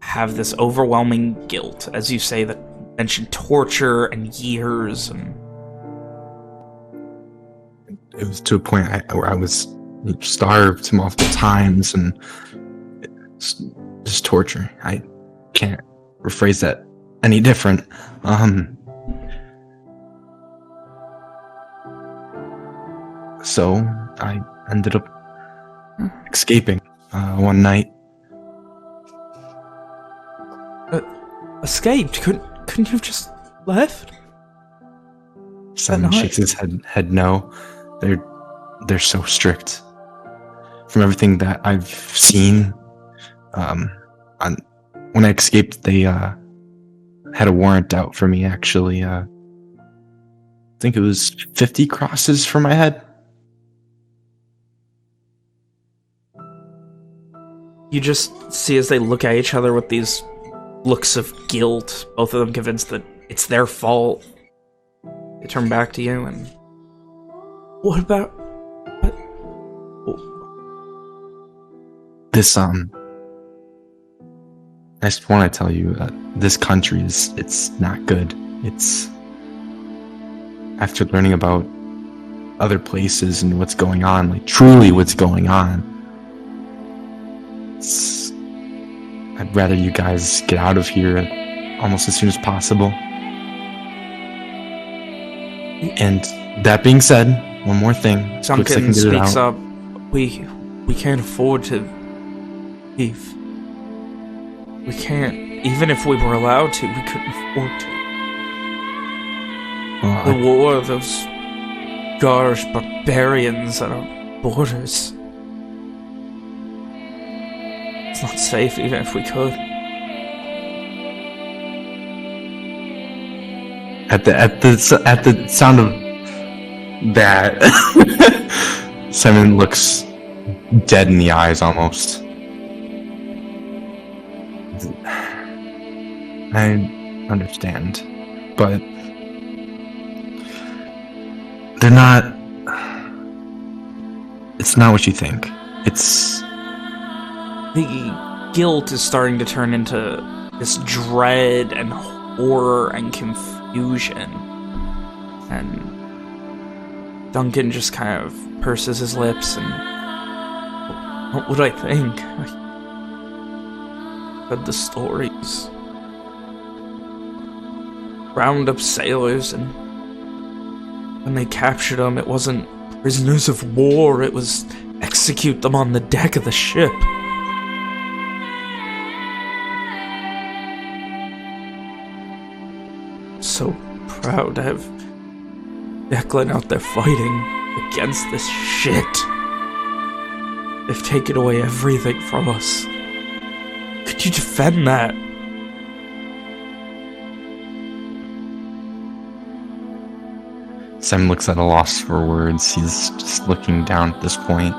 have this overwhelming guilt, as you say, that mentioned torture and years, and it was to a point where I was starved multiple times, and it's just torture. I can't rephrase that any different. So I ended up escaping one night. Escaped? Couldn't you have just left? Simon shakes his head no. They're so strict. From everything that I've seen, when I escaped, they had a warrant out for me. Actually, I think it was 50 crosses for my head. You just see as they look at each other with these looks of guilt, both of them convinced that it's their fault. They turn back to you and... What about... What? This, I just want to tell you, this country it's not good. It's... After learning about other places and what's going on, like truly what's going on, I'd rather you guys get out of here almost as soon as possible. And that being said, one more thing. Duncan speaks up. We can't afford to leave. We can't. Even if we were allowed to, we couldn't afford to. The war, those garish barbarians at our borders. It's not safe, even if we could. At the sound of that, Simon looks dead in the eyes almost. I understand, but they're not. It's not what you think. It's. The guilt is starting to turn into this dread and horror and confusion. And Duncan just kind of purses his lips and... What would I think? I read the stories. Round up sailors, and when they captured them, it wasn't prisoners of war, it was execute them on the deck of the ship. So proud to have Declan out there fighting against this shit. They've taken away everything from us. Could you defend that? Sam looks at a loss for words. He's just looking down at this point.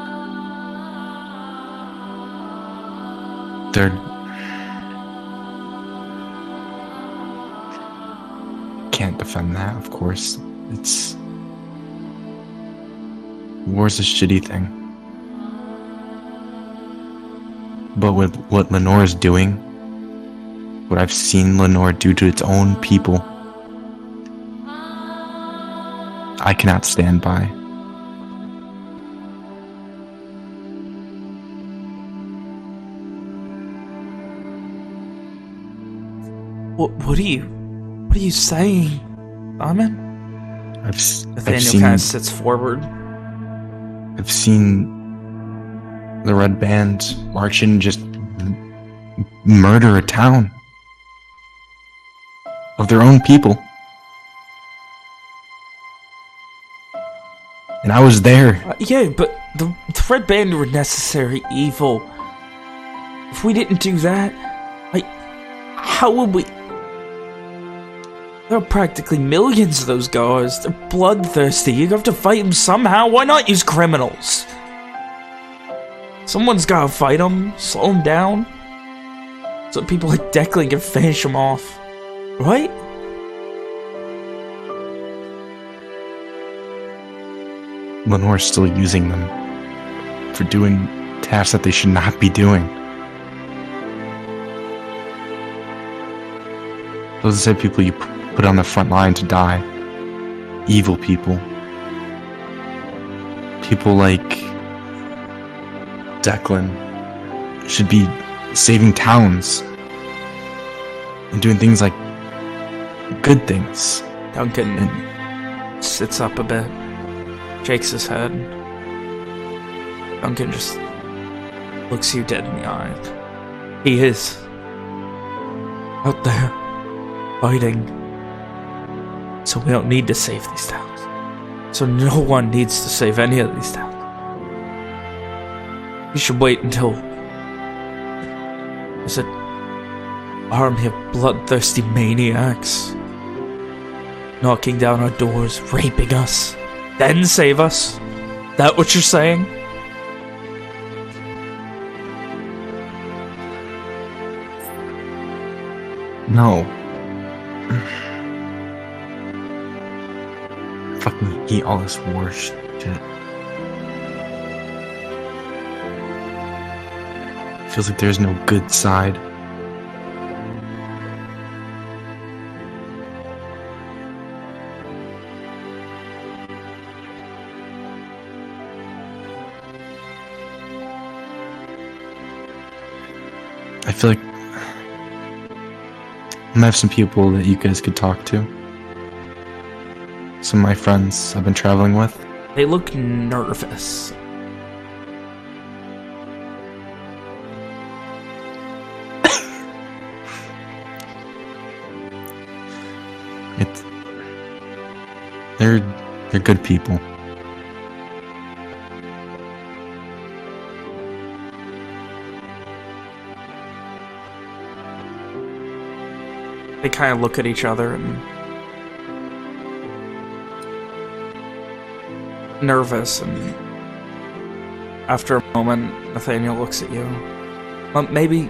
Can't defend that, of course. It's... War's a shitty thing. But with what Lenore's doing, what I've seen Lenore do to its own people, I cannot stand by. What are you saying, Simon? Nathaniel kind of sits forward. I've seen the Red Band march in and just murder a town of their own people. And I was there. Yeah, but the Red Band were necessary evil. If we didn't do that, how would we... There are practically millions of those guys. They're bloodthirsty. You have to fight them somehow. Why not use criminals? Someone's gotta fight them, slow them down, so people like Declan can finish them off. Right? Lenore's still using them for doing tasks that they should not be doing. Those are the same people you put on the front line to die. Evil people. People like Declan should be saving towns and doing things like good things. Duncan sits up a bit, shakes his head. Duncan just looks you dead in the eyes. He is out there fighting, so we don't need to save these towns. So no one needs to save any of these towns. We should wait until there's an army of bloodthirsty maniacs knocking down our doors, raping us, then save us. That what you're saying? No. I fucking hate all this war shit. Feels like there's no good side. I feel like I have some people that you guys could talk to. Some of my friends I've been traveling with. They look nervous. They're good people. They kind of look at each other and nervous, and after a moment, Nathaniel looks at you. Well, maybe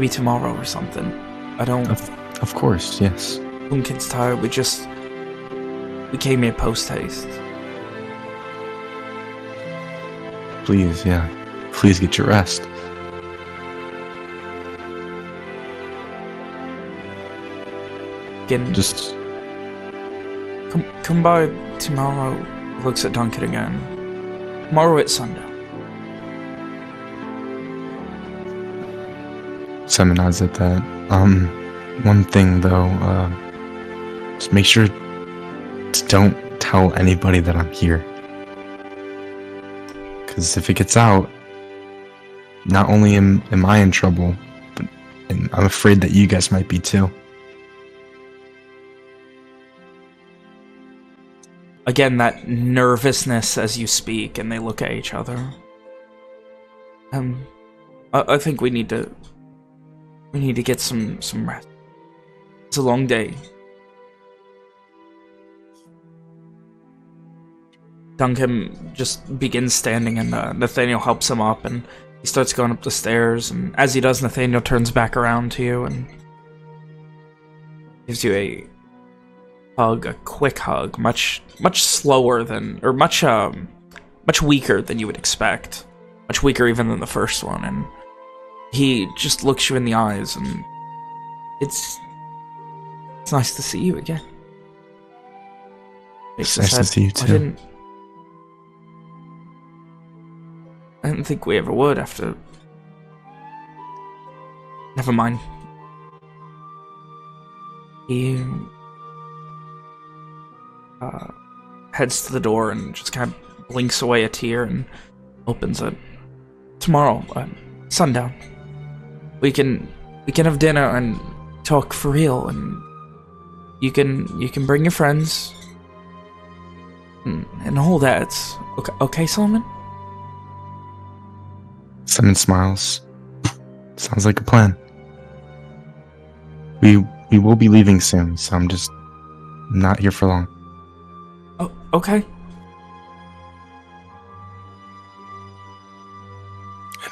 tomorrow or something. I don't. Of course, yes. Duncan's tired. We came here post haste. Please, yeah. Please get your rest. Again, Just come by tomorrow. Looks at Duncan again. Tomorrow at sundown. Simon nods at that. One thing though, just make sure to don't tell anybody that I'm here. Because if it gets out, not only am I in trouble, but I'm afraid that you guys might be too. Again, that nervousness as you speak, and they look at each other. I think we need to get some rest. It's a long day. Duncan just begins standing, and Nathaniel helps him up, and he starts going up the stairs. And as he does, Nathaniel turns back around to you and gives you a hug, a quick hug, much slower than, or much weaker than you would expect, much weaker even than the first one. And he just looks you in the eyes, and it's nice to see you again. It's nice to see you too. I didn't think we ever would after. Never mind. He heads to the door and just kind of blinks away a tear and opens it. Tomorrow, sundown. We can have dinner and talk for real, and you can bring your friends and all that. It's okay, Solomon? Simon smiles. Sounds like a plan. We will be leaving soon, so I'm just not here for long. Oh, okay.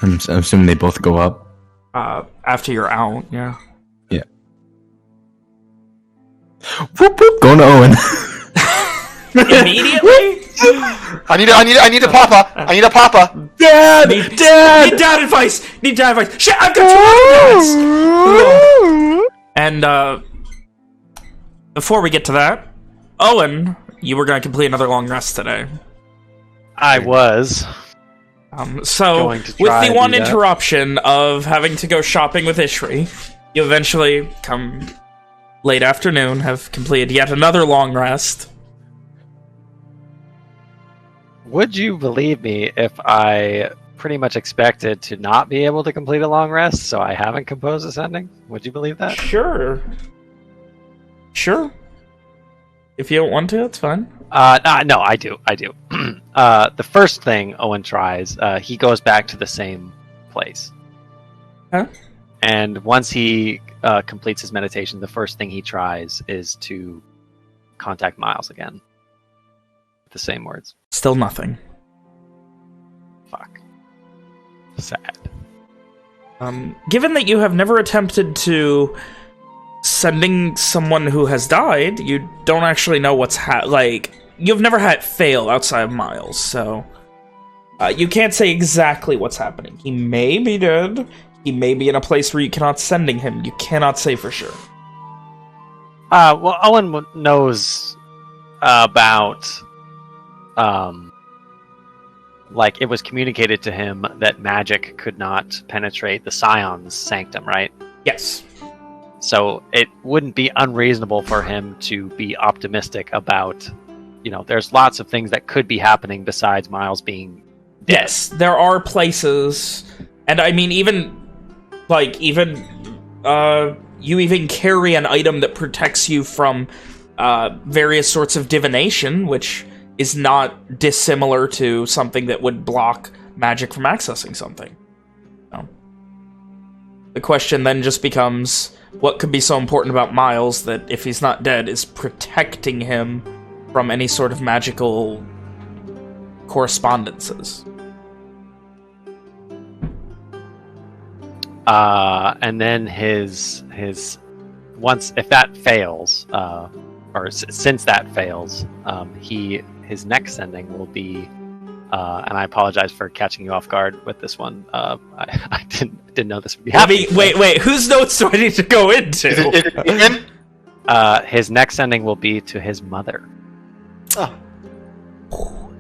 I'm assuming they both go up. After you're out, yeah. Yeah. Whoop whoop, going to Owen. Immediately? I need a papa. I need a papa. Dad! Need dad advice! Need dad advice! Shit, I've got two dads! And, before we get to that, Owen, you were going to complete another long rest today. I was. So, with the one interruption of having to go shopping with Ishri, you eventually, come late afternoon, have completed yet another long rest. Would you believe me if I pretty much expected to not be able to complete a long rest, so I haven't composed this ending? Would you believe that? Sure. Sure. If you don't want to, it's fine. No, I do. The first thing Owen tries, he goes back to the same place. Huh? And once he completes his meditation, the first thing he tries is to contact Miles again. The same words. Still nothing. Fuck. Sad. Given that you have never attempted to sending someone who has died, you don't actually know what's you've never had it fail outside of Miles, so you can't say exactly what's happening. He may be dead. He may be in a place where you cannot sending him. You cannot say for sure. Well, Owen knows about like it was communicated to him that magic could not penetrate the Scion's sanctum, right? Yes. So it wouldn't be unreasonable for him to be optimistic about, there's lots of things that could be happening besides Miles being dead. Yes, there are places, and I mean, you even carry an item that protects you from various sorts of divination, which is not dissimilar to something that would block magic from accessing something. So, the question then just becomes, what could be so important about Miles that, if he's not dead, is protecting him from any sort of magical correspondences? And then his if that fails, since that fails, his next sending will be, and I apologize for catching you off guard with this one. I didn't know this would be happening. Wait, whose notes do I need to go into? His next sending will be to his mother. Oh.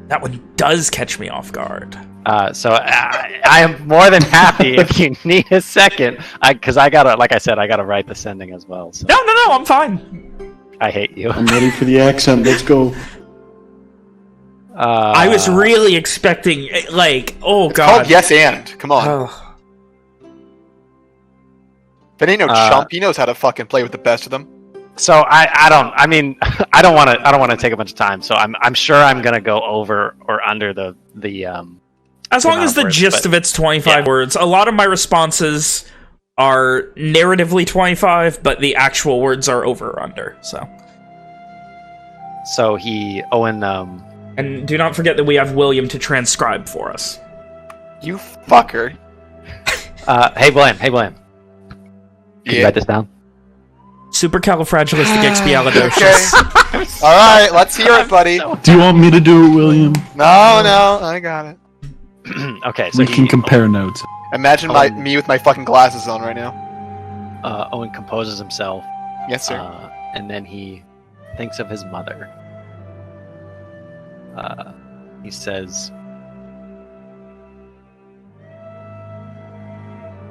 That one does catch me off guard. So I am more than happy if you need a second, because I gotta write the sending as well. So. No, I'm fine. I hate you. I'm ready for the accent. Let's go. I was really expecting, oh god. It's called Yes and. Come on. If it ain't no chump, he knows how to fucking play with the best of them. So I don't want to take a bunch of time. So I'm sure I'm gonna go over or under the as long as the gist of it's 25 words. A lot of my responses are narratively 25, but the actual words are over or under. So Owen. And do not forget that we have William to transcribe for us. You fucker. Hey, William. Can you write this down? Supercalifragilisticexpialidocious. Okay. All right, let's hear it, buddy. Do you want me to do it, William? No, I got it. Okay, so we can compare notes. Imagine me with my fucking glasses on right now. Owen composes himself. Yes, sir. And then he thinks of his mother. He says,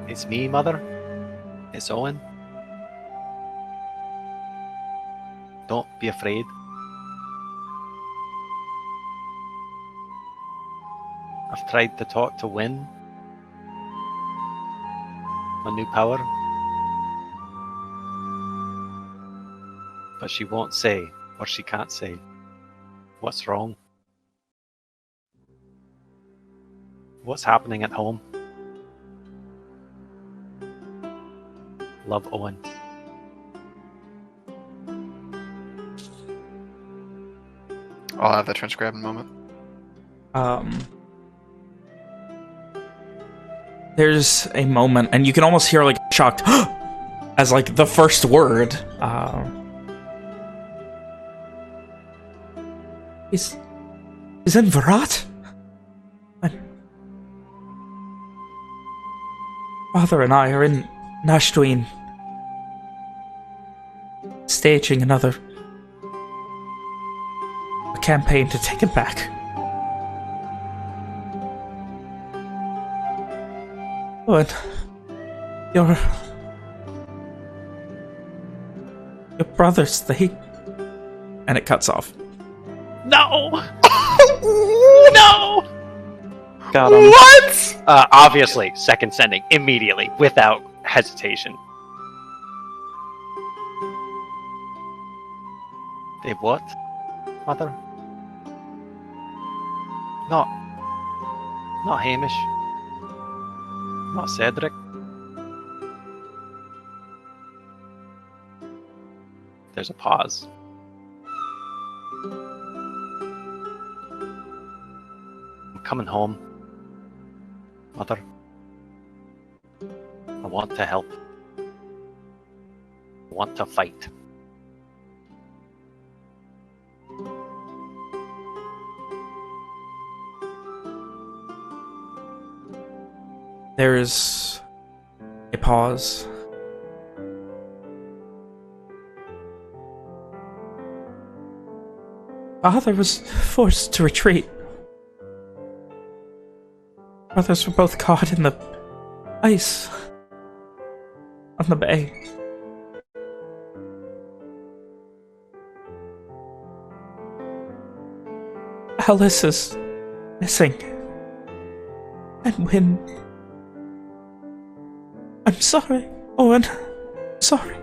"It's me, mother. It's Owen. Don't be afraid. I've tried to talk to Win, my new power, but she won't say, or she can't say, what's wrong. What's happening at home? Love, Owen." I'll have that transcribed in a moment. There's a moment, and you can almost hear, shocked, as, the first word. His is in Varat. And Father and I are in Nashtuin, staging another campaign to take him back. Oh, and your brothers, they... And it cuts off. No! No! Got him. What? Obviously, second sending, immediately, without hesitation. They what? Mother? Not Hamish. Not Cedric. There's a pause. I'm coming home. Mother. I want to help. I want to fight. There is a pause. Father was forced to retreat. Brothers were both caught in the ice on the bay. Alice is missing. And when... I'm sorry, Owen. Sorry.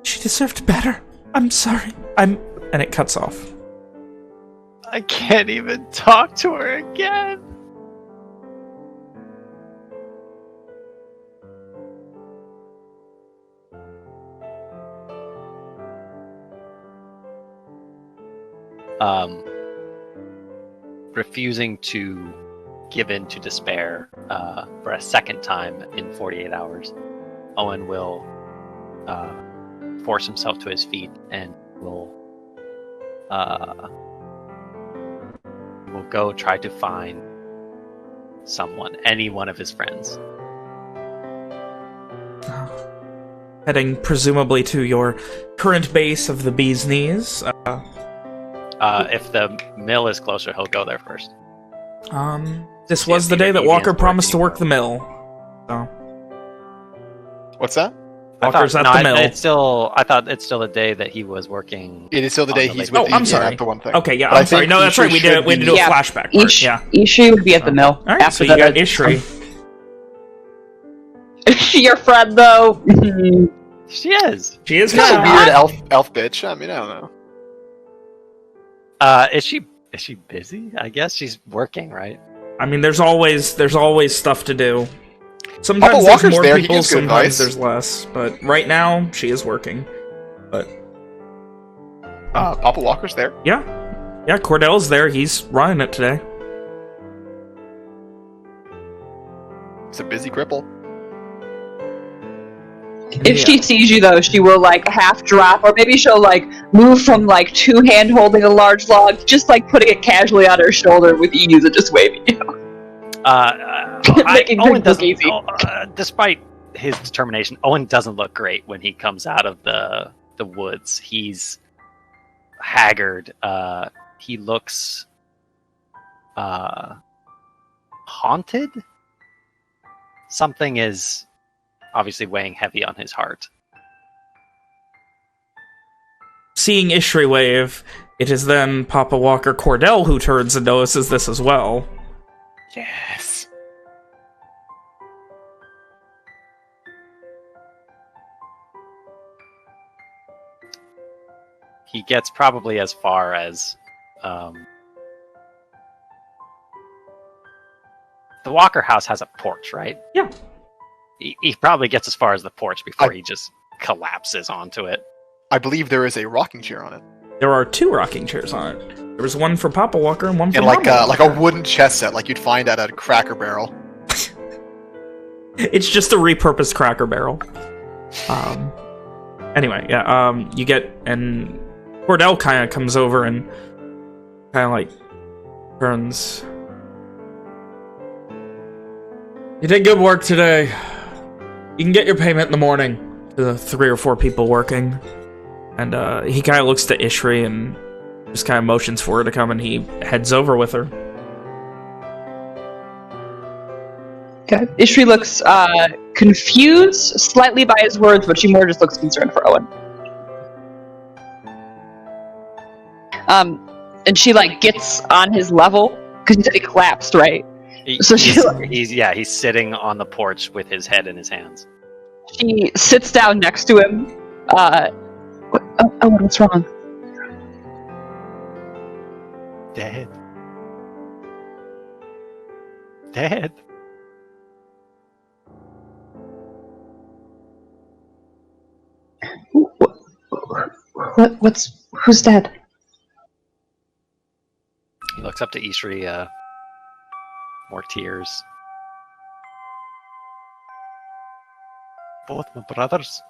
She deserved better. I'm sorry. And it cuts off. I can't even talk to her again. Refusing to give in to despair for a second time in 48 hours, Owen will force himself to his feet and will go try to find someone, any one of his friends. Heading presumably to your current base of the Bee's Knees. If the mill is closer, he'll go there first. This was the day that Walker promised to work the mill. So. What's that? Walker's at the mill. I thought it's still the day that he was working. It is still the day he's with I'm sorry. The one thing. Okay, yeah, But I'm sorry. No, that's right. We did do a flashback part. Yeah. Ishri would be at the mill. All right, after so you got that. Ishri. Is she your friend, though? She is. She is She's a now. weird elf bitch. I mean, I don't know. Is she busy? I guess she's working, right? I mean, there's always stuff to do. Sometimes Papa there's Walker's more there, he people, gives good sometimes advice. there's less. But right now, she is working. But Papa Walker's there. yeah, Cordell's there. He's running it today. It's a busy cripple. If she sees you, though, she will, like, half drop, or maybe she'll, like, move from, like, two-hand holding a large log, just, like, putting it casually on her shoulder with ease and just waving you. Owen doesn't. Despite his determination, Owen doesn't look great when he comes out of the woods. He's haggard. He looks haunted. Something is obviously weighing heavy on his heart. Seeing Ishri wave, it is then Papa Walker Cordell who turns and notices this as well. Yes. He gets probably as far as the Walker house has a porch, right? Yeah. He probably gets as far as the porch before he just collapses onto it. I believe there is a rocking chair on it. There are 2 rocking chairs on it. There was one for Papa Walker and one for And Mama Walker. like a wooden chess set, like you'd find at a Cracker Barrel. It's just a repurposed Cracker Barrel. Anyway, yeah, you get, and Cordell kind of comes over and kind of like turns. You did good work today. You can get your payment in the morning to the 3 or 4 people working. And he kind of looks to Ishri and just kind of motions for her to come, and he heads over with her. Okay. Ishri looks confused slightly by his words, but she more just looks concerned for Owen. And she like gets on his level because he said he collapsed, right? He's sitting on the porch with his head in his hands. She sits down next to him. Owen, what's wrong? Dead. Dead. Who's dead? He looks up to Ishri, more tears. Both my brothers.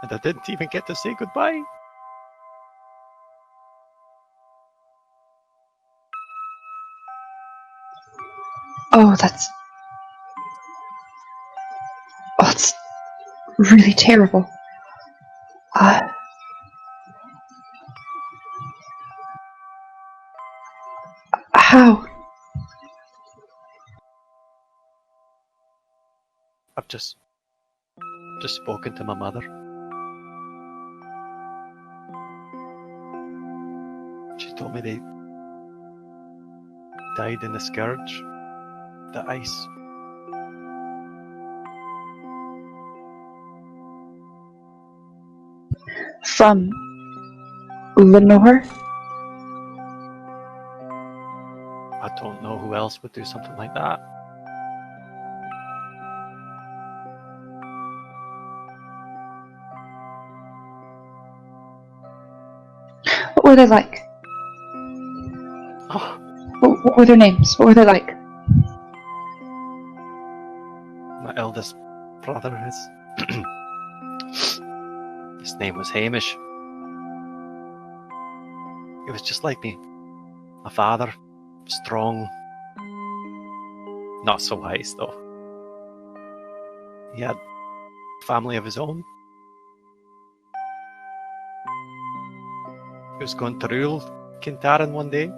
And I didn't even get to say goodbye. Oh, that's really terrible. How? I've just spoken to my mother. She told me they died in the scourge, the ice. From Lenore? I don't know who else would do something like that. What were they like? Oh, What were their names? What were they like? my eldest brother, his name was Hamish. He was just like me. My father, strong, not so wise though. He had a family of his own. He was going to rule Kintaran one day.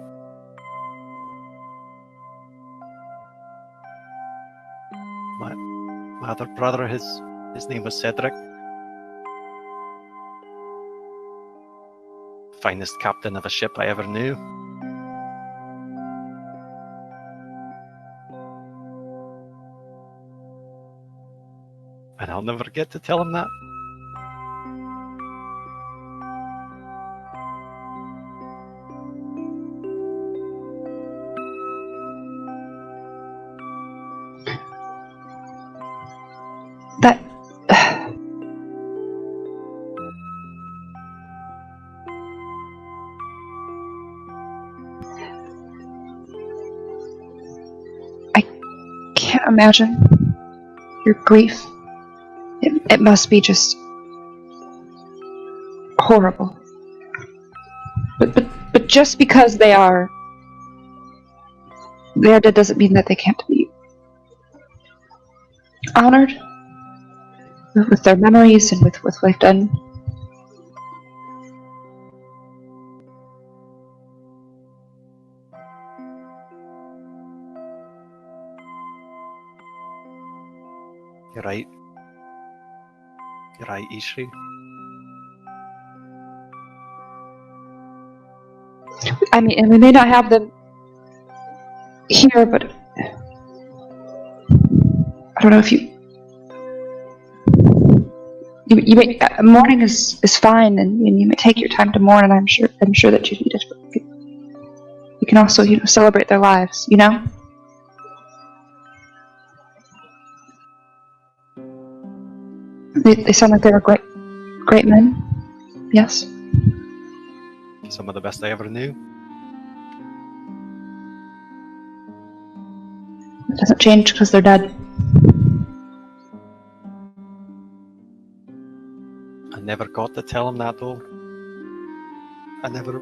My other brother, his name was Cedric. Finest captain of a ship I ever knew. And I'll never get to tell him that. That... I can't imagine your grief. It must be just horrible. But just because they are dead doesn't mean that they can't be honored with their memories and with what they've done. You're right. You're right, Ishri. I mean, and we may not have them here, but I don't know if you may, mourning is fine, and you may take your time to mourn, and I'm sure that you need it. But you can also, celebrate their lives. They sound like they were great men. Yes. Some of the best I ever knew. It doesn't change because they're dead. I never got to tell him that, though. I never...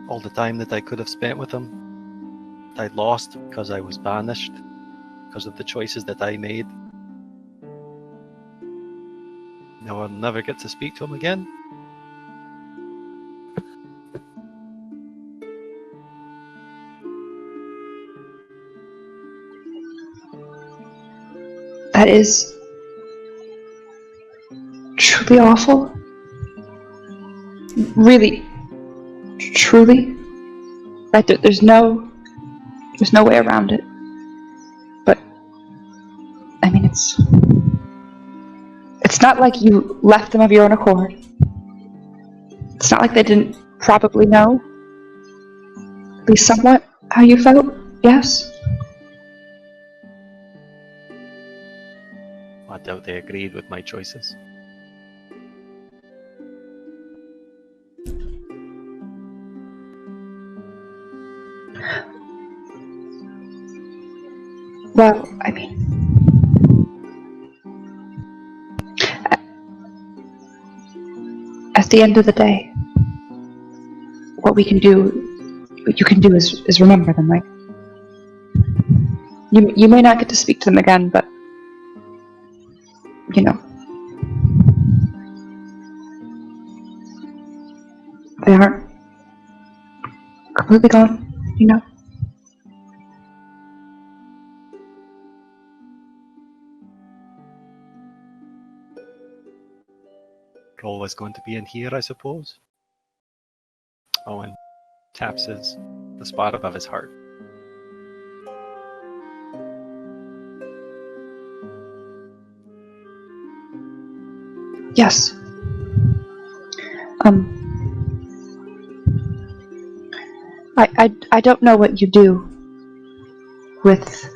All the time that I could have spent with him, I'd lost because I was banished, because of the choices that I made. Now I'll never get to speak to him again. That is truly awful. Really, truly. Right, there's no way around it. But I mean, it's not like you left them of your own accord. It's not like they didn't probably know, at least somewhat, how you felt. Yes. I doubt they agreed with my choices. Well, I mean, at the end of the day, what you can do is remember them, right? You may not get to speak to them again, but you know, they aren't completely gone, you know. They're always going to be in here, I suppose. Owen taps the spot above his heart. Yes. I don't know what you do with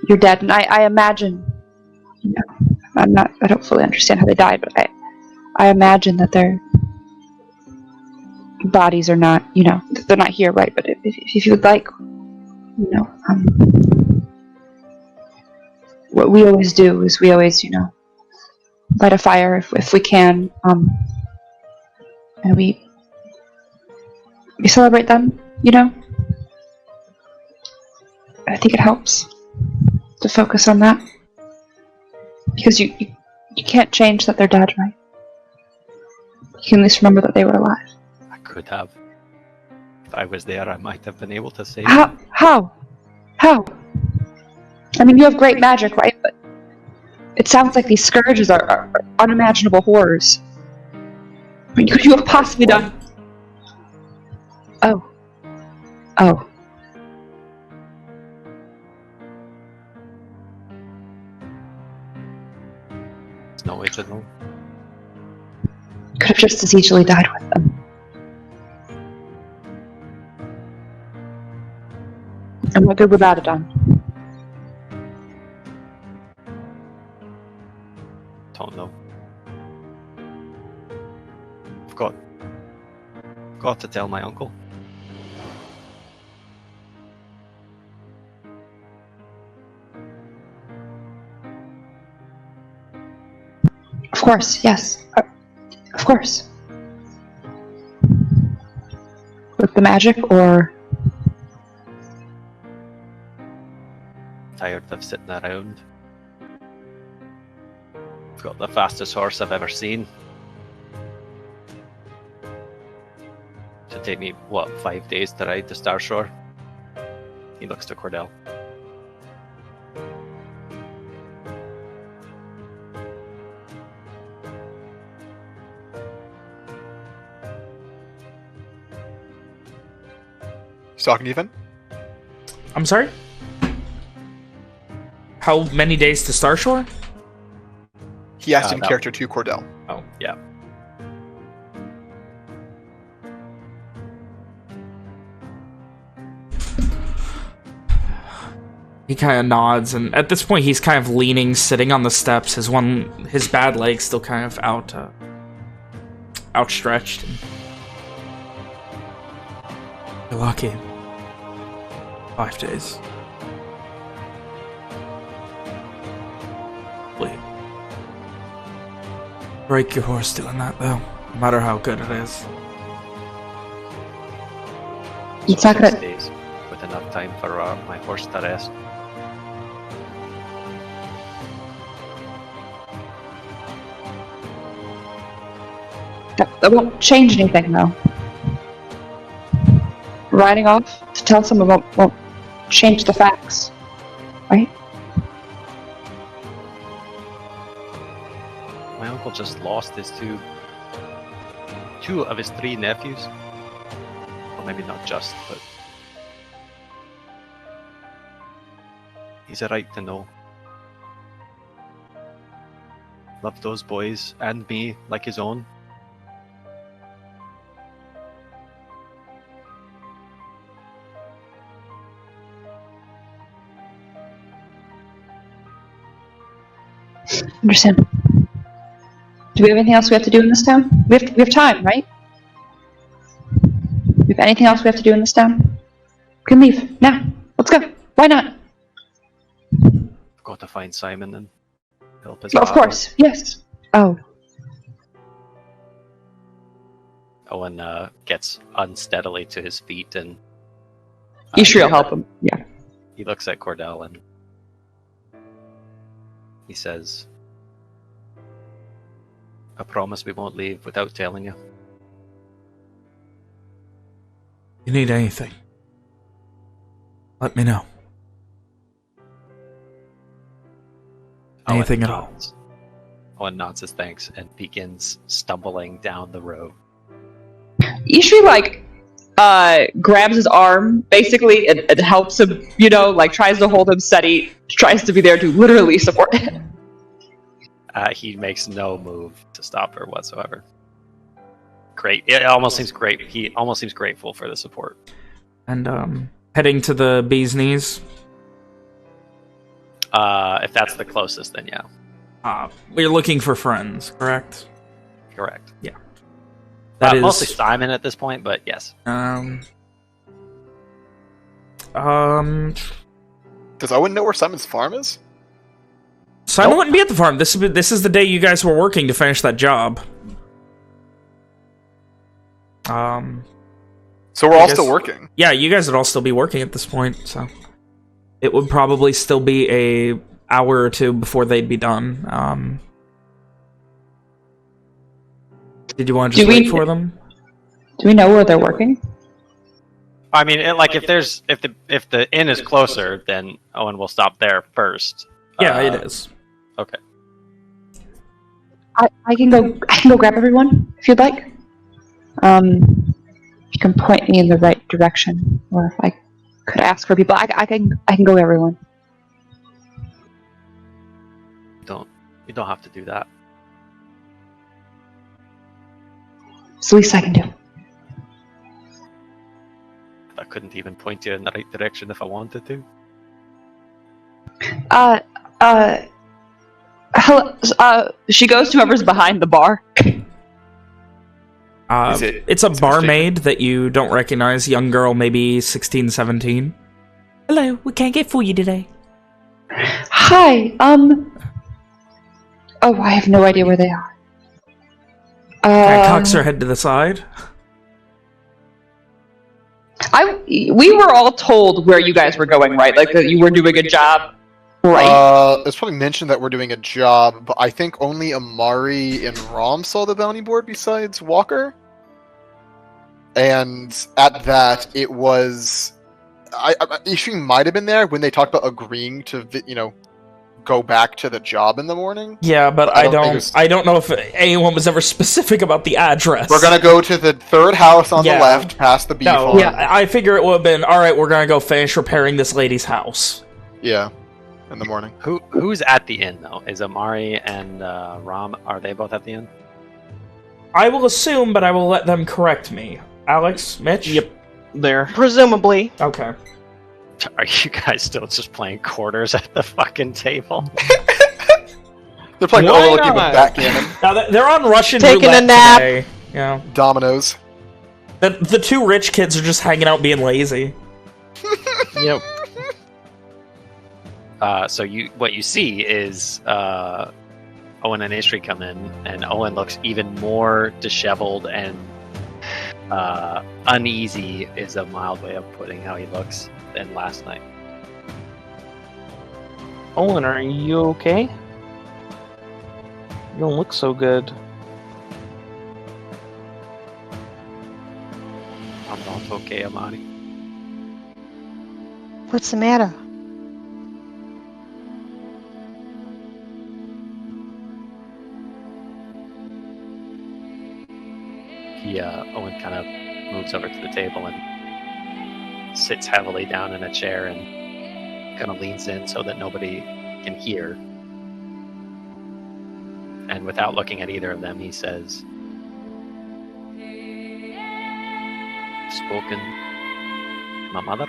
your dad, and I imagine, you know, I don't fully understand how they died, but I imagine that their bodies are not, you know, they're not here, right? But if you would like, you know, what we always do is we always, you know, light a fire if we can, and we celebrate them, you know. I think it helps to focus on that, because you can't change that they're dead, right? You can at least remember that they were alive. I could have. If I was there, I might have been able to save How? How? I mean, you have great magic, right? But it sounds like these scourges are unimaginable horrors. What could you have possibly done? Oh. There's no way to know. Could have just as easily died with them. And what good would that have done? Don't know. I've got to tell my uncle. Of course, yes. Of course. With the magic, or... Tired of sitting around. I've got the fastest horse I've ever seen. Should take me, 5 days to ride to Starshore? He looks to Cordell. He's talking to you, Finn? I'm sorry? How many days to Starshore? He asked in character to Cordell. Oh, yeah. He kind of nods, and at this point he's kind of leaning, sitting on the steps, his bad leg still kind of outstretched. You're lucky. 5 days. Wait. Break your horse doing that, though. No matter how good it is. It's not 6 gonna. days with enough time for my horse to rest. That won't change anything, though. Riding off to tell someone won't change the facts, right? My uncle just lost his two of his 3 nephews. Well, maybe not just, but he's a right to know. Loved those boys and me like his own. Understand. Do we have anything else we have to do in this town? We have time, right? We have anything else we have to do in this town? We can leave now. Let's go. Why not? Got to find Simon and help his Of father. course. Yes. Oh. Owen gets unsteadily to his feet and You sure will help him. Yeah. he looks at Cordell and he says, I promise we won't leave without telling you. You need anything, let me know. Anything at all. Owen nods his thanks and begins stumbling down the road. Ishri, grabs his arm, basically, and helps him, tries to hold him steady, tries to be there to literally support him. He makes no move to stop her whatsoever. Great. It almost seems great. He almost seems grateful for the support. And, heading to the bee's knees. If that's the closest, then yeah. We're looking for friends, correct? Correct. Yeah. That is mostly Simon at this point, but yes. Does Owen know where Simon's farm is? Simon wouldn't be at the farm. This is the day you guys were working to finish that job. So we're all still working. Yeah, you guys would all still be working at this point, so it would probably still be a hour or two before they'd be done. Did you want to just wait for them? Do we know where they're working? I mean, if the inn is closer, then Owen will stop there first. Yeah, it is. Okay. I can go grab everyone if you'd like. You can point me in the right direction, or if I could ask for people, I can go with everyone. You don't have to do that. It's the least I can do. I couldn't even point you in the right direction if I wanted to. Hello, she goes to whoever's behind the bar. It's a barmaid that you don't recognize, young girl, maybe 16, 17. Hello, what can I get for you today? Hi, oh, I have no idea where they are. Cocks her head to the side. We were all told where you guys were going, right? Like that you were doing a job, right? It's probably mentioned that we're doing a job, but I think only Amari and Rom saw the bounty board besides Walker. And at that, it was... Ishri might have been there when they talked about agreeing to, go back to the job in the morning. Yeah, but I don't know if anyone was ever specific about the address. We're gonna go to the third house on the left, past the bee farm. Yeah, I figure it would have been, alright, we're gonna go finish repairing this lady's house. Yeah, in the morning. Who's at the inn, though? Is Amari and Ram, are they both at the inn? I will assume, but I will let them correct me. Alex? Mitch? Yep, there. Presumably. Okay. Are you guys still just playing quarters at the fucking table? They're playing Why Overlook with not? backgammon. Now, they're on Russian Taking roulette a nap. today. Yeah. Dominoes. The two rich kids are just hanging out being lazy. Yep. So what you see is Owen and Ishri come in, and Owen looks even more disheveled and uneasy is a mild way of putting how he looks than last night. Owen, are you okay? You don't look so good. I'm not okay, Amani. What's the matter? Owen kind of moves over to the table and sits heavily down in a chair and kind of leans in so that nobody can hear. And without looking at either of them, he says, "Spoken, my mother."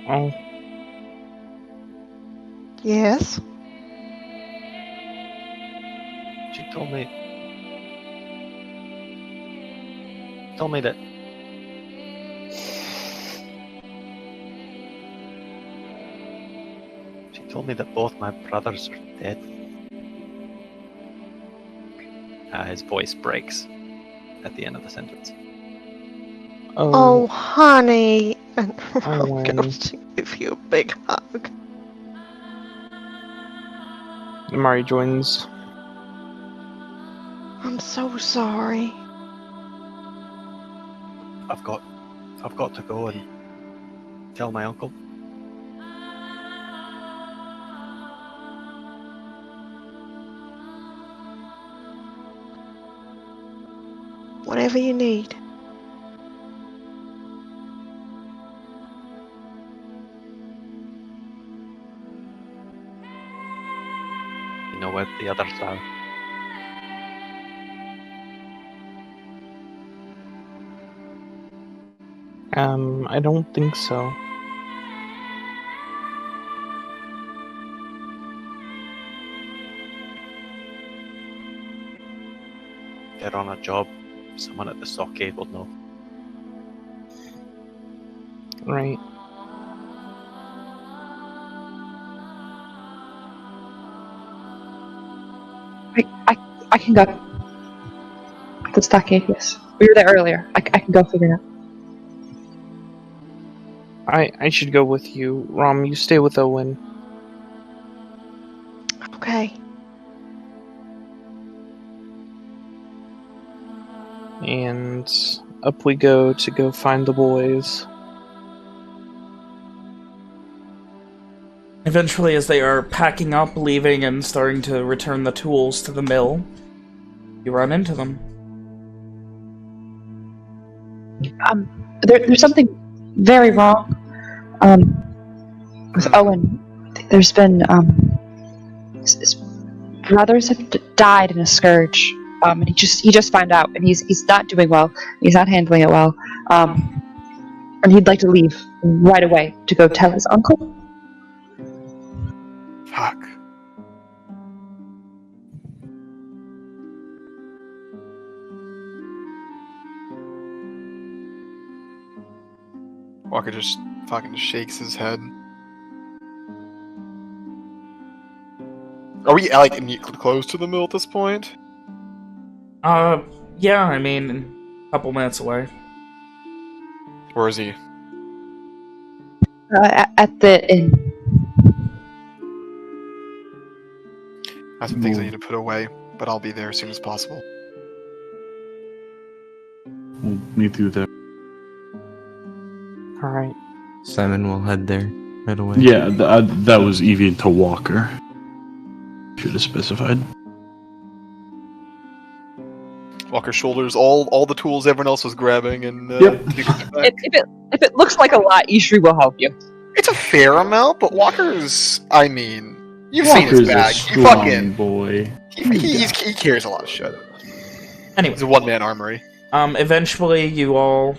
Oh, Yes? She told me that both my brothers are dead. His voice breaks at the end of the sentence. Oh, honey. And Owen. goes to give you a big hug. Amari joins. I'm so sorry. I've got to go and tell my uncle. Whatever you need. You know where the others are. I don't think so. They're on a job. Someone at the stockade will know. Right. I can go. The stockade, yes. We were there earlier. I can go figure it out. I should go with you. Rom, you stay with Owen. Okay. And up we go to go find the boys. Eventually, as they are packing up, leaving, and starting to return the tools to the mill, you run into them. There's something very wrong. With Owen, there's been his brothers have died in a scourge. And he just found out, and he's not doing well. He's not handling it well. And he'd like to leave right away to go tell his uncle. Fuck. Walker just fucking shakes his head. Are we like close to the mill at this point? Yeah, I mean, a couple minutes away. Where is he? At the inn. I have some things I need to put away, but I'll be there as soon as possible. We'll meet you there. Alright. Simon will head there right away. Yeah, that was Evie to Walker. Should have specified. Walker shoulders all the tools everyone else was grabbing and Yep. If it looks like a lot, Ishri will help you. It's a fair amount, but Walker's, I mean, you've Walker's seen his bag. a He strong fucking boy. he carries a lot of shit. Anyway, He's a one-man armory. Eventually you all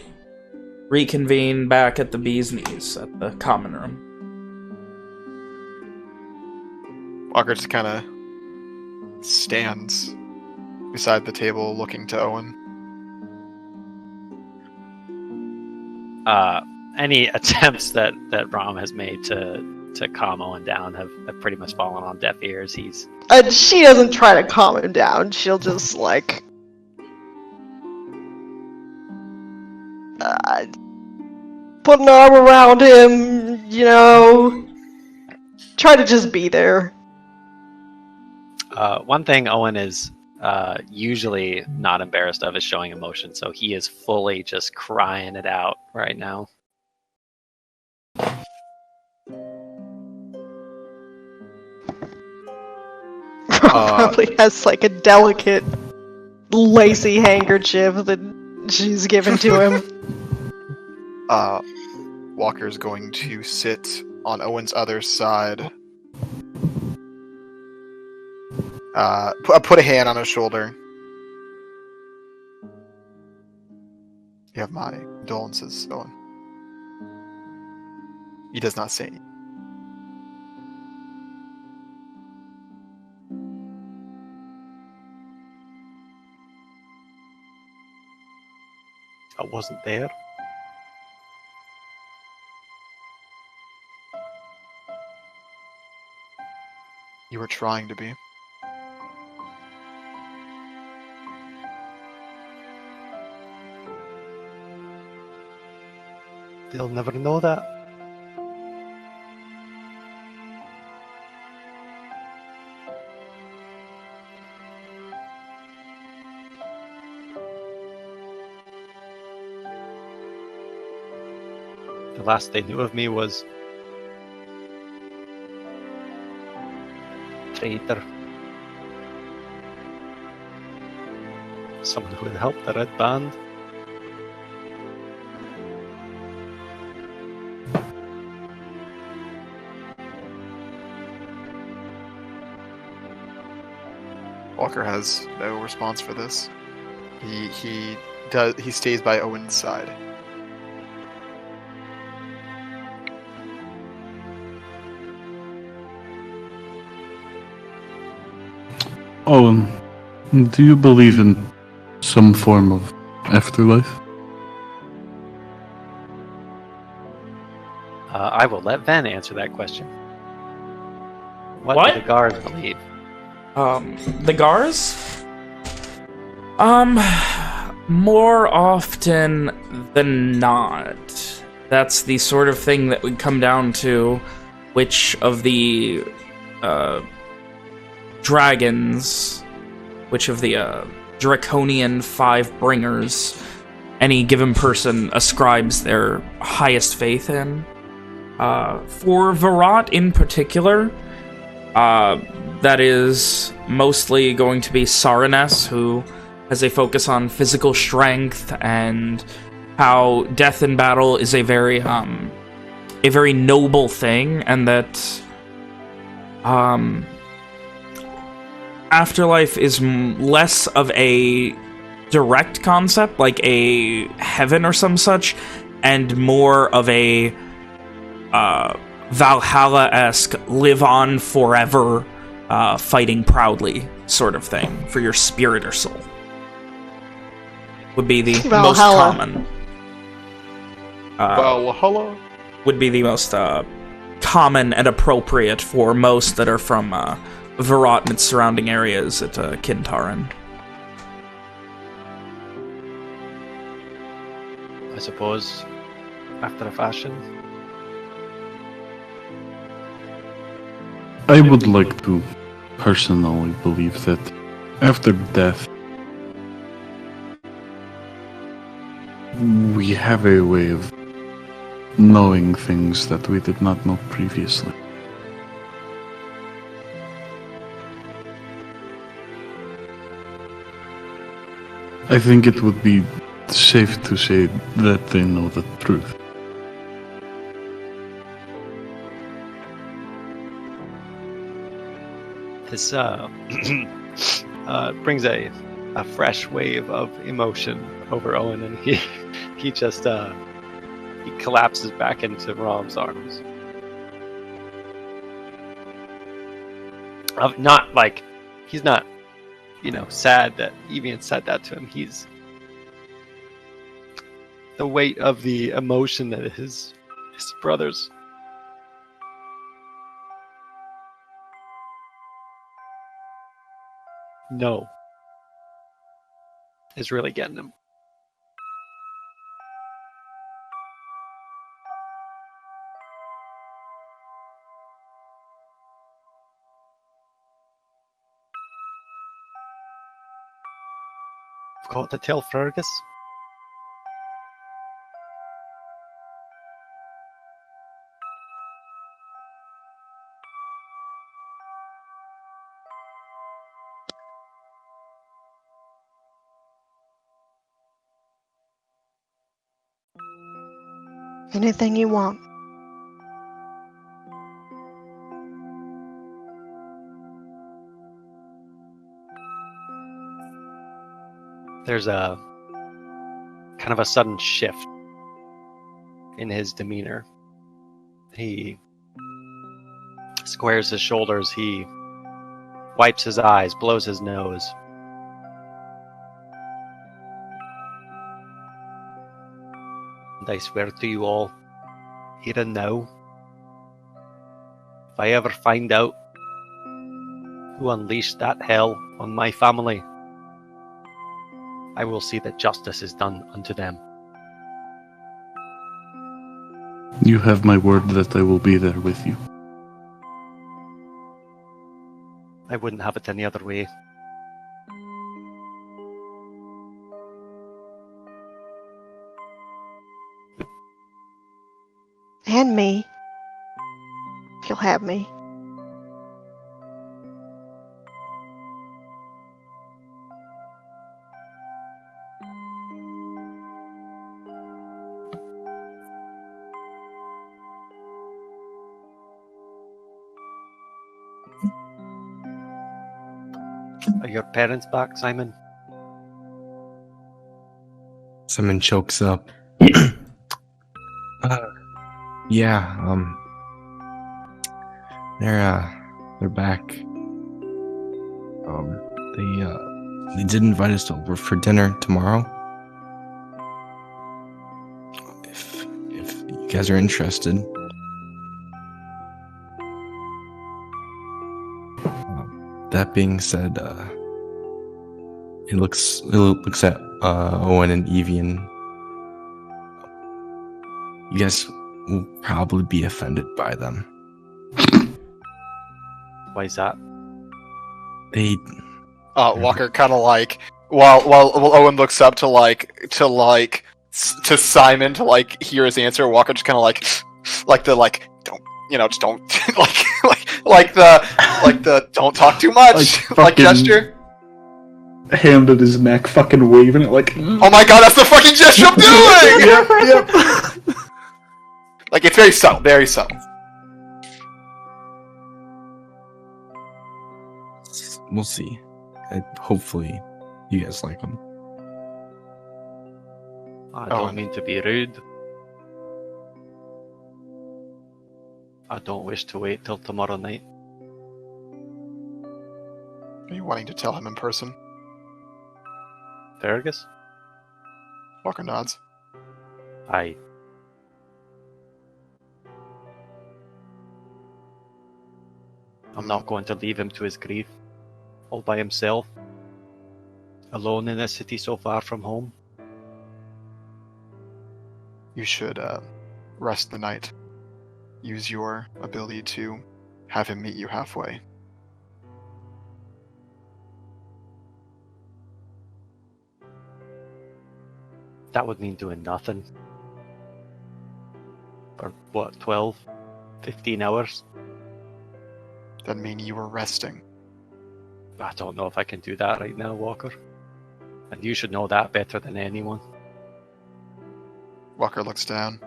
reconvene back at the Bee's Knees at the common room. Walker just kind of stands beside the table, looking to Owen. Any attempts that Rom has made to calm Owen down have pretty much fallen on deaf ears. She doesn't try to calm him down. She'll just like put an arm around him, try to just be there. One thing Owen is usually not embarrassed of is showing emotion, so he is fully just crying it out right now. Probably has like a delicate, lacy handkerchief that she's given to him. Walker's going to sit on Owen's other side. Put a hand on his shoulder. You have my condolences, Owen. He does not say anything. I wasn't there. You were trying to be. They'll never know that. The last they knew of me was traitor. Someone who had helped the Red Band. Walker has no response for this. He stays by Owen's side. Owen, do you believe in some form of afterlife? I will let Ven answer that question. What? Do the guards believe? The Gars? More often than not. That's the sort of thing that would come down to which of the, dragons, which of the, draconian five bringers any given person ascribes their highest faith in. For Virat in particular, that is mostly going to be Saranes, who has a focus on physical strength and how death in battle is a very noble thing, and that afterlife is less of a direct concept, like a heaven or some such, and more of a Valhalla-esque live on forever, fighting proudly sort of thing for your spirit or soul. Would be the most common. Valhalla? Would be the most common and appropriate for most that are from Virat and its surrounding areas at Kintaran. I suppose, after a fashion. I would like to personally believe that after death, we have a way of knowing things that we did not know previously. I think it would be safe to say that they know the truth. This brings a fresh wave of emotion over Owen, and he just he collapses back into Rom's arms. Not like he's not sad that Evian said that to him. The weight of the emotion that his brothers know is really getting him. I've got to tell Fergus. Anything you want. There's a kind of a sudden shift in his demeanor. He squares his shoulders, he wipes his eyes, blows his nose. And I swear to you all, here and now, if I ever find out who unleashed that hell on my family, I will see that justice is done unto them. You have my word that I will be there with you. I wouldn't have it any other way. And me. If you'll have me. Are your parents back, Simon? Simon chokes up. Yeah, they're back. They did invite us over for dinner tomorrow. If you guys are interested. That being said, it looks at Owen and Evian. You guys will probably be offended by them. Why is that? They. Walker kind of like while Owen looks up to Simon to like hear his answer. Walker just kind of like don't just don't like the don't talk too much like gesture. Hand at his neck, fucking waving it like. Oh my god, that's the fucking gesture I'm doing! Yep. Like it's very subtle, very subtle. We'll see. Hopefully, you guys like them. I don't mean to be rude. I don't wish to wait till tomorrow night. Are you wanting to tell him in person? Fergus? Walker nods. Aye. I'm not going to leave him to his grief, all by himself, alone in a city so far from home. You should rest the night. Use your ability to have him meet you halfway. That would mean doing nothing. For what, 12, 15 hours? That'd mean you were resting. I don't know if I can do that right now, Walker. And you should know that better than anyone. Walker looks down.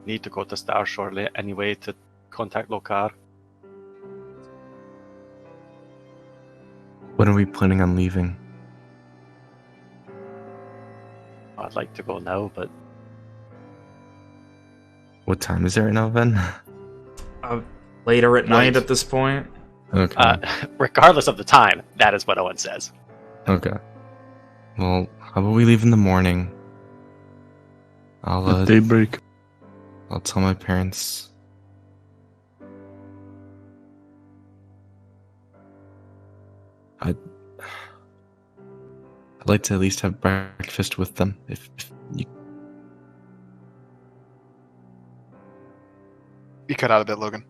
Need to go to Starshore anyway to contact Lokar. When are we planning on leaving? I'd like to go now, but What time is it right now, Ben? later at night Late. at this point. Okay. Regardless of the time, that is what Owen says. Okay. Well, how about we leave in the morning? At daybreak. I'll tell my parents. I'd like to at least have breakfast with them. If you... You cut out a bit, Logan.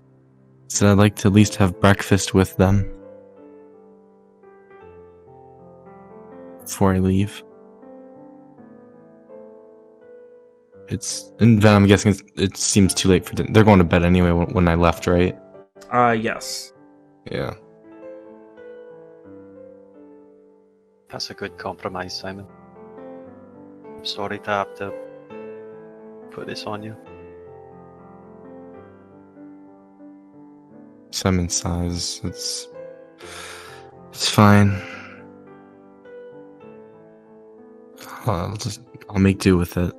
So I'd like to at least have breakfast with them before I leave. And then I'm guessing it seems too late for them. They're going to bed anyway when I left, right? Yes. Yeah. That's a good compromise, Simon. I'm sorry to have to put this on you. Simon sighs. It's fine. I'll make do with it.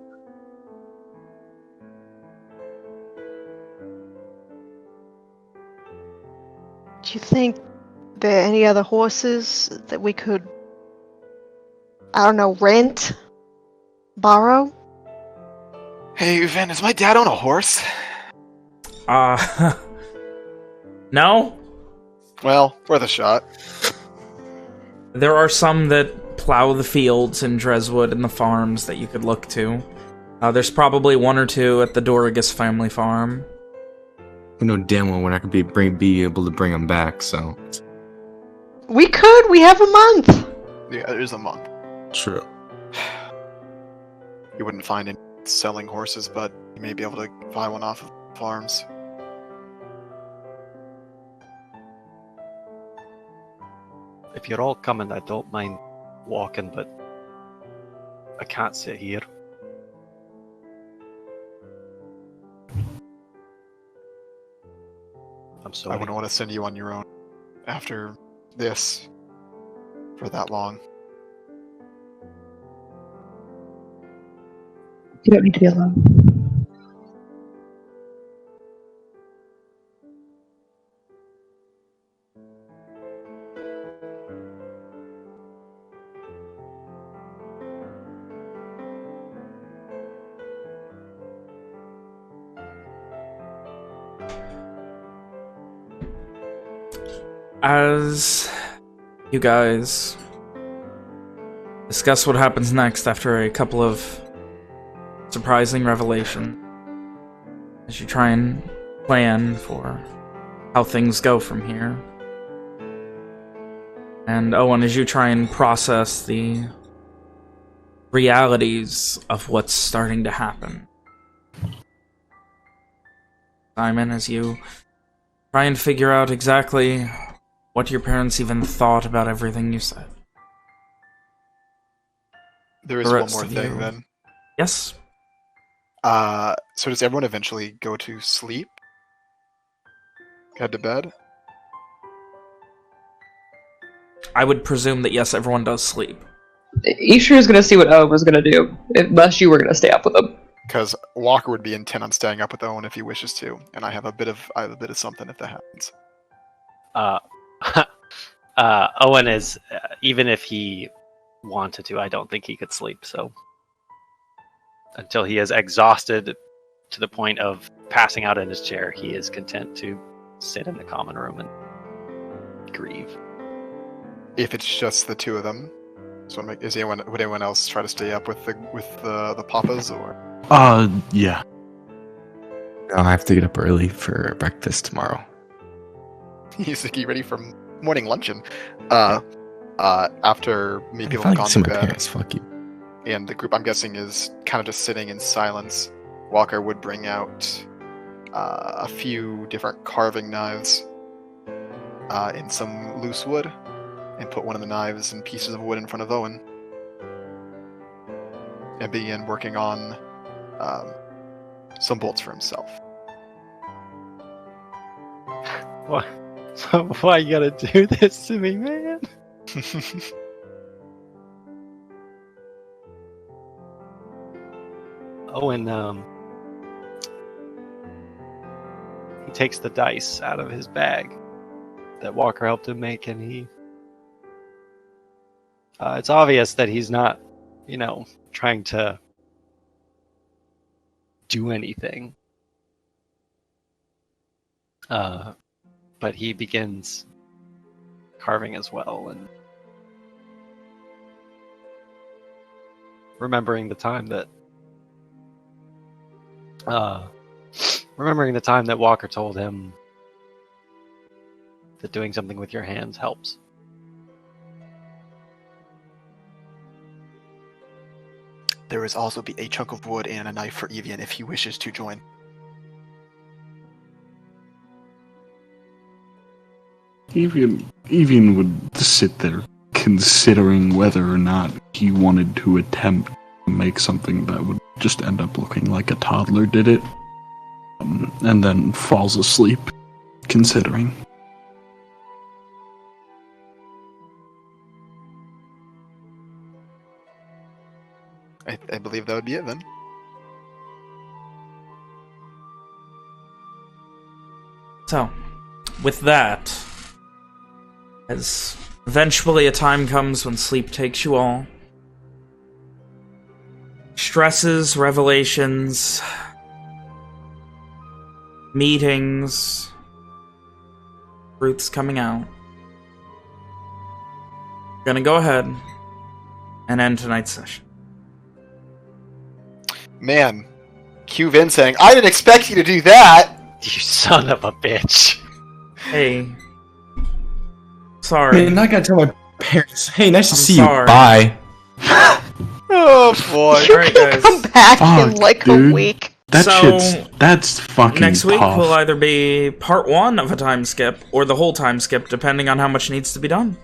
Do you think there are any other horses that we could, I don't know, rent? Borrow? Hey, Van, does my dad own a horse? No? Well, worth a shot. There are some that plow the fields in Dreswood and the farms that you could look to. There's probably one or two at the Dorigus family farm. We know damn well we're not going to be able to bring them back, so... We could! We have a month! Yeah, there's a month. True. You wouldn't find any selling horses, but you may be able to buy one off of farms. If you're all coming, I don't mind walking, but I can't sit here. I'm sorry. I wouldn't want to send you on your own after this for that long. You don't need to be alone. As you guys discuss what happens next after a couple of surprising revelations, as you try and plan for how things go from here, and Owen, as you try and process the realities of what's starting to happen, Simon, as you try and figure out exactly what your parents even thought about everything you said. There is The one rest more of thing you- then. Yes? So does everyone eventually go to sleep? Head to bed? I would presume that yes, everyone does sleep. Isher is going to see what Owen was going to do, unless you were going to stay up with him. Because Walker would be intent on staying up with Owen if he wishes to, and I have a bit of something if that happens. Owen is, even if he wanted to, I don't think he could sleep, so until he is exhausted to the point of passing out in his chair, he is content to sit in the common room and grieve. If it's just the two of them, so would anyone else try to stay up with the papas, or? Yeah. No, I have to get up early for breakfast tomorrow. He's like, "You ready for morning luncheon?" After many people have gone to my bed, parents, fuck you. and the group, I'm guessing, is kind of just sitting in silence, Walker would bring out a few different carving knives in some loose wood, and put one of the knives and pieces of wood in front of Owen, and begin working on some bolts for himself. What? Why you gotta do this to me, man? Owen, He takes the dice out of his bag that Walker helped him make, and he... it's obvious that he's not, trying to do anything. But he begins carving as well, and remembering the time that Walker told him that doing something with your hands helps. There is also a chunk of wood and a knife for Evian if he wishes to join. Evian would sit there considering whether or not he wanted to attempt to make something that would just end up looking like a toddler did it, and then falls asleep considering. I believe that would be it then. So, with that, as eventually a time comes when sleep takes you all, stresses, revelations, meetings, truths coming out, we're gonna go ahead and end tonight's session. Man, Q Vin saying, I didn't expect you to do that! You son of a bitch. Hey. Sorry. I'm not gonna tell my parents, hey, nice to see sorry. you, bye. Oh boy. You Alright, can guys. come back in Fuck, like dude. a week. That's fucking Next week tough. will either be part 1 of a time skip, or the whole time skip, depending on how much needs to be done.